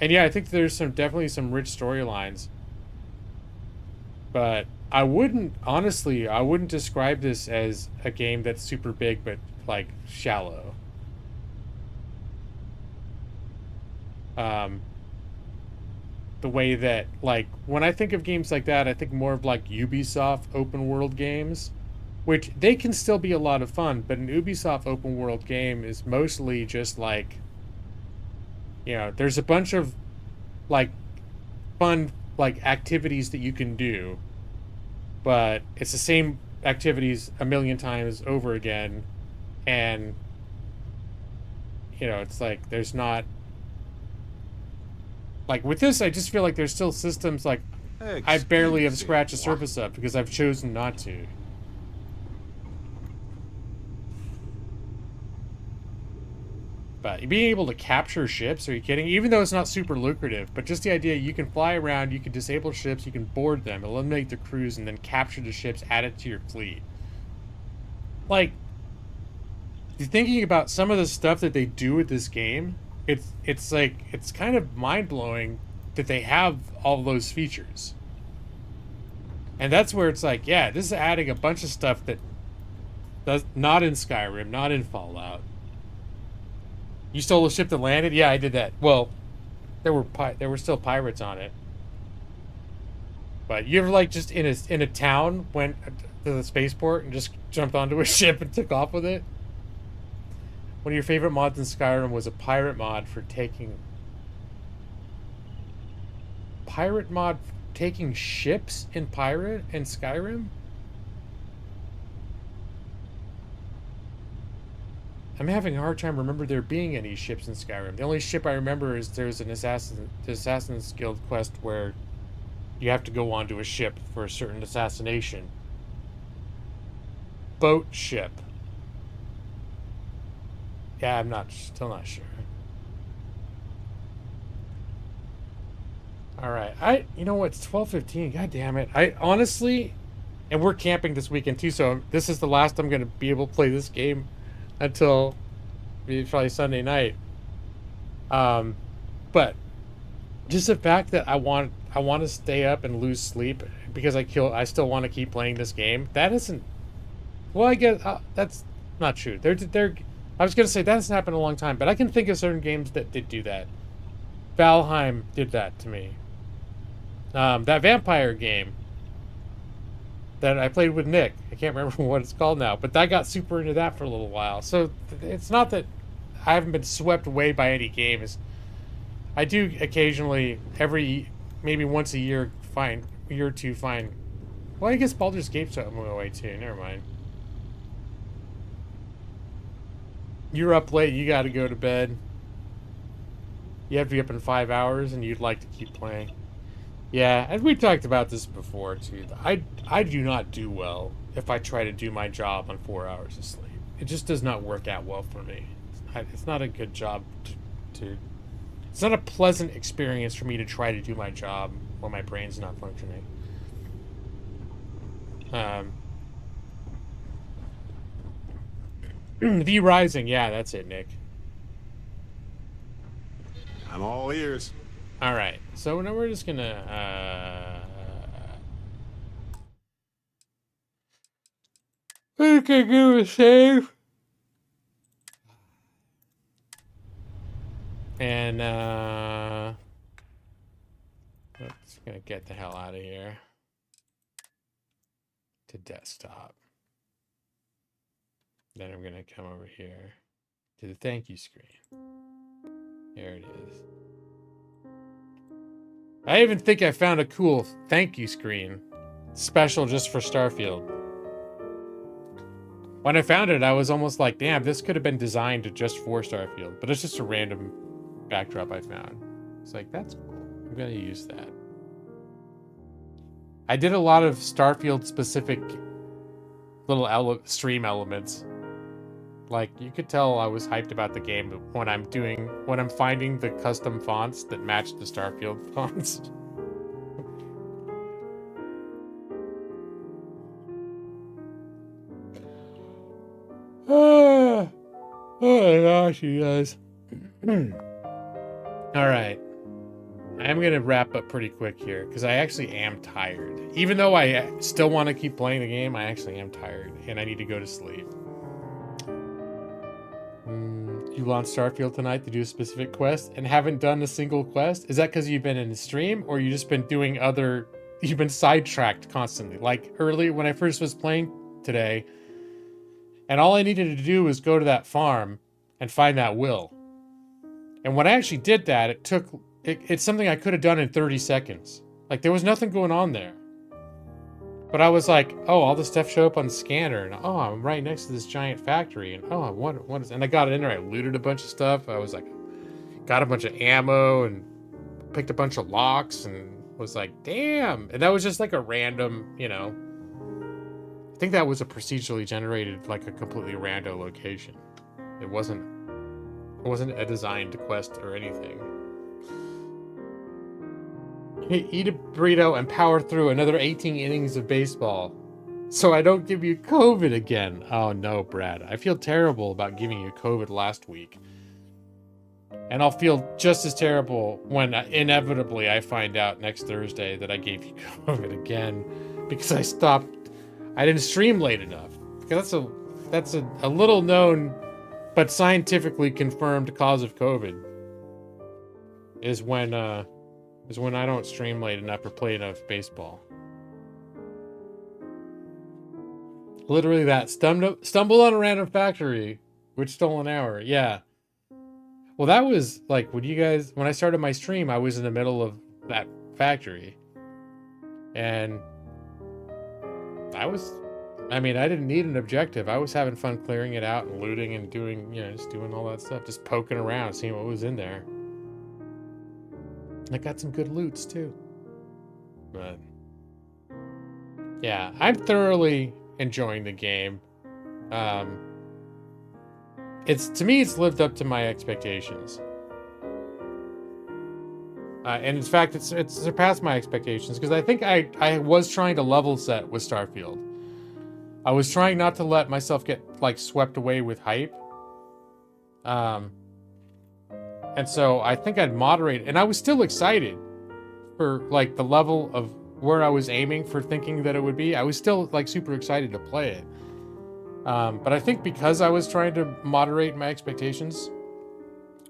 And yeah, I think there's definitely some rich storylines, but I wouldn't describe this as a game that's super big, but like shallow. The way that, like, when I think of games like that, I think more of like Ubisoft open world games, which they can still be a lot of fun, but an Ubisoft open world game is mostly just like, there's a bunch of like fun like activities that you can do, but it's the same activities a million times over again, and it's like there's not, like with this, I just feel like there's still systems like I barely have scratched the surface of because I've chosen not to. But being able to capture ships, are you kidding? Even though it's not super lucrative, but just the idea you can fly around, you can disable ships, you can board them, eliminate the crews, and then capture the ships, add it to your fleet. Like, you're thinking about some of the stuff that they do with this game, it's like, it's kind of mind-blowing that they have all those features. And that's where it's like, yeah, this is adding a bunch of stuff that does not in Skyrim, not in Fallout. You stole a ship that landed? Yeah, I did that. Well, there were still pirates on it. But you ever like just in a town went to the spaceport and just jumped onto a ship and took off with it? One of your favorite mods in Skyrim was a pirate mod for taking ships in Skyrim? I'm having a hard time remember there being any ships in Skyrim. The only ship I remember is there's an Assassin's Guild quest where you have to go onto a ship for a certain assassination. Boat ship. Yeah, I'm still not sure. Alright, you know what, it's 12:15, god damn it. I honestly, and we're camping this weekend too, so this is the last I'm gonna be able to play this game until probably Sunday night. But just the fact that I want to stay up and lose sleep because I still want to keep playing this game. That isn't, well, I guess that's not true. I was gonna say that hasn't happened in a long time, but I can think of certain games that did do that. Valheim did that to me. That vampire game that I played with Nick. I can't remember what it's called now, but I got super into that for a little while. So it's not that I haven't been swept away by any games. I do occasionally, maybe once a year or two find. Well, I guess Baldur's Gate's something away too. Never mind. You're up late. You got to go to bed. You have to be up in 5 hours, and you'd like to keep playing. Yeah, and we talked about this before too. I do not do well if I try to do my job on 4 hours of sleep. It just does not work out well for me. It's not a good job to it's not a pleasant experience for me to try to do my job when my brain's not functioning. V Rising, yeah, that's it, Nick. I'm all ears. All right, so now we're just gonna we can do a save, and let's gonna get the hell out of here to desktop. Then I'm gonna come over here to the thank you screen. There it is. I even think I found a cool thank you screen. Special just for Starfield. When I found it, I was almost like, damn, this could have been designed just for Starfield. But it's just a random backdrop I found. It's like, that's cool. I'm going to use that. I did a lot of Starfield specific little stream elements. Like, you could tell I was hyped about the game when I'm finding the custom fonts that match the Starfield fonts. Oh my gosh, you guys. Alright. I'm going to wrap up pretty quick here, because I actually am tired. Even though I still want to keep playing the game, I actually am tired, and I need to go to sleep. You launched Starfield tonight to do a specific quest and haven't done a single quest? Is that because you've been in the stream, or you just been doing you've been sidetracked constantly? Like earlier when I first was playing today, and all I needed to do was go to that farm and find that will. And when I actually did that, it's something I could have done in 30 seconds. Like there was nothing going on there. But I was like, oh, all this stuff showed up on the scanner, and oh, I'm right next to this giant factory, and oh, what is? And I got in there, I looted a bunch of stuff. I was like, got a bunch of ammo and picked a bunch of locks, and was like, damn. And that was just like a random, I think that was a procedurally generated, like a completely random location. It wasn't a designed quest or anything. Eat a burrito and power through another 18 innings of baseball so I don't give you COVID again. Oh no, Brad. I feel terrible about giving you COVID last week. And I'll feel just as terrible when inevitably I find out next Thursday that I gave you COVID again because I didn't stream late enough. Because that's a little known but scientifically confirmed cause of COVID is when I don't stream late enough or play enough baseball. Literally that. Stumbled on a random factory, which stole an hour. Yeah. Well, that was like when I started my stream, I was in the middle of that factory. And I didn't need an objective. I was having fun clearing it out and looting and doing, just doing all that stuff. Just poking around, seeing what was in there. I got some good loots too. But yeah, I'm thoroughly enjoying the game. To me, it's lived up to my expectations. And in fact, it's surpassed my expectations because I think I was trying to level set with Starfield. I was trying not to let myself get swept away with hype. And so I think I'd moderate, and I was still excited for the level of where I was aiming for thinking that it would be. I was still super excited to play it. But I think because I was trying to moderate my expectations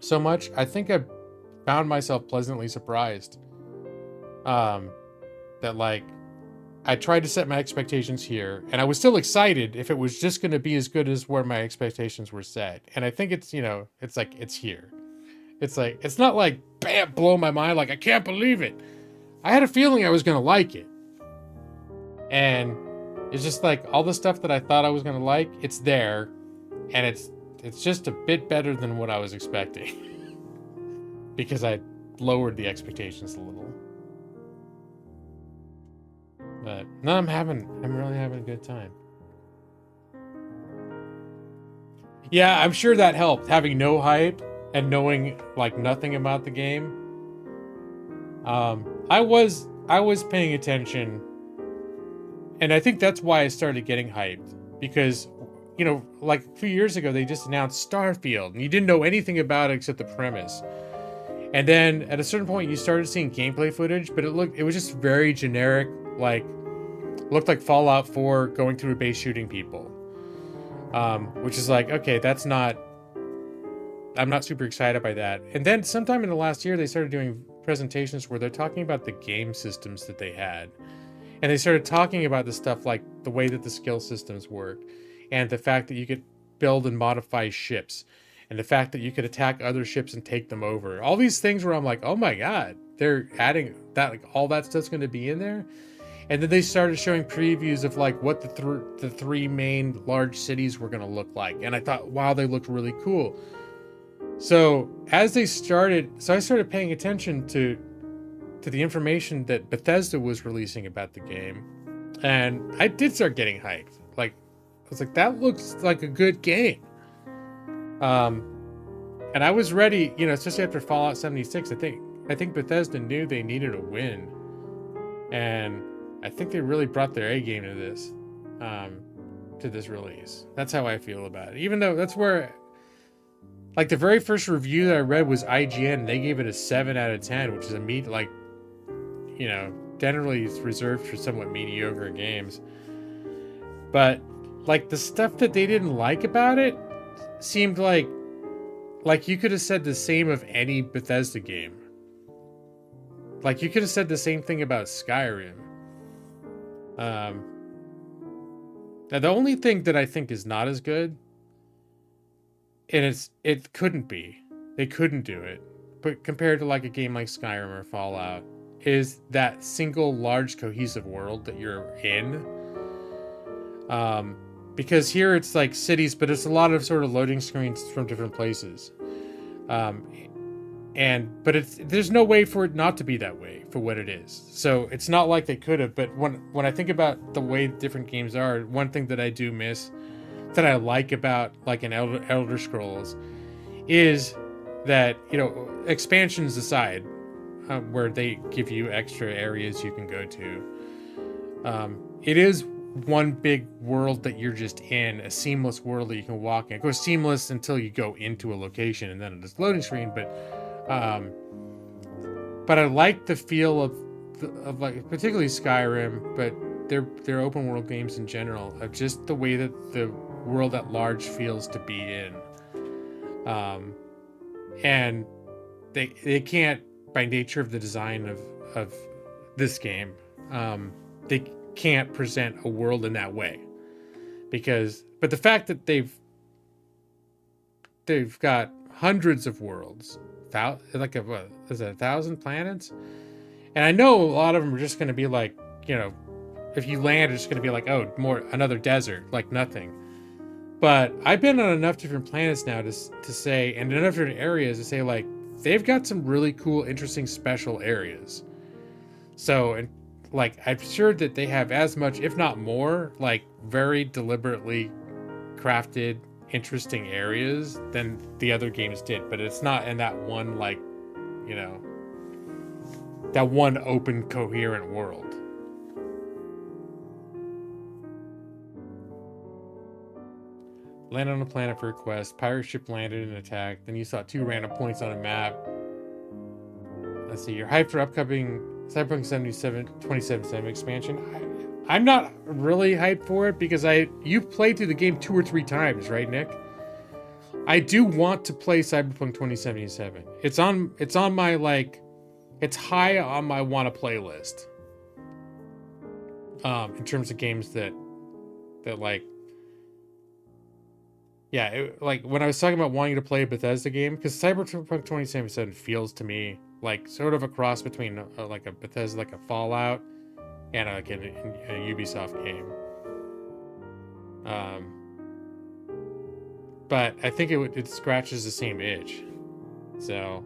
so much, I think I found myself pleasantly surprised. That I tried to set my expectations here, and I was still excited if it was just going to be as good as where my expectations were set. And I think it's, it's here. It's not bam, blow my mind. I can't believe it. I had a feeling I was going to like it. And it's just all the stuff that I thought I was going to like, it's there. And it's just a bit better than what I was expecting. Because I lowered the expectations a little. But no, I'm really having a good time. Yeah, I'm sure that helped, having no hype and knowing nothing about the game. I was paying attention, and I think that's why I started getting hyped, because a few years ago they just announced Starfield and you didn't know anything about it except the premise. And then at a certain point you started seeing gameplay footage, but it was just very generic, looked like Fallout 4 going through a base shooting people. Which is okay, I'm not super excited by that. And then sometime in the last year, they started doing presentations where they're talking about the game systems that they had. And they started talking about the stuff the way that the skill systems work, and the fact that you could build and modify ships, and the fact that you could attack other ships and take them over. All these things where I'm oh my God, they're adding that, all that stuff's going to be in there. And then they started showing previews of what the three main large cities were going to look like. And I thought, wow, they looked really cool. So I started paying attention to the information that Bethesda was releasing about the game. And I did start getting hyped. I was that looks like a good game. And I was ready, especially after Fallout 76, I think Bethesda knew they needed a win. And I think they really brought their A game to this release. That's how I feel about it. Even though that's where, the very first review that I read was IGN. They gave it a 7 out of 10, which is generally is reserved for somewhat mediocre games. But the stuff that they didn't like about it seemed like you could have said the same of any Bethesda game. You could have said the same thing about Skyrim. Now the only thing that I think is not as good, and it couldn't be, they couldn't do it, but compared to a game like Skyrim or Fallout, is that single large cohesive world that you're in. Because here it's cities, but it's a lot of sort of loading screens from different places. But there's no way for it not to be that way for what it is. So it's not like they could have, but when I think about the way different games are, one thing that I do miss, that I like about an Elder Scrolls, is that, expansions aside, where they give you extra areas you can go to, it is one big world that you're just in, a seamless world that you can walk in. It goes seamless until you go into a location and then it's loading screen, but I like the feel of like particularly Skyrim, but they're open world games in general, of just the way that the world at large feels to be in. And they can't, by nature of the design of this game, they can't present a world in that way, but the fact that they've got hundreds of worlds, like what is it, 1,000 planets, and I know a lot of them are just going to be like, you know, if you land, it's going to be like, oh, more another desert, like nothing. But I've been on enough different planets now to say, and enough different areas to say, like, they've got some really cool, interesting, special areas. So, and like, I'm sure that they have as much, if not more, like, very deliberately crafted, interesting areas than the other games did. But it's not in that one, like, you know, that one open, coherent world. Landed on a planet for a quest. Pirate ship landed and attacked. Then you saw 2 random points on a map. Let's see. You're hyped for upcoming Cyberpunk 2077 expansion. I'm not really hyped for it because you've played through the game 2 or 3 times, right, Nick? I do want to play Cyberpunk 2077. It's on my, like, it's high on my wanna play list. In terms of games that like, yeah, like when I was talking about wanting to play a Bethesda game, because Cyberpunk 2077 feels to me like sort of a cross between like a Bethesda, like a Fallout, and like a Ubisoft game. But I think it scratches the same itch, so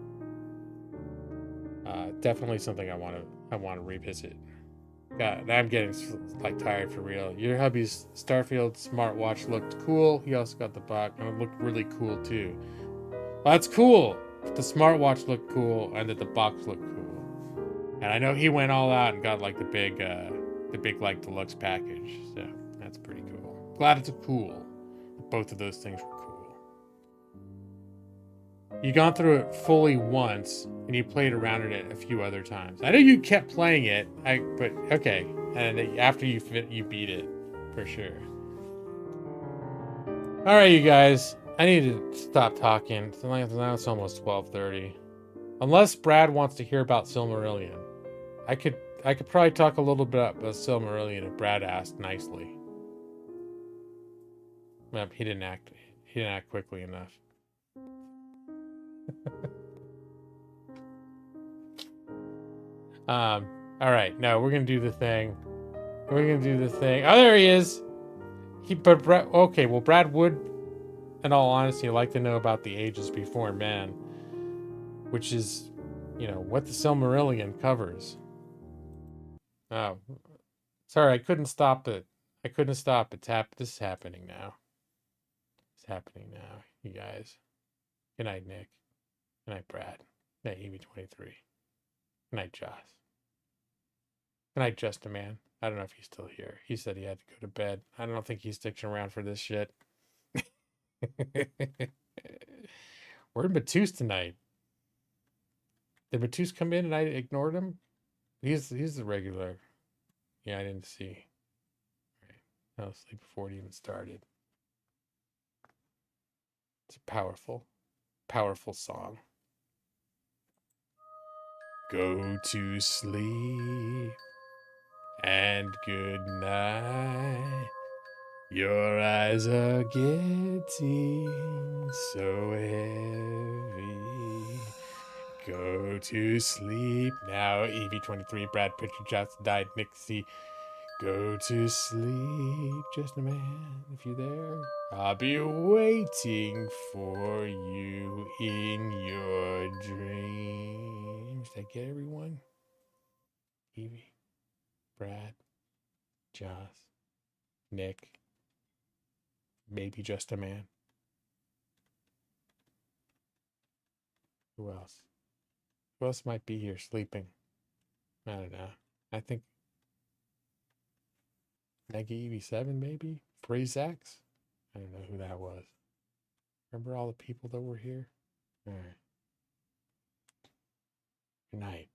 definitely something I want to revisit. God, I'm getting like tired for real. Your hubby's Starfield smartwatch looked cool. He also got the box, and it looked really cool too. Well, that's cool. The smartwatch looked cool, and that the box looked cool. And I know he went all out and got like the big like deluxe package. So that's pretty cool. Glad it's cool. Both of those things were cool. You gone through it fully once, and you played around in it a few other times. I know you kept playing it, but okay. And after you beat it, for sure. All right, you guys. I need to stop talking. Now it's almost 12:30. Unless Brad wants to hear about Silmarillion, I could probably talk a little bit about Silmarillion if Brad asked nicely. He didn't act quickly enough. All right, no, we're gonna do the thing. Oh, there he is. Okay, well, Brad would, in all honesty, like to know about the ages before men, which is, you know, what the Silmarillion covers. Oh, sorry, I couldn't stop it. This is happening now. It's happening now, you guys. Good night, Nick. Good night, Brad. Good night, EV23. Good night, Joss. Good night, Just a Man. I don't know if he's still here. He said he had to go to bed. I don't think he's sticking around for this shit. We're in Matus tonight. Did Matus come in and I ignored him? He's the regular. Yeah, I didn't see. Right. I was asleep before it even started. It's a powerful song. Go to sleep and good night. Your eyes are getting so heavy. Go to sleep now. EV23, Brad Pritchard, Johnson died, Nixie. Go to sleep, just a man, if you're there. I'll be waiting for you in your dreams. Did I get everyone? Evie, Brad, Joss, Nick, maybe just a man. Who else? Who else might be here sleeping? I don't know. I think Maggie EV7, maybe? Brazax? I don't know who that was. Remember all the people that were here? All right. Good night.